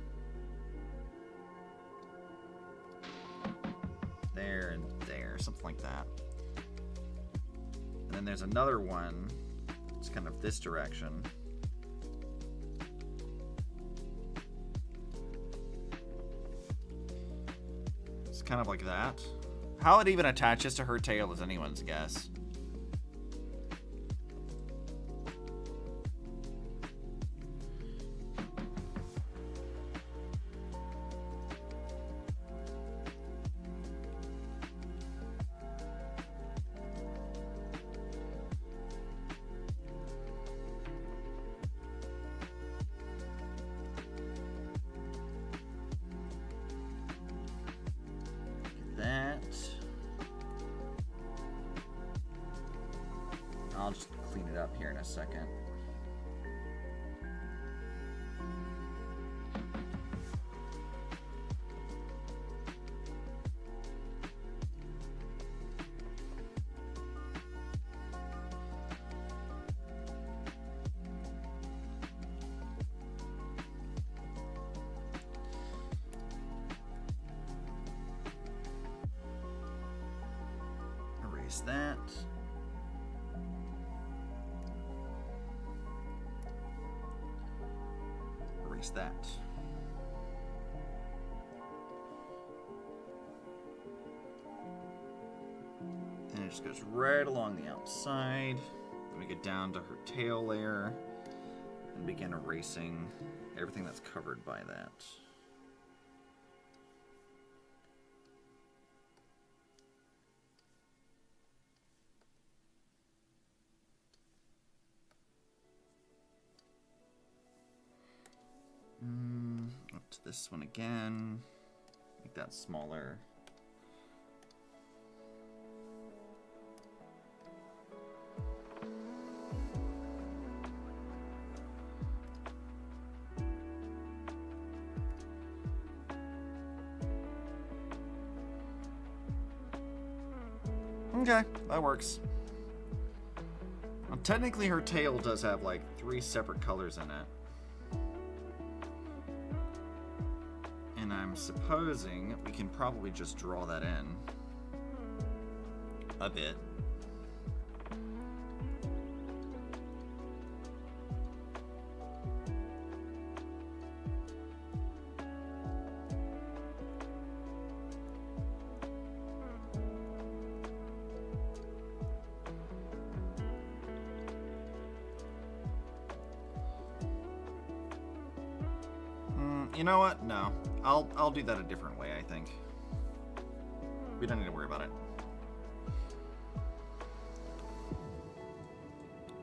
There and there, something like that. And then there's another one. It's kind of this direction. It's kind of like that. How it even attaches to her tail is anyone's guess. I'll just clean it up here in a second. Erase that. Erase that. And it just goes right along the outside. Then we get down to her tail layer and begin erasing everything that's covered by that. Up to this one again. Make that smaller. Okay, that works. Well, technically her tail does have like 3 separate colors in it. And I'm supposing we can probably just draw that in a bit. You know what? No. I'll do that a different way, I think. We don't need to worry about it.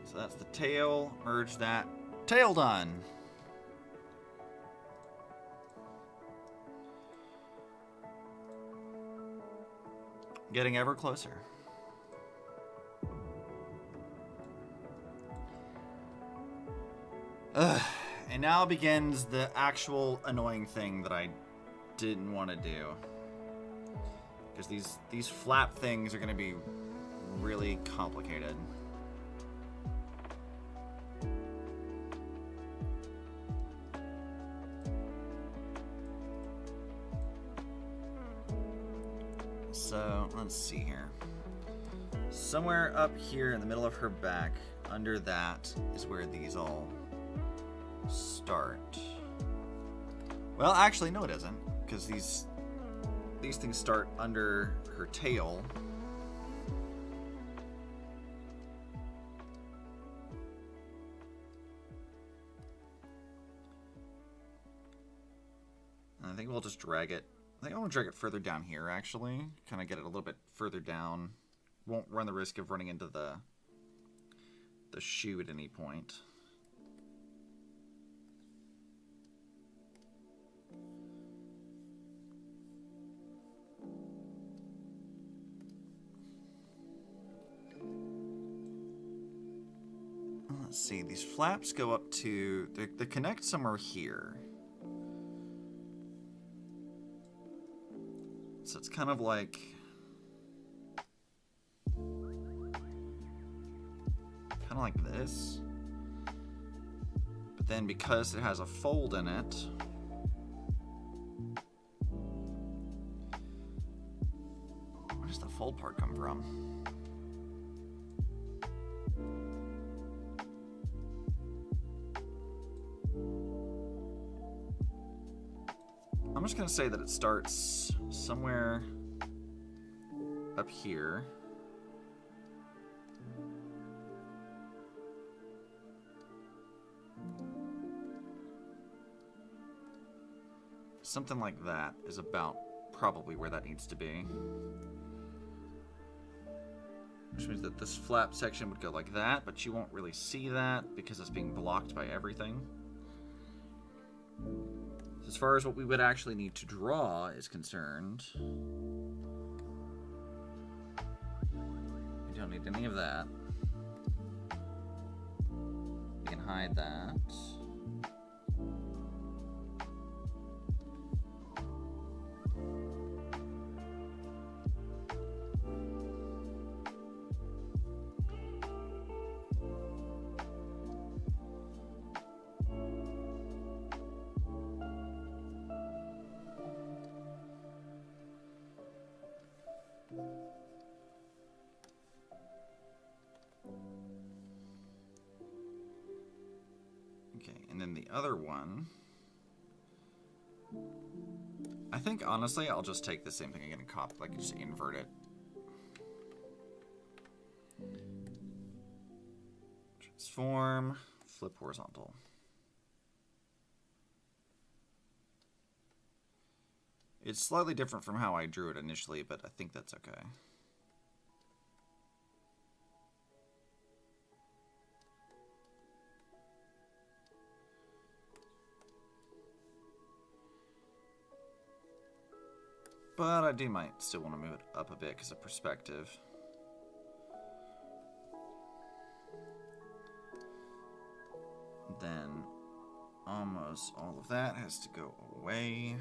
So that's the tail. Merge that. Tail done. Getting ever closer. Ugh. And now begins the actual annoying thing that I didn't want to do. Because these flap things are going to be really complicated. So, let's see here. Somewhere up here in the middle of her back, under that, is where these all start. Well, actually, no, it isn't, because these things start under her tail. And I think we'll just drag it. I think I want to drag it further down here, actually. Kind of get it a little bit further down. Won't run the risk of running into the shoe at any point. Let's see, these flaps go up to, they connect somewhere here. So it's kind of like, this. But then because it has a fold in it, where does the fold part come from? I'm just going to say that it starts somewhere up here. Something like that is about probably where that needs to be. Which means that this flap section would go like that, but you won't really see that because it's being blocked by everything. As far as what we would actually need to draw is concerned, we don't need any of that. We can hide that. Okay, and then the other one, I think honestly I'll just take the same thing again and copy, like just invert it. Transform, flip horizontal. It's slightly different from how I drew it initially, but I think that's okay. But I might still want to move it up a bit because of perspective. Then almost all of that has to go away.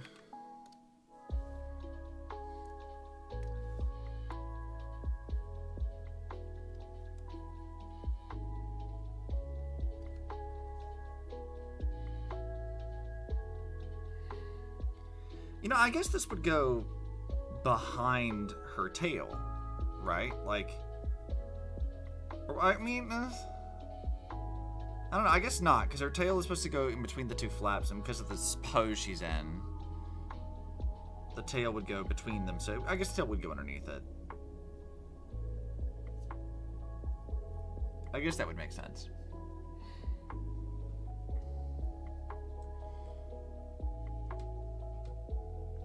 You know, I guess this would go behind her tail, right? Like, I mean, I don't know. I guess not, because her tail is supposed to go in between the two flaps, and because of this pose she's in, the tail would go between them. So I guess the tail would go underneath it. I guess that would make sense.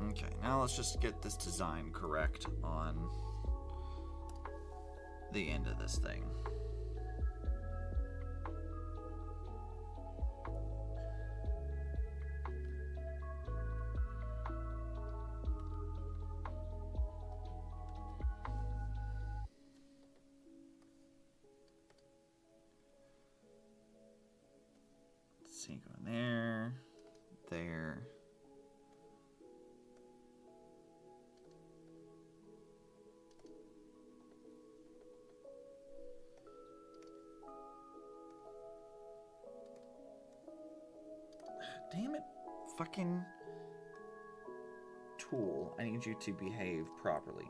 Okay, now let's just get this design correct on the end of this thing. Let's see, going there, there. Damn it, fucking tool. I need you to behave properly.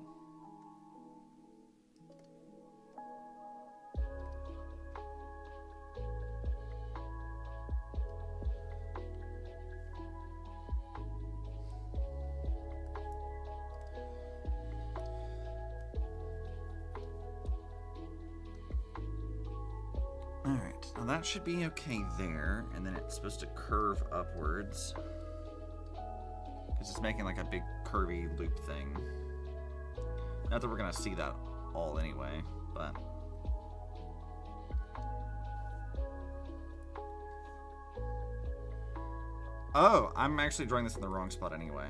Alright, now that should be okay there, and then it's supposed to curve upwards. Because it's making like a big curvy loop thing. Not that we're gonna see that all anyway, but... Oh, I'm actually drawing this in the wrong spot anyway.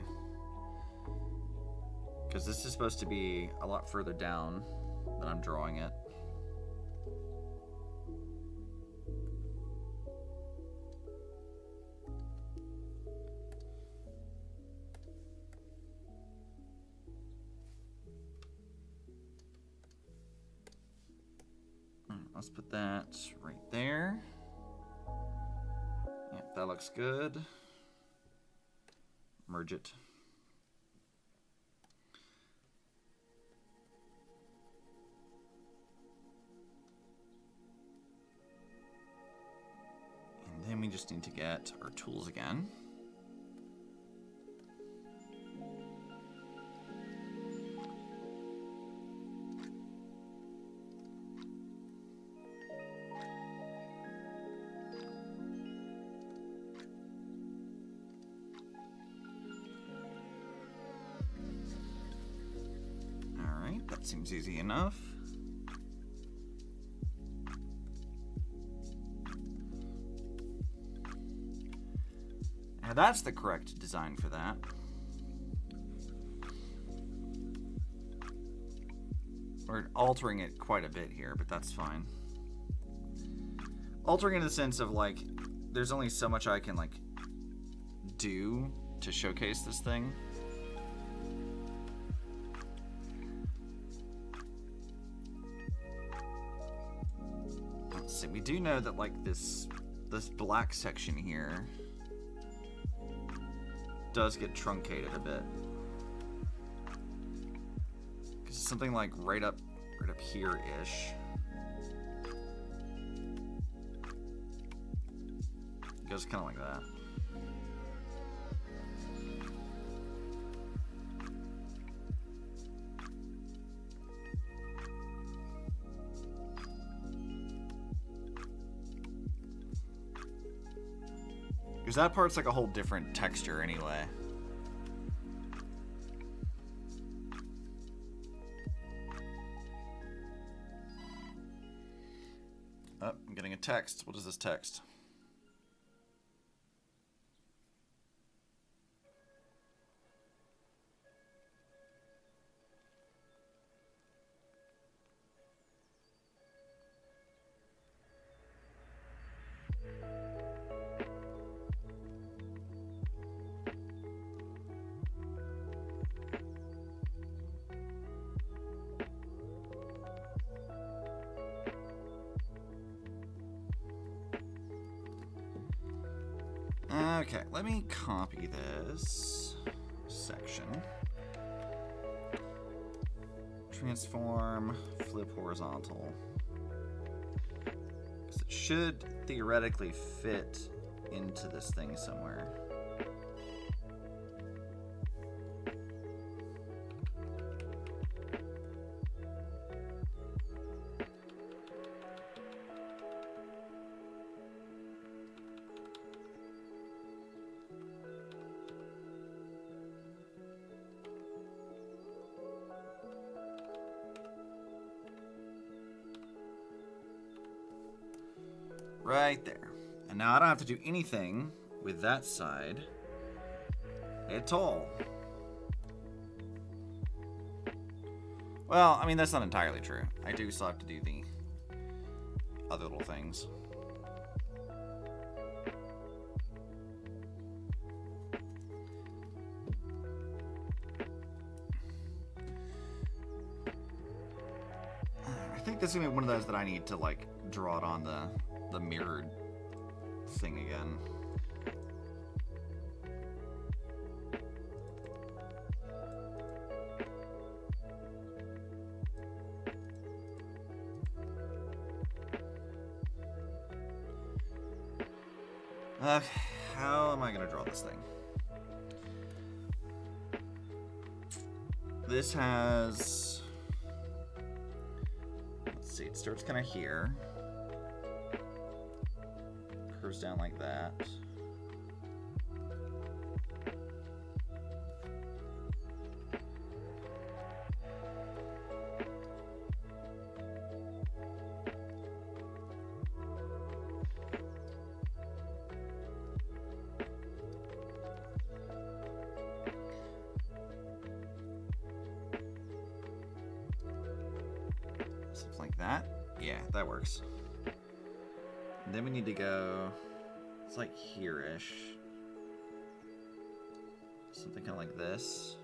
Because this is supposed to be a lot further down than I'm drawing it. Let's put that right there. Yeah, that looks good. Merge it. And then we just need to get our tools again. Seems easy enough. Now that's the correct design for that. We're altering it quite a bit here, but that's fine. Altering in the sense of like, there's only so much I can like do to showcase this thing. So we do know that like this black section here does get truncated a bit. Cause it's something like right up here-ish. It goes kind of like that. Because that part's like a whole different texture anyway. Oh, I'm getting a text. What is this text? Okay, let me copy this. section. Transform, flip horizontal. Because it should theoretically fit into this thing somewhere. Right there. And now I don't have to do anything with that side at all. Well, I mean, that's not entirely true. I do still have to do the other little things. I think this is going to be one of those that I need to, like, draw it on the mirrored thing again. How am I going to draw this thing? This has... Let's see, it starts kind of here. Curves down like that. Something like that. Yeah, that works. And then we need to go, it's like here-ish. Something kind of like this.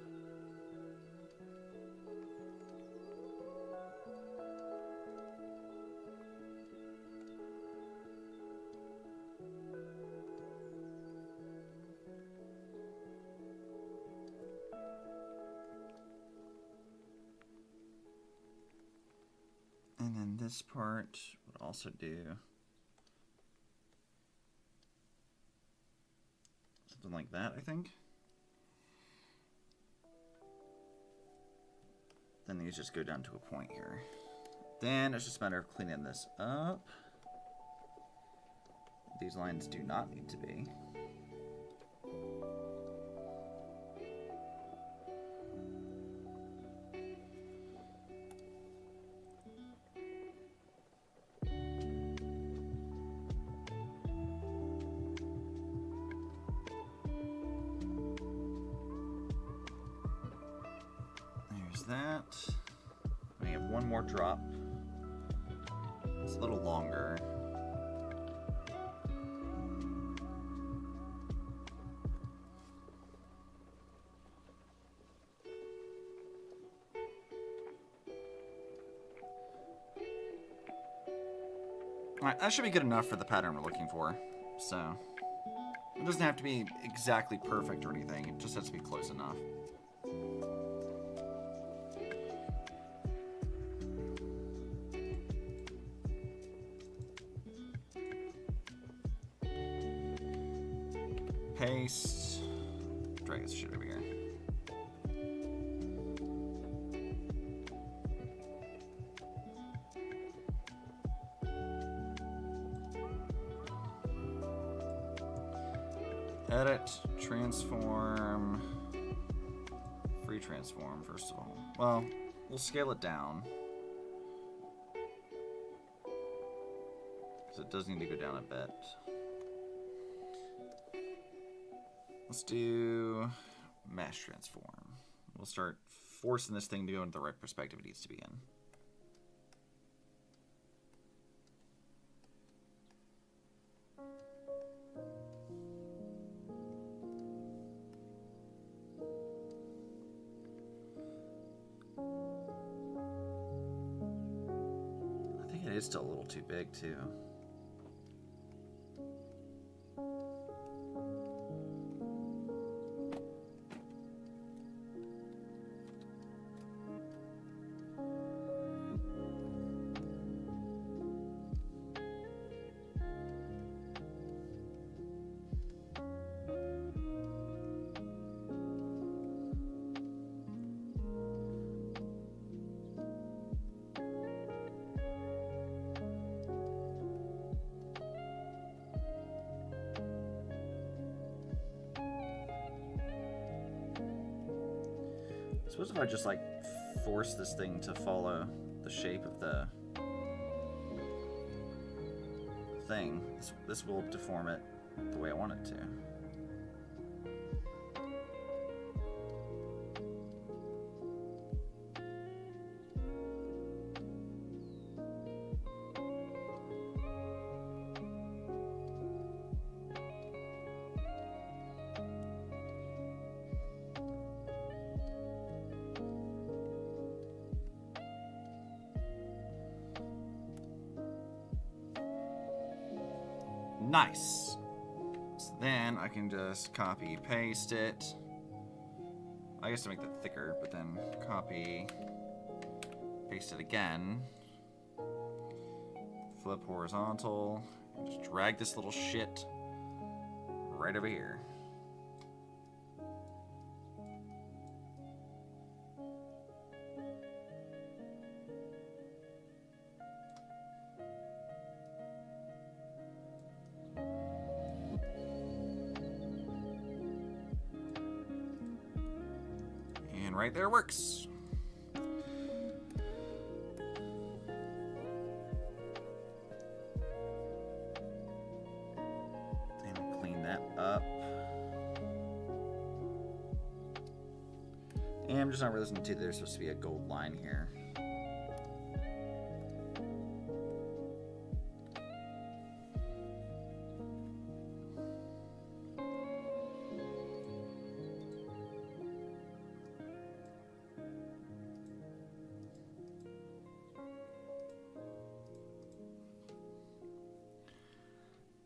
And then this part would also do something like that, I think. Then these just go down to a point here. Then it's just a matter of cleaning this up. These lines do not need to be. That. We have one more drop. It's a little longer. Alright, that should be good enough for the pattern we're looking for. So, it doesn't have to be exactly perfect or anything, it just has to be close enough. Paste. Drag this shit over here. Edit, transform, free transform first of all. Well, we'll scale it down. Because it does need to go down a bit. Let's do mesh transform. We'll start forcing this thing to go into the right perspective it needs to be in. I think it is still a little too big too. Suppose if I just like force this thing to follow the shape of the thing, this will deform it the way I want it to. Nice. So then I can just copy, paste it. I guess to make that thicker, but then copy, paste it again. Flip horizontal. And just drag this little shit right over here. And right there works. And clean that up. And I'm just not realizing too there's supposed to be a gold line here.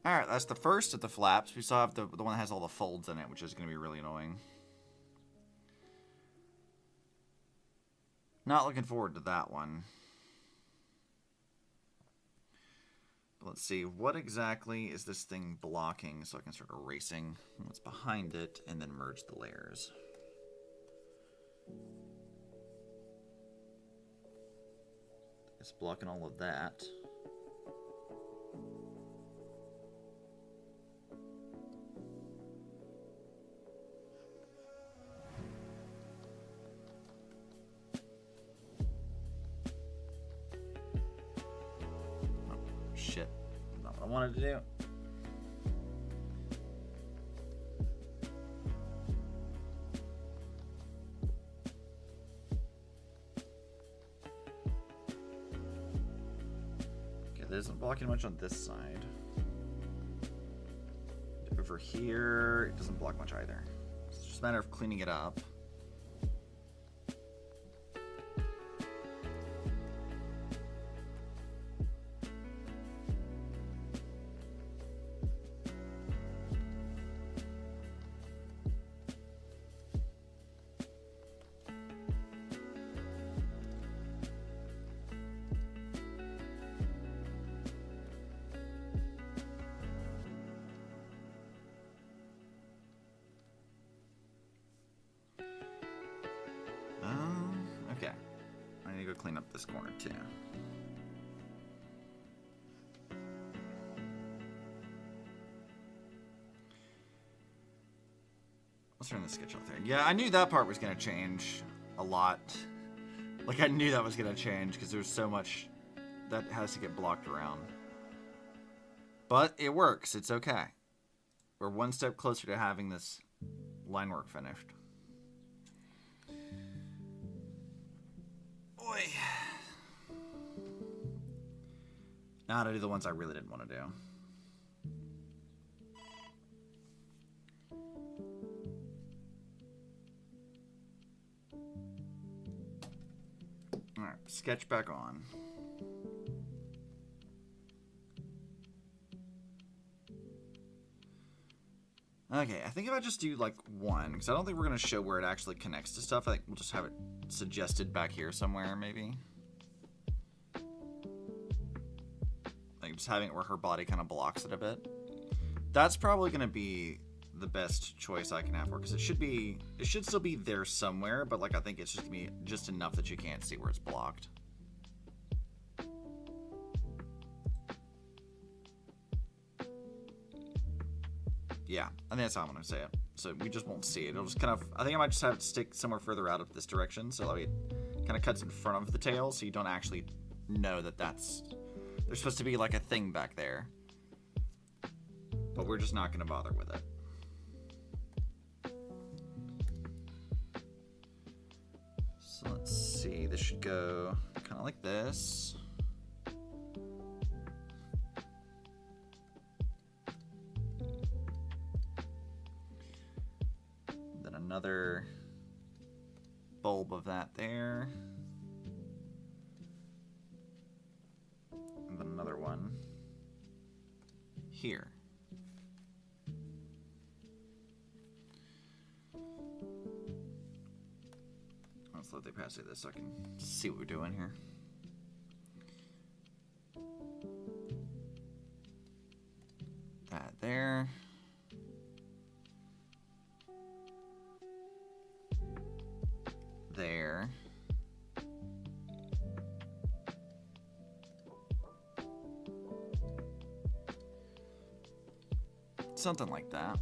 Alright, that's the first of the flaps. We still have the one that has all the folds in it, which is going to be really annoying. Not looking forward to that one. But let's see, what exactly is this thing blocking so I can start erasing what's behind it and then merge the layers. It's blocking all of that. Shit, not what I wanted to do. Okay, that isn't blocking much on this side. Over here, it doesn't block much either. It's just a matter of cleaning it up. Okay. I need to go clean up this corner too. Let's turn the sketch off there. Yeah, I knew that part was going to change a lot. Like, I knew that was going to change because there's so much that has to get blocked around. But it works. It's okay. We're one step closer to having this line work finished. Boy. Now to do the ones I really didn't want to do. Alright, sketch back on. Okay, I think if I just do like one, because I don't think we're going to show where it actually connects to stuff. I think we'll just have it suggested back here somewhere, maybe. Like just having it where her body kind of blocks it a bit. That's probably going to be the best choice I can have for it, because it should still be there somewhere, but like I think it's just going to be just enough that you can't see where it's blocked. Yeah, I think that's how I'm going to say it. so we just won't see it. It'll just kind of, I think I might just have it stick somewhere further out of this direction, so that it kind of cuts in front of the tail, so you don't actually know that there's supposed to be like a thing back there. But we're just not going to bother with it. So let's see, this should go kind of like this. Then another bulb of that there. And then another one here. Let's let they pass through this so I can see what we're doing here. That there. There. Something like that.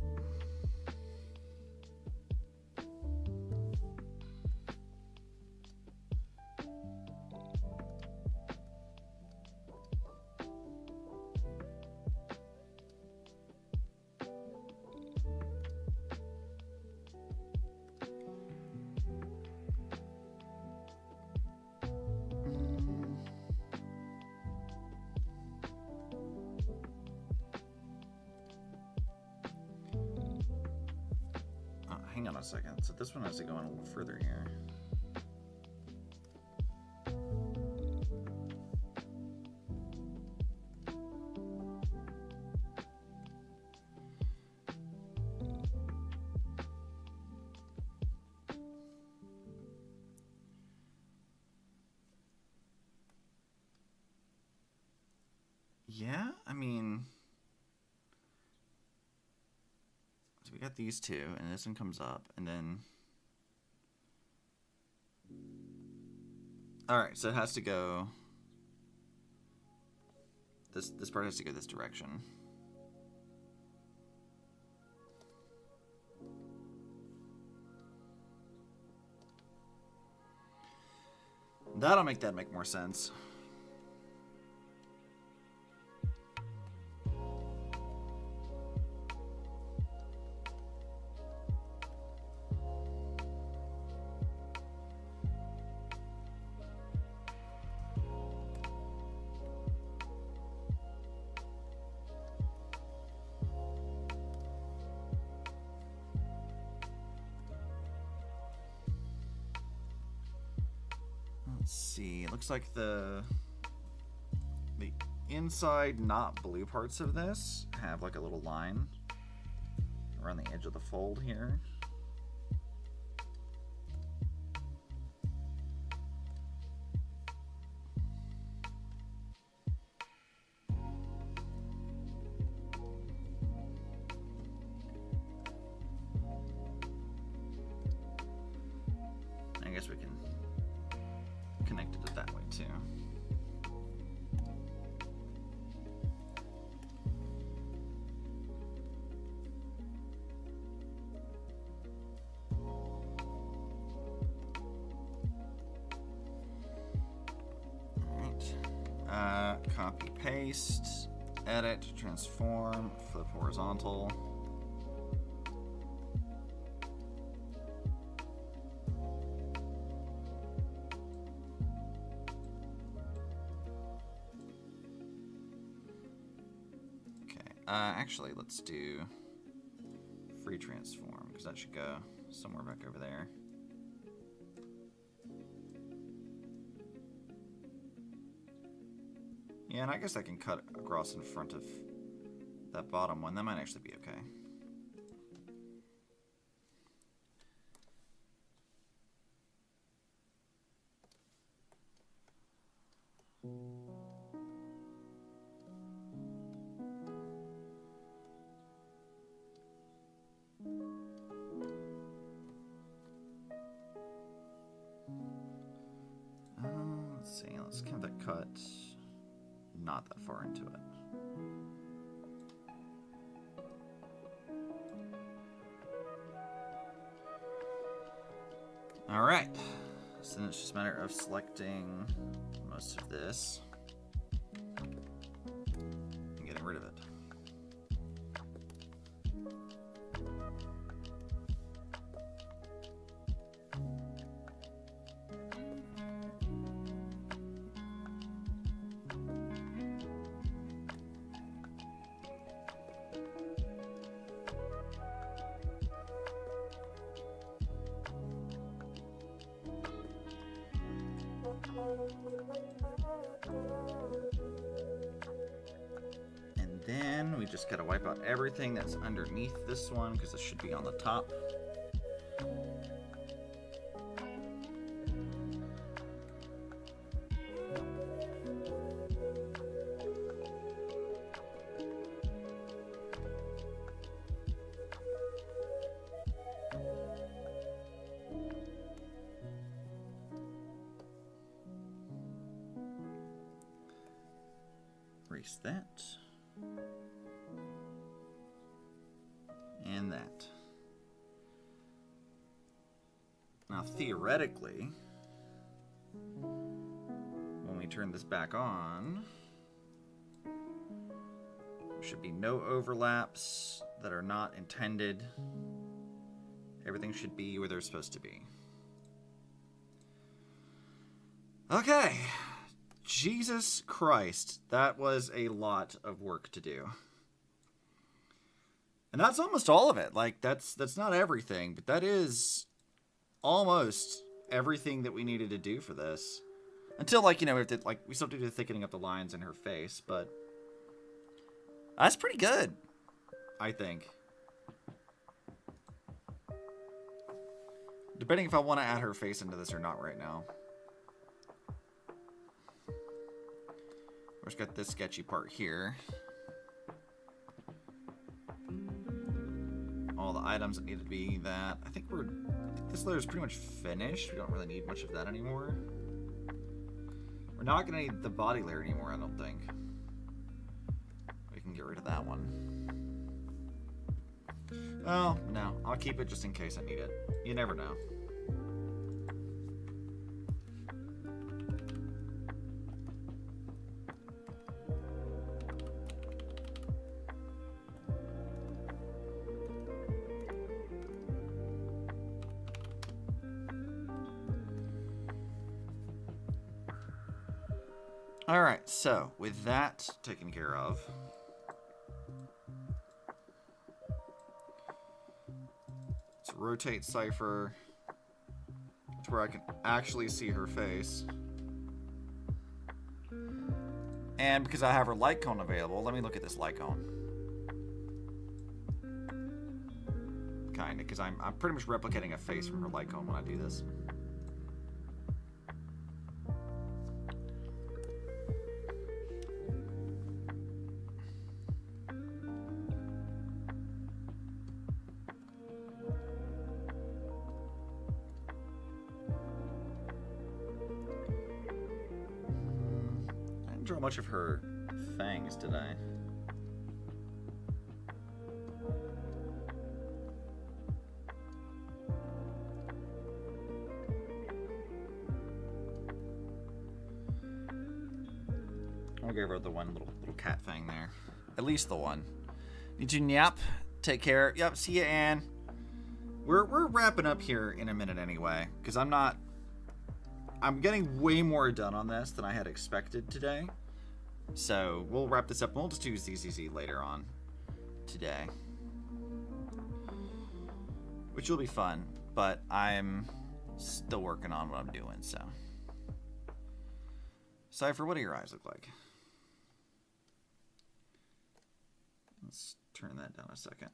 Hang on a second. So this one has to go in a little further here. Yeah, I mean, so we got these two, and this one comes up, and then... Alright, so it has to go... This part has to go this direction. That'll make that make more sense. Let's see, it looks like the inside not blue parts of this have like a little line around the edge of the fold here. I guess we can connect it that way too. Alright. Copy, paste, edit, transform, flip horizontal. Actually, let's do free transform, because that should go somewhere back over there. Yeah, and I guess I can cut across in front of that bottom one. That might actually be okay. Let's see, let's kind of cut not that far into it. Alright. So then it's just a matter of selecting most of this and getting rid of it. And then we just gotta wipe out everything that's underneath this one because it should be on the top. Erase that. And that. Now, theoretically, when we turn this back on, there should be no overlaps that are not intended. Everything should be where they're supposed to be. Okay. Jesus Christ, that was a lot of work to do. And that's almost all of it. Like, that's not everything, but that is almost everything that we needed to do for this. Until, like, you know, we still have to do the thickening up the lines in her face, but that's pretty good, I think. Debating if I want to add her face into this or not right now. We've got this sketchy part here. All the items that need to be that. I think this layer is pretty much finished. We don't really need much of that anymore. We're not going to need the body layer anymore, I don't think. We can get rid of that one. Oh, no. I'll keep it just in case I need it. You never know. Alright, so with that taken care of, let's rotate Cipher to where I can actually see her face. And because I have her light cone available, let me look at this light cone. Kinda, because I'm pretty much replicating a face from her light cone when I do this. Draw much of her fangs, did I? I'll give her the one little cat fang there. At least the one. Need you nyap. Take care. Yep, see ya, Anne. We're wrapping up here in a minute anyway, because I'm getting way more done on this than I had expected today. So we'll wrap this up and we'll just do ZZZ later on today. Which will be fun, but I'm still working on what I'm doing, so. Cipher, what do your eyes look like? Let's turn that down a second.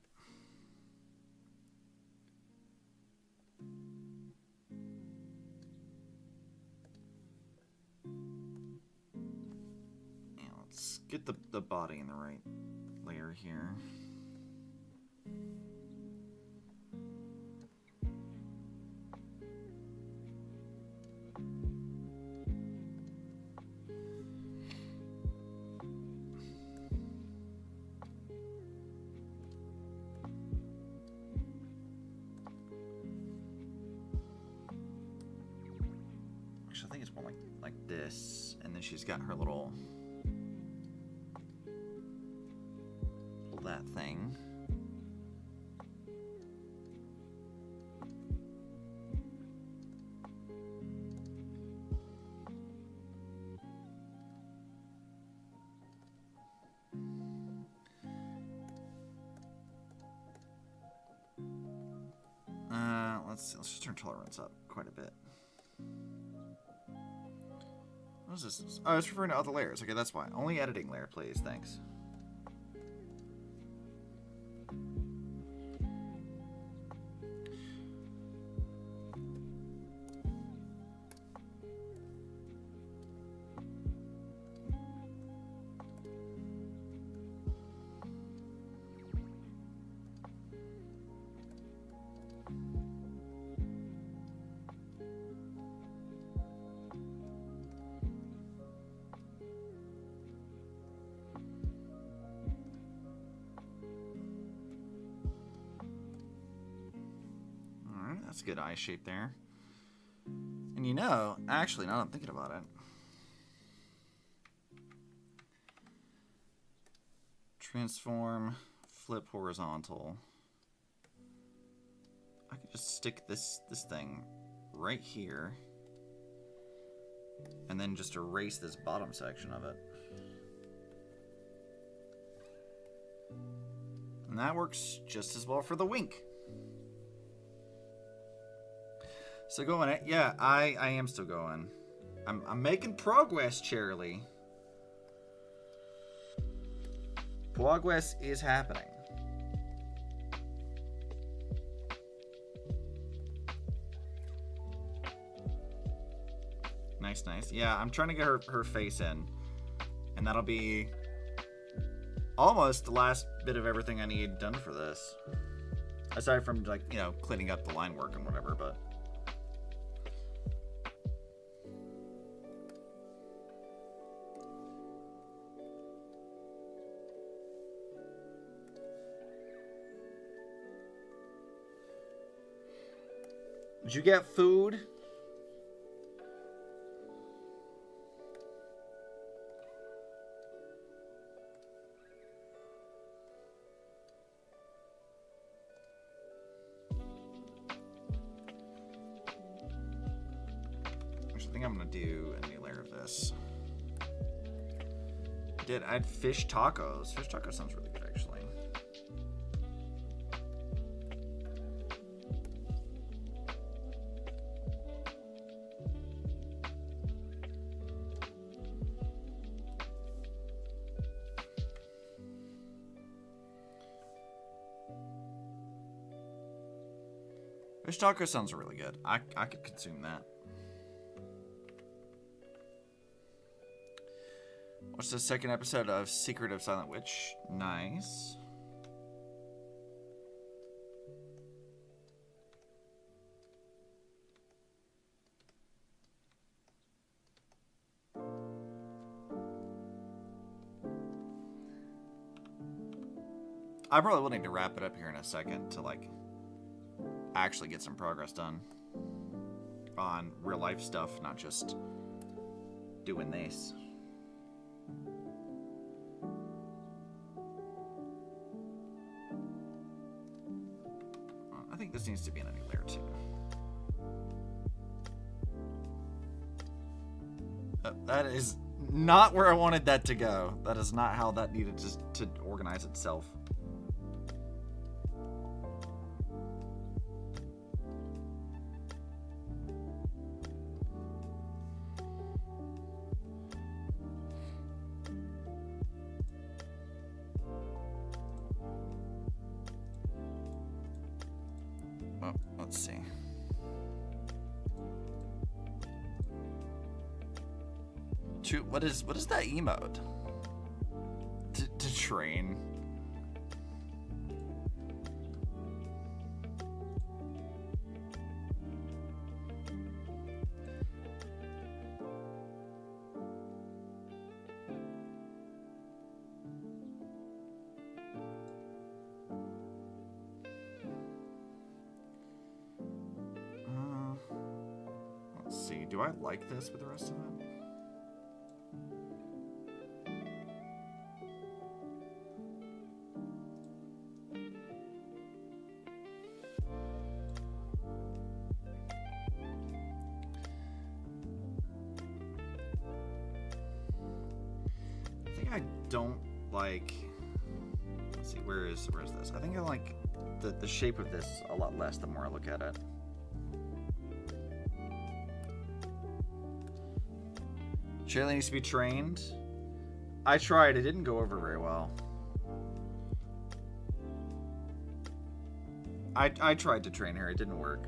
Let's get the body in the right layer here. like this, and then she's got her little that thing. Let's just turn tolerance up quite a bit. What is this? Oh, it's referring to other layers. Okay, that's why. Only editing layer, please. Thanks. That's a good eye shape there. And you know, actually, now that I'm thinking about it, transform, flip horizontal. I could just stick this thing right here, and then just erase this bottom section of it. And that works just as well for the wink. So going it, yeah, I am still going. I'm making progress, Charlie. Progress is happening. Nice, nice. Yeah, I'm trying to get her face in, and that'll be almost the last bit of everything I need done for this. Aside from, like, you know, cleaning up the line work and whatever, but. Did you get food? Actually, I think I'm gonna do a new layer of this. I had fish tacos. Fish tacos sounds really good, actually. Fish taco sounds really good. I could consume that. Watch the second episode of Secret of Silent Witch. Nice. I probably will need to wrap it up here in a second to, like, actually get some progress done on real life stuff, not just doing this. I think this needs to be in a new layer too. That is not where I wanted that to go. That is not how that needed to organize itself. Let's see. What is that emote? To train. do I like this with the rest of it? I think I don't like. Let's see, where is this? I think I like the shape of this a lot less the more I look at it. Shayla needs to be trained. I tried, it didn't go over very well. I tried to train her, it didn't work.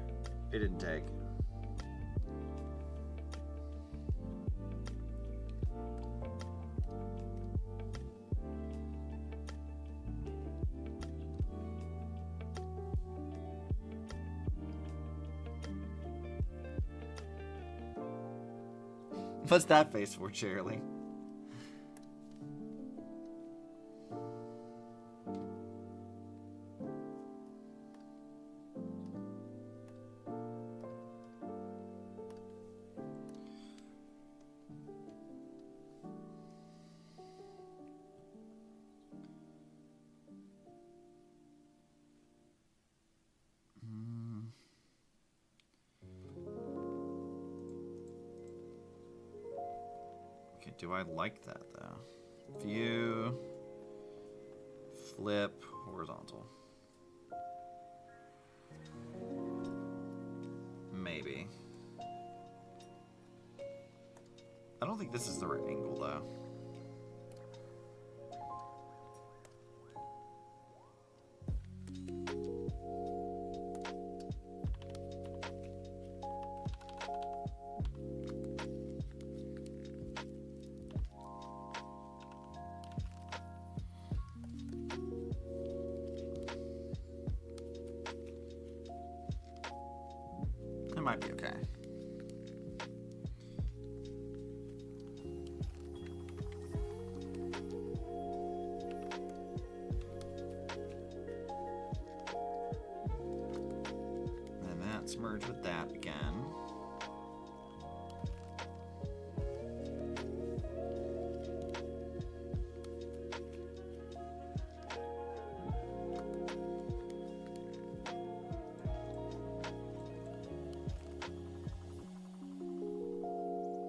It didn't take. What's that face for, Shirley? Do I like that though? View, flip, horizontal. Maybe. I don't think this is the right angle though. Might be okay. And that's merged with that again.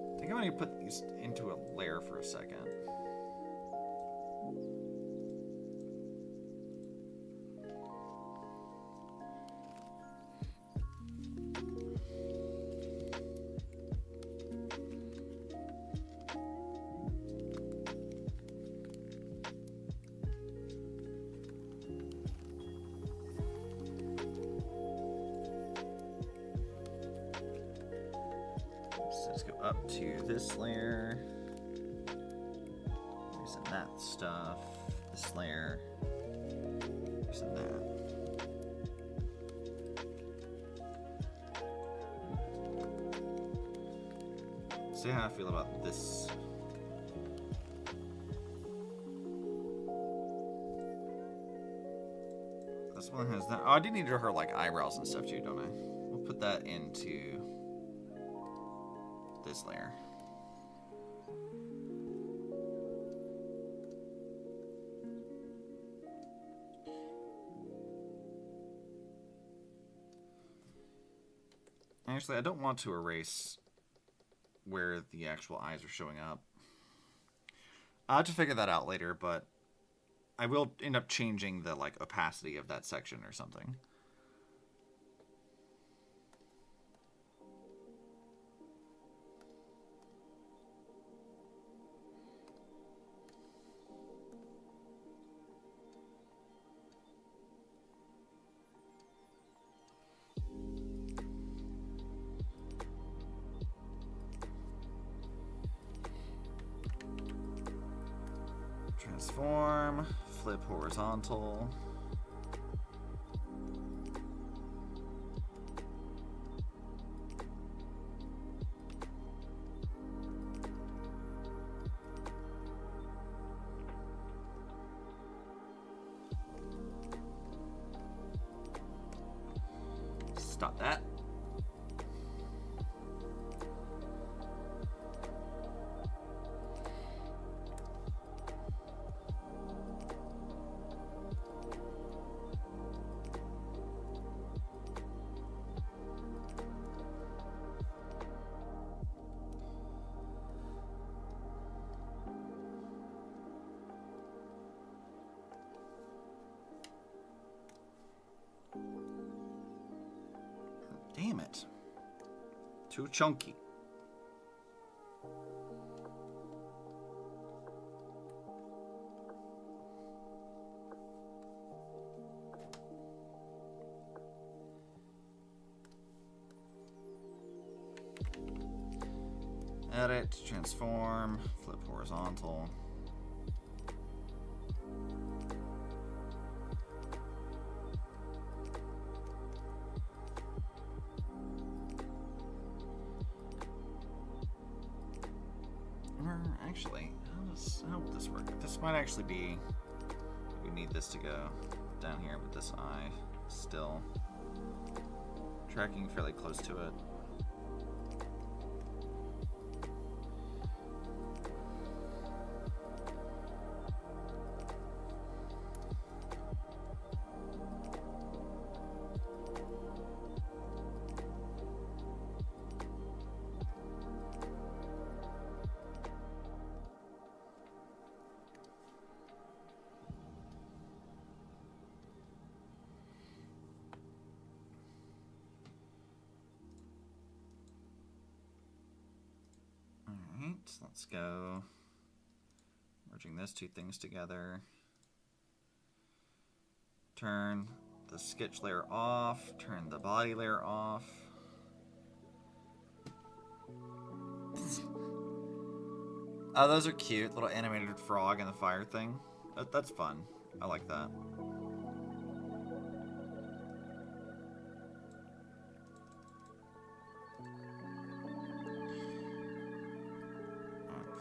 I think I'm going to put these into a layer for a second. Let's go up to this layer. There's that stuff. This layer. There's that. See how I feel about this. This one has that. Oh, I do need her like eyebrows and stuff too, don't I? We'll put that into this layer. Actually, I don't want to erase where the actual eyes are showing up. I'll have to figure that out later, but I will end up changing the like opacity of that section or something. Transform, flip horizontal. Stop that. Damn it. Too chunky. Edit, transform, flip horizontal. Or actually, how will this work? This might actually be, we need this to go down here with this eye still. Tracking fairly close to it. Let's go. Merging those two things together. Turn the sketch layer off. Turn the body layer off. Oh, those are cute. Little animated frog and the fire thing. That's fun. I like that.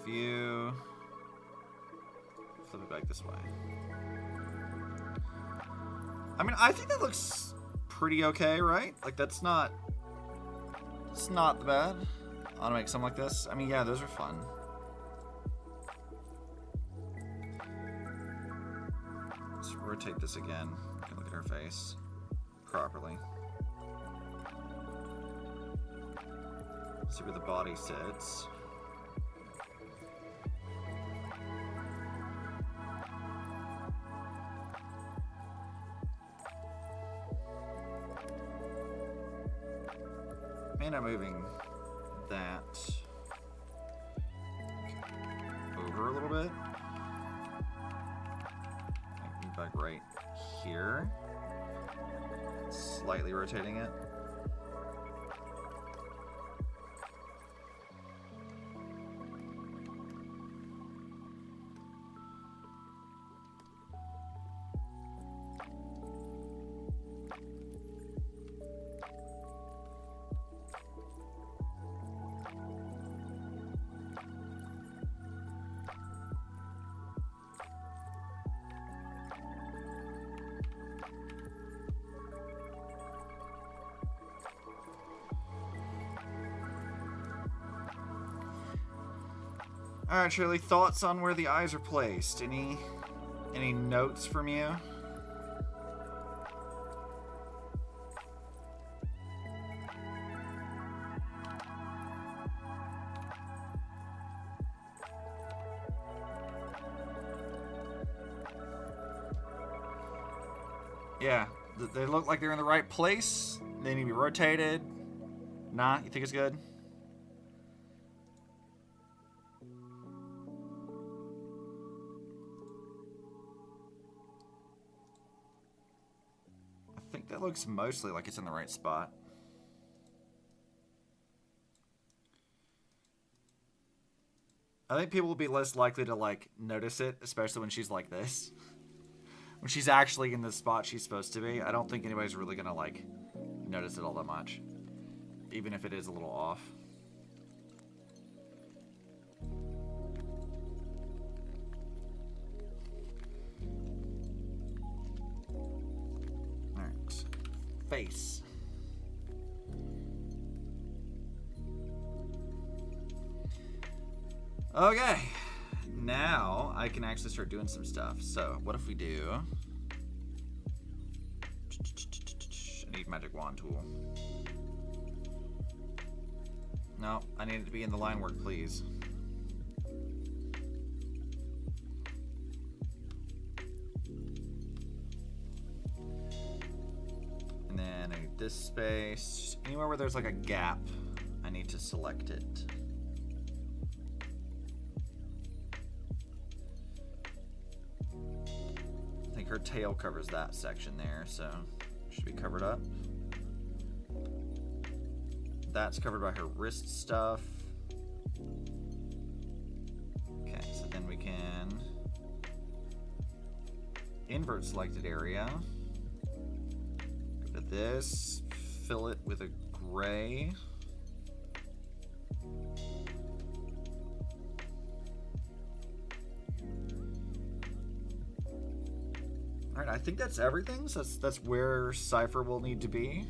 View. Flip it back this way. I mean, I think that looks pretty okay, right? Like, it's not bad. I want to make something like this. I mean, yeah, those are fun. Let's rotate this again. You can look at her face properly. See where the body sits. And I'm moving that over a little bit. Move back right here. Slightly rotating it. Alright, Shirley, thoughts on where the eyes are placed? Any notes from you? Yeah, they look like they're in the right place. They need to be rotated. Nah, you think it's good? I think that looks mostly like it's in the right spot. I think people will be less likely to like notice it, especially when she's like this. When she's actually in the spot she's supposed to be. I don't think anybody's really gonna like notice it all that much, even if it is a little off. Alright. Face. Okay. Now I can actually start doing some stuff. So what if we do... I need magic wand tool. No, I need it to be in the line work, please. And then I need this space. Anywhere where there's like a gap, I need to select it. I think her tail covers that section there, so should be covered up. That's covered by her wrist stuff. Okay, so then we can invert selected area. Go to this, fill it with a gray. Alright, I think that's everything. So that's where Cipher will need to be.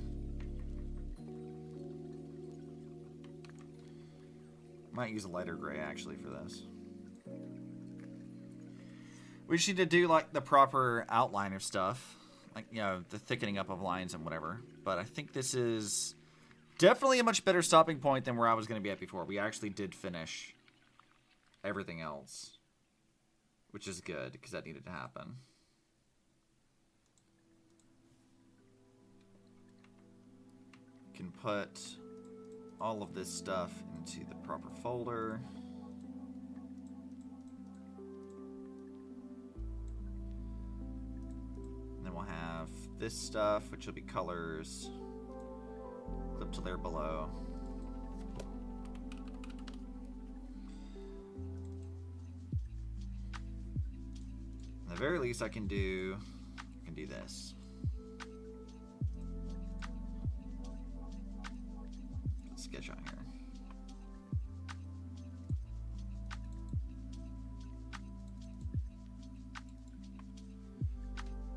Might use a lighter gray actually for this. We just need to do like the proper outline of stuff. Like, you know, the thickening up of lines and whatever. But I think this is definitely a much better stopping point than where I was going to be at before. We actually did finish everything else. Which is good, because that needed to happen. Can put all of this stuff into the proper folder. And then we'll have this stuff, which will be colors, clip to there below. At the very least, I can do this. Sketch on here.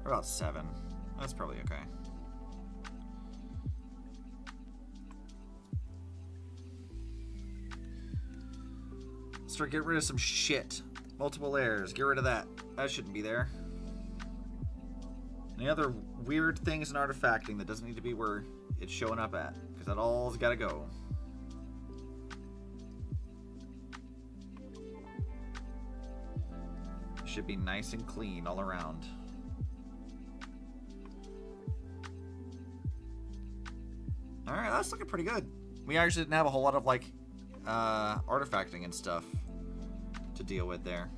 We're about 7. That's probably okay. Start getting rid of some shit. Multiple layers. Get rid of that. That shouldn't be there. Any other weird things in artifacting that doesn't need to be where it's showing up at, because that all's got to go. Should be nice and clean all around. Alright, that's looking pretty good. We actually didn't have a whole lot of like artifacting and stuff to deal with there.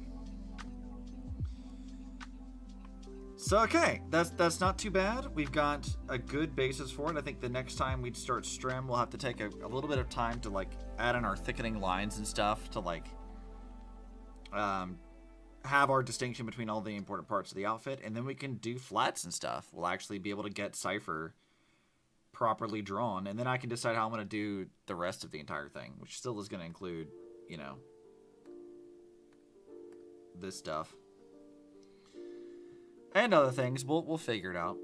So okay, that's not too bad. We've got a good basis for it. I think the next time we start Strim, we'll have to take a little bit of time to like add in our thickening lines and stuff to like have our distinction between all the important parts of the outfit, and then we can do flats and stuff. We'll actually be able to get Cipher properly drawn, and then I can decide how I'm going to do the rest of the entire thing, which still is going to include, you know, this stuff. And other things. We'll figure it out.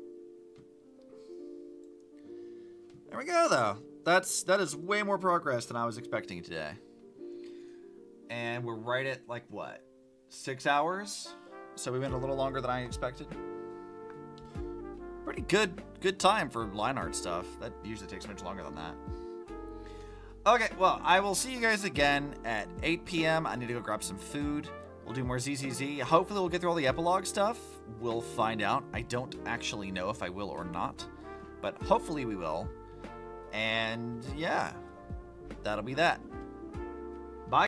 There we go, though. That is way more progress than I was expecting today. And we're right at, like, what? 6 hours? So we went a little longer than I expected. Pretty good time for line art stuff. That usually takes much longer than that. Okay, well, I will see you guys again at 8 p.m. I need to go grab some food. We'll do more ZZZ. Hopefully we'll get through all the epilogue stuff. We'll find out. I don't actually know if I will or not, but hopefully we will. And yeah, that'll be that.